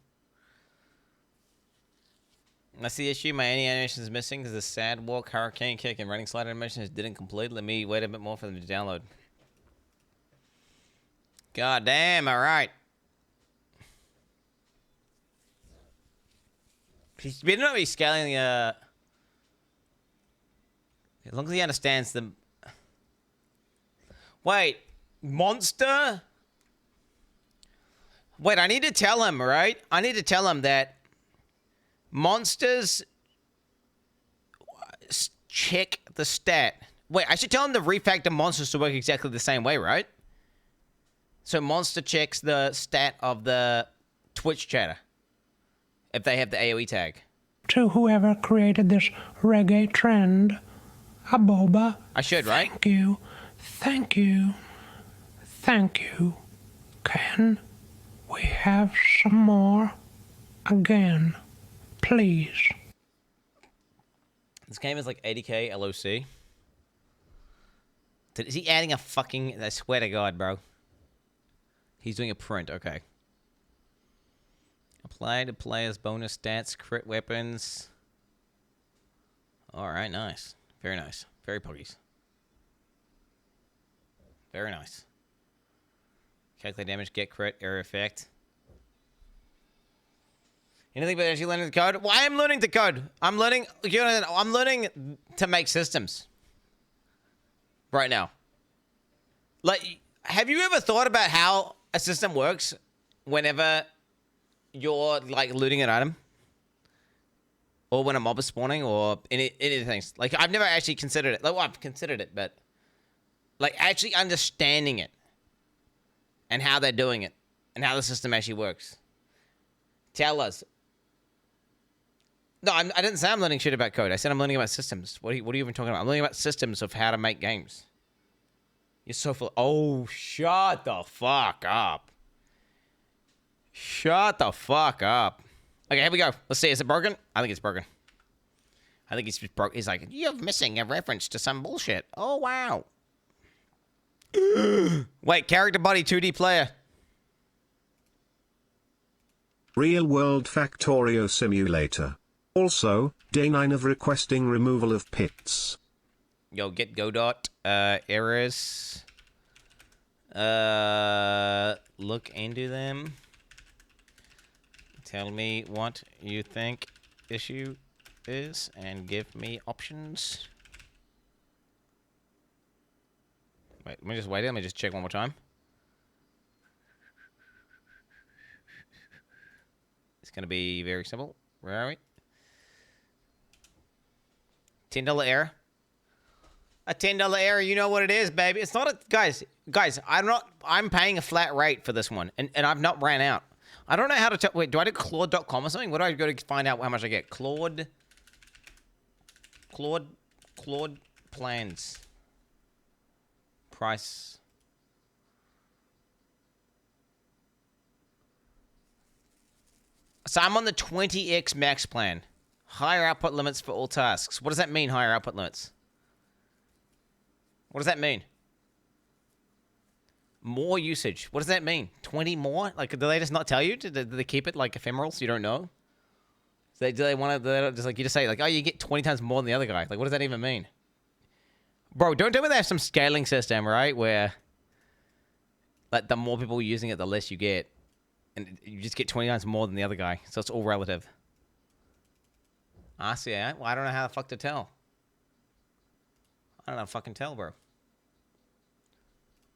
That's the issue. My animation is missing because the sad walk, hurricane kick, and running slide animations didn't complete. Let me wait a bit more for them to download. God damn, alright. He's better not be scaling as long as he understands the... Wait, monster? Wait, I need to tell him, right? I need to tell him that monsters check the stat. Wait, I should tell him to refactor monsters to work exactly the same way, right? So monster checks the stat of the Twitch chatter if they have the AoE tag. To whoever created this reggae trend, a boba. I should, right? Thank you. Thank you. Thank you. Can we have some more? Again, please. This game is like 80k LOC. Is he adding a fucking... I swear to God, bro. He's doing a print. Okay. Apply to players' bonus stats, crit weapons. All right, nice. Very nice. Very puggies. Very nice. Calculate damage, get crit, area effect. Anything but actually learning the code? Why am I learning the code? I'm learning to make systems. Right now. Like, have you ever thought about how a system works whenever you're, like, looting an item? Or when a mob is spawning, or any things. Like, I've never actually considered it. Like, well, I've considered it, but... like, actually understanding it. And how they're doing it. And how the system actually works. Tell us. No, I didn't say I'm learning shit about code. I said I'm learning about systems. What are you even talking about? I'm learning about systems of how to make games. You're so full. Oh, shut the fuck up. Shut the fuck up. Okay, here we go. Let's see. Is it broken? I think it's broken. I think he's just broke. He's like, you're missing a reference to some bullshit. Oh, wow. Wait, character body 2D player. Real world Factorio simulator. Also, day 9 of requesting removal of pits. Yo, get Godot. Errors. Look into them. Tell me what you think issue is and give me options. Wait, let me just wait. Let me just check one more time. It's gonna be very simple. Where are we? $10 error. A $10 error, you know what it is, baby. It's not a guys, I'm paying a flat rate for this one, and I've not ran out. I don't know how to wait, do I do Claude.com or something? Where do I go to find out how much I get? Claude plans. Price. So I'm on the 20x max plan. Higher output limits for all tasks. What does that mean, higher output limits? What does that mean? More usage. What does that mean? 20 more? Like, do they just not tell you? Do they keep it, like, ephemeral so you don't know? Do they want to, just like, you just say, like, oh, you get 20 times more than the other guy. Like, what does that even mean? Bro, don't tell me they have some scaling system, right? Where, like, the more people using it, the less you get. And you just get 20 times more than the other guy. So it's all relative. I see it. Well, I don't know how the fuck to tell. I don't know how to fucking tell, bro. I'm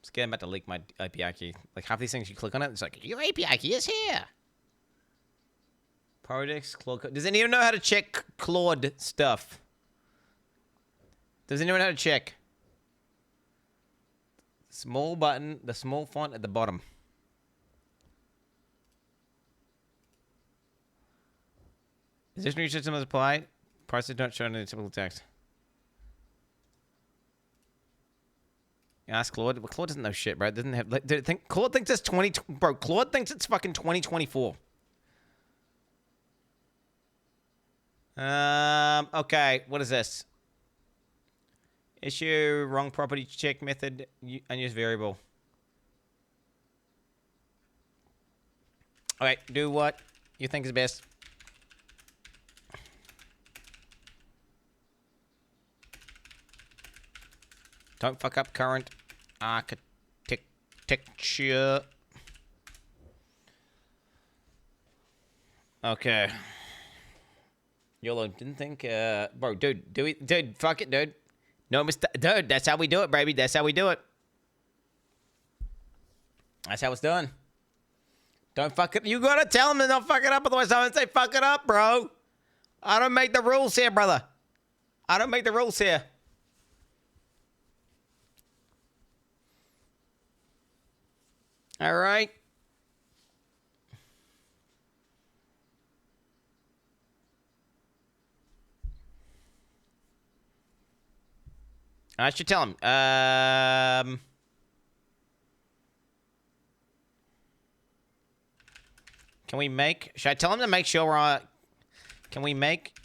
scared I'm about to leak my API key. Like, half these things, you click on it, it's like, your API key is here. Projects, Claude. Does anyone know how to check Claude stuff? Does anyone know how to check? Small button, the small font at the bottom. Is this new system as applied? Prices don't show any typical text. Ask Claude. Well, Claude doesn't know shit, bro. Doesn't have. Like, Claude thinks it's 20. Bro, Claude thinks it's fucking 2024. Okay. What is this? Issue wrong property check method. Unused variable. Okay. Do what you think is best. Don't fuck up current architecture. Okay. YOLO, didn't think, bro, dude, fuck it, dude. No mistake, dude, that's how we do it, baby. That's how we do it. That's how it's done. Don't fuck it. You gotta tell them to not fuck it up, otherwise I would say fuck it up, bro. I don't make the rules here, brother. I don't make the rules here. All right. I should tell him. Can we make... Should I tell him to make sure... Can we make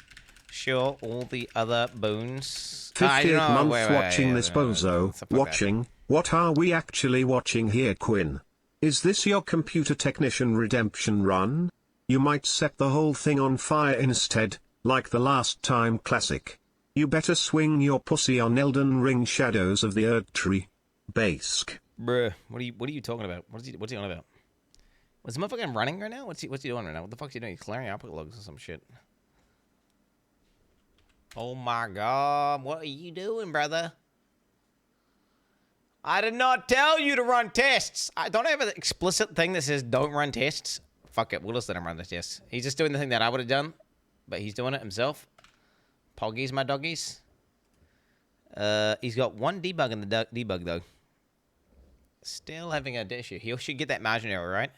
sure all the other boons... 50th month watching this bozo. Watching. What are we actually watching here, Quin? Is this your computer technician redemption run? You might set the whole thing on fire instead, like the last time classic. You better swing your pussy on Elden Ring Shadows of the Erdtree. Bask. Bruh, what are you talking about? What's he on about? Was the motherfucker running right now? What's he doing right now? What the fuck's he doing? He's clearing output logs or some shit. Oh my god, what are you doing, brother? I did not tell you to run tests. I don't have an explicit thing that says don't run tests. Fuck it, we'll just let him run the tests. He's just doing the thing that I would have done, but he's doing it himself. Poggies, my doggies. He's got one debug in the debug, though. Still having a issue. He should get that margin error, right?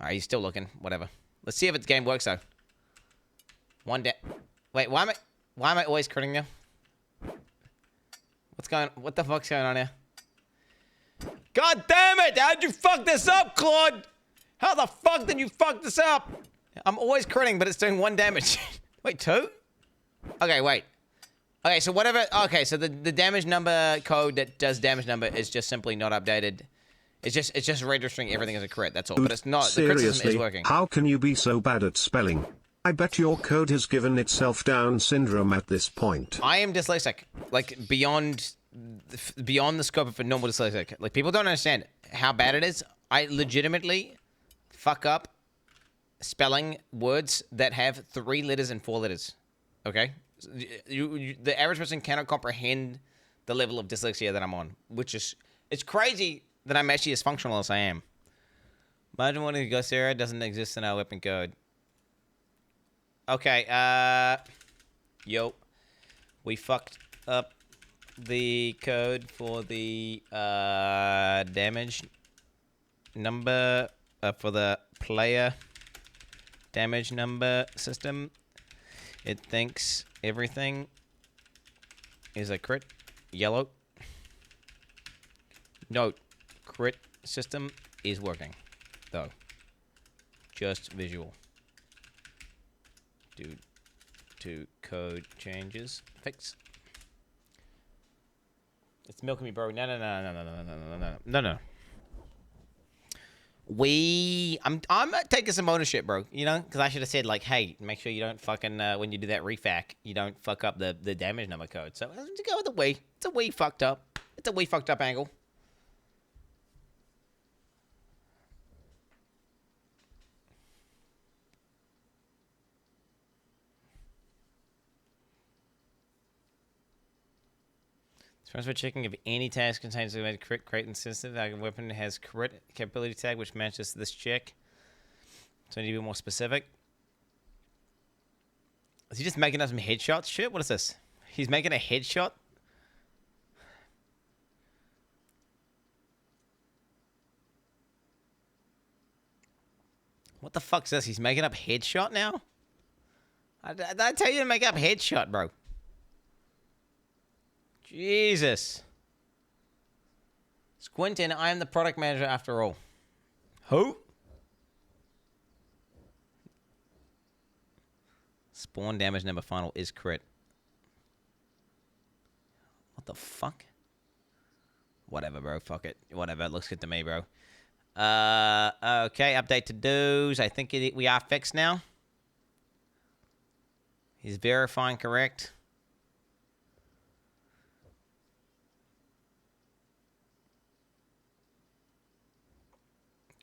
Alright, he's still looking. Whatever. Let's see if the game works, though. Wait, why am I always critting now? What the fuck's going on here? God damn it! How'd you fuck this up, Claude? How the fuck did you fuck this up? I'm always critting, but it's doing 1 damage. Wait, 2? Okay, wait. Okay, so whatever. Okay, so the damage number code that does damage number is just simply not updated. It's just registering everything as a crit. That's all. But it's not. The crit system is working. How can you be so bad at spelling? I bet your code has given itself Down syndrome at this point. I am dyslexic, like beyond the scope of a normal dyslexic. Like people don't understand how bad it is. I legitimately fuck up spelling words that have 3 letters and 4 letters. Okay, the average person cannot comprehend the level of dyslexia that I'm on, which is it's crazy that I'm actually as functional as I am. Imagine one of the ghost error doesn't exist in our weapon code. Okay, yo, we fucked up the code for the damage number for the player damage number system. It thinks everything is a crit. Yellow. Note, crit system is working, though. Just visual. Due to code changes. Fix. It's milking me, bro. No. I'm taking some ownership, bro. You know, because I should have said like, hey, make sure you don't fucking when you do that refac, you don't fuck up the damage number code. So let's go with the we. It's a we fucked up. It's a we fucked up angle. Transfer checking if any task contains a crit insensitive. Our weapon has crit capability tag which matches this check. So I need to be more specific. Is he just making us some headshots? Shit, what is this? He's making a headshot? What the fuck's this? He's making up headshot now? I tell you to make up headshot, bro. Jesus. It's Quentin, I am the product manager after all. Who? Spawn damage number final is crit. What the fuck? Whatever, bro. Fuck it. Whatever. It looks good to me, bro. Okay. Update to dos. I think we are fixed now. He's verifying correct.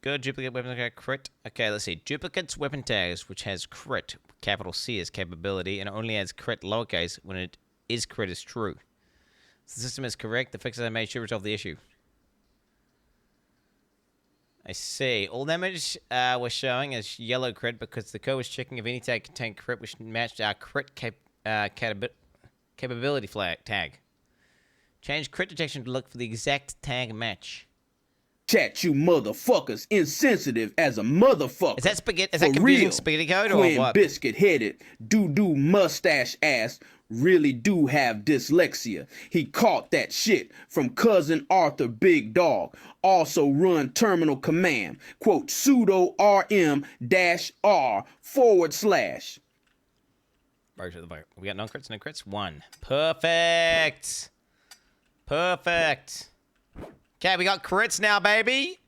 Good. Duplicate weapon tag, crit. Okay, let's see. Duplicates weapon tags, which has crit, capital C as capability, and only has crit lowercase when it is crit is true. So the system is correct. The fixes I made should resolve the issue. I see. All damage was showing as yellow crit because the code was checking if any tag contained crit which matched our crit capability flag tag. Change crit detection to look for the exact tag match. Chat, you motherfuckers, insensitive as a motherfucker. Is that spaghetti? Is that confusing spaghetti code or Quin what? biscuit headed, doo mustache ass, really do have dyslexia. He caught that shit from cousin Arthur Big Dog. Also run terminal command, quote sudo rm-r/. We got no crits, no crits. 1. Perfect. Perfect. Okay, we got crits now, baby,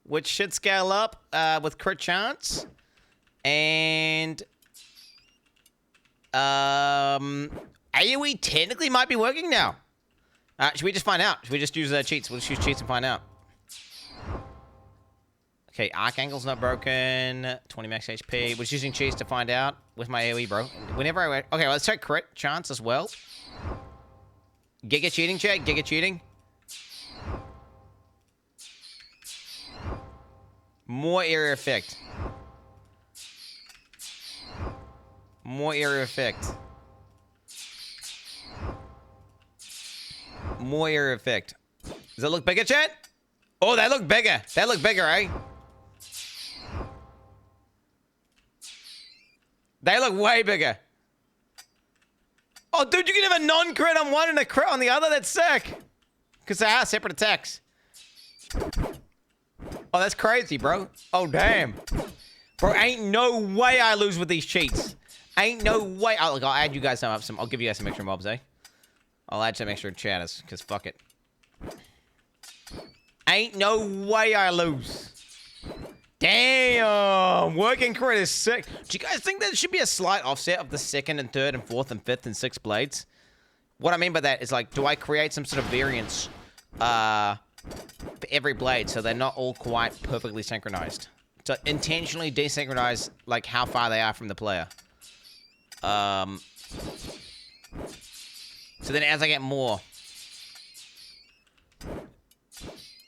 which should scale up with crit chance. And AoE technically might be working now. Should we just find out? Should we just use cheats? We'll just use cheats and find out. Okay, arc angle's not broken. 20 max HP. We're just using cheats to find out with my AoE, bro. Whenever I... Okay, let's check crit chance as well. Giga cheating check. Giga cheating. More area effect. More area effect. More area effect. Does that look bigger, chat? Oh, that look bigger. That look bigger, eh? They look way bigger. Oh, dude, you can have a non-crit on one and a crit on the other? That's sick. Because they are separate attacks. Oh, that's crazy, bro. Oh, damn. Bro, ain't no way I lose with these cheats. Ain't no way. Oh, look, I'll add you guys some. I'll give you guys some extra mobs, eh? I'll add some extra chatters, because fuck it. Ain't no way I lose. Damn. Working crit is sick. Do you guys think there should be a slight offset of the 2nd and 3rd and 4th and 5th and 6th blades? What I mean by that is, like, do I create some sort of variance for every blade so they're not all quite perfectly synchronized? To intentionally desynchronize, like, how far they are from the player. So then as I get more...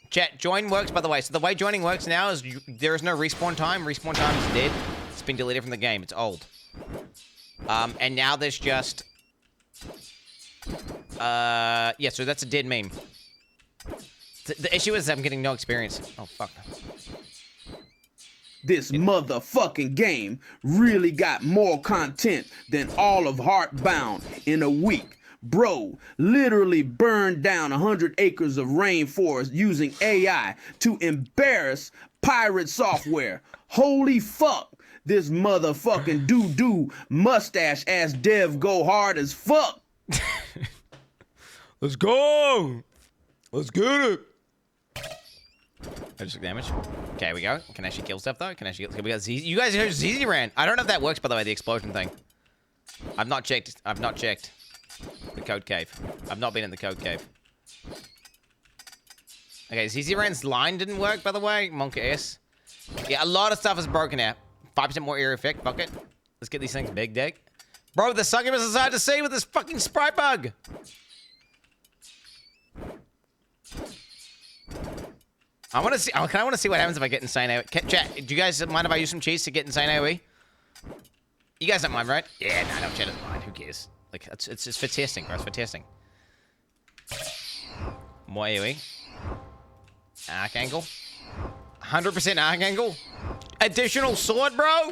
Chat, join works, by the way. So the way joining works now is there is no respawn time. Respawn time is dead. It's been deleted from the game. It's old. And now there's just... yeah, so that's a dead meme. The issue is I'm getting no experience. Oh, fuck. This motherfucking game really got more content than all of Heartbound in a week. Bro, literally burned down 100 acres of rainforest using AI to embarrass pirate software. Holy fuck, this motherfucking doo-doo mustache ass dev go hard as fuck. Let's go. Let's get it. I just took damage. Okay, we go. Can actually kill stuff though. Can actually kill. We got ZZ. You guys know ZZ ran. I don't know if that works, by the way, the explosion thing. I've not checked. I've not checked. The code cave. I've not been in the code cave. Okay, ZZ Ran's line didn't work, by the way. Monka S. Yeah, a lot of stuff is broken out. 5% more area effect. Fuck it. Let's get these things big, dig. Bro, the succubus is hard to see with this fucking sprite bug. I want to see. Oh, I want to see what happens if I get insane AoE. Chat, do you guys mind if I use some cheese to get insane AoE? You guys don't mind, right? Yeah, no, chat doesn't mind. Who cares? Like, it's just for testing, bro. It's for testing. More AoE. Arc angle. 100% arc angle. Additional sword, bro.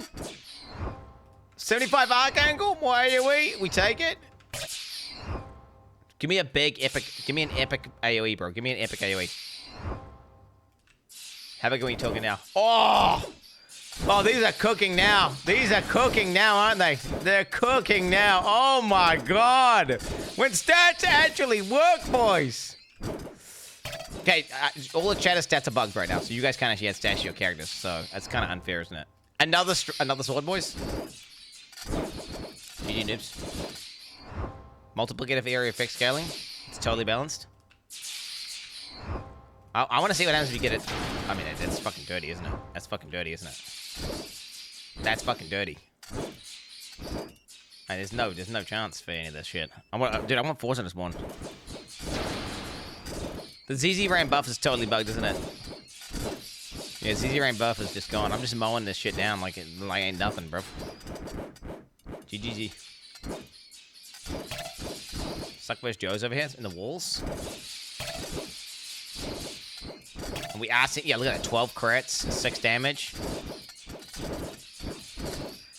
75 arc angle. More AoE. We take it. Give me a big epic. Give me an epic AoE, bro. Give me an epic AoE. Have a go when you're talking now. Oh! Oh, these are cooking now. These are cooking now, aren't they? They're cooking now. Oh my god. When stats actually work, boys. Okay, all the chatter stats are bugged right now, so you guys can't actually add stats to your characters, so that's kind of unfair, isn't it? Another sword, boys. GG noobs. Multiplicative area effect scaling. It's totally balanced. I want to see what happens if you get it. I mean, that's fucking dirty, isn't it? That's fucking dirty, isn't it? That's fucking dirty. Hey, there's no chance for any of this shit. Dude, I want Force in this one. The ZZ Rain buff is totally bugged, isn't it? Yeah, ZZ Rain buff is just gone. I'm just mowing this shit down like it ain't nothing, bro. GGG. Suckverse Joe's over here in the walls. And we are seeing, yeah, look at that, 12 crits, 6 damage.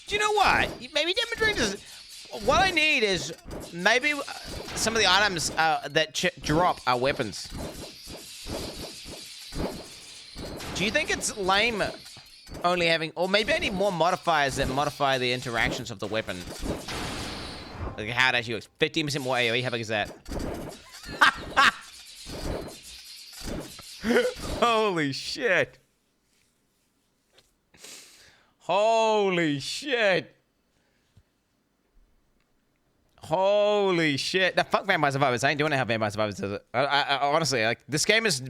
Do you know what? Maybe demonstrating does. What I need is maybe some of the items that drop are weapons. Do you think it's lame only having, or maybe I need more modifiers that modify the interactions of the weapon? Like how it actually works. 15% more AoE, how big is that? Holy shit. Holy shit. Holy shit. Now, fuck Vampire Survivors. I ain't doing it how Vampire Survivors does it. I honestly, like, this game is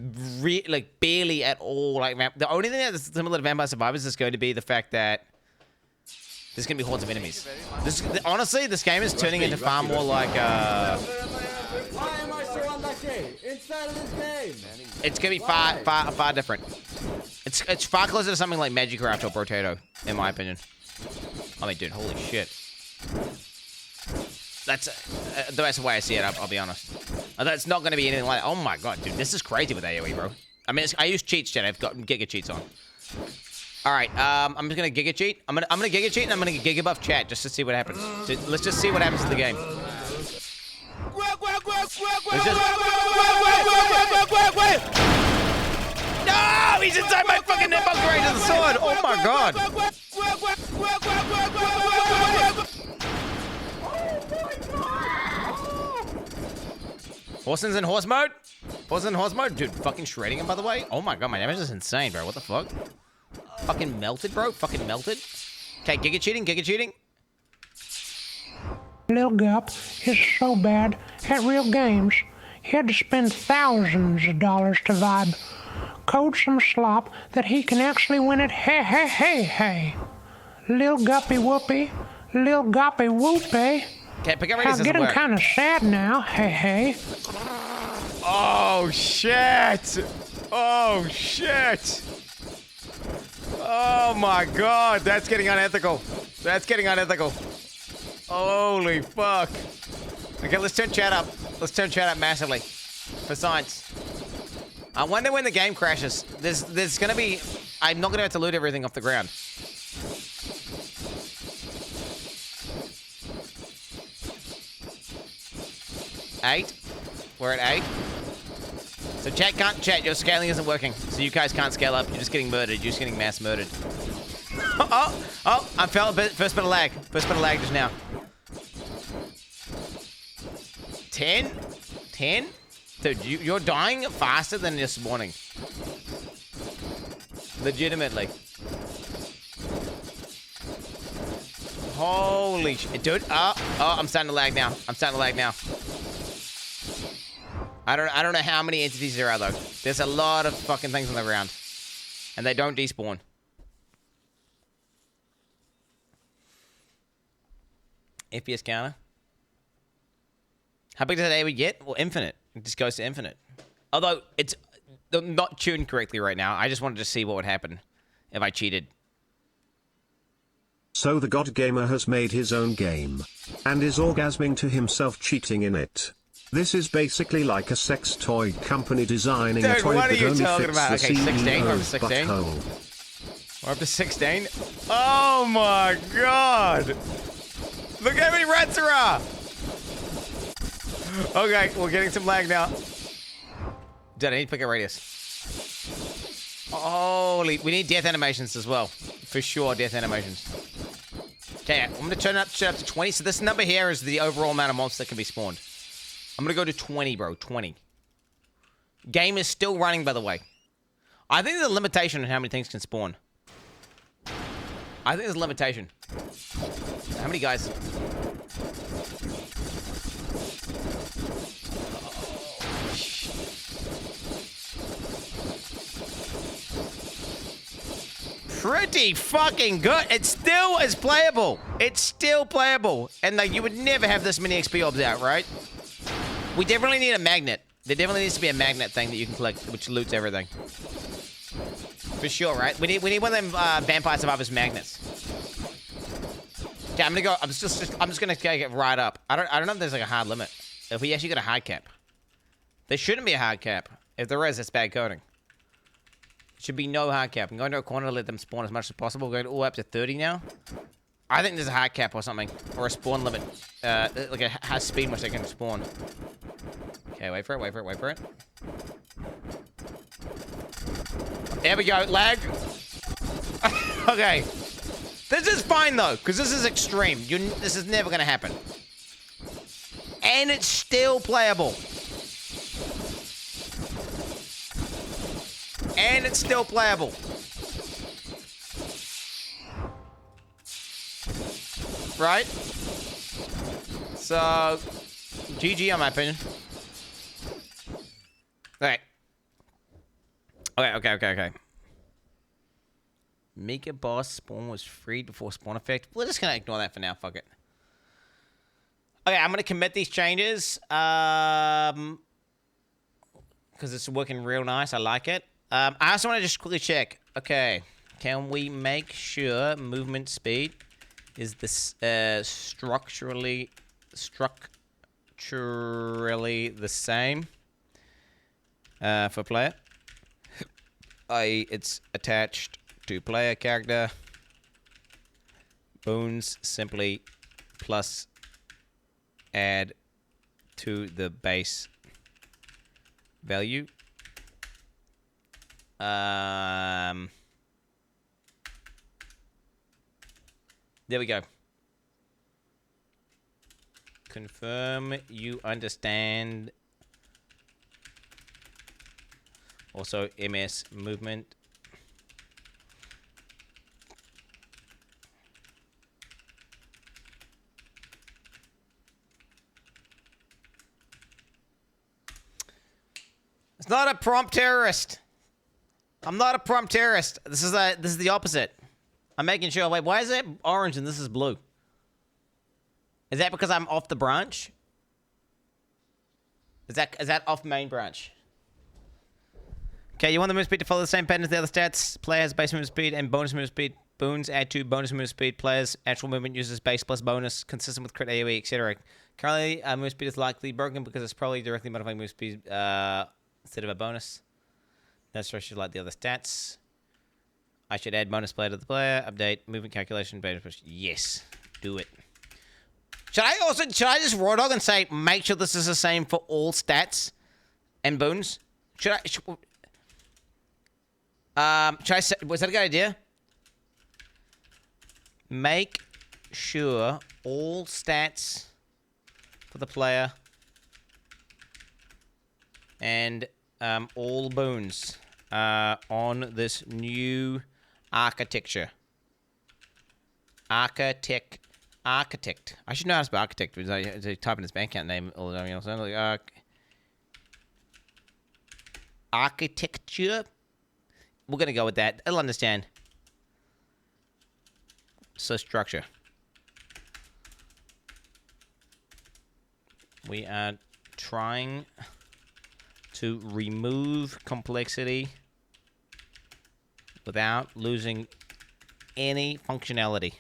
like barely at all like the only thing that's similar to Vampire Survivors is going to be the fact that there's going to be hordes of enemies. Honestly, this game is turning into far more like Why am I so unlucky inside of this game? it's going to be far different. It's far closer to something like Magicraft or Potato, in my opinion. I mean, dude, holy shit. That's the best way I see it, I'll be honest. That's not going to be anything like... Oh my god, dude, this is crazy with AoE, bro. I mean, I use cheats, Jen. I've got Giga cheats on. Alright, I'm just going to Giga cheat. I'm gonna Giga cheat, and I'm going to Giga buff chat just to see what happens. Let's just see what happens in the game. No! He's inside my fucking netbox range of the sword! Oh my god! Horson's in horse mode? Horson's in horse mode? Dude, fucking shredding him, by the way. Oh my god, my damage is insane, bro. What the fuck? Fucking melted, bro. Fucking melted. Okay, Giga cheating, Giga cheating. Lil Gup is so bad at real games, he had to spend thousands of dollars to vibe code some slop that he can actually win it. Hey, hey, hey, hey. Lil Guppy Whoopy. Lil Guppy Whoopy. Okay, pick up radius I'm doesn't getting work. kind of sad now. Hey, hey. Oh, shit. Oh, shit. Oh, my God. That's getting unethical. That's getting unethical. Holy fuck. Okay, let's turn chat up. Let's turn chat up massively. For science. I wonder when the game crashes. There's gonna be... I'm not gonna have to loot everything off the ground. Eight. We're at 8. So chat can't chat. Your scaling isn't working. So you guys can't scale up. You're just getting murdered. You're just getting mass murdered. Oh, I fell a bit. First bit of lag. First bit of lag just now. 10? 10? Dude, you're dying faster than you're spawning. Legitimately. Holy shit. Dude, oh, I'm starting to lag now. I'm starting to lag now. I don't know how many entities there are, though. There's a lot of fucking things on the ground. And they don't despawn. FPS counter. How big does that AoE get? Well, infinite. It just goes to infinite. Although, it's not tuned correctly right now. I just wanted to see what would happen if I cheated. So the God Gamer has made his own game. And is orgasming to himself cheating in it. This is basically like a sex toy company designing a toy that only fits the Okay, 16. We're up to CEO's 16. butthole. We're up to 16. Oh my god! Look how many rats there are! Okay, we're getting some lag now. Dude, I need to pick a radius. Holy, we need death animations as well. For sure, death animations. Okay, I'm gonna turn up to 20. So this number here is the overall amount of monsters that can be spawned. I'm gonna go to 20, bro. 20. Game is still running, by the way. I think there's a limitation on how many things can spawn. I think there's a limitation. How many guys? Pretty fucking good. It still is playable. It's still playable. And like, you would never have this many XP orbs out, right? We definitely need a magnet. There definitely needs to be a magnet thing that you can collect, which loots everything. For sure, right? We need one of them Vampire Survivors magnets. Okay, I'm gonna go. I'm just gonna get right up. I don't know if there's like a hard limit. If we actually got a hard cap, there shouldn't be a hard cap. If there is, it's bad coding. Should be no hard cap. I'm going to a corner to let them spawn as much as possible. We're going all up to 30 now. I think there's a hard cap or something, or a spawn limit, like a high speed in which they can spawn. Okay, wait for it, wait for it, wait for it. There we go, lag. Okay. This is fine though, because this is extreme. This is never gonna happen. And it's still playable. And it's still playable. Right? So, GG on my opinion. Okay. Okay. Mega boss spawn was freed before spawn effect. We're just gonna ignore that for now. Fuck it. Okay, I'm gonna commit these changes. Because it's working real nice. I like it. I also want to just quickly check. Okay, can we make sure movement speed is this structurally the same for player? It's attached to player character. Boons simply plus add to the base value. There we go. Confirm you understand. Also, MS movement. It's not a prompt terrorist. I'm not a prompt terrorist. This is the opposite. I'm making sure. Wait, why is it orange and this is blue? Is that because I'm off the branch? Is that off main branch? Okay, you want the movement speed to follow the same pattern as the other stats. Player has base movement speed and bonus movement speed. Boons add to bonus movement speed. Players' actual movement uses base plus bonus, consistent with crit AoE, etc. Currently, movement speed is likely broken because it's probably directly modifying movement speed instead of a bonus. That's why I should like the other stats. I should add bonus player to the player. Update movement calculation. Beta push. Yes, do it. Should I just raw dog and say make sure this is the same for all stats and boons? Should I say, was that a good idea? Make sure all stats for the player and all boons on this new architecture. Architect. I should know how to spell architect because I type in his bank account name all the time. You know what I'm saying? Like, architecture. We're gonna go with that. It'll understand. So structure. We are trying to remove complexity without losing any functionality.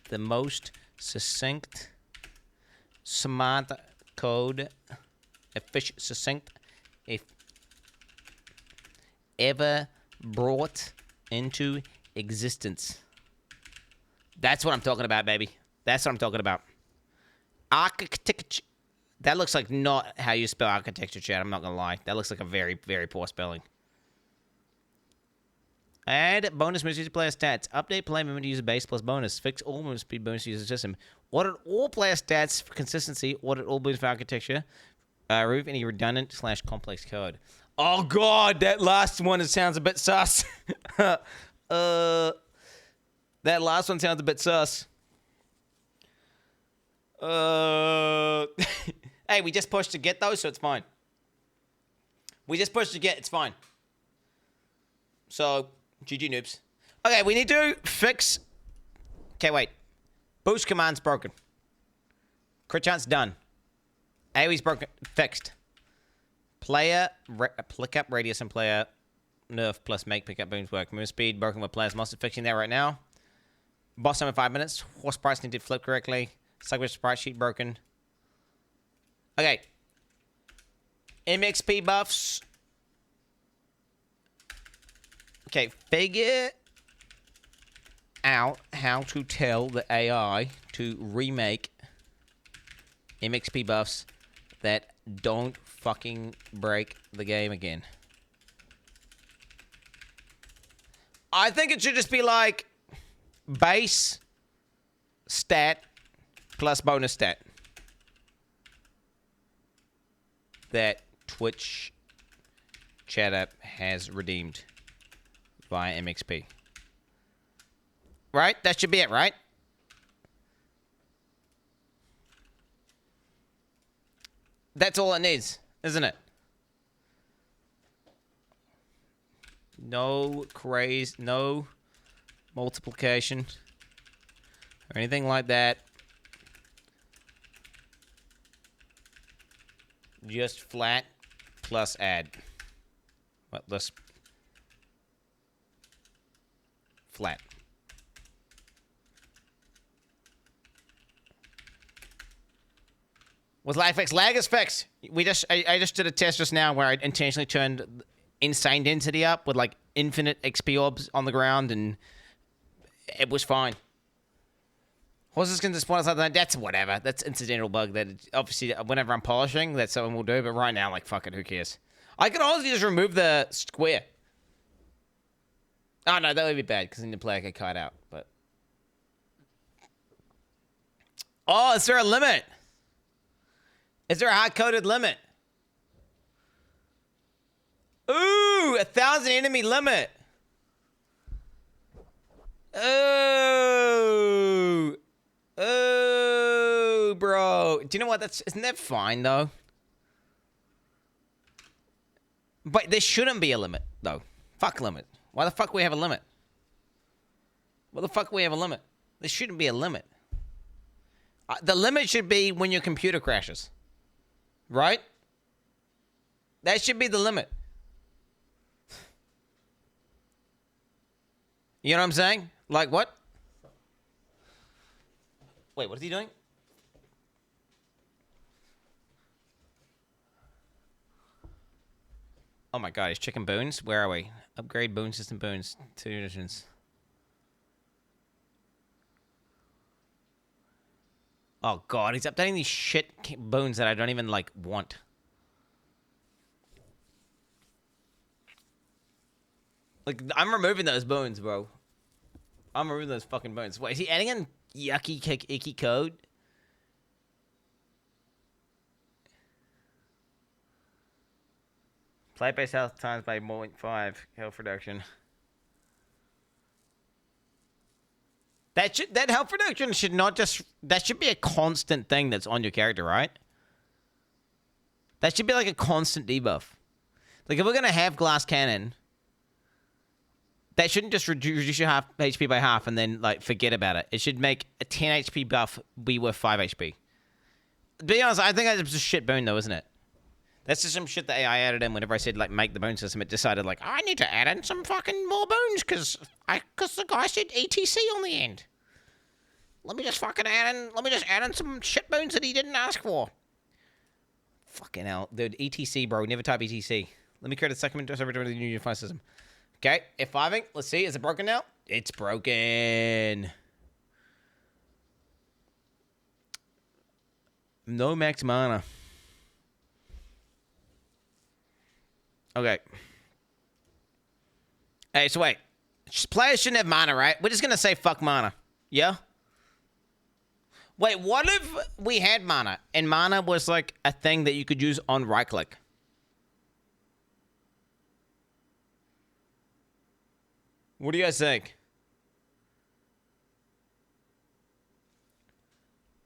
The most succinct, smart code, efficient, succinct, if ever brought into existence. That's what I'm talking about, baby. That's what I'm talking about. Architecture. That looks like not how you spell architecture, chat. I'm not gonna lie. That looks like a very, very poor spelling. Add bonus moves to player stats. Update player movement to use base plus bonus. Fix all movement speed bonus to use the system. Audit all player stats for consistency. Audit all boosts for architecture. Remove any redundant / complex code. Oh god, that last one sounds a bit sus. That last one sounds a bit sus. Hey, we just pushed to get those, so it's fine. We just pushed to get, it's fine. So, GG noobs. Okay, we need to fix... Okay, wait. Boost command's broken. Crit chance done. AoE's broken. Fixed. Player pickup radius and player nerf plus make pickup boons work. Move speed broken with players. Monster fixing that right now. Boss time in 5 minutes. Horse pricing did flip correctly. Subject sprite sheet broken. Okay. MXP buffs. Okay, figure out how to tell the AI to remake MXP buffs that don't fucking break the game again. I think it should just be like base stat plus bonus stat that Twitch chat app has redeemed via MXP. Right? That should be it, right? That's all it needs, isn't it? No craze, no multiplication or anything like that. Just flat plus add. What? Let's flat. With lag effects, I just did a test just now where I intentionally turned insane density up with like infinite XP orbs on the ground, and it was fine. Horses can spawn outside the night. That's whatever. That's incidental bug that obviously whenever I'm polishing, that's something we'll do. But right now, like, fuck it, who cares? I could honestly just remove the square. Oh no, that would be bad because then the player get kite out. But oh, is there a limit? Is there a hard-coded limit? Ooh, 1,000 enemy limit. Oh. Oh, bro. Do you know what? Isn't that fine, though? But there shouldn't be a limit, though. Fuck limit. Why the fuck we have a limit? Why the fuck we have a limit? There shouldn't be a limit. The limit should be when your computer crashes. Right? That should be the limit. You know what I'm saying? Like what? Wait, what is he doing? Oh my god, he's checking boons? Where are we? Upgrade boon system boons. 2 editions. Oh god, he's updating these shit boons that I don't even, like, want. Like, I'm removing those boons, bro. I'm removing those fucking boons. Wait, is he adding in yucky, icky code? Play base health times by 0.5 health reduction. That health reduction should not just... That should be a constant thing that's on your character, right? That should be like a constant debuff. Like, if we're going to have glass cannon, that shouldn't just reduce your HP by half and then, like, forget about it. It should make a 10 HP buff be worth 5 HP. To be honest, I think that's just a shit boon, though, isn't it? That's just some shit that AI added in whenever I said, like, make the boon system. It decided, like, I need to add in some fucking more boons because the guy said ETC on the end. Let me just fucking add in some shit boons that he didn't ask for. Fucking hell. Dude, ETC, bro. Never type ETC. Let me create a second server to the new unified system. Okay, F5ing. Let's see. Is it broken now? It's broken. No max mana. Okay. Hey, so wait. Players shouldn't have mana, right? We're just going to say fuck mana. Yeah? Wait, what if we had mana, and mana was like a thing that you could use on right-click? What do you guys think?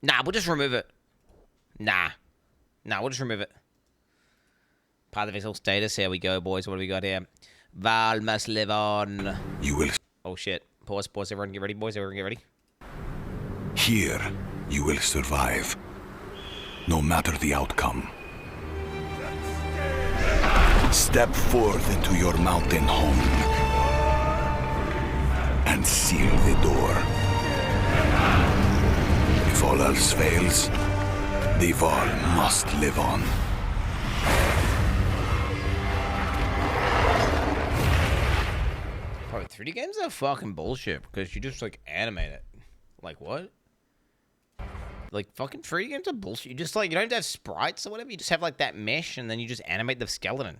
Nah, we'll just remove it. Nah, we'll just remove it. Part of the vessel status. Here we go, boys. What do we got here? Vaal must live on. You will. Oh, shit. Pause. Everyone get ready, boys. Everyone get ready. Here, you will survive. No matter the outcome. Step forth into your mountain home. And seal the door. If all else fails, the Vaal must live on. Bro, 3D games are fucking bullshit because you just, like, animate it. Like, what? Like, fucking 3D games are bullshit. You just, like, you don't have to have sprites or whatever. You just have, like, that mesh and then you just animate the skeleton.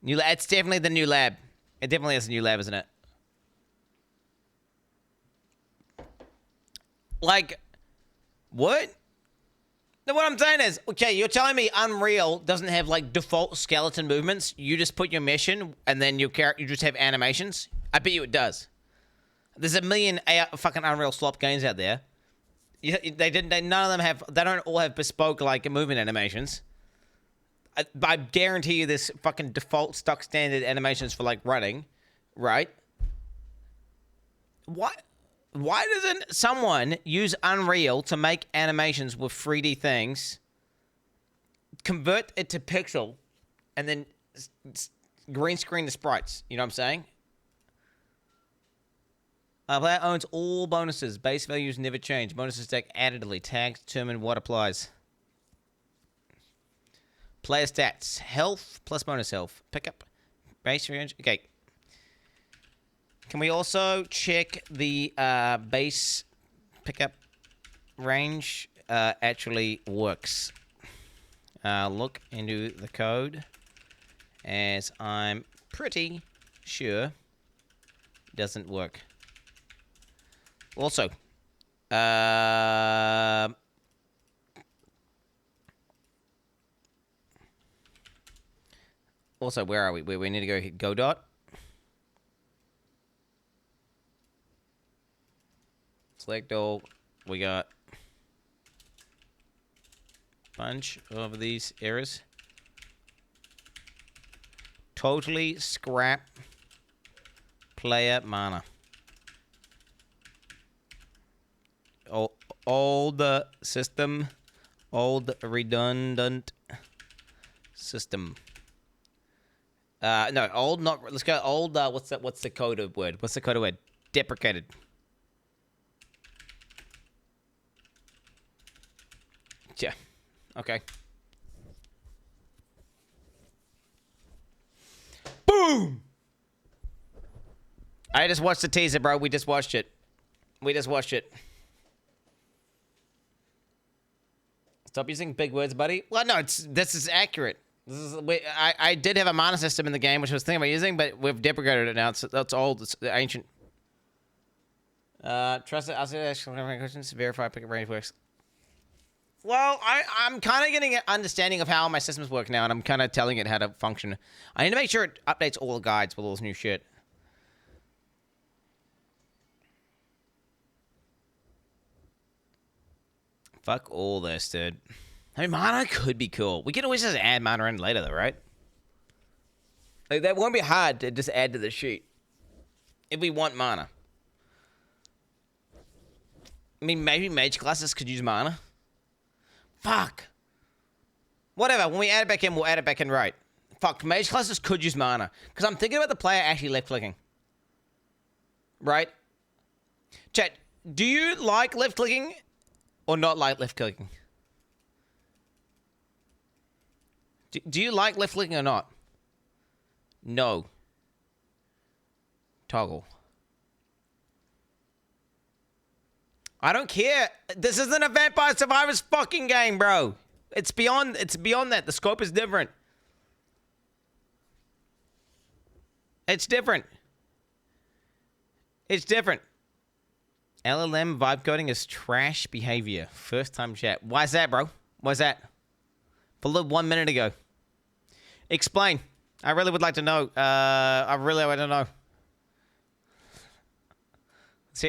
It's definitely the new lab. It definitely is a new lab, isn't it? Like, what? No, what I'm saying is, okay, you're telling me Unreal doesn't have like default skeleton movements. You just put your mission and then your character, you just have animations. I bet you it does. There's a million fucking Unreal Slob games out there. None of them have. They don't all have bespoke like movement animations. I guarantee you, this fucking default stock standard animations for like running, right? Why doesn't someone use Unreal to make animations with 3D things, convert it to pixel, and then green screen the sprites? You know what I'm saying? Player owns all bonuses. Base values never change. Bonuses stack addedly. Tags determine what applies. Player stats. Health plus bonus health. Pickup. Base range. Okay. Can we also check the base pickup range actually works? Look into the code, as I'm pretty sure it doesn't work. Also, where are we? We need to go hit Go Dot. Select all. We got a bunch of these errors. Totally scrap player mana. Old system. Old redundant system. No, old not. Let's go old. What's the code word? What's the code word? Deprecated. Yeah. Okay. Boom! I just watched the teaser, bro. We just watched it. Stop using big words, buddy. Well, no, this is accurate. I did have a mana system in the game, which I was thinking about using, but we've deprecated it now. That's old. It's ancient. Trust it. I'll say questions. Verify pickup range works. Well, I'm kind of getting an understanding of how my systems work now, and I'm kind of telling it how to function. I need to make sure it updates all the guides with all this new shit. Fuck all this, dude. I mean, mana could be cool. We can always just add mana in later, though, right? Like, that won't be hard to just add to the sheet. If we want mana. I mean, maybe mage classes could use mana. Fuck. Whatever. When we add it back in, we'll add it back in right. Fuck. Mage classes could use mana. Because I'm thinking about the player actually left-clicking. Right? Chat, do you like left-clicking or not like left-clicking? Do you like left-clicking or not? No. Toggle. I don't care. This isn't a Vampire Survivors fucking game, bro. It's beyond that. The scope is different. It's different. It's different. LLM vibe coding is trash behavior. First time chat. Why's that, bro? Why's that? For 1 minute ago. Explain. I really would like to know. I really want to know.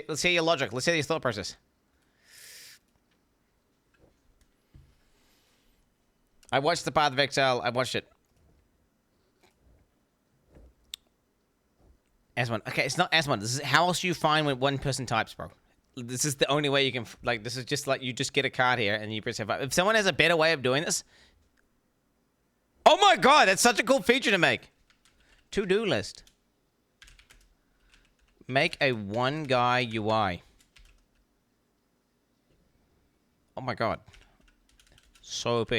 Let's hear your logic. Let's hear your thought process. I watched the Path of Exile. I watched it. Asmon. Okay, it's not Asmon. This is how else do you find when one person types, bro? This is the only way you can, like, this is just like, you just get a card here and you press F5. If someone has a better way of doing this. Oh my god, that's such a cool feature to make. To-do list. Make a one guy UI. Oh my god. So OP.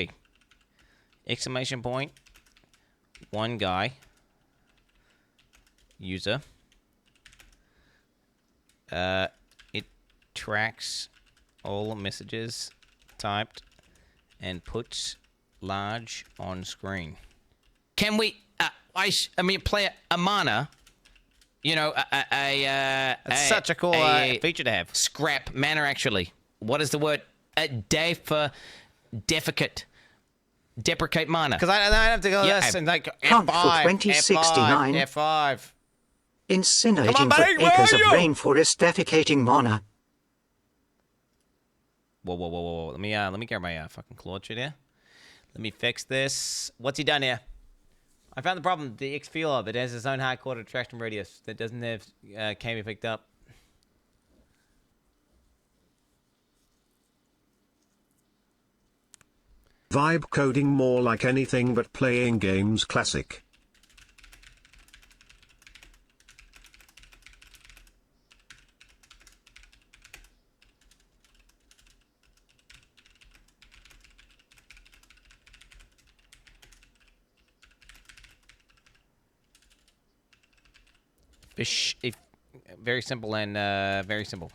Exclamation point. One guy. User. It tracks all messages typed and puts large on screen. Can we, I mean, play a mana, you know, it's such a cool feature to have. Scrap mana, actually. What is the word? Deprecate mana. Because I have to go this and like Hunt for F5, 2069. F5. Incinerating for acres of rainforest, defecating mana. Whoa. Let me get my fucking claw shit here. Let me fix this. What's he done here? I found the problem. The XP Orb, it has its own hardcore attraction radius that doesn't have can be picked up. Vibe coding more like anything but playing games classic. Fish, very simple and very simple.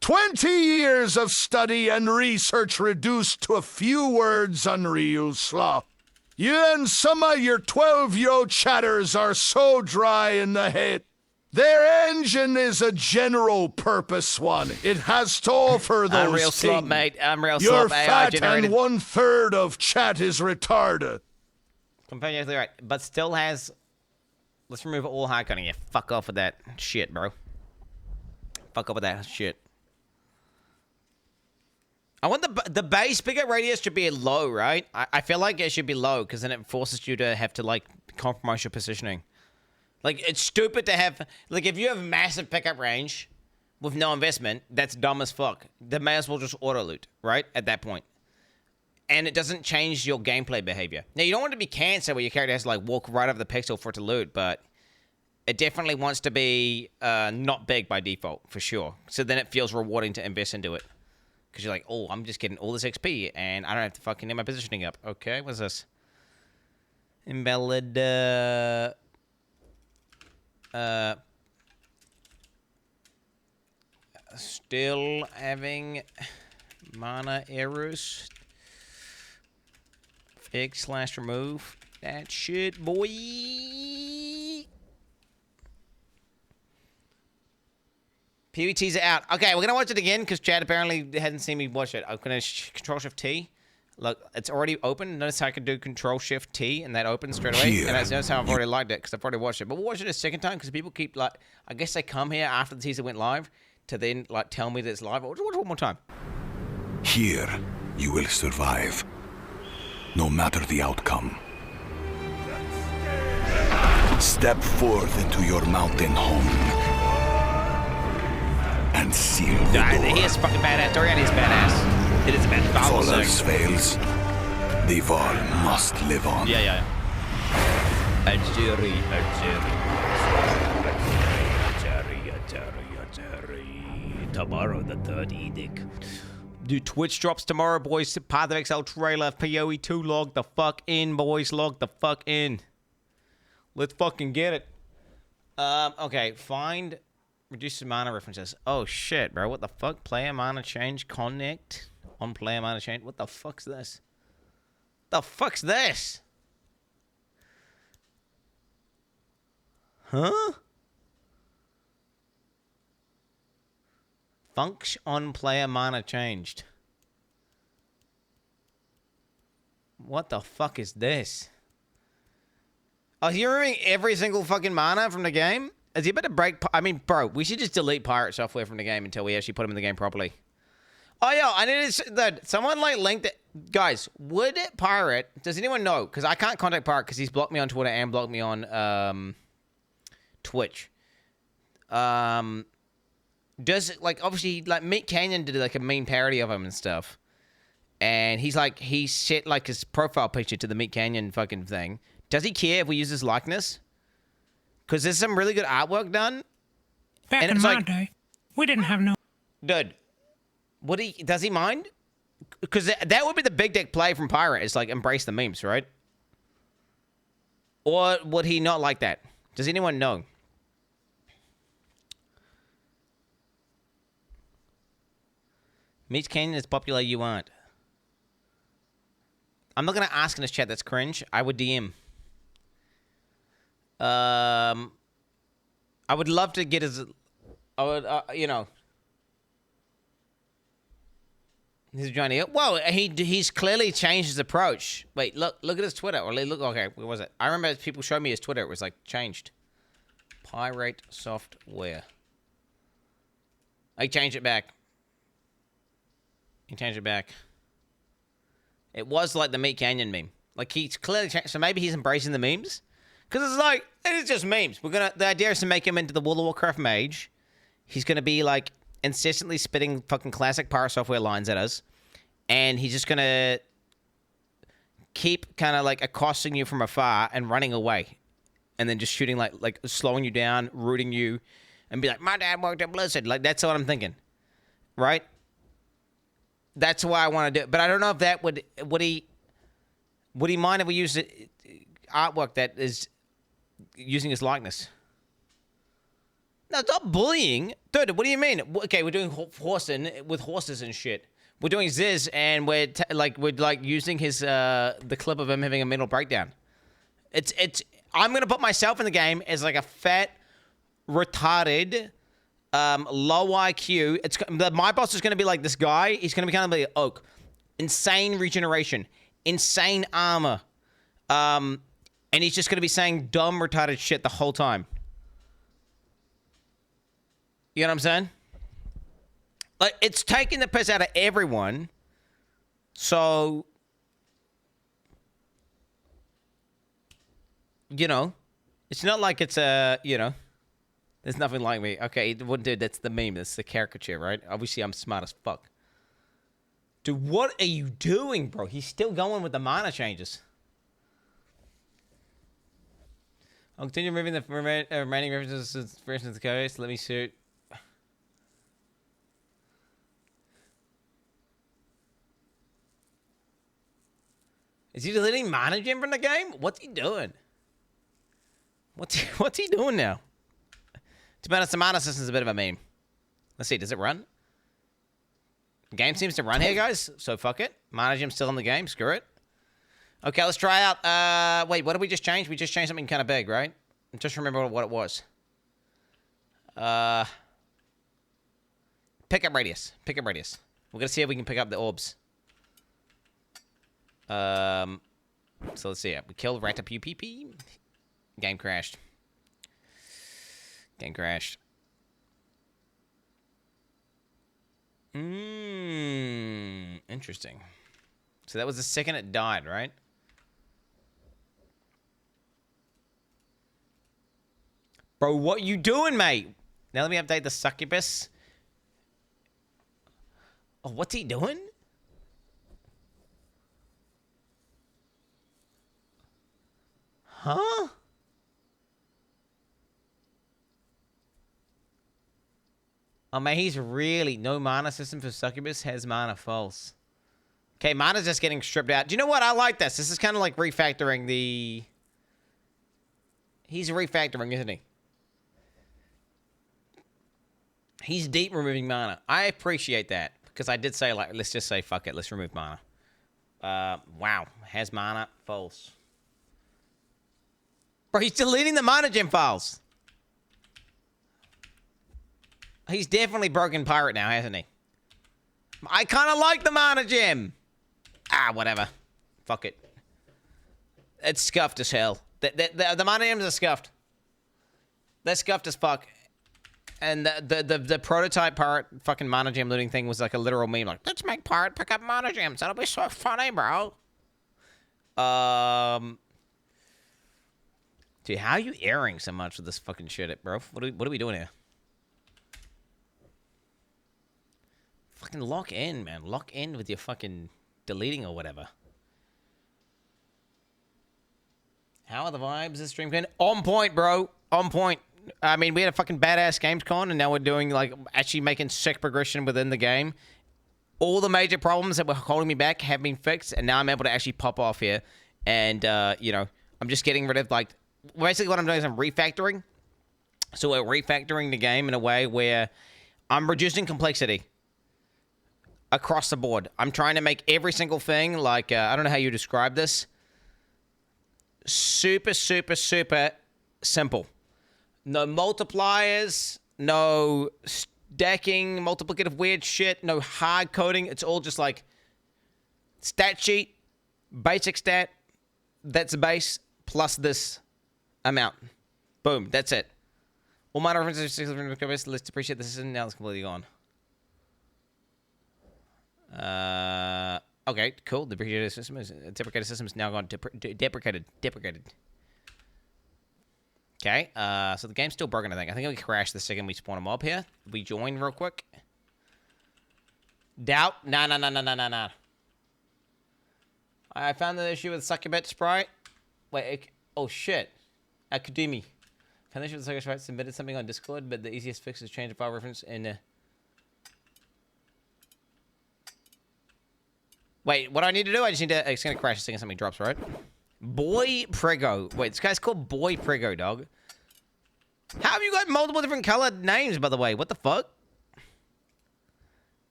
20 years of study and research reduced to a few words, unreal sloth. You and some of your 12-year-old chatters are so dry in the head. Their engine is a general purpose one. It has to offer those Unreal things. Slob, mate. Unreal You're Slob, AI fat generated. and 1/3 of chat is retarded. Completely right, but still has. Let's remove all high cutting. Yeah, fuck off with that shit, bro. Fuck off with that shit. I want the base bigger radius should be low, right? I feel like it should be low because then it forces you to have to like compromise your positioning. Like it's stupid to have like if you have massive pickup range with no investment, that's dumb as fuck. They may as well just auto loot, right? At that point. And it doesn't change your gameplay behavior. Now, you don't want it to be cancer where your character has to, like, walk right over the pixel for it to loot, but it definitely wants to be not big by default, for sure. So then it feels rewarding to invest into it. Because you're like, oh, I'm just getting all this XP, and I don't have to fucking get my positioning up. Okay, what's this? Invalid, still having mana errors. Fix/remove that shit, boy. PVTs are out. Okay, we're gonna watch it again because Chad apparently hadn't seen me watch it. I'm gonna Control-Shift-T. Look, it's already open. Notice how I can do Control-Shift-T and that opens straight away. Here. And that's notice how I've already liked it because I've already watched it. But we'll watch it a second time because people keep like, I guess they come here after the teaser went live to then like tell me that it's live. Watch it one more time. Here, you will survive, no matter the outcome. Step forth into your mountain home and seal the door. He is fucking badass. Dorian is badass. It is badass. If all else fails, the Vaal must live on. Yeah. Ajiri. Tomorrow, the third edict. Dude, Twitch drops tomorrow, boys. Path of Exile trailer, PoE 2, log the fuck in, boys. Log the fuck in. Let's fucking get it. Okay, find... Reduce mana references. Oh, shit, bro. What the fuck? Player mana change, connect on player mana change. What the fuck's this? The fuck's this? Huh? Function on player mana changed. What the fuck is this? Oh, you're removing every single fucking mana from the game? Is he about to break... I mean, bro, we should just delete pirate software from the game until we actually put them in the game properly. Oh, yeah, I need to... Someone, like, linked it... Guys, would pirate... Does anyone know? Because I can't contact pirate because he's blocked me on Twitter and blocked me on Twitch. Does... Like, obviously, like, Meat Canyon did, like, a meme parody of him and stuff. And he's, like... He set, like, his profile picture to the Meat Canyon fucking thing. Does he care if we use his likeness? Because there's some really good artwork done. Back in my day, we didn't have no... Dude, does he mind? Because that would be the big dick play from Pirate, is like embrace the memes, right? Or would he not like that? Does anyone know? Meat Canyon is popular, you aren't. I'm not going to ask in this chat, that's cringe. I would DM. I would love to get his. I would, you know. He's Johnny. Well, he's clearly changed his approach. Wait, look at his Twitter. Or look, okay, where was it? I remember people showed me his Twitter. It was like changed. Pirate software. I changed it back. He changed it back. It was like the Meat Canyon meme. Like he's clearly changed. So maybe he's embracing the memes. Because it's like, it's just memes. The idea is to make him into the World of Warcraft mage. He's gonna be like incessantly spitting fucking classic Pirate software lines at us. And he's just gonna keep kind of like accosting you from afar and running away. And then just shooting like slowing you down, rooting you, and be like, my dad worked at Blizzard. Like that's what I'm thinking. Right? That's why I want to do it. But I don't know if that would he mind if we use artwork that is using his likeness? No, it's not bullying. Dude, what do you mean? Okay, we're doing horsing with horses and shit. We're doing Ziz and we're using his the clip of him having a mental breakdown. I'm gonna put myself in the game as like a fat, retarded, low IQ. My boss is gonna be like this guy. He's gonna be kind of like Oak, insane regeneration, insane armor, and he's just gonna be saying dumb, retarded shit the whole time. You know what I'm saying? Like, it's taking the piss out of everyone. So, you know, it's not like it's you know, there's nothing like me. Okay, dude, that's the meme. That's the caricature, right? Obviously, I'm smart as fuck. Dude, what are you doing, bro? He's still going with the mana changes. I'll continue removing the remaining references to the code. Let me shoot. Is he deleting mana gem from the game? What's he doing? What's he doing now? To be honest, the mana system's a bit of a meme. Let's see, does it run? The game seems to run here, guys, so fuck it. Mana gem's still in the game, screw it. Okay, let's try out, wait, what did we just change? We just changed something kind of big, right? Just remember what it was. Pickup radius. Pickup radius. We're gonna see if we can pick up the orbs. So let's see. We killed Ratapu-PP. Game crashed. Game crashed. Interesting. So that was the second it died, right? Bro, what you doing, mate? Now let me update the succubus. Oh, what's he doing? Huh? Oh, man, he's really... No mana system for succubus has mana false. Okay, mana's just getting stripped out. Do you know what? I like this. This is kind of like refactoring the... He's refactoring, isn't he? He's deep removing mana. I appreciate that. Because I did say, like, let's just say, fuck it. Let's remove mana. Wow. Has mana false. Bro, he's deleting the mana gem files. He's definitely broken pirate now, hasn't he? I kind of like the mana gem. Ah, whatever. Fuck it. It's scuffed as hell. The mana gems are scuffed. They're scuffed as fuck. And the prototype pirate fucking mana gem looting thing was like a literal meme. Like, let's make pirate pick up mana gems. That'll be so funny, bro. Dude, how are you airing so much with this fucking shit, bro? What are we doing here? Fucking lock in, man. Lock in with your fucking deleting or whatever. How are the vibes this stream? On point, bro. On point. I mean, we had a fucking badass Gamescom, and now we're doing, like, actually making sick progression within the game. All the major problems that were holding me back have been fixed, and now I'm able to actually pop off here. And, you know, I'm just getting rid of, like... Basically, what I'm doing is I'm refactoring. So we're refactoring the game in a way where I'm reducing complexity across the board. I'm trying to make every single thing, like, I don't know how you describe this. Super, super, super simple. No multipliers, no stacking, multiplicative weird shit, no hard coding. It's all just like stat sheet, basic stat, that's a base, plus this amount. Boom, that's it. All minor references, let's appreciate this, and now it's completely gone. Okay, cool. The deprecated system is now gone. Deprecated. Okay, so the game's still broken, I think. I think we crashed the second we spawn a mob here. We join real quick. Doubt? Nah. I found the issue with Succubet Sprite. Wait, oh shit. Academy. Found the issue with Succubet Sprite. Submitted something on Discord, but the easiest fix is change the file reference in... Wait, what do I need to do? I just need to... It's gonna crash the second something drops, right? Boy Prego. Wait, this guy's called Boy Prego, dog. How have you got multiple different colored names, by the way? What the fuck?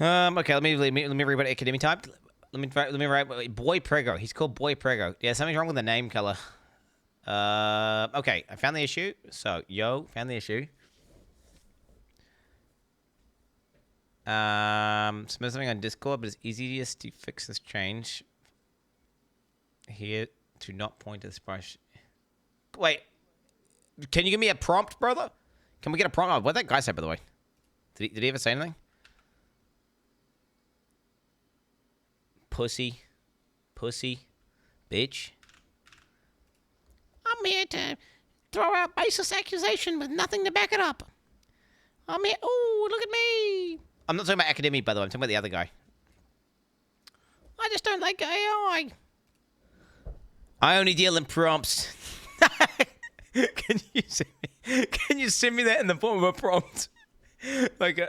Okay, let me read what Academy typed. Let me write Boy Prego. He's called Boy Prego. Yeah, something's wrong with the name color. Okay, I found the issue. So, found the issue. Submit something on Discord, but it's easiest to fix this change here to not point to this brush. Wait, can you give me a prompt, brother? Can we get a prompt? What did that guy say, by the way? Did he ever say anything? Pussy, bitch. I'm here to throw out baseless accusation with nothing to back it up. I'm here. Oh, look at me. I'm not talking about Academy, by the way. I'm talking about the other guy. I just don't like AI. I only deal in prompts. Can you send me that in the form of a prompt? Like,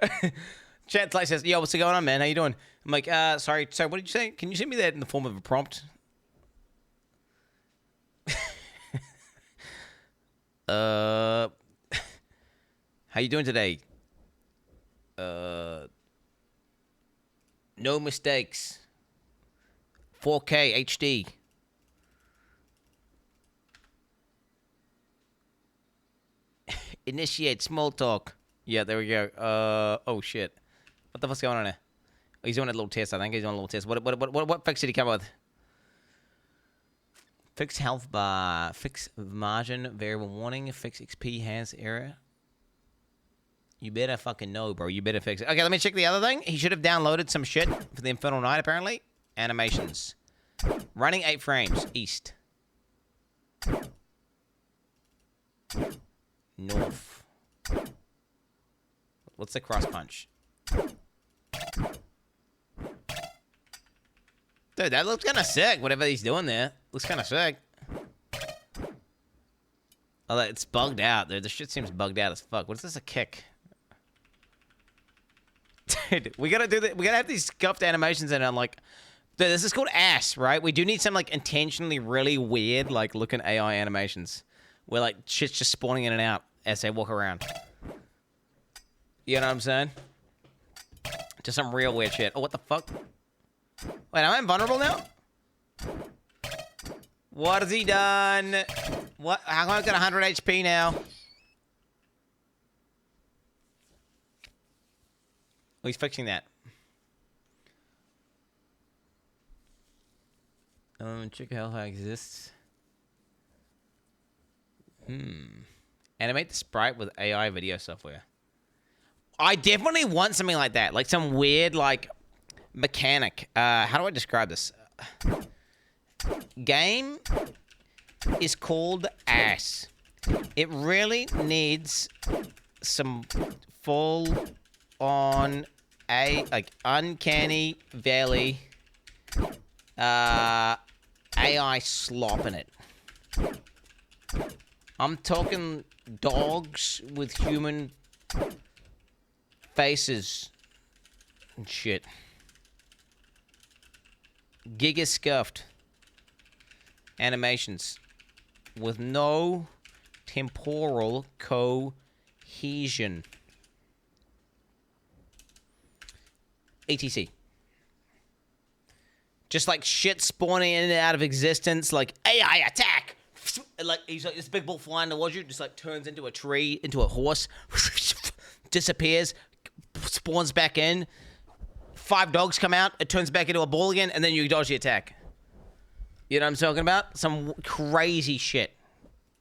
chat like says, yo, what's going on, man? How you doing? I'm like, sorry, what did you say? Can you send me that in the form of a prompt? How you doing today? No mistakes. 4K HD. Initiate small talk. Yeah, there we go. Oh shit. What the fuck's going on there? Oh, he's doing a little test, I think. He's doing a little test. What fix did he come up with? Fix health bar. Fix margin. Variable warning. Fix XP hands error. You better fucking know, bro. You better fix it. Okay, let me check the other thing. He should have downloaded some shit for the Infernal Night, apparently. Animations. Running 8 frames. East. North. What's the cross punch? Dude, that looks kind of sick, whatever he's doing there. Looks kind of sick. Oh, it's bugged out, dude. The shit seems bugged out as fuck. What is this, a kick? Dude, we gotta do that. We gotta have these scuffed animations in it. I'm like, dude, this is called A.S.S, right? We do need some, like, intentionally really weird, like, looking AI animations. Where, like, shit's just spawning in and out as they walk around. You know what I'm saying? Just some real weird shit. Oh, what the fuck? Wait, am I invulnerable now? What has he done? What? How come I've got 100 HP now? Oh, he's fixing that. Check how it exists. Animate the sprite with AI video software. I definitely want something like that. Like some weird, like, mechanic. How do I describe this? Game is called A.S.S. It really needs some full-on, like, uncanny valley AI slop in it. I'm talking dogs with human faces and shit. Giga scuffed animations with no temporal cohesion. ATC. Just like shit spawning in and out of existence, like AI attack. And like he's like this big bull flying towards you, just like turns into a tree, into a horse, disappears, spawns back in. 5 dogs come out, it turns back into a ball again, and then you dodge the attack. You know what I'm talking about? Some crazy shit.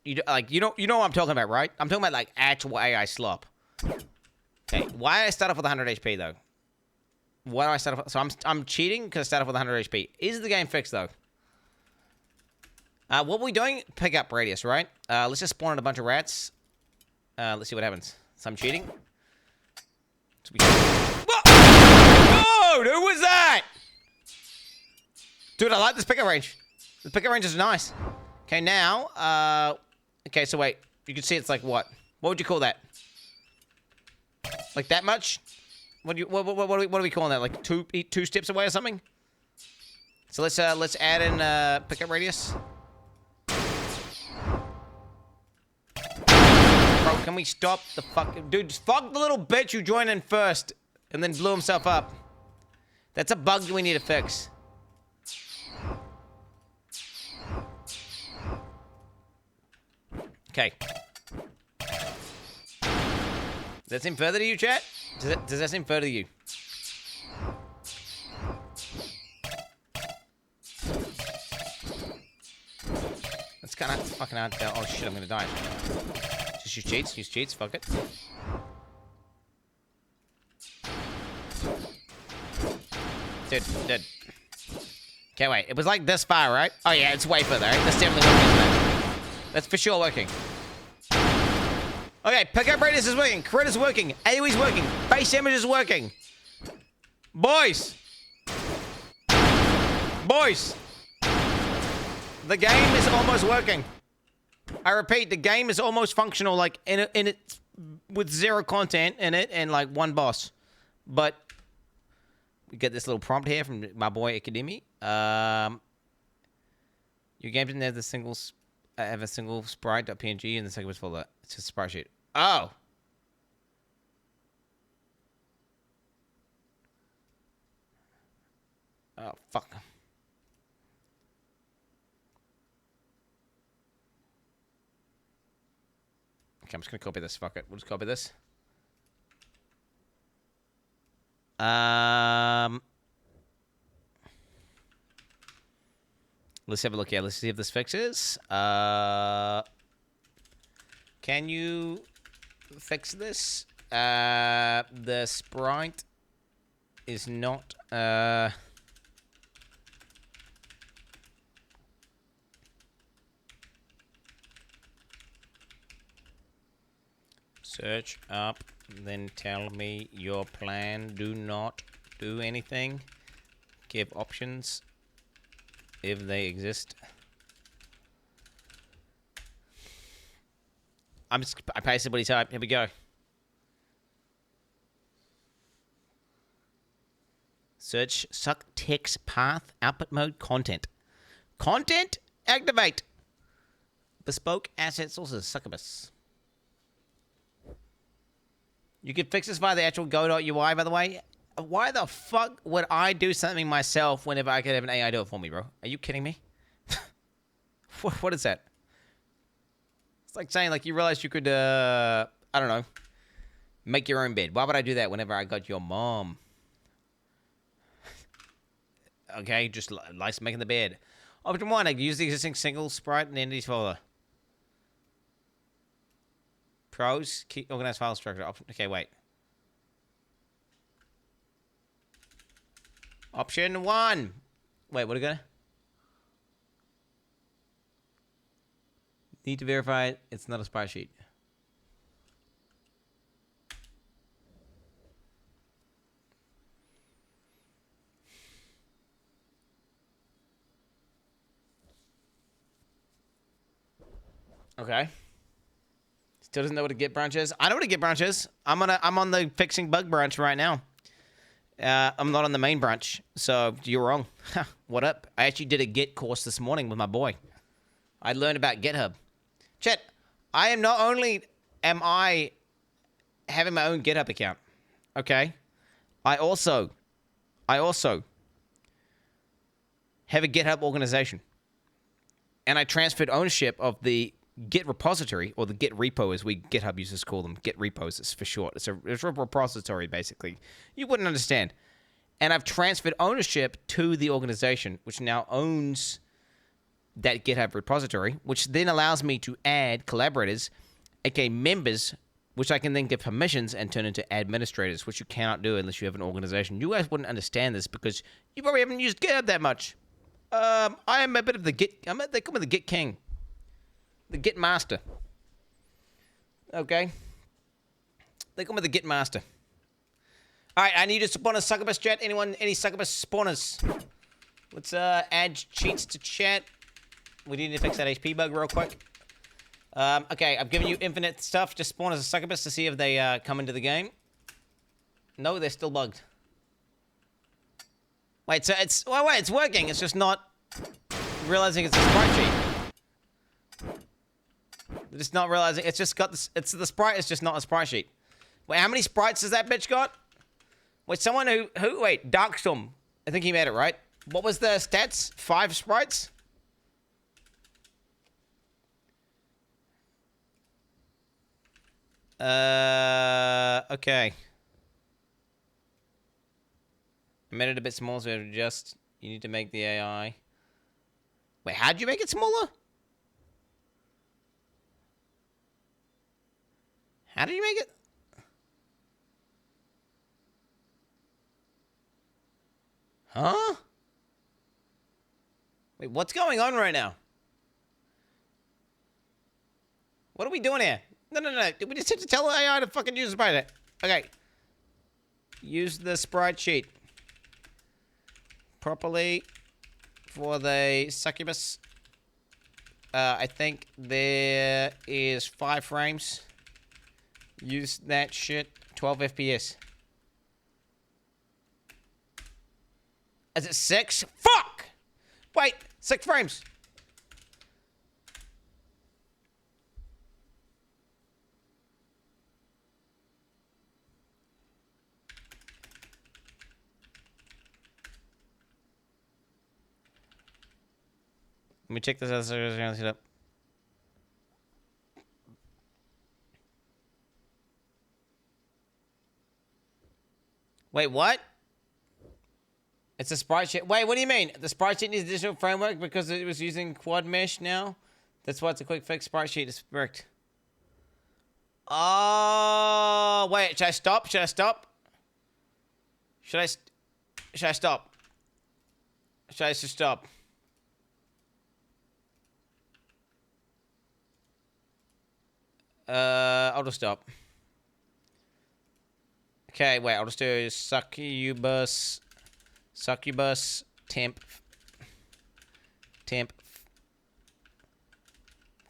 You know what I'm talking about, right? I'm talking about like actual AI slop. Okay, why did I start off with 100 HP though? Why do I start off? So I'm cheating because I started off with 100 HP. Is the game fixed though? What we doing? Pick up radius, right? Let's just spawn in a bunch of rats. Let's see what happens. So I'm cheating. Whoa! Who was that? Dude, I like this pickup range. The pickup range is nice. Okay, now, okay, so wait. You can see it's like what? What would you call that? Like that much? What are we calling that? Like two steps away or something? So let's add in pickup radius. Bro, can we stop the fucking dude? Fuck the little bitch who joined in first and then blew himself up. That's a bug we need to fix. Okay. Does that seem further to you, chat? Does that seem further to you? That's kind of fucking hard. Oh shit, I'm gonna die. Just use cheats, fuck it. Dude. Okay, wait. It was like this far, right? Oh yeah, it's way further, right? That's definitely working. That's for sure working. Okay, pickup radius is working. Crit is working. AoE is working. Base damage is working. Boys! The game is almost working. I repeat, the game is almost functional, like in it with 0 content in it and like 1 boss. But we get this little prompt here from my boy Academy. Your game didn't have have a single sprite.png and the second was full of it's just a sprite sheet. Oh. Oh fuck. Okay, I'm just gonna copy this. Fuck it. We'll just copy this. Let's have a look here. Let's see if this fixes. Can you fix this? The sprite is not search up, then tell me your plan. Do not do anything. Give options if they exist. I pasted what he typed. Here we go. Search suck text path output mode content. Content activate. Bespoke asset sources succubus. You can fix this via the actual go.ui, by the way. Why the fuck would I do something myself whenever I could have an AI do it for me, bro? Are you kidding me? What is that? It's like saying, like, you realize you could, I don't know, make your own bed. Why would I do that whenever I got your mom? Okay, just likes making the bed. Option 1, I use the existing single sprite and entities folder. Pros, keep organized file structure. Okay, wait. Option 1. Wait, what are we gonna? Need to verify it's not a sprite sheet. Okay. Still doesn't know what a git branch is. I know what a git branch is. I'm on the fixing bug branch right now. I'm not on the main branch, so you're wrong. What up? I actually did a Git course this morning with my boy. I learned about GitHub. Chat, I am not only am I having my own GitHub account, okay? I also have a GitHub organization. And I transferred ownership of the Git repository, or the Git repo as we GitHub users call them. Git repos is for short. It's a repository, basically. You wouldn't understand. And I've transferred ownership to the organization, which now owns that GitHub repository, which then allows me to add collaborators, aka members, which I can then give permissions and turn into administrators, which you cannot do unless you have an organization. You guys wouldn't understand this because you probably haven't used GitHub that much. I am a bit of the Git. They call me the Git King, the Git Master. Okay, they call me the Git Master. All right, I need to spawn a succubus, chat. Anyone? Any succubus spawners? Let's add cheats to chat. We need to fix that HP bug real quick. Okay, I've given you infinite stuff. Just spawn as a succubus to see if they come into the game. No, they're still bugged. Wait, so it's... Well, wait, it's working. It's just not realizing it's a sprite sheet. Just not realizing... It's just got this... It's the sprite is just not a sprite sheet. Wait, how many sprites has that bitch got? Wait, someone who... Wait, Darkstorm. I think he made it, right? What was the stats? 5 sprites? Okay. I made it a bit small, so just... You need to make the AI... Wait, how'd you make it smaller? How did you make it? Huh? Wait, what's going on right now? What are we doing here? No. We just have to tell AI to fucking use the sprite. Okay. Use the sprite sheet properly for the succubus. I think there is 5 frames. Use that shit. 12 FPS. Is it 6? Fuck! Wait, 6 frames. Let me check this out. Wait, what? It's a sprite sheet. Wait, what do you mean? The sprite sheet needs additional framework because it was using quad mesh now? That's why it's a quick fix. Sprite sheet is bricked. Oh, wait. Should I stop? Should I stop? Should I stop? Should I just stop? I'll just stop. Okay, wait, I'll just do succubus temp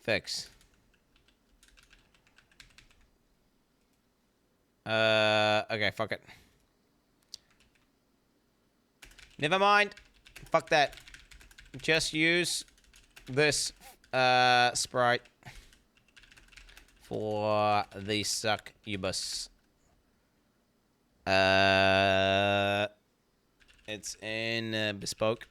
fix. Okay, fuck it. Never mind. Fuck that. Just use this sprite for the succubus. It's in bespoke.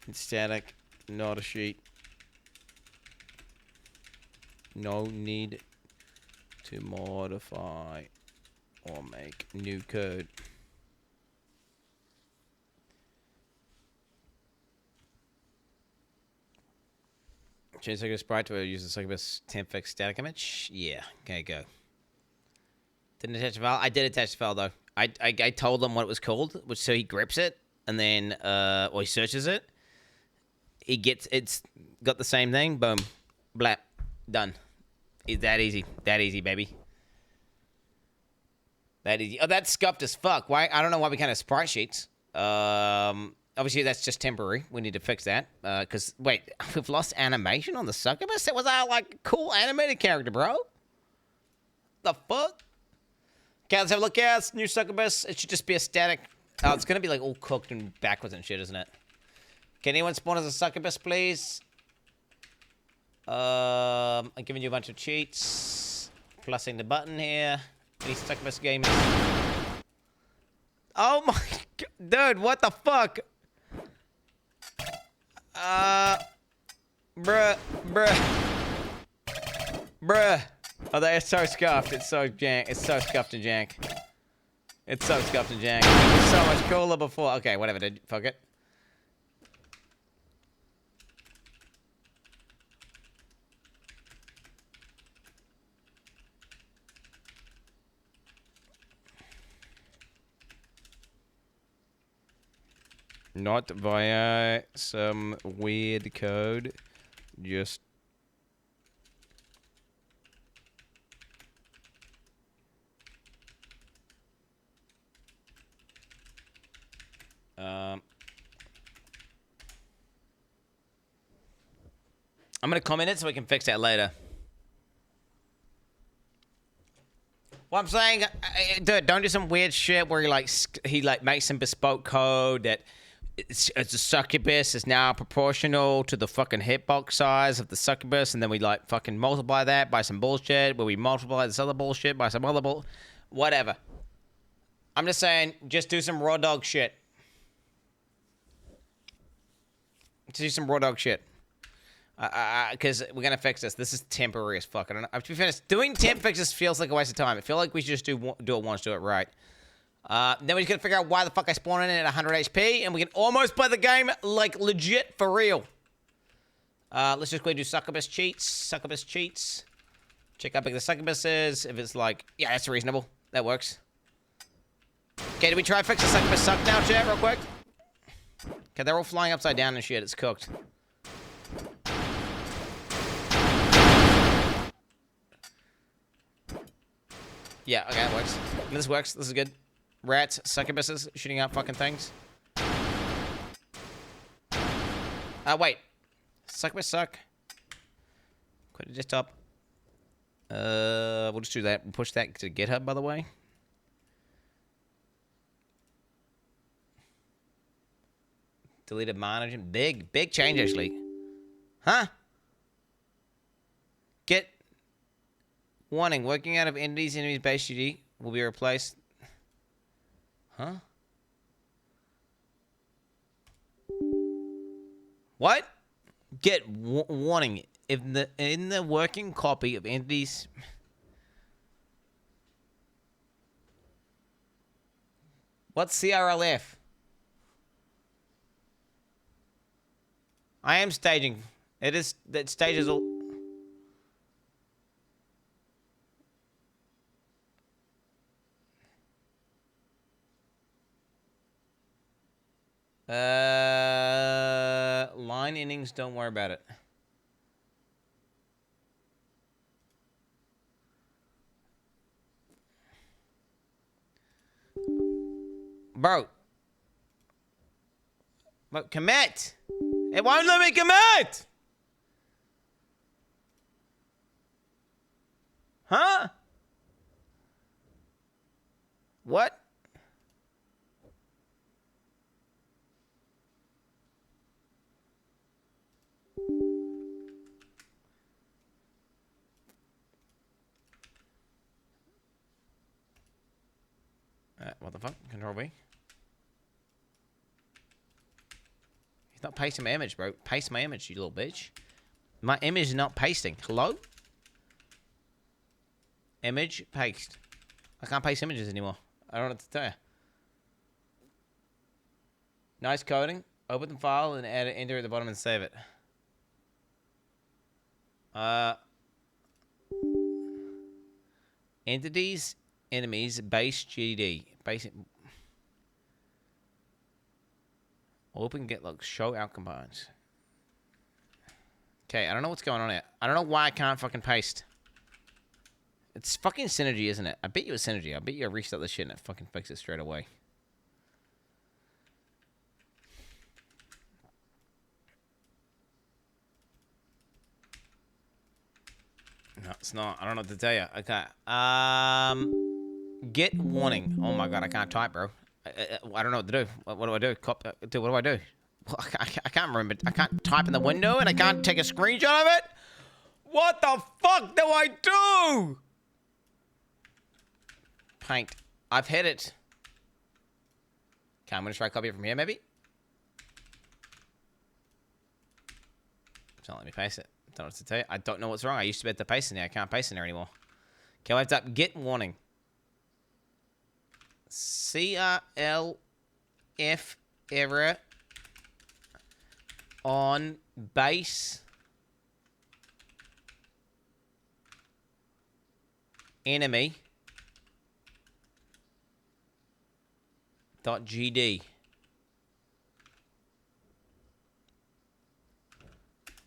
It's static, not a sheet. No need to modify or make new code. Change the sprite to use the succubus temp fix static image. Yeah, okay, go. Didn't attach the file. I did attach the file though. I told him what it was called, which so he grips it and then or he searches it. He gets it's got the same thing. Boom, blap, done. It's that easy. That easy, baby. That easy. Oh, that's scuffed as fuck. Why? I don't know why we can't have sprite sheets. obviously that's just temporary. We need to fix that. Because, wait, we've lost animation on the succubus? It was our, like, cool animated character, bro. The fuck? Okay, let's have a look at this new succubus. It should just be a static. Oh, it's gonna be, like, all cooked and backwards and shit, isn't it? Can anyone spawn as a succubus, please? I'm giving you a bunch of cheats. Pressing the button here. Any succubus gamers? Oh my god. Dude, what the fuck? Bruh. Oh, that is so scuffed. It's so jank. It's so scuffed and jank. It's so scuffed and jank. It was so much cooler before. Okay, whatever, dude. Fuck it. Not via some weird code. Just... I'm gonna comment it so we can fix that later. What I'm saying, dude, don't do some weird shit where he makes some bespoke code that it's a succubus is now proportional to the fucking hitbox size of the succubus, and then we like fucking multiply that by some bullshit where we multiply this other bullshit by some other whatever. I'm just saying, just do some raw dog shit. Just do some raw dog shit. Because we're gonna fix this. This is temporary as fuck. I don't know. To be finished, doing temp fixes feels like a waste of time. I feel like we should just do it once, do it right. Then we just gotta figure out why the fuck I spawned in at 100 HP, and we can almost play the game like legit for real. Let's just go do succubus cheats. Succubus cheats. Check how big the succubus is. If it's like, yeah, that's reasonable. That works. Okay, do we try to fix the succubus suck now, chat, real quick? Okay, they're all flying upside down and shit. It's cooked. Yeah, okay, that works. I mean, this works. This is good. Rats, succubuses, shooting out fucking things. Wait. Succubus suck. Quit the desktop. We'll just do that. We'll push that to GitHub, by the way. Deleted monitor. Big change, actually. Huh? Get... Warning, working out of entities, enemies base GD will be replaced. Huh? What? Get warning. If in the working copy of entities. What's CRLF? I am staging. It is that stages all. Line innings, don't worry about it. Bro. But commit. It won't let me commit. Huh? What? What the fuck? Control V. He's not pasting my image, bro. Paste my image, you little bitch. My image is not pasting. Hello? Image, paste. I can't paste images anymore. I don't know what to tell you. Nice coding. Open the file and add it, enter at the bottom and save it. Entities, enemies, base GD. Basic. Open get logs. Show outcome components. Okay, I don't know what's going on here. I don't know why I can't fucking paste. It's fucking Synergy, isn't it? I bet you it's Synergy. I bet you I restart this shit and it fucking fixes it straight away. No, it's not. I don't know what to tell you. Okay. Get warning. Oh my god, I can't type, bro. I don't know what to do. What do I do? What do I do? I can't remember. I can't type in the window and I can't take a screenshot of it. What the fuck do I do? Paint. I've hit it. Okay, I'm gonna try copy it from here, maybe. Don't let me paste it. Don't know what to tell you. I don't know what's wrong. I used to be able to paste in there. I can't paste in there anymore. Okay, I have to get warning. CRLF error on base enemy .gd.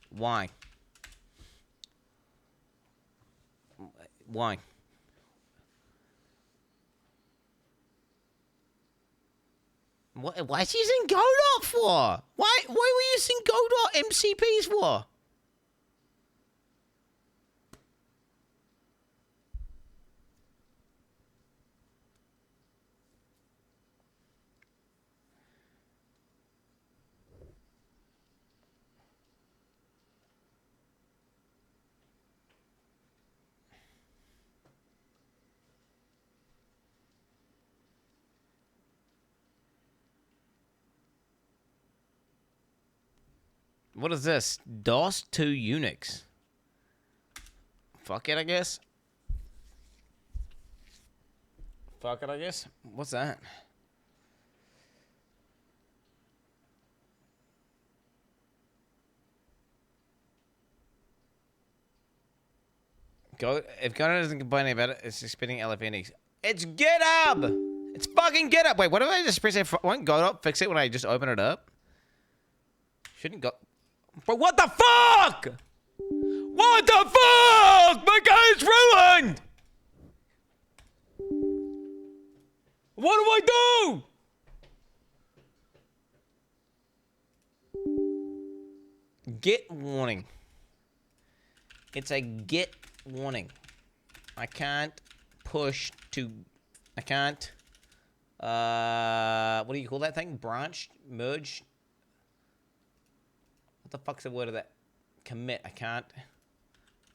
Why? Why? Why is he using Godot for? Why were you using Godot MCPs for? What is this? DOS 2 Unix. Fuck it, I guess. Fuck it, I guess. What's that? If Godot doesn't complain about it, it's just spitting LFNX. It's GitHub! It's fucking GitHub! Wait, what do I just press F? Won't Godot fix it when I just open it up? Shouldn't go... But what the fuck? What the fuck? My game's ruined! What do I do? Get warning. It's a get warning. I can't push to... I can't... what do you call that thing? Branch? Merge? What the fuck's the word of that? Commit. I can't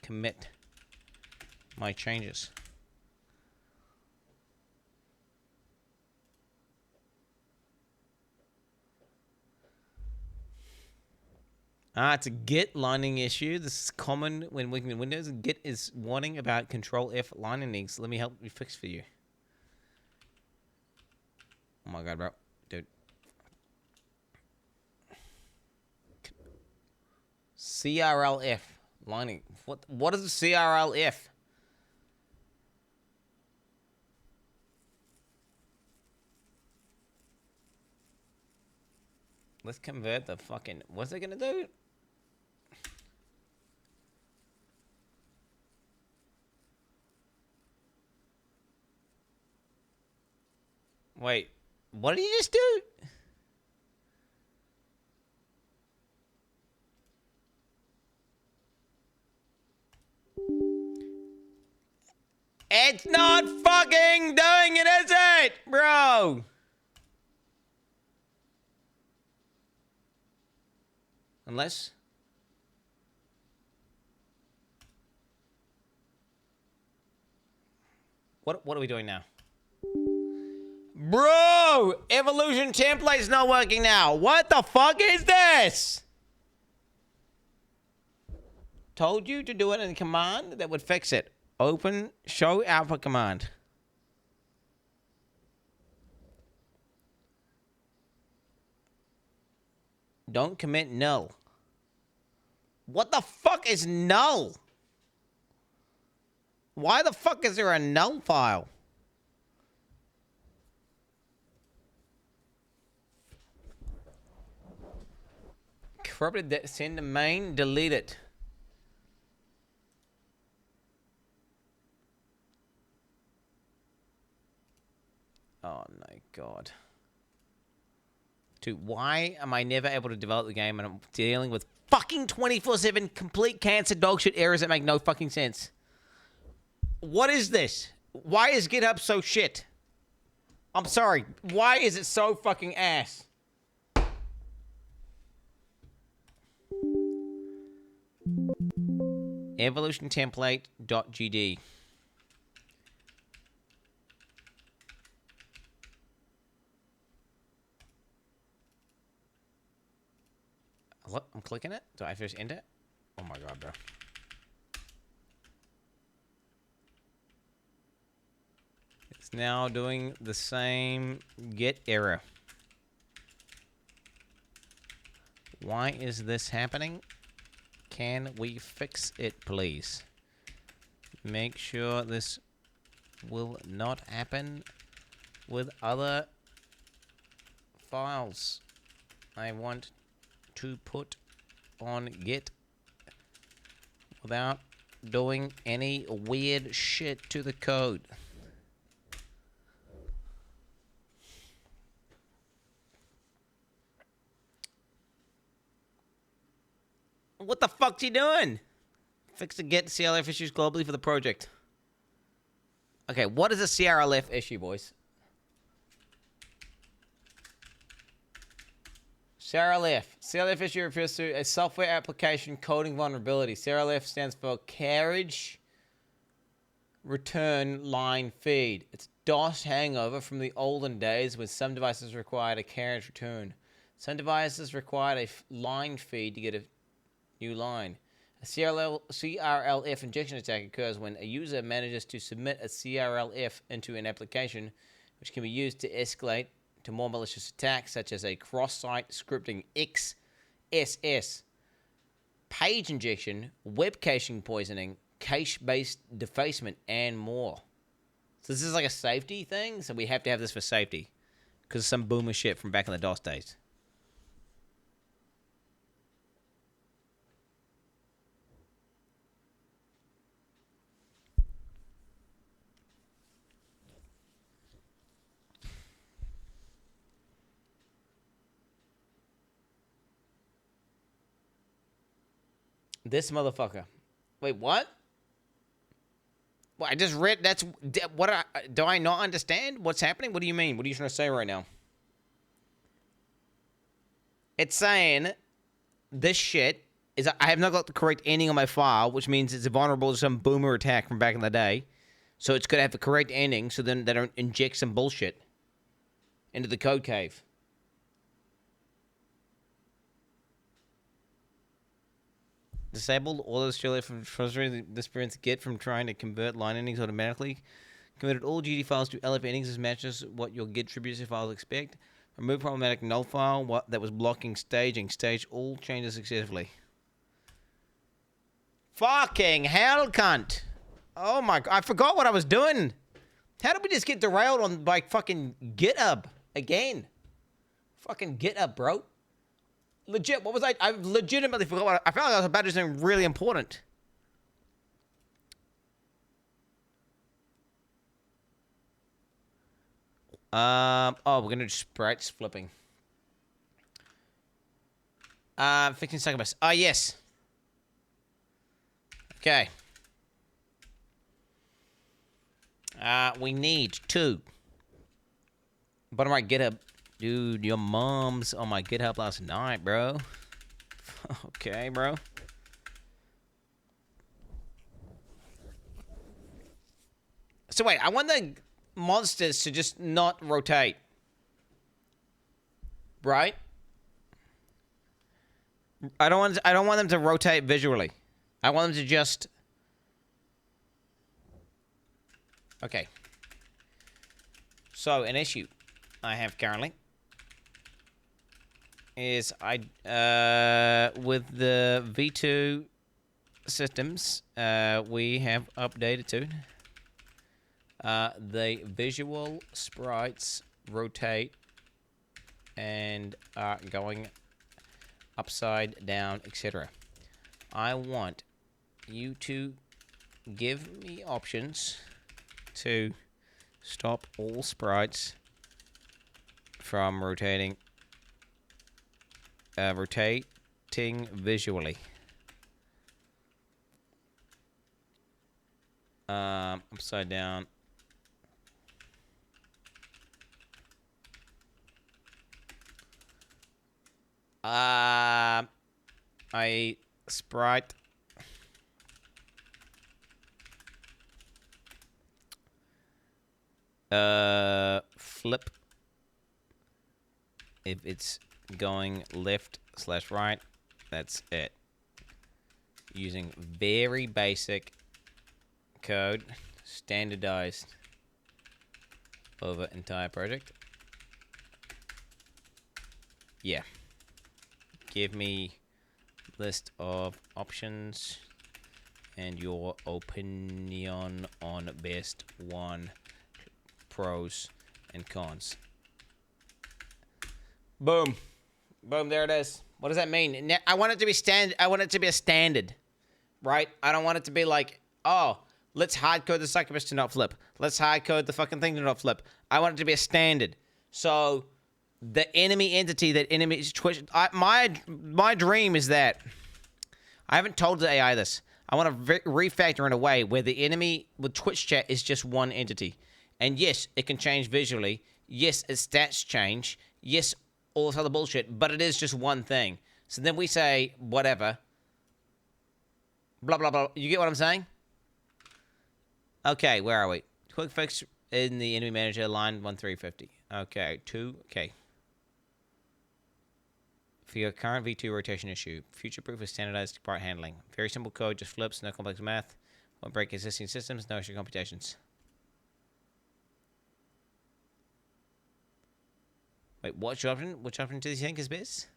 commit my changes. It's a Git lining issue. This is common when working in Windows. Git is warning about Control F lining needs. Let me help you fix for you. Oh my god, bro. Dude. CRLF lining. What is a CRLF? Let's convert the fucking... What's it gonna do? Wait. What did you just do? It's not fucking doing it, is it, bro? Unless... What are we doing now? Bro! Evolution template's not working now. What the fuck is this? Told you to do it in a command that would fix it. Open show alpha command. Don't commit null. What the fuck is null? Why the fuck is there a null file? Corrupted, send to main, delete it. Oh my god. Dude, why am I never able to develop the game and I'm dealing with fucking 24/7 complete cancer dogshit errors that make no fucking sense? What is this? Why is GitHub so shit? I'm sorry. Why is it so fucking ass? evolutiontemplate.gd. Look, I'm clicking it. Do I first end it? Oh my god, bro. It's now doing the same get error. Why is this happening? Can we fix it, please? Make sure this will not happen with other files I want to put on Git without doing any weird shit to the code. What the fuck's he doing? Fix the Git CRLF issues globally for the project. Okay, what is a CRLF issue, boys? CRLF issue refers to a software application coding vulnerability. CRLF stands for Carriage Return Line Feed. It's DOS hangover from the olden days when some devices required a carriage return. Some devices required a line feed to get a new line. A CRLF injection attack occurs when a user manages to submit a CRLF into an application, which can be used to escalate to more malicious attacks, such as a cross-site scripting A.S.S page injection, web caching poisoning, cache-based defacement, and more. So this is like a safety thing, so we have to have this for safety, because of some boomer shit from back in the DOS days. This motherfucker. Wait, what? Well, I just read. That's what. Do I not understand what's happening? What do you mean? What are you trying to say right now? It's saying this shit is. I have not got the correct ending on my file, which means it's vulnerable to some boomer attack from back in the day. So it's got to have the correct ending, so then they don't inject some bullshit into the code cave. Disabled all the from frustrating this prevents Git from trying to convert line endings automatically. Converted all GD files to LF endings as matches what your Git tributary files expect. Remove problematic null file that was blocking staging. Stage all changes successfully. Fucking hell, cunt! Oh my god, I forgot what I was doing. How did we just get derailed on by fucking GitHub again? Fucking GitHub, bro. Legit, what was I legitimately forgot what I felt like I was about to do something really important. Oh, we're gonna do sprites flipping. Fixing succubus. Ah, yes. Okay. We need to. Bottom right, GitHub. Dude, your mom's on my GitHub last night, bro. Okay, bro. So wait, I want the monsters to just not rotate. Right? I don't want them to rotate visually. I want them to just... Okay. So, an issue I have currently is with the V2 systems, we have updated to the visual sprites rotate and are going upside down, etc. I want you to give me options to stop all sprites from rotating visually. Upside down. I sprite. Flip. If it's going left/right, that's it. Using very basic code, standardized over entire project. Yeah. Give me list of options and your opinion on best one, pros and cons. Boom. Boom, there it is. What does that mean? I want it to be I want it to be a standard, right? I don't want it to be like, oh, let's hardcode the succubus to not flip. Let's hardcode the fucking thing to not flip. I want it to be a standard. So the enemy entity that enemies Twitch. My dream is that I haven't told the AI this. I want to refactor in a way where the enemy with Twitch chat is just one entity, and yes, it can change visually. Yes, its stats change. Yes, all this other bullshit, but it is just one thing. So then we say whatever. Blah blah blah. You get what I'm saying? Okay, where are we? Quick fix in the enemy manager line 1350. Okay, 2. Okay. For your current V2 rotation issue, future-proof is standardized part handling. Very simple code, just flips, no complex math. Won't break existing systems, no extra computations. Wait, which option? Which option do you think is best?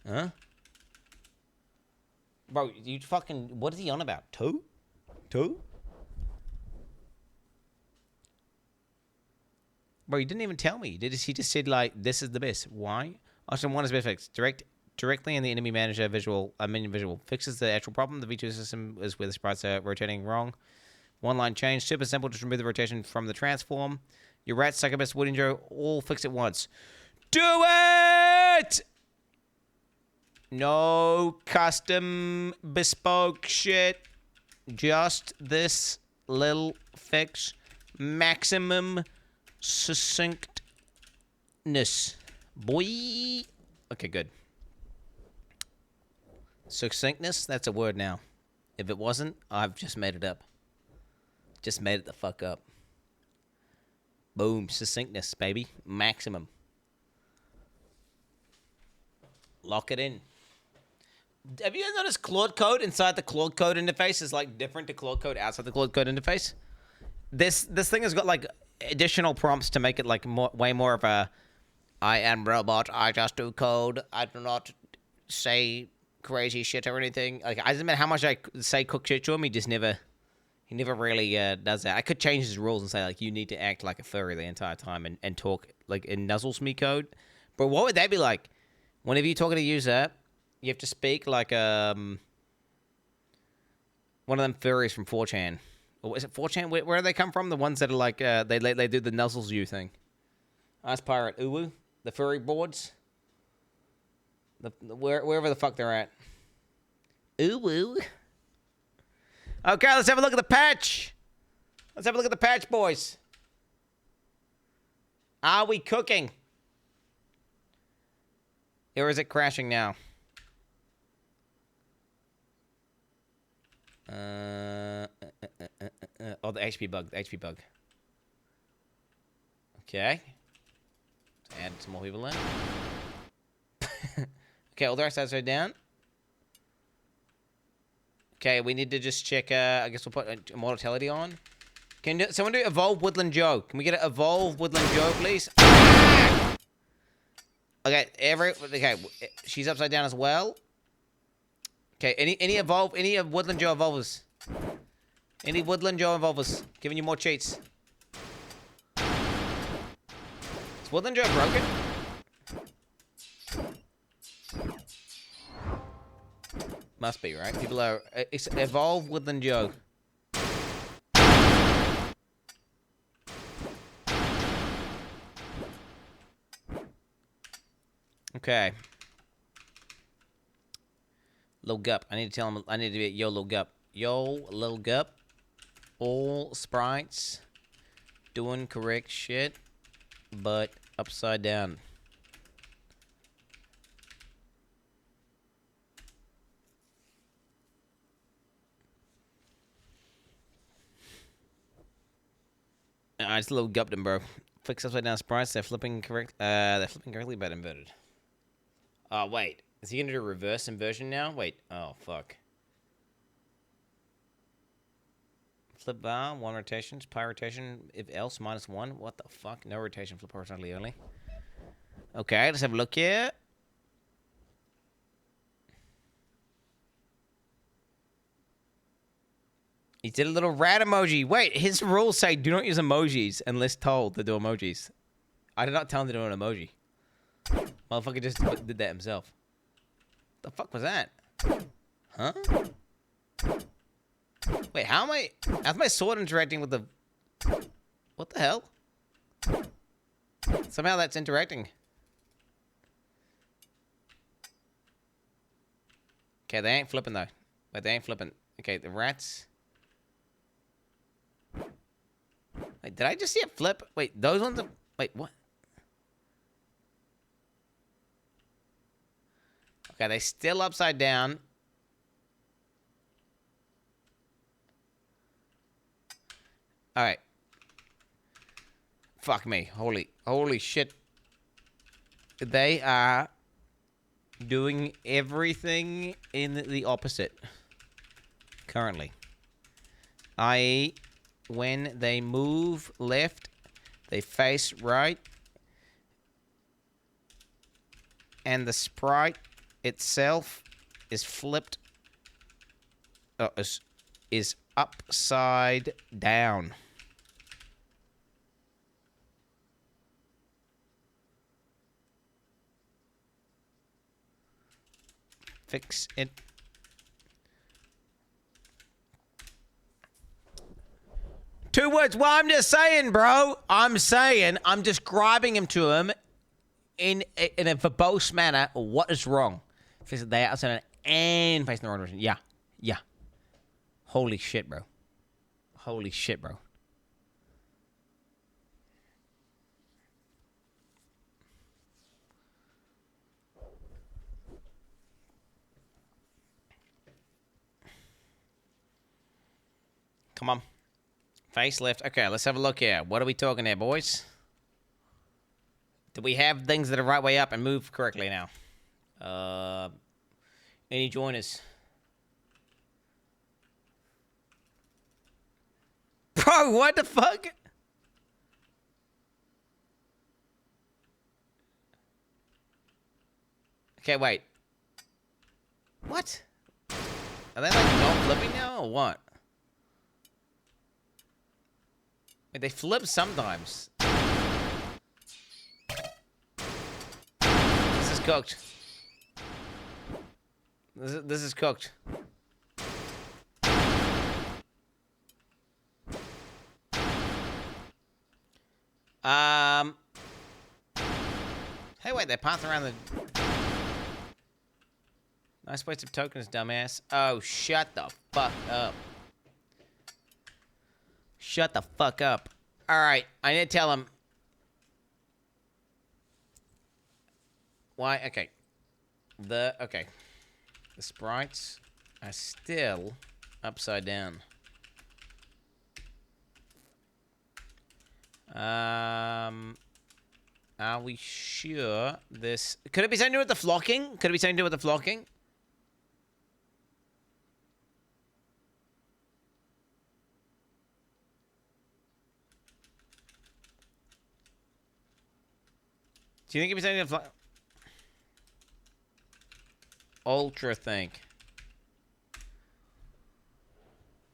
Huh? Bro, you fucking... What is he on about? 2? 2? Bro, you didn't even tell me. He just said, like, this is the best. Why? Option 1 is best fix. Directly in the enemy manager menu visual. Fixes the actual problem. The V2 system is where the sprites are rotating wrong. One line change. Super simple. Just remove the rotation from the transform. Your rat, succubus, wooden Joe, all fix at once. Do it! No custom bespoke shit. Just this little fix. Maximum succinctness. Boy. Okay, good. Succinctness? That's a word now. If it wasn't, I've just made it up. Just made it the fuck up. Boom. Succinctness, baby. Maximum. Lock it in. Have you guys noticed Claude code inside the Claude code interface is like different to Claude code outside the Claude code interface? This thing has got like additional prompts to make it like way more of a I am robot, I just do code, I do not say crazy shit or anything. Like, I doesn't matter how much I say cook shit to him, he never really does that. I could change his rules and say like you need to act like a furry the entire time and talk like in nuzzles me code. But what would that be like? Whenever you're talking to a user, you have to speak like one of them furries from 4chan. Or is it 4chan? Where do they come from? The ones that are like, they do the nuzzles you thing. Ice Pirate Uwu. The furry boards. Wherever the fuck they're at. Uwu. Okay, let's have a look at the patch. Let's have a look at the patch, boys. Are we cooking? Or is it crashing now? Oh, the HP bug. The HP bug. Okay. Let's add some more people in. Okay, all the rest are down. Okay, we need to just check, I guess we'll put Immortality on. Can someone do Evolve Woodland Joe? Can we get an Evolve Woodland Joe, please? Ah! Okay, okay, she's upside down as well. Okay, any Woodland Joe evolvers? Any Woodland Joe evolvers? Giving you more cheats. Is Woodland Joe broken? Must be, right? People are... Evolve Woodland Joe. Okay. Lil Gup. I need to tell him. I need to be yo, Lil Gup. Yo, Lil Gup. All sprites doing correct shit, but upside down. I just Lil Gupped him, bro. Fix upside down sprites. They're flipping correct. They're flipping correctly, but inverted. Oh wait, is he gonna do a reverse inversion now? Wait. Oh fuck. Flip bar, 1 rotation, pi rotation, if else, -1. What the fuck? No rotation, flip horizontally only. Okay, let's have a look here. He did a little rat emoji. Wait, his rules say do not use emojis unless told to do emojis. I did not tell him to do an emoji. Motherfucker just did that himself. The fuck was that? Huh? Wait, how's my sword interacting with the... What the hell? Somehow that's interacting. Okay, they ain't flipping though. Wait, they ain't flipping. Okay, the rats... Wait, did I just see it flip? Wait, those ones are... Wait, what? Okay, they still upside down. Alright. Fuck me. Holy shit. They are doing everything in the opposite. Currently. I.e., when they move left, they face right. And the sprite itself is flipped. Is upside down. Fix it. Two words. Well, I'm just saying, bro. I'm describing him to him in a verbose manner. What is wrong? Fix they outside down and facing the wrong direction. Yeah. Yeah. Holy shit, bro. Holy shit, bro. Come on. Facelift. Okay, let's have a look here. What are we talking here, boys? Do we have things that are right way up and move correctly now? Any joiners? Bro, what the fuck? Okay, wait. What? Are they like not flipping now or what? Wait, they flip sometimes. This is cooked. This is cooked. Hey, wait, they pass around the... Nice waste of tokens, dumbass. Oh, shut the fuck up. Shut the fuck up. Alright, I need to tell him. Why? Okay. Okay. The sprites are still upside down. Are we sure this... Could it be something to do with the flocking? Could it be something to do with the flocking? Do you think it'd be something to fly? Ultra think.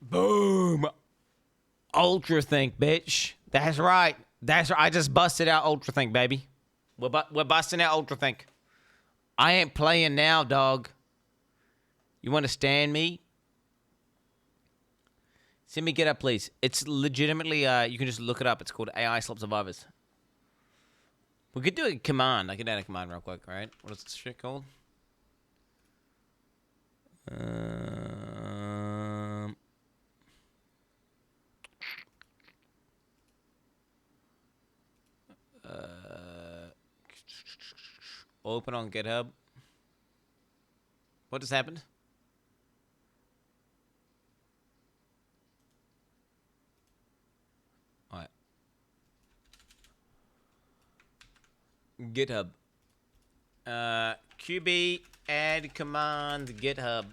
Boom. Ultra think, bitch. That's right. That's right. I just busted out Ultra think, baby. We're busting out Ultra think. I ain't playing now, dog. You understand me? Send me get up, please. It's legitimately, you can just look it up. It's called AI Slob Survivors. We could do a command. I could add a command real quick, right? What is this shit called? Open on GitHub. What just happened? Alright. GitHub. QB add command GitHub.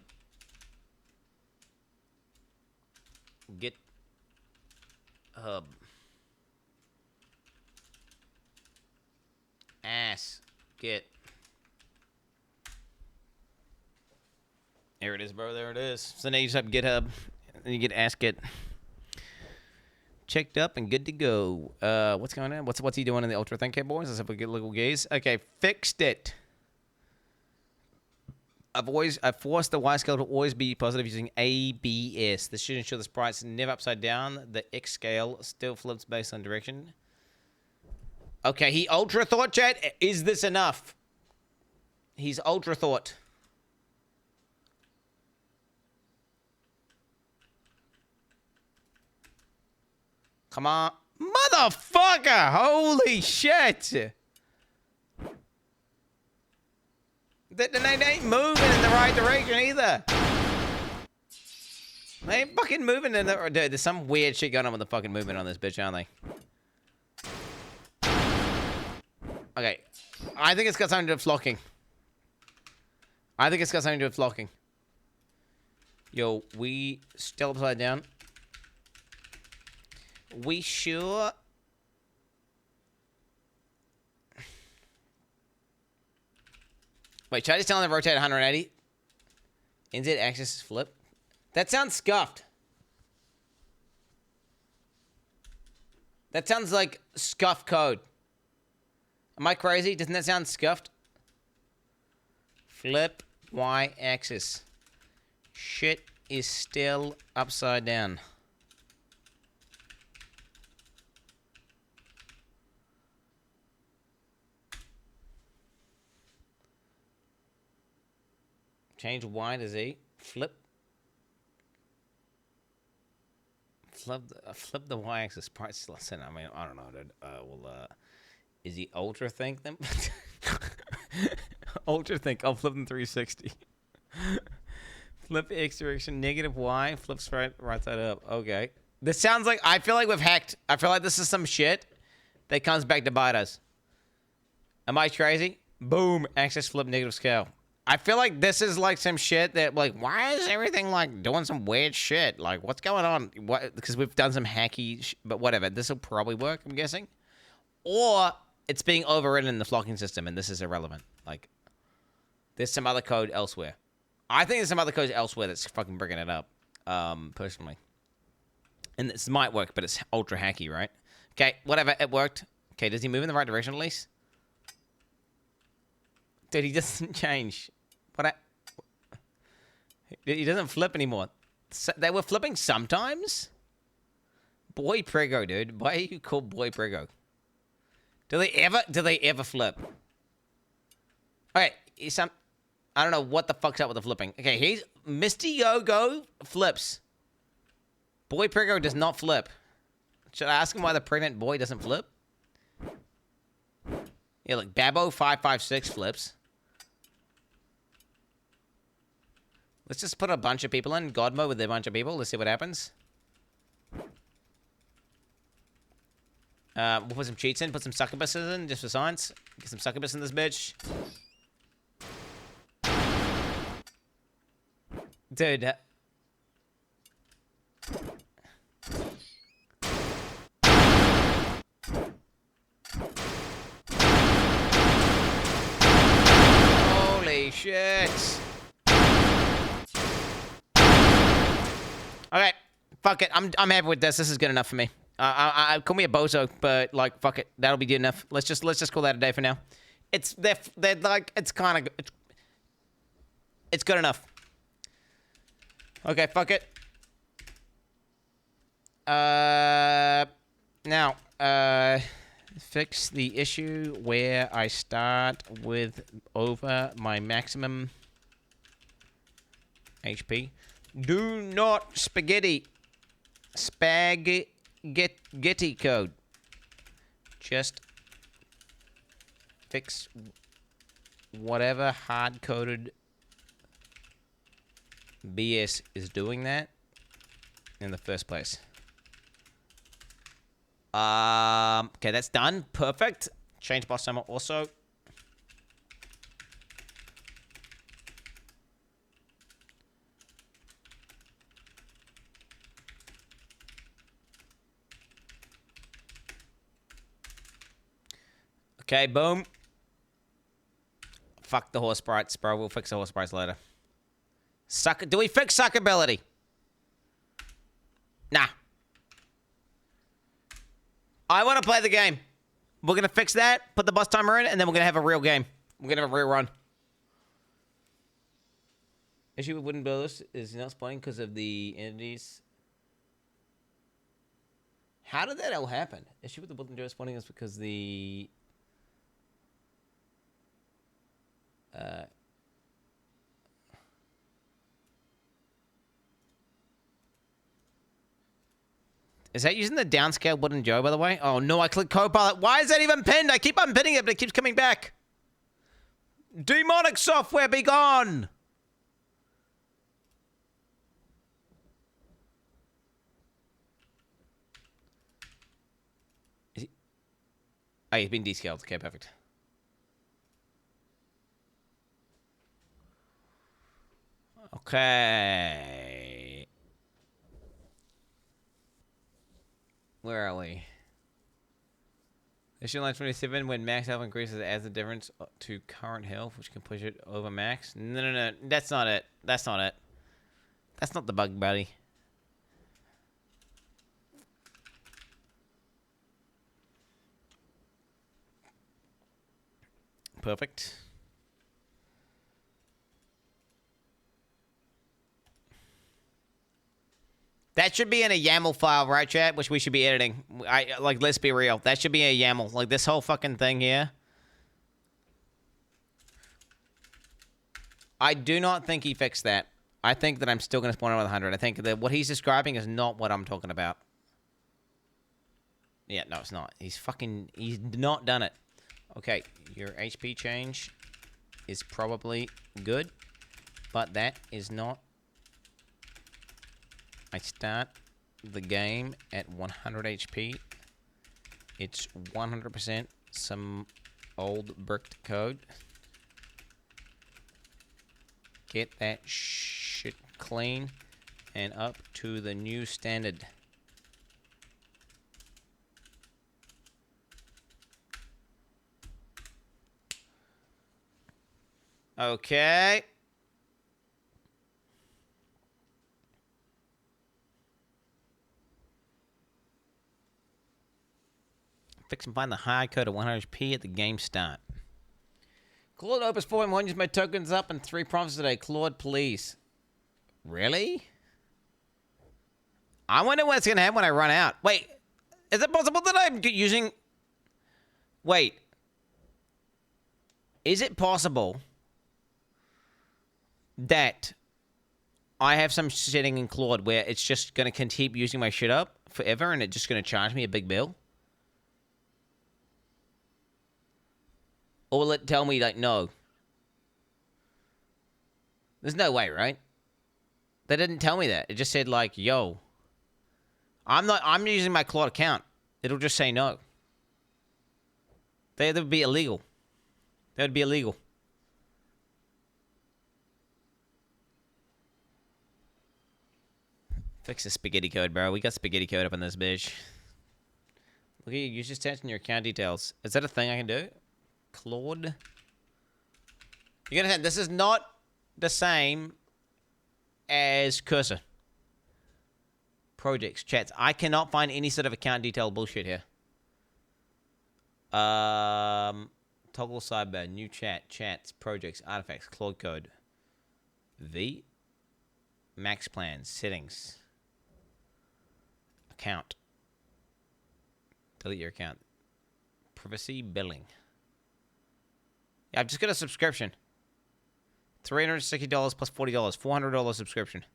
GitHub. Ass. Git. There it is, bro. There it is. So now you just have GitHub, and you get Ask Git checked up and good to go. What's going on? What's he doing in the Ultra Think boys? Let's have a good little gaze. Okay, fixed it. I've forced the Y scale to always be positive using ABS. This should ensure the sprite's never upside down. The X scale still flips based on direction. Okay, he ultra thought, chat. Is this enough? He's ultra thought. Come on. Motherfucker! Holy shit! They ain't moving in the right direction either. They ain't fucking moving in the... Dude, there's some weird shit going on with the fucking movement on this bitch, aren't they? Okay. I think it's got something to do with flocking. Yo, we still upside down. We sure... Wait, try to tell him to rotate 180. NZ axis flip. That sounds scuffed. That sounds like scuffed code. Am I crazy? Doesn't that sound scuffed? Flip Y axis. Shit is still upside down. Change Y to Z. Flip the Y-axis parts. Listen, I mean, I don't know, dude. Is he ultra think them? Ultra think. I'll flip them 360. Flip X direction, negative Y, flips right side up. Okay. This sounds like, I feel like we've hacked. I feel like this is some shit that comes back to bite us. Am I crazy? Boom. Axis flip negative scale. I feel like this is like some shit that, like, why is everything like doing some weird shit? Like, what's going on? What? Because we've done some hacky, but whatever. This will probably work, I'm guessing. Or it's being overridden in the flocking system, and this is irrelevant. Like, there's some other code elsewhere. I think there's some other code elsewhere that's fucking bringing it up, personally. And this might work, but it's ultra hacky, right? Okay, whatever. It worked. Okay, does he move in the right direction at least? Dude, he doesn't change. He doesn't flip anymore. They were flipping sometimes? Boy Prego, dude. Why are you called Boy Prego? Do they ever flip? Okay, I don't know what the fuck's up with the flipping. Okay, he's Misty Yo-Go flips. Boy Prego does not flip. Should I ask him why the pregnant boy doesn't flip? Yeah, look, Babbo556 flips. Let's just put a bunch of people in God mode with a bunch of people. Let's see what happens. We'll put some cheats in. Put some succubuses in just for science. Get some succubus in this bitch. Dude. Holy shit. Okay, fuck it. I'm happy with this. This is good enough for me. I call me a bozo, but like, fuck it. That'll be good enough. Let's just call that a day for now. They're like, it's kind of, it's good enough. Okay, fuck it. Now, Fix the issue where I start with over my maximum HP. Do not spaghetti code. Just fix whatever hard-coded BS is doing that in the first place. Okay, that's done. Perfect. Change boss timer also. Okay, boom. Fuck the horse sprites, bro. We'll fix the horse sprites later. Suck. Do we fix suckability? Nah. I want to play the game. We're going to fix that, put the boss timer in, and then we're going to have a real game. We're going to have a real run. Issue with wooden builders is not spawning because of the entities. How did that all happen? Issue with the wooden builders spawning is because the... Is that using the downscaled wooden Joe, by the way? Oh, no, I clicked Copilot. Why is that even pinned? I keep unpinning it, but it keeps coming back. Demonic software, be gone! Is he... Oh, he's been descaled. Okay, perfect. Okay. Where are we? Issue line 27, when max health increases, adds a difference to current health, which can push it over max. No. That's not it. That's not it. That's not the bug, buddy. Perfect. That should be in a YAML file, right, chat? Which we should be editing. Like, let's be real. That should be a YAML. Like, this whole fucking thing here. I do not think he fixed that. I think that I'm still going to spawn out with 100. I think that what he's describing is not what I'm talking about. Yeah, no, it's not. He's not done it. Okay, your HP change is probably good, but that is not... I start the game at 100 HP. It's 100% some old bricked code. Get that shit clean and up to the new standard. Okay. Fix and find the high code of 100 HP at the game start. Claude Opus 4.1 just made tokens up in 3 prompts today. Claude, please. Really? I wonder what's going to happen when I run out. Wait, is it possible that I'm using... Wait. Is it possible that I have some setting in Claude where it's just going to keep using my shit up forever and it's just going to charge me a big bill? Or will it tell me, like, no? There's no way, right? They didn't tell me that. It just said, like, yo. I'm using my Claude account. It'll just say no. That would be illegal. That would be illegal. Fix the spaghetti code, bro. We got spaghetti code up on this bitch. Look at you. Use your stats and your account details. Is that a thing I can do? Claude. You're gonna say this is not the same as Cursor. Projects, chats. I cannot find any sort of account detail bullshit here. Toggle sidebar, new chat, chats, projects, artifacts, Claude code. V. Max plans, settings. Account. Delete your account. Privacy billing. Yeah, I've just got a subscription. $360 plus $40. $400 subscription.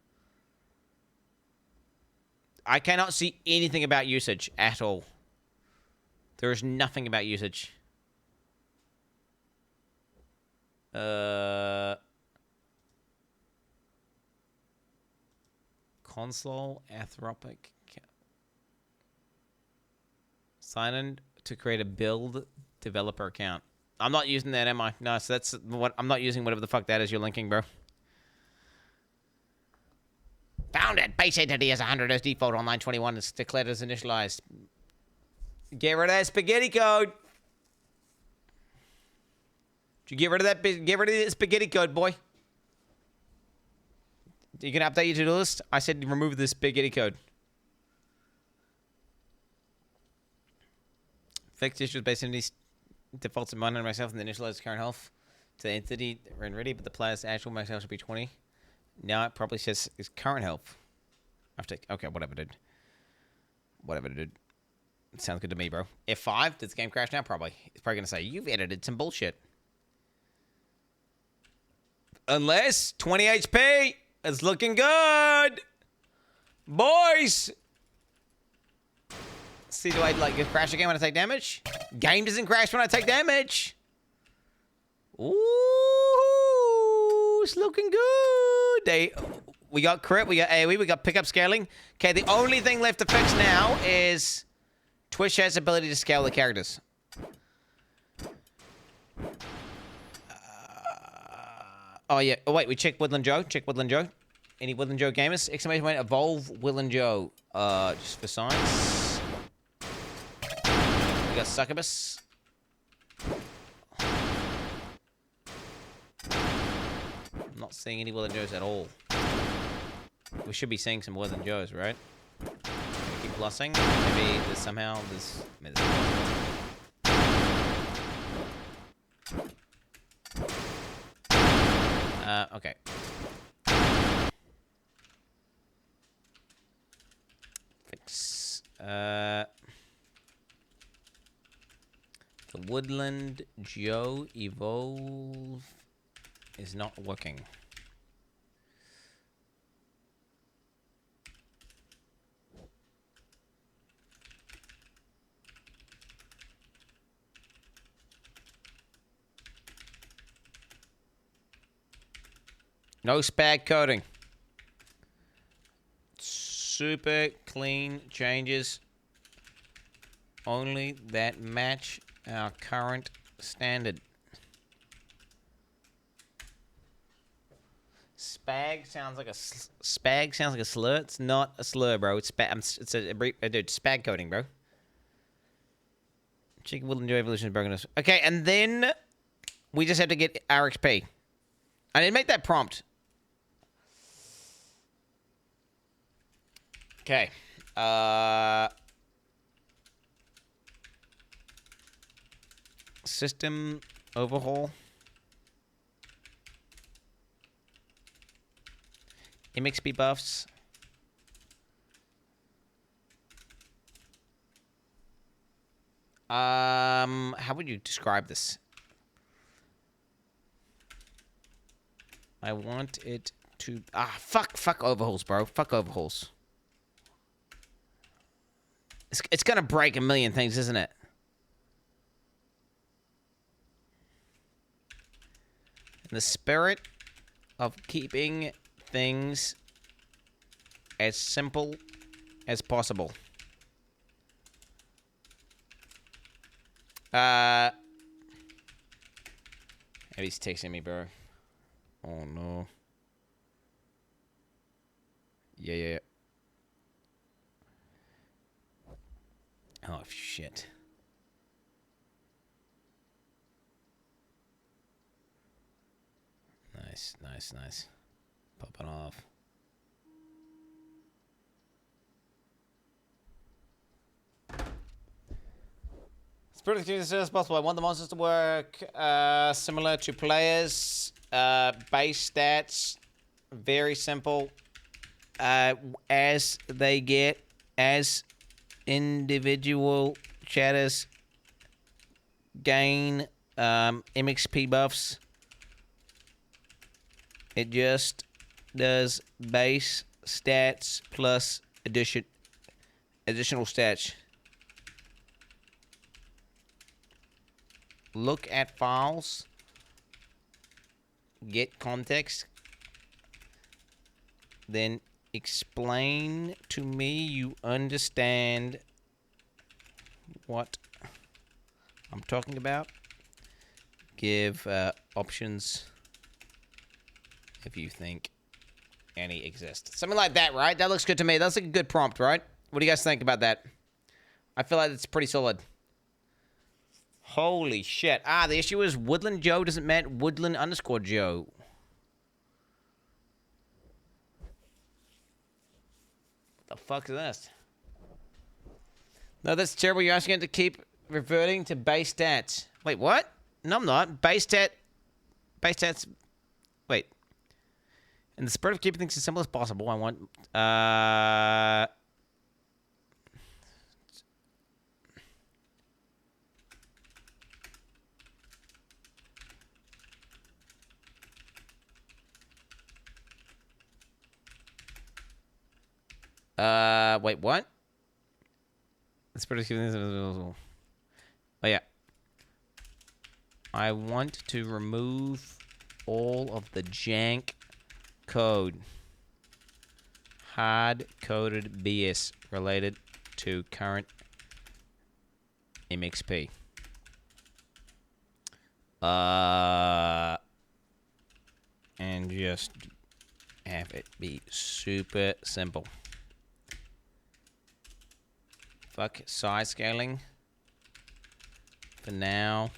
I cannot see anything about usage at all. There is nothing about usage. Console, Anthropic. Sign in to create a build developer account. I'm not using that, am I? No, so that's what I'm not using. Whatever the fuck that is you're linking, bro. Found it. Base entity as 100 as default online 21 is declared as initialized. Get rid of that spaghetti code. Did you get rid of that? Get rid of the spaghetti code, boy. You can update your to-do list. I said remove the spaghetti code. Fixed issues based on these defaults in mine and myself and the initialized current health to the entity when ready, but the player's actual max health should be 20. Now it probably says his current health. Okay, whatever, dude. Whatever, dude. It sounds good to me, bro. F5, does the game crash now? Probably. It's probably going to say, you've edited some bullshit. Unless 20 HP. It's looking good. Boys. See, do I like crash again when I take damage? Game doesn't crash when I take damage. Ooh, it's looking good. We got crit, we got AoE, we got pickup scaling. Okay, the only thing left to fix now is Twitch has the ability to scale the characters. Oh yeah. Oh wait, we check Woodland Joe. Check Woodland Joe. Any Woodland Joe gamers? Exclamation point, evolve Woodland Joe. Just for science. We got Succubus. I'm not seeing any Woodland Joes at all. We should be seeing some Woodland Joes, right? Keep plussing. Maybe there's somehow there's okay. Fix. The Woodland Joe evolve is not working. No spag coding. Super clean changes. Only that match our current standard. Spag sounds like a slur. It's not a slur, bro. It's it's a dude. Spag coding, bro. Chicken will enjoy evolution of brokenness. Okay, and then we just have to get our XP. I didn't make that prompt. Okay. System overhaul. MXP buffs. How would you describe this? I want it to... fuck overhauls, bro. Fuck overhauls. It's gonna break a million things, isn't it? In the spirit of keeping things as simple as possible. He's texting me, bro. Oh no. Yeah. Oh shit. Nice. Popping off. It's pretty clear as possible. I want the monsters to work similar to players. Base stats, very simple. As they get as individual chatters gain MXP buffs. It just does base stats plus additional stats. Look at files. Get context. Then explain to me you understand what I'm talking about. Give options if you think any exist. Something like that, right? That looks good to me. That's like a good prompt, right? What do you guys think about that? I feel like it's pretty solid. Holy shit. Ah, the issue is Woodland Joe doesn't match Woodland _ Joe. What the fuck is this? No, that's terrible. You're asking it to keep reverting to base stats. Wait, what? No, I'm not. Base stats. Wait. In the spirit of keeping things as simple as possible, I want... wait, what? The spirit of keeping things... Oh, yeah. I want to remove all of the jank code. Hard-coded BS related to current MXP. And just have it be super simple. Fuck size scaling. For now.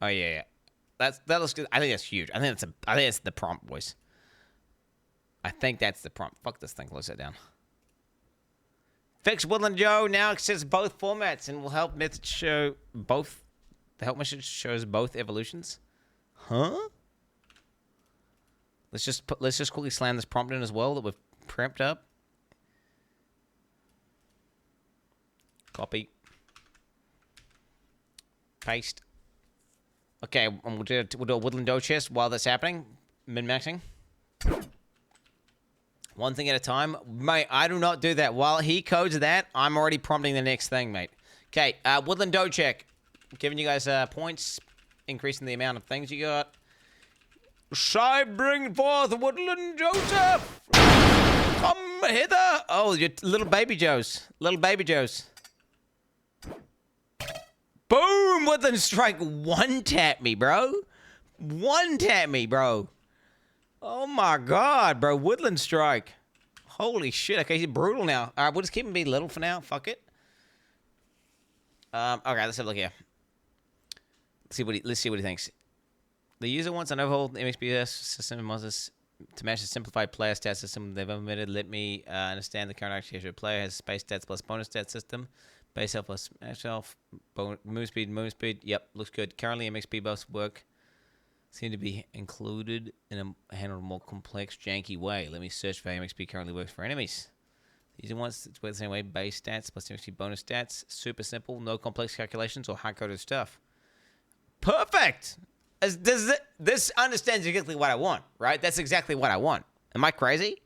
Oh yeah. That looks good. I think that's huge. I think that's the prompt, boys. I think that's the prompt. Fuck this thing. Close that down. Fix Woodland Joe now accepts both formats and will help message show both. The help message shows both evolutions. Huh? Let's just quickly slam this prompt in as well that we've prepped up. Copy. Paste. Okay, and we'll do a Woodland Doe chest while that's happening. Min-maxing. One thing at a time. Mate, I do not do that. While he codes that, I'm already prompting the next thing, mate. Okay, Woodland Doe check. Giving you guys points. Increasing the amount of things you got. Shy, bring forth Woodland Joseph! Come hither! Oh, your little baby Joes. Little baby Joes. Boom! Woodland Strike. One tap me, bro. One tap me, bro. Oh my god, bro. Woodland Strike. Holy shit. Okay, he's brutal now. Alright, we'll just keep him be little for now. Fuck it. Okay, let's have a look here. Let's see what he thinks. The user wants an overhaul MXPS system and wants us to match the simplified player stat system they've implemented. Let me understand the current architecture of player has space stats plus bonus stat system. Base health plus match health. Move speed. Yep, looks good. Currently, MXP buffs work. Seem to be included in a handled more complex, janky way. Let me search for how MXP currently works for enemies. The user wants it to work the same way. Base stats plus MXP bonus stats. Super simple. No complex calculations or hard-coded stuff. Perfect! This understands exactly what I want, right? That's exactly what I want. Am I crazy?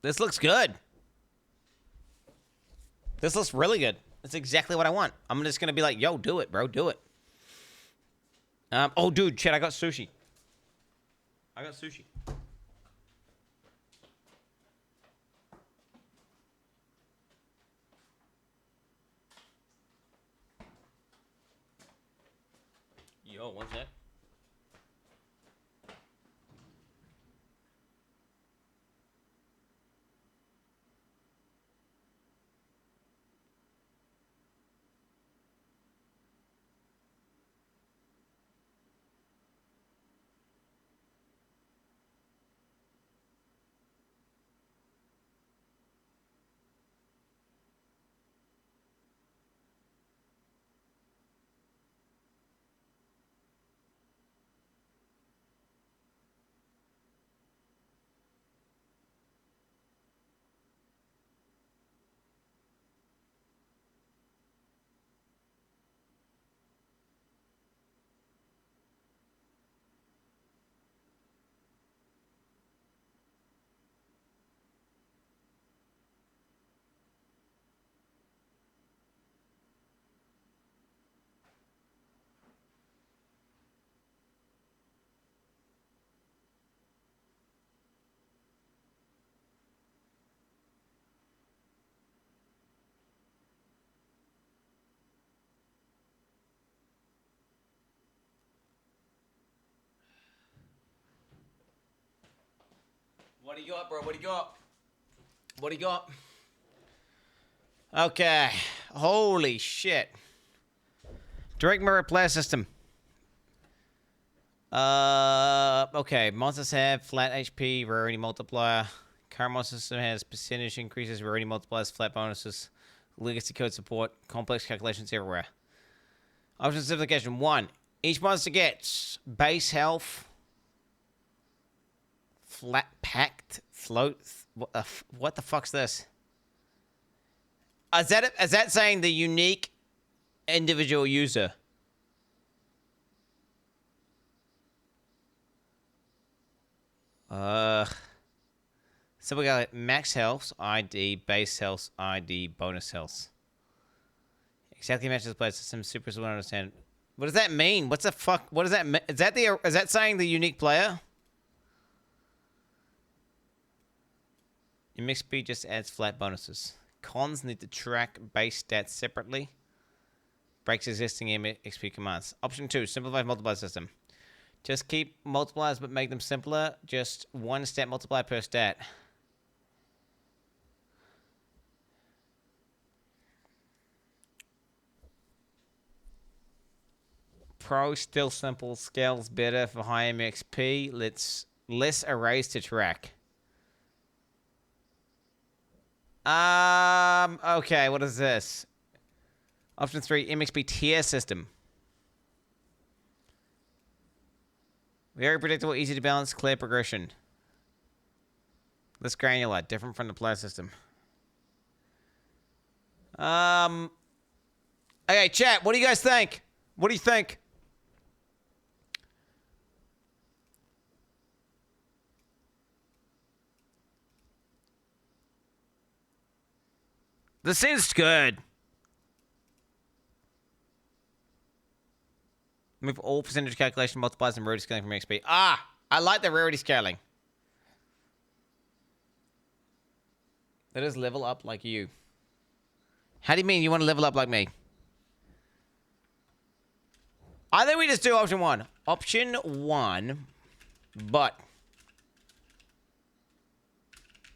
This looks good. This looks really good. That's exactly what I want. I'm just going to be like, yo, do it, bro. Do it. Oh, dude, shit, I got sushi. Yo, what's that? What do you got, bro? What do you got? What do you got? Okay. Holy shit. Direct mirror player system. Okay. Monsters have flat HP, rarity multiplier. Current monster system has percentage increases, rarity multipliers, flat bonuses, legacy code support, complex calculations everywhere. Option simplification 1. Each monster gets base health, flat packed, float. What the fuck's this? Is that saying the unique individual user? So we got max health, ID, base health, ID, bonus health. Exactly matches the player system. Super will understand. What does that mean? What's the fuck? What does that mean? Is that saying the unique player? Your mix speed just adds flat bonuses. Cons need to track base stats separately. Breaks existing XP commands. Option 2, simplify multiplier system. Just keep multipliers but make them simpler. Just one stat multiplier per stat. Pro still simple, scales better for high MXP. Less arrays to track. Okay, what is this? Option 3, MXP tier system. Very predictable, easy to balance, clear progression. Less granular, different from the player system. Okay, chat, what do you guys think? What do you think? This seems good. Move all percentage calculation multipliers and rarity scaling from XP. Ah! I like the rarity scaling. That is level up like you. How do you mean you want to level up like me? I think we just do option 1. Option 1, but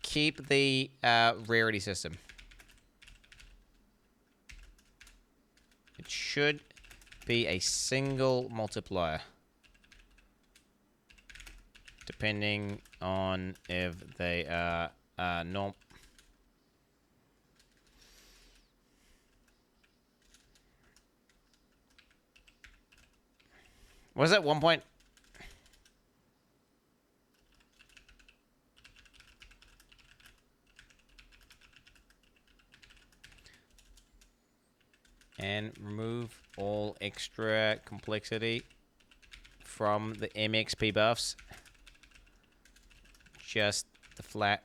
keep the rarity system. It should be a single multiplier, depending on if they are norm. Was it 1 point? And remove all extra complexity from the MXP buffs. Just a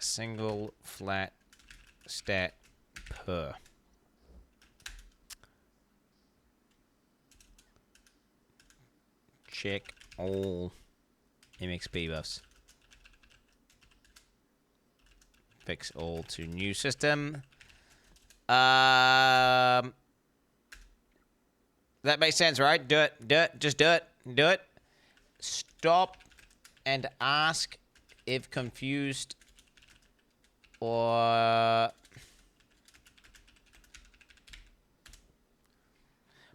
single flat stat per. Check all MXP buffs. Fix all to new system. That makes sense, right? Do it. Just do it. Do it. Stop and ask if confused or...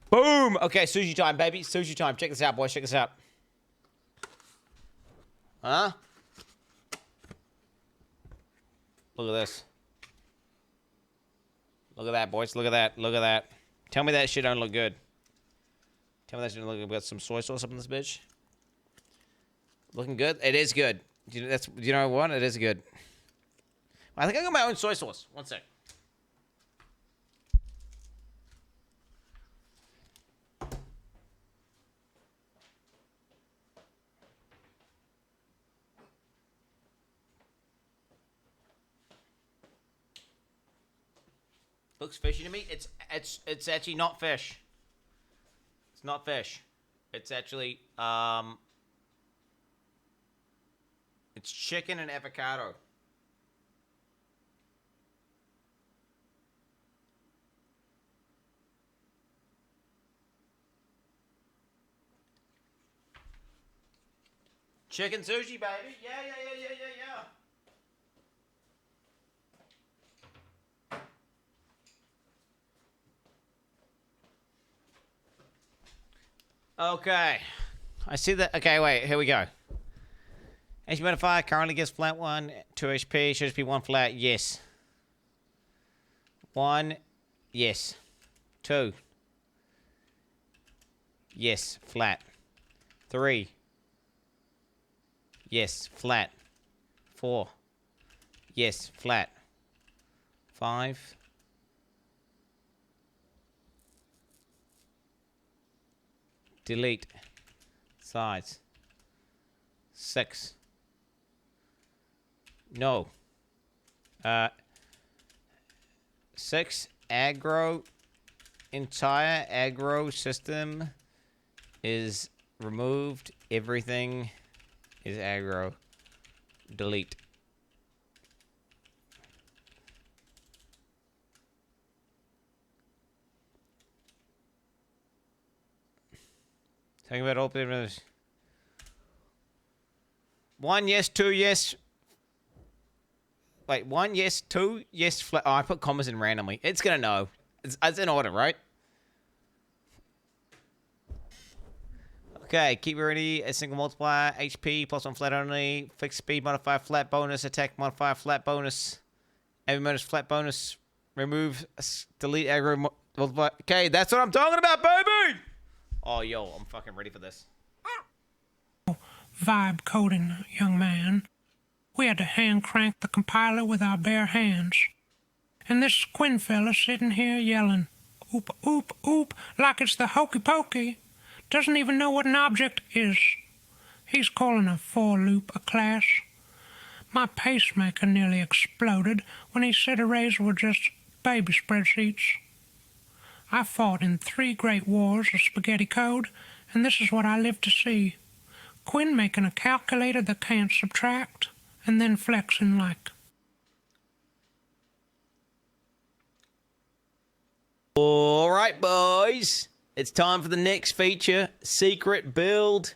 Boom! Okay, sushi time, baby. Sushi time. Check this out, boys. Check this out. Huh? Look at this. Look at that, boys. Look at that. Look at that. Tell me that shit don't look good. Tell me that shit don't look good. We got some soy sauce up in this bitch. Looking good? It is good. You know what? It is good. I think I got my own soy sauce. One sec. Looks fishy to me. It's actually not fish. It's not fish. It's actually it's chicken and avocado. Chicken sushi, baby. Yeah. Okay. I see that. Okay, wait. Here we go. HP modifier currently gets flat 1, 2 HP. Should be 1 flat. Yes. 1. Yes. 2. Yes. Flat. 3. Yes. Flat. 4. Yes. Flat. 5. Delete. Sides. 6. No. 6. Aggro. Entire aggro system is removed. Everything is aggro. Delete. Talking about open. 1 yes, 2 yes. Wait, 1 yes, 2 yes. Flat. Oh, I put commas in randomly. It's gonna know. It's in order, right? Okay, keep ready. A single multiplier. HP +1 flat only. Fixed speed modifier flat bonus. Attack modifier flat bonus. Every bonus flat bonus. Remove. Delete aggro multiplier. Okay, that's what I'm talking about, baby. Oh, yo, I'm fucking ready for this. Vibecoding, young man. We had to hand crank the compiler with our bare hands. And this Quin fella sitting here yelling, oop, oop, oop, like it's the hokey pokey. Doesn't even know what an object is. He's calling a for loop a class. My pacemaker nearly exploded when he said arrays were just baby spreadsheets. I fought in 3 great wars of spaghetti code, and this is what I lived to see. Quin making a calculator that can't subtract, and then flexing like. All right, boys. It's time for the next feature, Secret Build.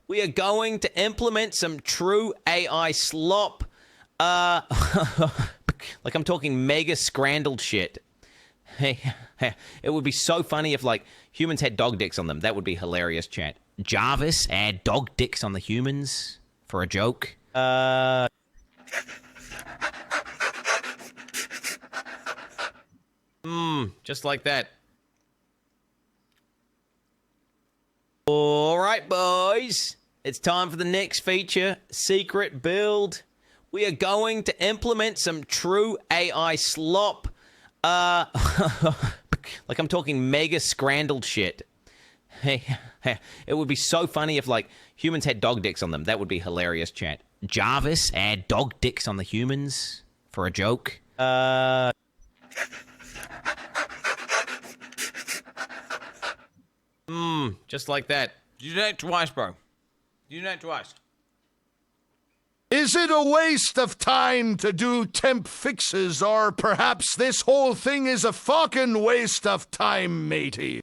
We are going to implement some true AI slop. Like I'm talking mega scrandled shit. Hey, it would be so funny if, like, humans had dog dicks on them. That would be hilarious, chat. Jarvis, add dog dicks on the humans for a joke. Just like that. All right, boys. It's time for the next feature, Secret Build. We are going to implement some true AI slop. Like I'm talking mega scrandled shit. Hey, it would be so funny if, like, humans had dog dicks on them. That would be hilarious, chat. Jarvis, add dog dicks on the humans for a joke. Just like that. You do that twice, bro. You do that twice. Is it a waste of time to do temp fixes, or perhaps this whole thing is a fucking waste of time, matey?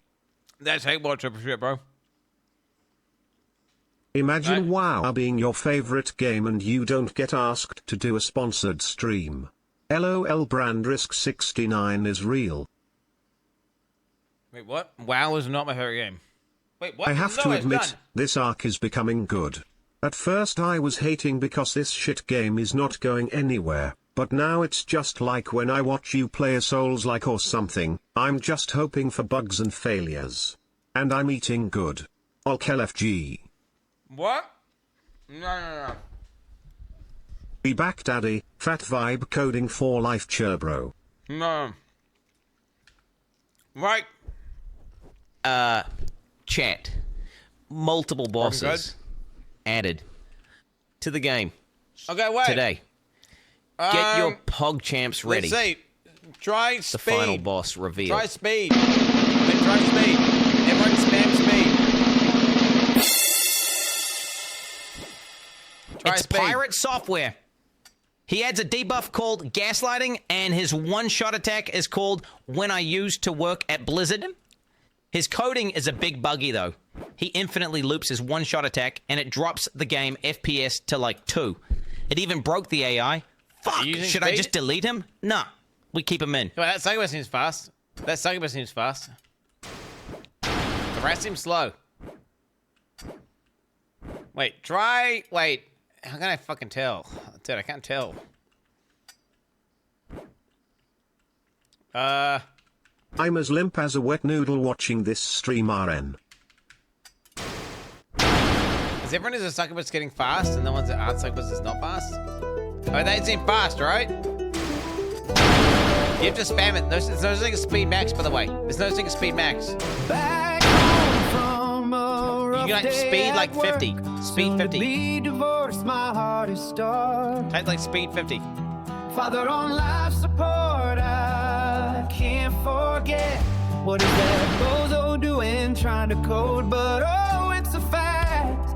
That's hate watch up shit, bro. Imagine WoW being your favorite game and you don't get asked to do a sponsored stream. LOL, brand risk 69 is real. Wait, what? WoW is not my favorite game. Wait, what? I have to admit, this arc is becoming good. At first I was hating because this shit game is not going anywhere, but now it's just like when I watch you play a Souls-like or something, I'm just hoping for bugs and failures. And I'm eating good. LFG. What? No. Be back, daddy. Fat vibe coding for life, bro. No. Right. Chat. Multiple bosses added to the game. Okay, wait. Today. Get your PogChamps ready. Let's see. Try speed. The final boss reveal. Try speed. Try speed. Everyone spam speed. It's pirate software. He adds a debuff called Gaslighting, and his one-shot attack is called When I Used to Work at Blizzard. His coding is a big buggy, though. He infinitely loops his one-shot attack, and it drops the game FPS to, like, 2. It even broke the AI. Fuck! Should I just delete him? Nah. We keep him in. Well, that succubus seems fast. That succubus seems fast. The rat seems slow. Wait, try... Wait. How can I fucking tell? Dude, I can't tell. I'm as limp as a wet noodle watching this stream RN. Is everyone who's a succubus getting fast, and the ones that aren't succubus is not fast? Oh, they seem fast, right? You have to spam it. There's no thing as speed max, by the way. There's no thing as speed max. Back home from a rough You can like speed like 50. Speed 50. be divorced, my heart is starved. Type like speed 50. Father on life support, I can't forget. What is that bozo doing, trying to code? But oh, it's a fact.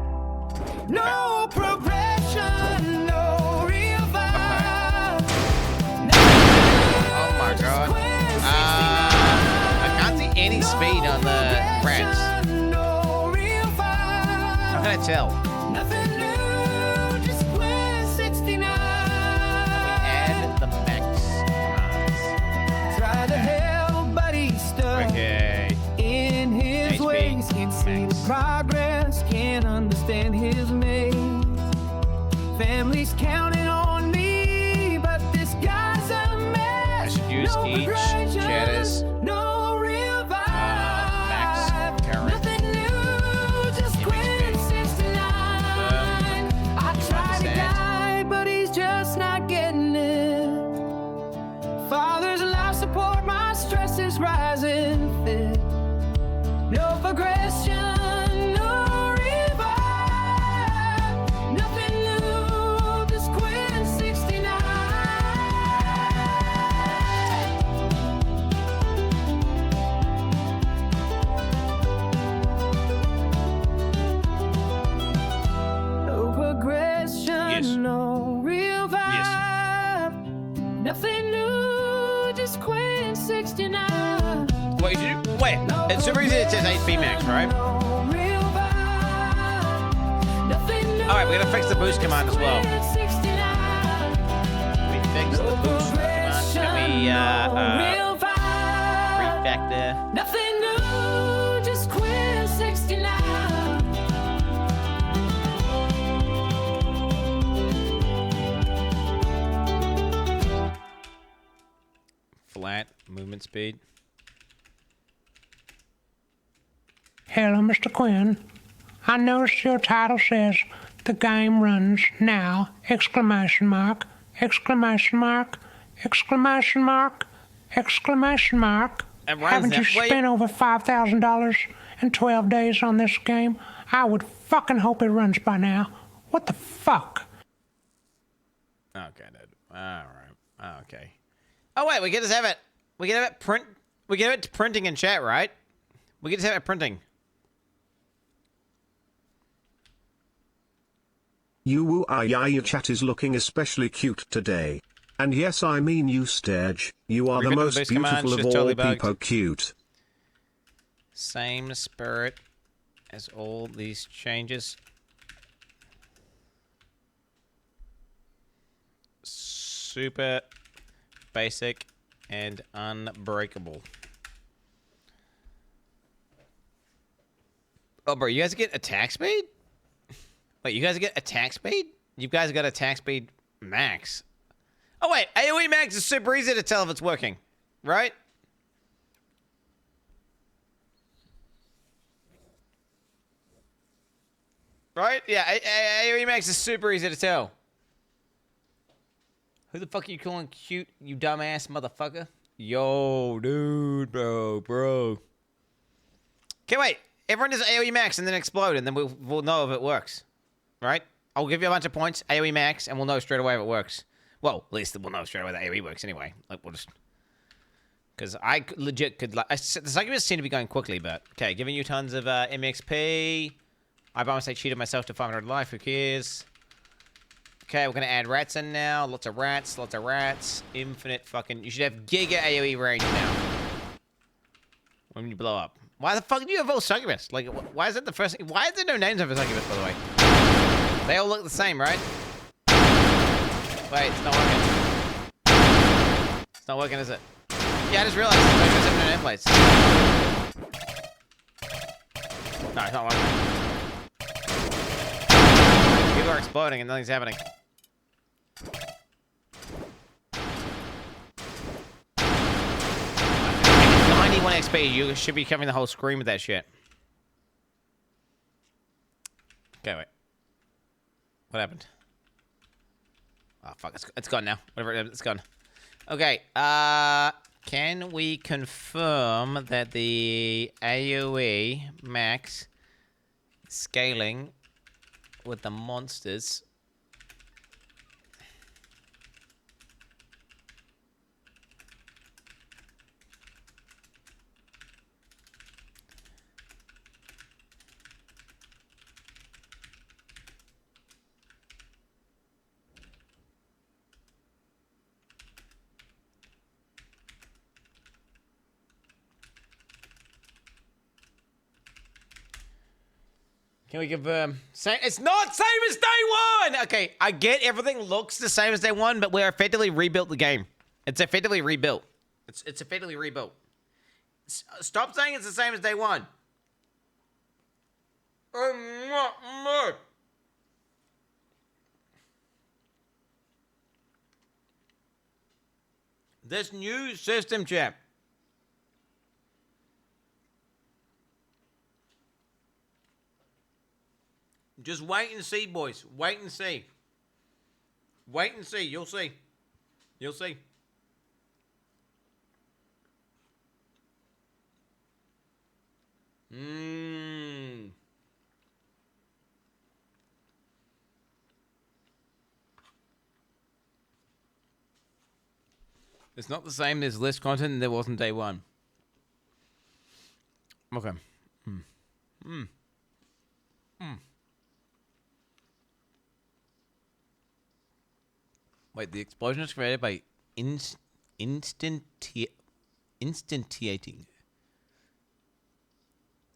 No progression, no real vibe. Oh my god. I can't see any speed on the rats. How can I tell? Nothing new, just Quin69. Add the max. Try to help, but he's stuck in his ways. Can't see the progress, can't understand his maze. Family's counting on me, but this guy's a mess. I should use each chatters. No real vibe. Max current. Nothing new, just Quin69. I try to guide, but he's just not getting it. Father's life support, my stress is rising fit. No progression, no revive. Nothing new, just Quin69. No progression, no real vibe. Nothing new, just Quin69. Wait, wait. It's super easy to test HP max, right? Alright, we're gonna fix the boost command as well. We fix the boost command. Can we refactor? Nothing new, just Quin69. Flat movement speed. Hello, Mr. Quin. I noticed your title says the game runs now! Exclamation mark! Exclamation mark! Exclamation mark! Exclamation mark! Haven't you spent over $5,000 in 12 days on this game? I would fucking hope it runs by now. What the fuck? Okay, dude. Alright. Okay. Oh wait, we can just have it. We can have it print. We can have it printing in chat, right? We can just have it printing. Your chat is looking especially cute today. And yes, I mean you, Stage. You are the most beautiful of all people cute. Same spirit as all these changes. Super basic and unbreakable. Oh, bro, you guys get attack speed? Wait, you guys get attack speed? You guys got attack speed max. Oh, wait, AoE max is super easy to tell if it's working, right? Right? Yeah, AoE max is super easy to tell. Who the fuck are you calling cute, you dumbass motherfucker? Yo, dude, bro. Okay, wait. Everyone does AoE max and then explode, and then we'll know if it works. Right? I'll give you a bunch of points, AoE max, and we'll know straight away if it works. Well, at least we'll know straight away that AoE works anyway. Like, we'll just... Because I legit could... the succubus seem to be going quickly, but... Okay, giving you tons of MXP. I by mistake cheated myself to 500 life, who cares? Okay, we're going to add rats in now. Lots of rats, Infinite fucking... You should have giga AoE range now. When you blow up. Why the fuck do you have all succubus? Like, why is that the first? Why is there no names of a succubus, by the way? They all look the same, right? Wait, it's not working. It's not working, is it? Yeah, I just realized there's no nameplates. No, it's not working. People are exploding and nothing's happening. 91 XP, you should be covering the whole screen with that shit. Okay, wait. What happened? Oh, fuck, it's gone now. Whatever, it's gone. Okay, can we confirm that the AoE max scaling with the monsters... Can we confirm? It's not same as day one! Okay, I get everything looks the same as day one, but we're effectively rebuilt the game. It's effectively rebuilt. It's effectively rebuilt. Stop saying it's the same as day one. This new system, chap. Just wait and see, boys. Wait and see. Wait and see. You'll see. You'll see. It's not the same. There's less content than there was on day one. Okay. Wait, the explosion is created by instantiating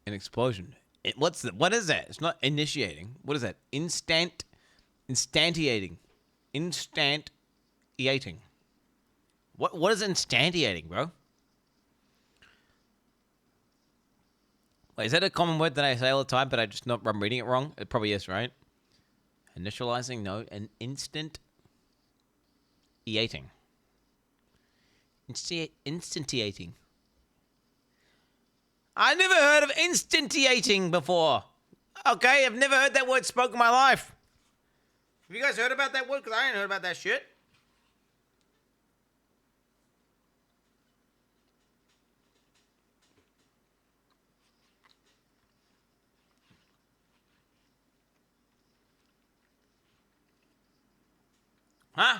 an explosion. What is that? It's not initiating. What is that? Instantiating. What is instantiating, bro? Wait, is that a common word that I say all the time, but I'm reading it wrong? It probably is, right? Initializing, no. An instantiating. Instantiating. I never heard of instantiating before. Okay, I've never heard that word spoken in my life. Have you guys heard about that word? Because I ain't heard about that shit. Huh?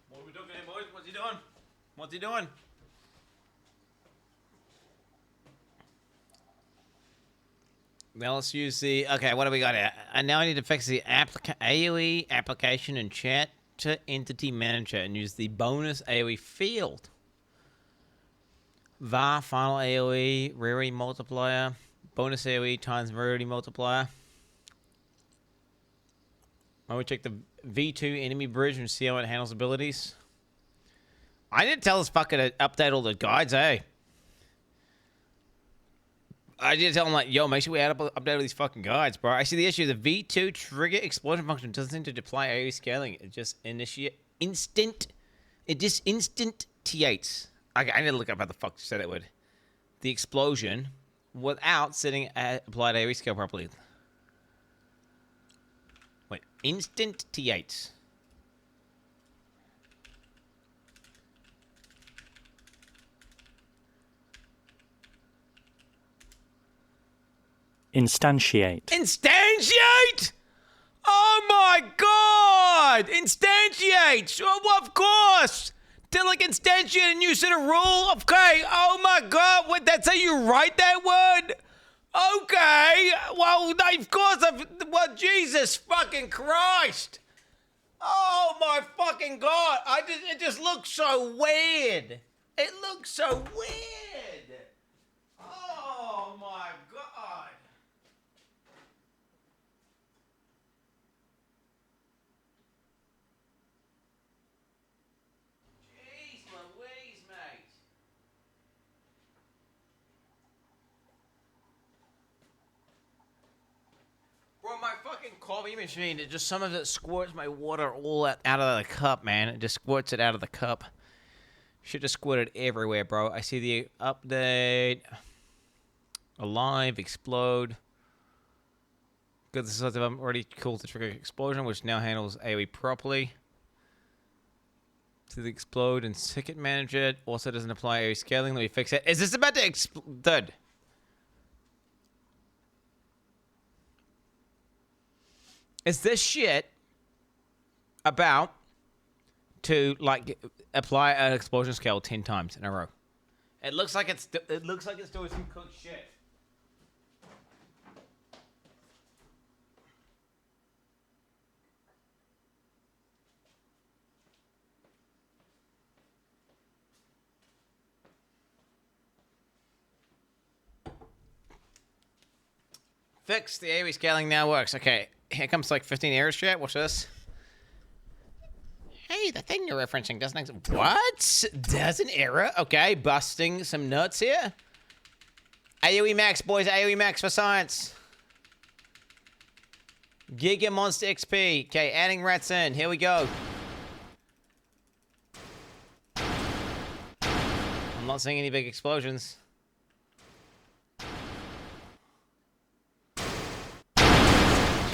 What are we doing here, boys? What's he doing? What's he doing? Now let's use the... Okay, what do we got here? And now I need to fix the AoE application and chat to entity manager and use the bonus AoE field. Vaal final AoE, rarity multiplier, bonus AoE times rarity multiplier. Why don't we check the V2 enemy bridge and see how it handles abilities? I need to tell this fucker to update all the guides, eh? I did tell him, like, yo, make sure we update all these fucking guides, bro. I see the issue. The V2 trigger explosion function doesn't seem to deploy AoE scaling. It just instantiates. Okay, I need to look up how the fuck to say that word. The explosion without setting applied AoE scale properly. Wait, instantiates. Instantiate. Instantiate? Oh my god! Instantiate! Oh, of course! To like instantiate a new set of rule? Okay, oh my god, wait, that's how you write that word? Okay, well, of course, well, Jesus fucking Christ! Oh my fucking god, it just looks so weird. It looks so weird. Oh my god. Bro, my fucking coffee machine, it just some of it squirts my water all out of the cup, man. It just squirts it out of the cup. Should have squirted everywhere, bro. I see the update. Alive, explode. Good, this is already cool to trigger explosion, which now handles AoE properly. To the explode and ticket manage it. Also doesn't apply AoE scaling. Let me fix it. Is this about to explode? Is this shit about to like apply an explosion scale 10 times in a row? It looks like it's doing some cooked shit. Fix the AoE scaling now works. Okay, here comes like 15 errors, chat. Watch this. Hey, the thing you're referencing doesn't exist. What? There's an error? Okay, busting some nuts here. AoE max, boys. AoE max for science. Giga Monster XP. Okay, adding rats in. Here we go. I'm not seeing any big explosions.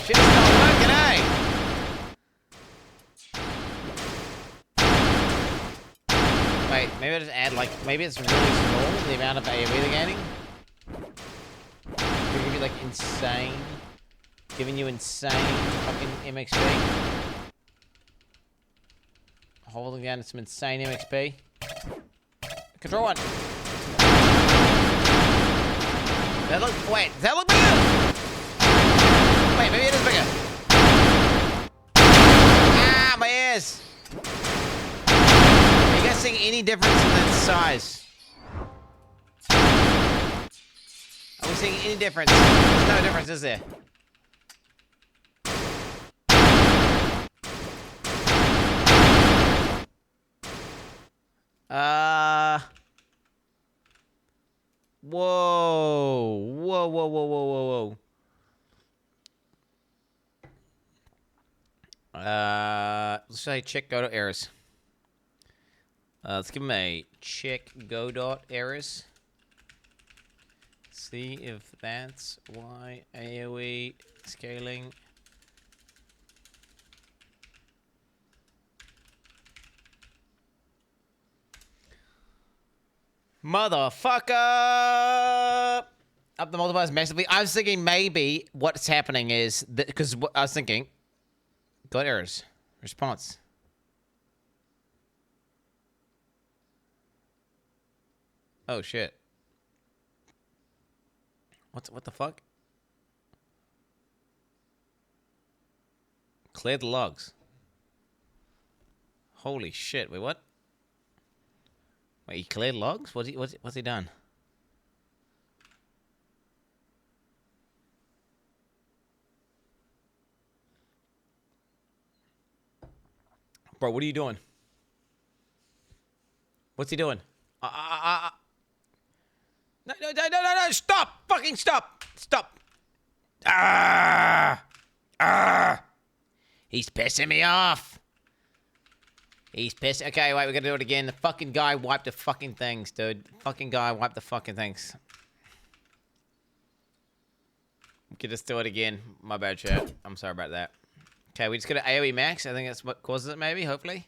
Shit's not working, eh? Wait, maybe I just add, like, maybe it's really small, the amount of AoE they're gaining? Could give you, like, insane... Giving you insane fucking MXP? Holding down some insane MXP. Control 1. That look... Wait, does that look bigger? Wait, maybe it is bigger. Ah, my ears! Are you guys seeing any difference in the size? Are we seeing any difference? There's no difference, is there? Whoa. Whoa, whoa, whoa, whoa, whoa, whoa. Let's say check go to errors. Let's give him a check go dot errors. See if that's why AoE scaling. Motherfucker! Up the multipliers massively. I was thinking maybe what's happening is because I was thinking. Got errors. Response. Oh shit. What the fuck? Cleared the logs. Holy shit! Wait, what? Wait, he cleared logs? What's he done? Bro, what are you doing? What's he doing? No, stop! Fucking stop! Stop! He's pissing me off. He's pissed. Okay, wait, we're gonna do it again. The fucking guy wiped the fucking things, dude. Fucking guy wiped the fucking things. We could just do it again. My bad, chat. I'm sorry about that. Okay, we just got an AoE max. I think that's what causes it, maybe, hopefully.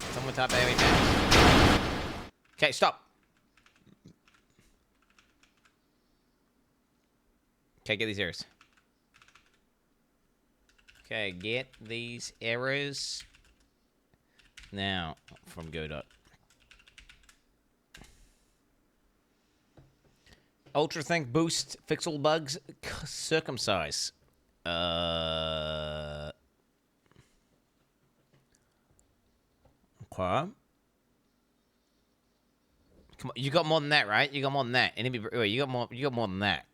Someone type AoE max. Okay, stop. Okay, get these errors. Okay, get these errors. Now, from Godot. Ultra Think boost, fix all bugs, circumcise. Okay. Come on, you got more than that, right? You got more than that. Wait, you got more than that.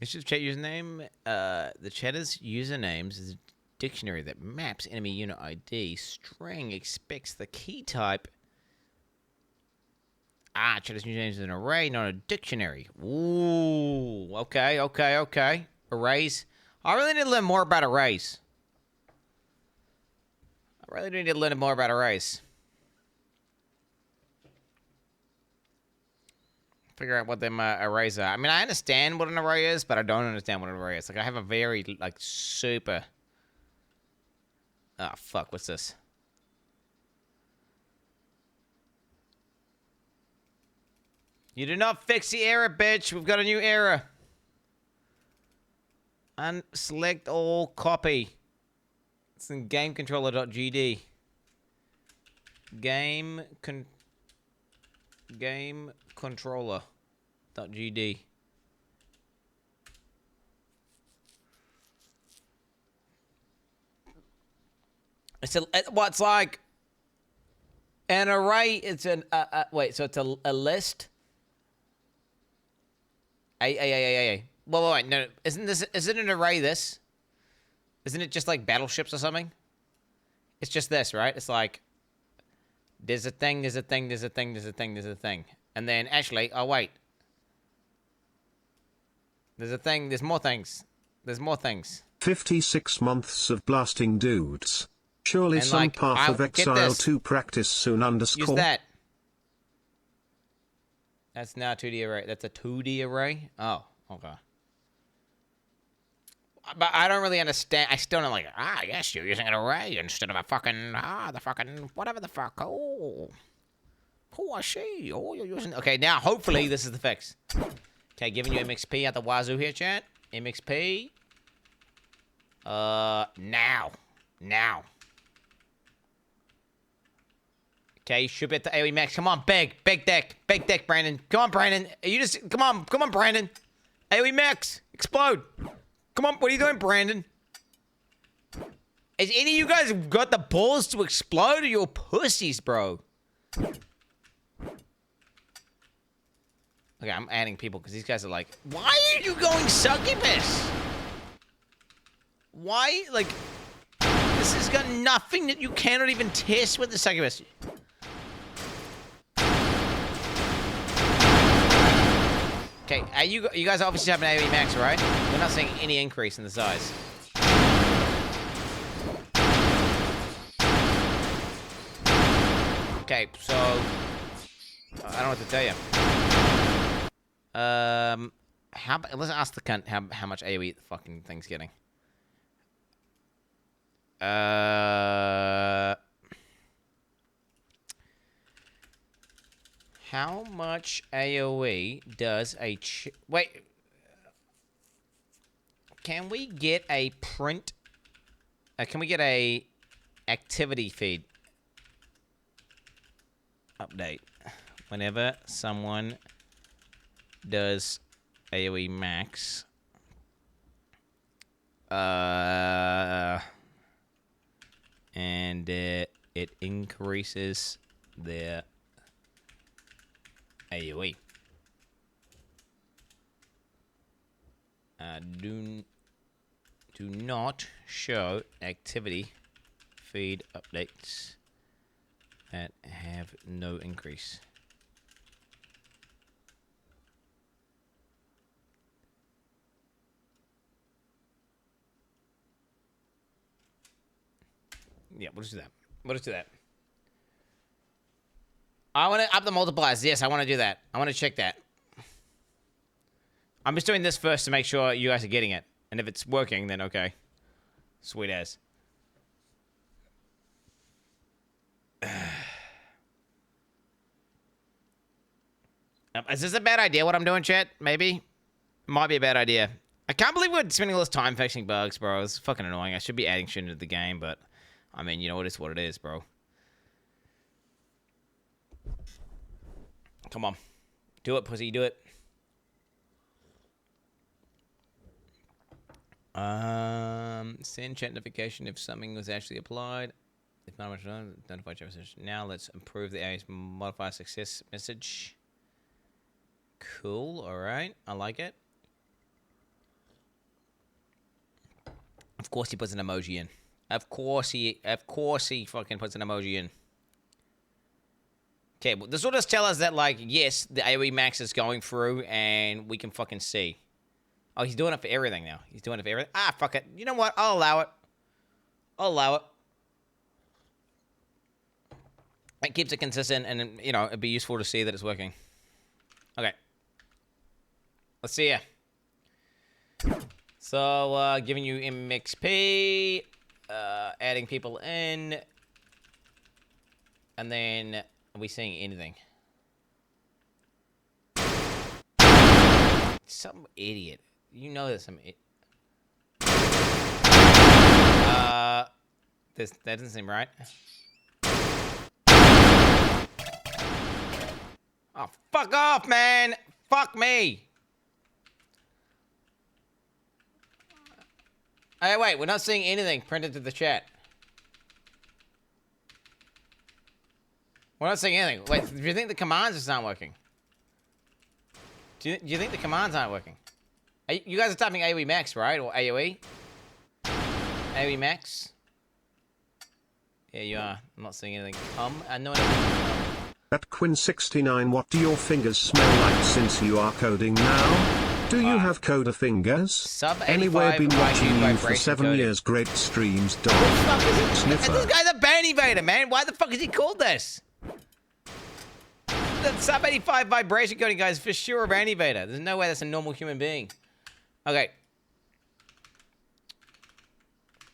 This is chat username. The chatter's usernames is a dictionary that maps enemy unit ID. String expects the key type. Chatter's username is an array, not a dictionary. Ooh, okay. Arrays. I really need to learn more about arrays. Figure out what them arrays are. I mean, I understand what an array is, but I don't understand what an array is. Like, I have a very, like, super... Oh, fuck. What's this? You did not fix the error, bitch. We've got a new error. Unselect all copy. It's in gamecontroller.gd. Gamecontroller.gd. It's like an array. It's an wait. So it's a list. Wait. No, isn't it an array? This isn't it just like battleships or something? It's just this, right? It's like there's a thing, there's a thing, there's a thing, there's a thing, there's a thing, and then actually, oh wait, there's a thing, there's more things, there's more things. 56 months of blasting dudes. Surely and some like, path of exile to practice soon underscore. Use that. That's now a 2D array. That's a 2D array? Oh, okay. But I don't really understand. I still don't like, yes, you're using an array instead of a fucking, the fucking, whatever the fuck. Oh, I see. Oh, you're using, okay, now, hopefully, this is the fix. Okay, giving you MXP at the wazoo here, chat. MXP. Now. Okay, you should be at the AoE max. Come on, big deck, Brandon. Come on, Brandon. Come on, Brandon. AoE max, explode. Come on, what are you doing, Brandon? Is any of you guys got the balls to explode, or you're pussies, bro? Okay, I'm adding people because these guys are like, why are you going succubus? Why, like, this has got nothing that you cannot even test with the succubus. Okay, you guys obviously have an AoE max, right? We're not seeing any increase in the size. Okay, so I don't know what to tell you. Let's ask the cunt how much AoE the fucking thing's getting. How much AoE does a wait? Can we get a print? Can we get a activity feed? update. Whenever someone does AoE max, and it increases their AoE. Do not show activity feed updates that have no increase. Yeah, we'll just do that. We'll just do that. I want to up the multipliers. Yes, I want to do that. I want to check that. I'm just doing this first to make sure you guys are getting it. And if it's working, then okay. Sweet as. Is this a bad idea, what I'm doing, chat? Maybe? Might be a bad idea. I can't believe we're spending all this time fixing bugs, bro. It's fucking annoying. I should be adding shit into the game, but... I mean, you know, it is what it is, bro. Come on. Do it, pussy. Do it. Send chat notification if something was actually applied. If not much notify chat message. Now let's improve the AI's modify success message. Cool. All right. I like it. Of course he puts an emoji in. Of course he fucking puts an emoji in. Okay, well, this will just tell us that, like, yes, the AoE max is going through, and we can fucking see. Oh, he's doing it for everything now. He's doing it for everything. Ah, fuck it. You know what? I'll allow it. I'll allow it. It keeps it consistent, and, you know, it'd be useful to see that it's working. Okay. Let's see ya. So, giving you MXP, adding people in, and then, are we seeing anything? Some idiot. You know there's some that doesn't seem right. Oh, fuck off, man! Fuck me! Hey, wait, we're not seeing anything printed to the chat. We're not seeing anything. Wait, do you think the commands just aren't working? Do you think the commands aren't working? You guys are typing AoE max, right? Or AoE? AoE max? Yeah, you are. I'm not seeing anything. I know anything. At Quin69, what do your fingers smell like since you are coding now? Do you have coder fingers? Anyway, been watching you for 7 years. Great streams, dog. Sniffer. This guy's a ban evader, man. Why the fuck is he called this? The sub 85 vibration coding guy is for sure a ban evader. There's no way that's a normal human being. Okay.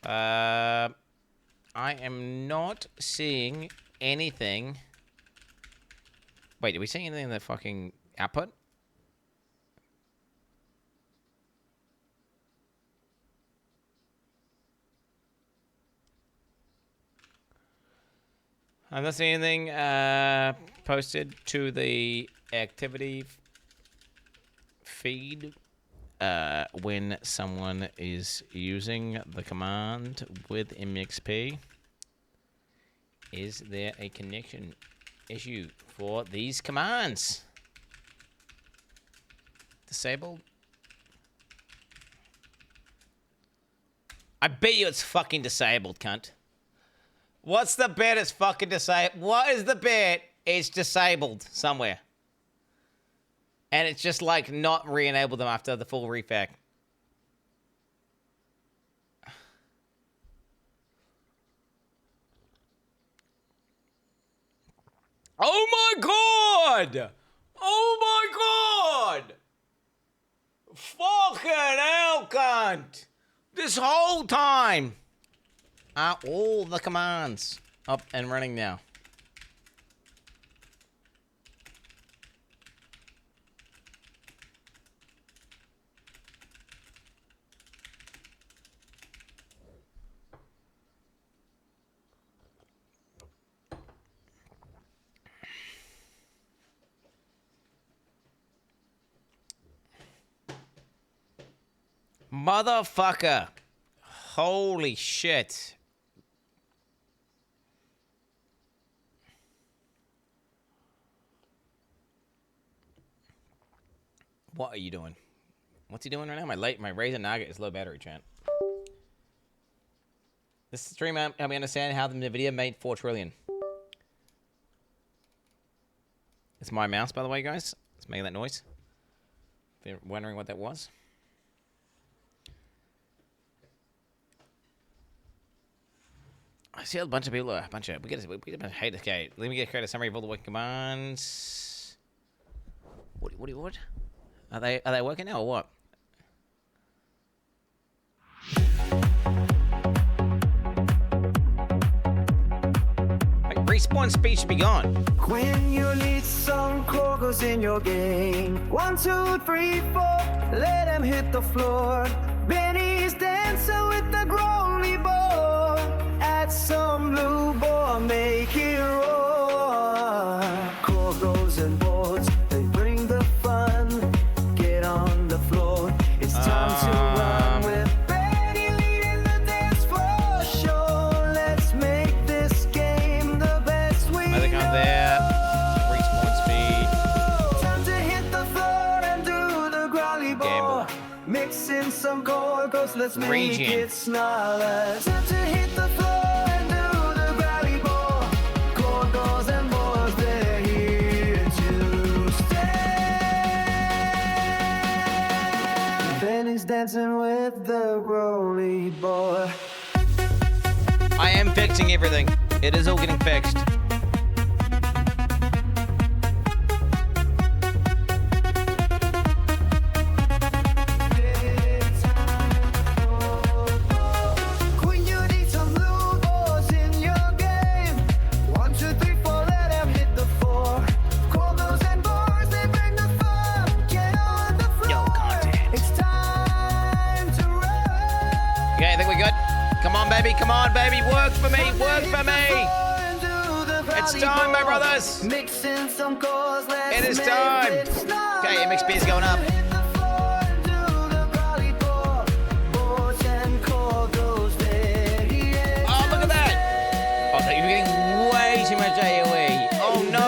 I am not seeing anything. Wait, are we seeing anything in the fucking output? I'm not seeing anything posted to the activity feed when someone is using the command with MXP. Is there a connection issue for these commands? Disabled? I bet you it's fucking disabled, cunt. What's the bet? It's fucking disabled. What is the bet? It's disabled somewhere. And it's just like not re-enabled them after the full refac. Oh my god! Oh my god! Fucking hell, cunt! This whole time! Are all the commands up and running now? Motherfucker. Holy shit. What are you doing? What's he doing right now? My Razer Nugget is low battery, chat. This stream helped me understand how the NVIDIA made 4 trillion. It's my mouse, by the way, guys. It's making that noise. If you're wondering what that was. I see a bunch of people. We get a bunch of hate. Okay, let me create a summary of all the working commands. What? Are they working now or what? Respawn speed should be gone. When you need some corgos in your game, 1, 2, 3, 4, let them hit the floor. Benny's dancing with the growly ball. Add some blue ball, make it roar. Corgos and boards, they bring the fun. Get on the floor, it's time to run with Benny leading the dance floor. Show, let's make this game the best we know. There. Respawn speed. Time to hit the floor and do the growly ball. Mix in some corgos, let's make it snarler. Time to hit the floor and do the growly ball. Corgos and balls, they're here to stay. Benny's dancing with the growly boy. I am fixing everything. It is all getting fixed. Come on, baby, work for me, work for me. It's time, my brothers. It is time. Okay, MXP is going up. Oh, look at that. Oh, you're getting way too much AoE. Oh, no.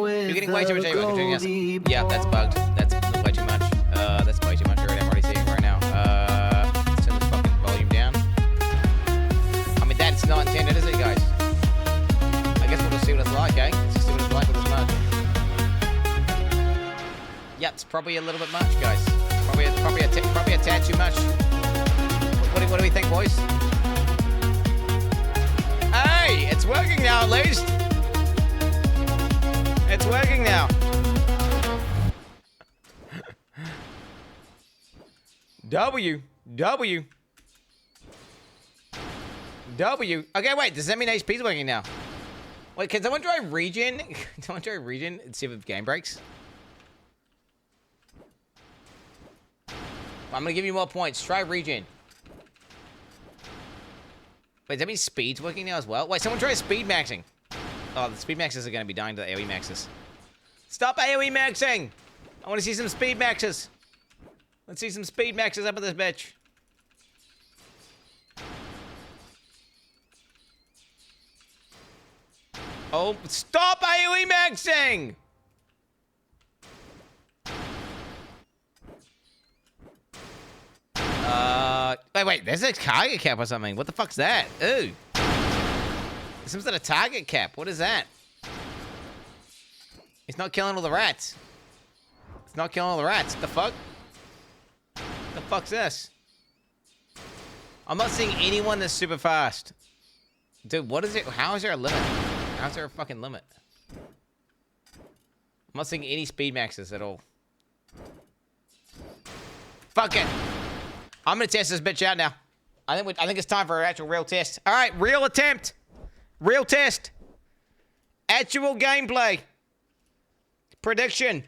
You're getting way too much AoE. Yeah, that's bugged. That's way too much. That's way too much already. I'm already seeing it right now. It's not intended, is it, guys? I guess we'll just see what it's like, eh? Let's just see what it's like with this much. Yeah, it's probably a little bit much, guys. Probably a tad too much. What do we think, boys? Hey, it's working now, at least. It's working now. W. Okay, wait. Does that mean HP's working now? Wait, can someone try regen? Can someone try regen and see if the game breaks? I'm gonna give you more points. Try regen. Wait, does that mean speed's working now as well? Wait, someone try speed maxing. Oh, the speed maxes are gonna be dying to the AoE maxes. Stop AoE maxing! I wanna see some speed maxes. Let's see some speed maxes up in this bitch. Oh, stop AoE maxing! Wait, there's a target cap or something. What the fuck's that? Ooh. There's some sort of target cap. What is that? It's not killing all the rats. It's not killing all the rats. The fuck? The fuck's this? I'm not seeing anyone that's super fast. Dude, what is it? How is there a limit? How's there a fucking limit? I'm not seeing any speed maxes at all. Fuck it. I'm gonna test this bitch out now. I think it's time for an actual real test. All right, real attempt. Real test. Actual gameplay. Prediction.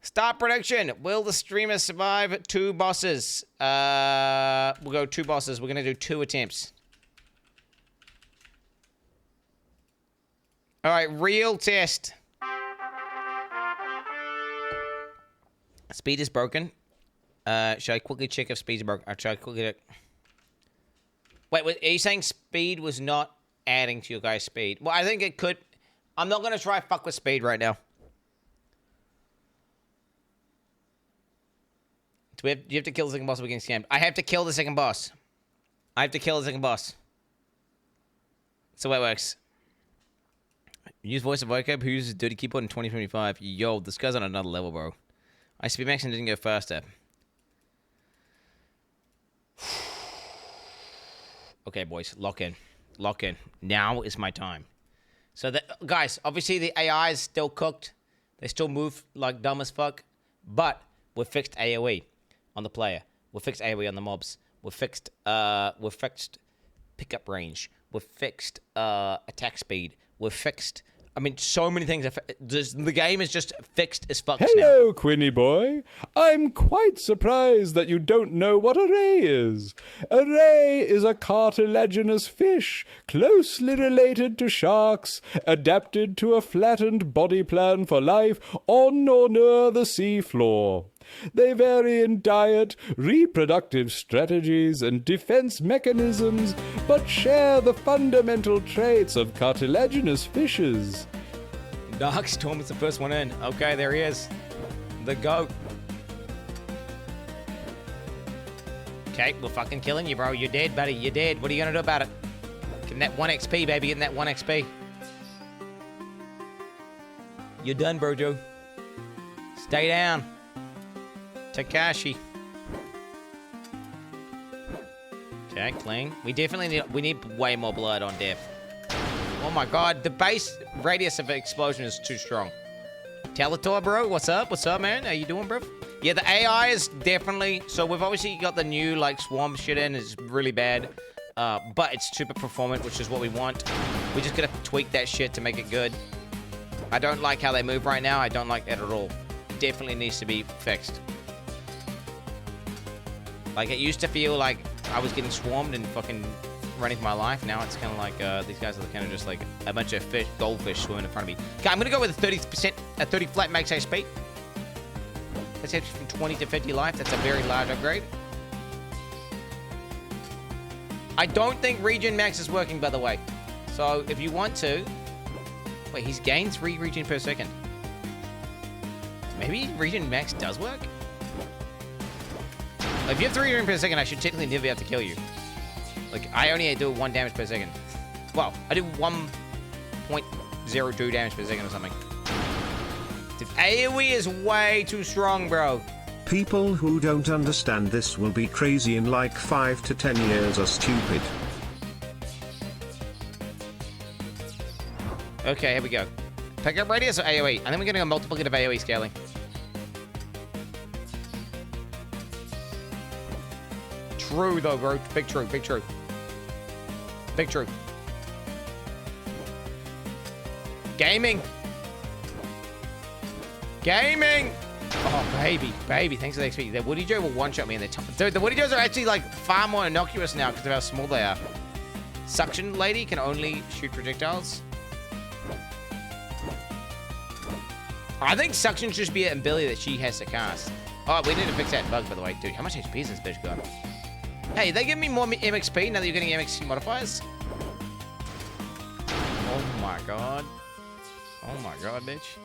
Start prediction. Will the streamer survive 2 bosses? We'll go 2 bosses. We're gonna do 2 attempts. All right, real test. Speed is broken. Should I quickly check if speed's broken? I'll try quickly check. Wait, are you saying speed was not adding to your guys' speed? Well, I think it could. I'm not going to try fuck with speed right now. You have to kill the second boss or we get scammed. I have to kill the second boss. I have to kill the second boss. That's the way it works. Use voice of vocab who uses dirty keyboard in 2025. Yo, this guy's on another level, bro. I speed max and didn't go faster. Okay, boys, lock in. Lock in. Now is my time. So, guys, obviously the AI is still cooked. They still move like dumb as fuck. But we've fixed AoE on the player. We've fixed AoE on the mobs. We've fixed pickup range. We've fixed attack speed. We've fixed... I mean, so many things. The game is just fixed as fuck now. Hello, Quinny boy. I'm quite surprised that you don't know what a ray is. A ray is a cartilaginous fish, closely related to sharks, adapted to a flattened body plan for life on or near the sea floor. They vary in diet, reproductive strategies, and defense mechanisms, but share the fundamental traits of cartilaginous fishes. Darkstorm is the first one in. Okay, there he is. The goat. Okay, we're fucking killing you, bro. You're dead, buddy. You're dead. What are you gonna do about it? Getting that 1 XP, baby. Getting that 1 XP. You're done, Brojo. Stay down. Takashi. Okay, clean. We definitely need way more blood on Death. Oh my god, the base radius of explosion is too strong. Teletor, bro, what's up? What's up, man? How you doing, bro? Yeah, the AI is definitely... So we've obviously got the new, like, swarm shit in. It's really bad. But it's super performant, which is what we want. We just gotta tweak that shit to make it good. I don't like how they move right now. I don't like it at all. It definitely needs to be fixed. Like, it used to feel like I was getting swarmed and fucking running for my life. Now it's kind of like, these guys are kind of just like a bunch of fish, goldfish swimming in front of me. Okay, I'm going to go with a 30%, a 30 flat max HP. That's actually from 20 to 50 life. That's a very large upgrade. I don't think regen max is working, by the way. So if you want to... Wait, he's gained 3 regen per second. Maybe regen max does work? If you have 3 regen per second, I should technically never be able to kill you. Like, I only do 1 damage per second. Well, I do 1.02 damage per second or something. Dude, AoE is way too strong, bro. People who don't understand this will be crazy in like 5 to 10 years or stupid. Okay, here we go. Pickup radius or AoE? I think we're gonna go multiplicative AoE scaling. True though, bro. Big true, big true. Big true. Gaming. Gaming. Oh, baby, baby. Thanks for the XP. The Woody Joe will one-shot me in the top. Dude, the Woody Joes are actually like far more innocuous now because of how small they are. Suction Lady can only shoot projectiles. I think Suction should just be an ability that she has to cast. Oh, we need to fix that bug, by the way. Dude, how much HP has this bitch got? Hey, they give me more MXP now that you're getting MXP modifiers? Oh my god. Oh my god, bitch.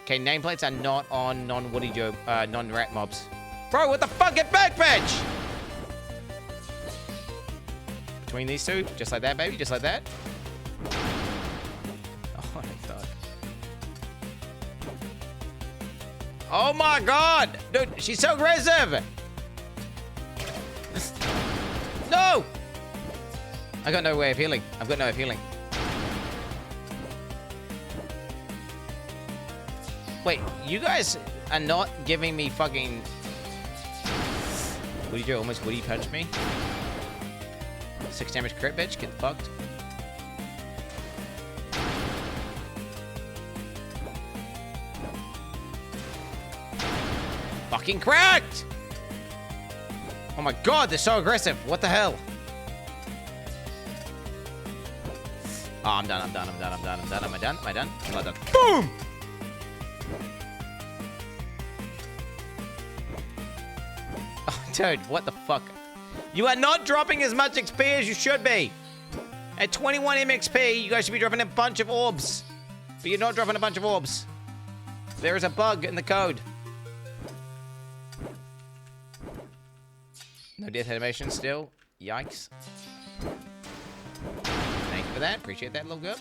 Okay, nameplates are not on non-Woody Joe, non-rat mobs. Bro, what the fuck? Get back, bitch! Between these two, just like that, baby, just like that. Oh my god. Oh my god! Dude, she's so aggressive! No! I got no way of healing. I've got no way of healing. Wait, you guys are not giving me fucking... Woody Joe almost Woody punched me. 6 damage crit, bitch. Get fucked. Fucking cracked! Oh my god, they're so aggressive. What the hell? Oh, I'm done, I'm done, I'm done, I'm done, I'm done. Am I done? Am I done? I'm not done. Boom! Dude, what the fuck? You are not dropping as much XP as you should be. At 21 MXP, you guys should be dropping a bunch of orbs. But you're not dropping a bunch of orbs. There is a bug in the code. No death animation still. Yikes. Thank you for that. Appreciate that, little girl.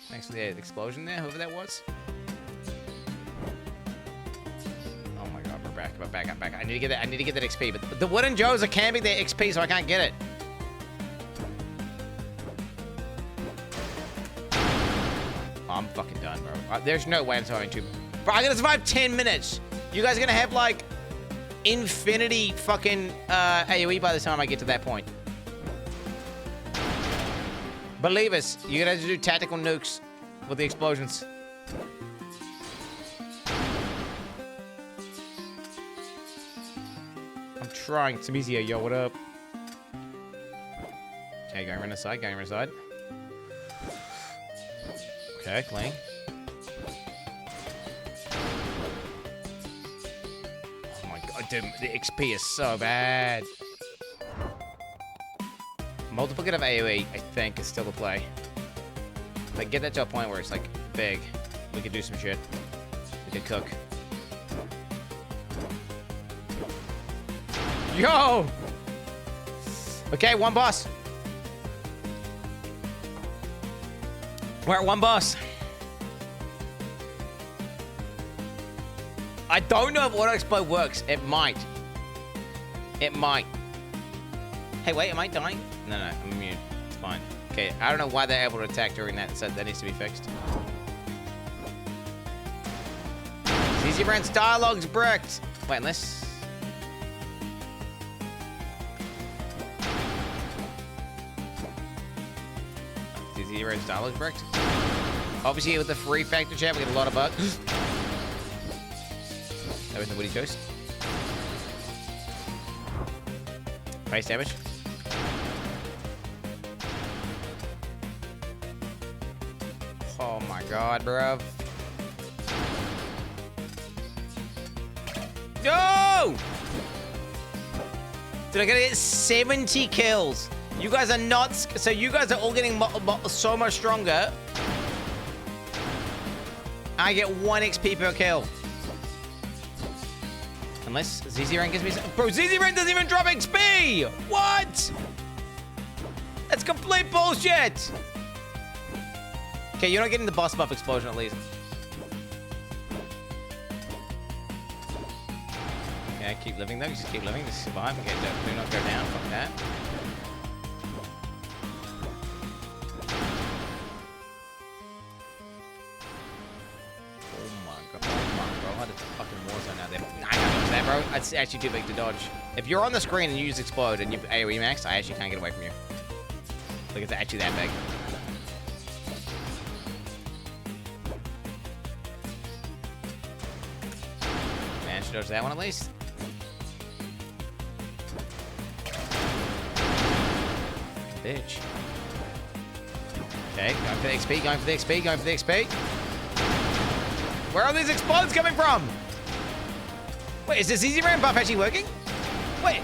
Thanks for the explosion there, whoever that was. Oh my god, we're back. I need to get that. I need to get that XP. But the wooden Joes are camping their XP, so I can't get it. Oh, I'm fucking done, bro. There's no way I'm surviving 2. Bro, I'm gonna survive 10 minutes. You guys are gonna have like infinity fucking AoE by the time I get to that point. Believe us, you're gonna have to do tactical nukes with the explosions. I'm trying. It's easier, yo. What up? Okay, going around the side. Okay, clean. Oh my god, dude, the XP is so bad. Multiplicative AoE, I think, is still the play. Like, get that to a point where it's, like, big. We could do some shit. We could cook. Yo! Okay, one boss. We're at one boss. I don't know if auto explode works. It might. It might. Hey, wait, am I dying? No, I'm immune. It's fine. Okay, I don't know why they're able to attack during that, so that needs to be fixed. ZZ Brand's dialogue's bricked. Wait, unless... ZZ Brand's dialogue's bricked? Obviously, with the free factor chat, we get a lot of bugs. That was the Woody Toast. Face damage. Oh my god, bruv. No! Dude, I gotta get 70 kills. You guys are not... So you guys are all getting so much stronger. I get 1 XP per kill. Unless ZZ Rank gives me some... Bro, ZZ Rank doesn't even drop XP! What? That's complete bullshit! Okay, you're not getting the boss buff explosion at least. Okay, keep living though. Just keep living. Just survive. Okay, do not go down. Fuck that. Oh my god, it's a fucking war zone out there. Nah, I can't dodge that, bro. That's actually too big to dodge. If you're on the screen and you use explode and you AoE max, I actually can't get away from you. Like, it's actually that big. Managed to dodge that one at least. Bitch. Okay, going for the XP, going for the XP, going for the XP. Where are these explodes coming from? Wait, is the ZZ Brand buff actually working? Wait.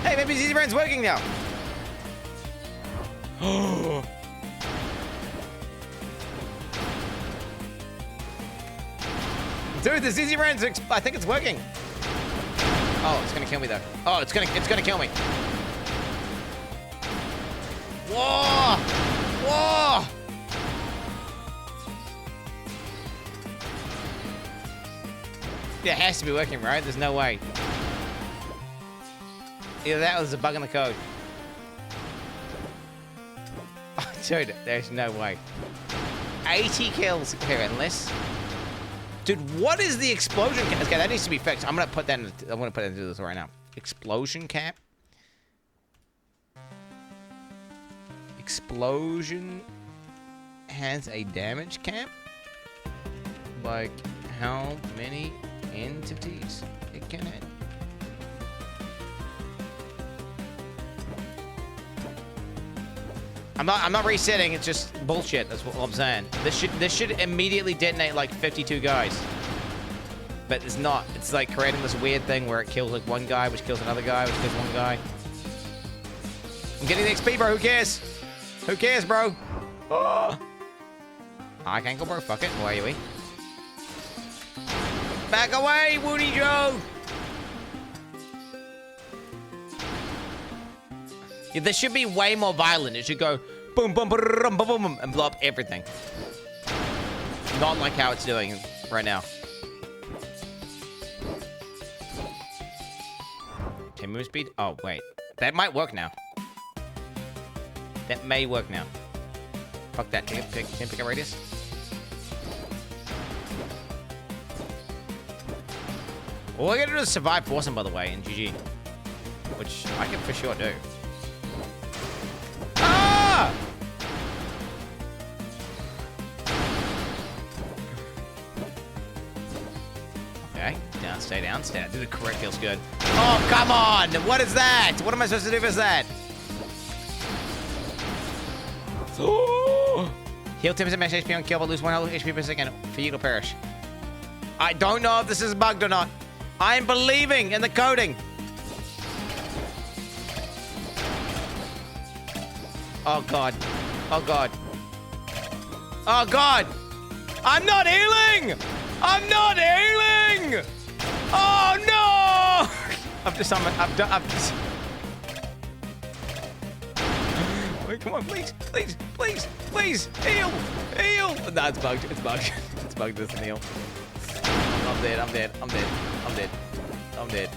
Hey, maybe ZZ Brand's working now. Dude, the ZZ Brand's, I think it's working. Oh, it's gonna kill me though. Oh, it's gonna kill me. Whoa! Whoa! Yeah, it has to be working, right? There's no way. Either that or there's a bug in the code. Oh, dude, there's no way. 80 kills here, unless... Dude, what is the explosion cap? Okay, that needs to be fixed. I'm gonna put that into this right now. Explosion cap? Explosion has a damage cap? Like, how many entities it can hit? I'm not resetting, it's just bullshit, that's what I'm saying. This should immediately detonate like 52 guys. but it's not. It's like creating this weird thing where it kills like one guy, which kills another guy, which kills one guy. I'm getting the XP, bro. Who cares? Who cares, bro? Oh. I can't go, bro. Fuck it. Why are you? Back away, Woody Joe. Yeah, this should be way more violent. It should go boom, boom, boom, boom, boom, boom, and blow up everything. Not like how it's doing right now. 10 move speed? Oh, wait. That might work now. That may work now. Fuck that. Can pick a radius? All I gotta do is survive force him, by the way, in GG. Which I can for sure do. Ah! Okay, down, stay down, stay down. Do the correct, feels good. Oh, come on! What is that? What am I supposed to do with that? Oh. Heal 10% max HP on kill, but lose 1 HP per second for you to perish. I don't know if this is bugged or not. I am believing in the coding. Oh, God. Oh, God. Oh, God. I'm not healing! I'm not healing! Oh, no! I'm just... Wait, come on, please, please, please, please, heal, heal. No, it's bugged, it's bugged. It's bugged, it doesn't heal. I'm dead, I'm dead, I'm dead, I'm dead, I'm dead.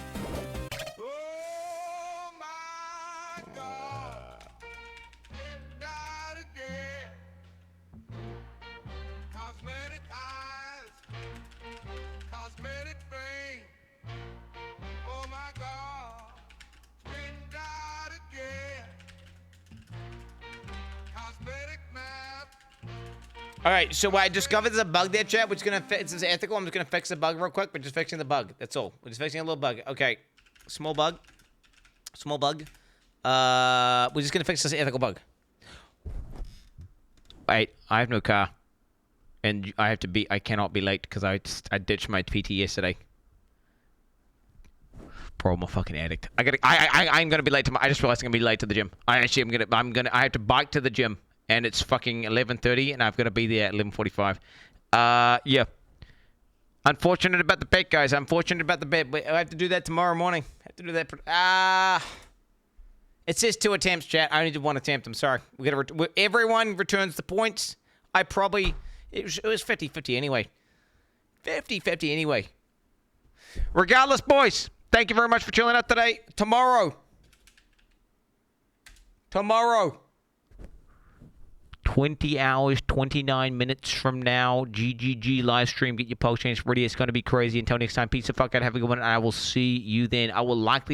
All right, so I discovered there's a bug there, chat, which is gonna fix. It's ethical. I'm just gonna fix the bug real quick. We're just fixing the bug. That's all. We're just fixing a little bug. Okay, small bug. Small bug. We're just gonna fix this ethical bug. Wait, I have no car, and I have to be. I cannot be late because I ditched my PT yesterday. Bro, I'm a fucking addict. I'm gonna be late to. I just realized I'm gonna be late to the gym. I have to bike to the gym. And it's fucking 11:30, and I've got to be there at 11:45. Yeah. Unfortunate about the bet, guys. Unfortunate about the bet. I have to do that tomorrow morning. I have to do that. It says 2 attempts, chat. I only did 1 attempt. I'm sorry. Everyone returns the points. It was 50-50 anyway. 50-50 anyway. Regardless, boys, thank you very much for chilling out today. Tomorrow. 20 hours, 29 minutes from now, GGG live stream. Get your post change ready. It's going to be crazy. Until next time, peace the fuck out. Have a good one. And I will see you then. I will likely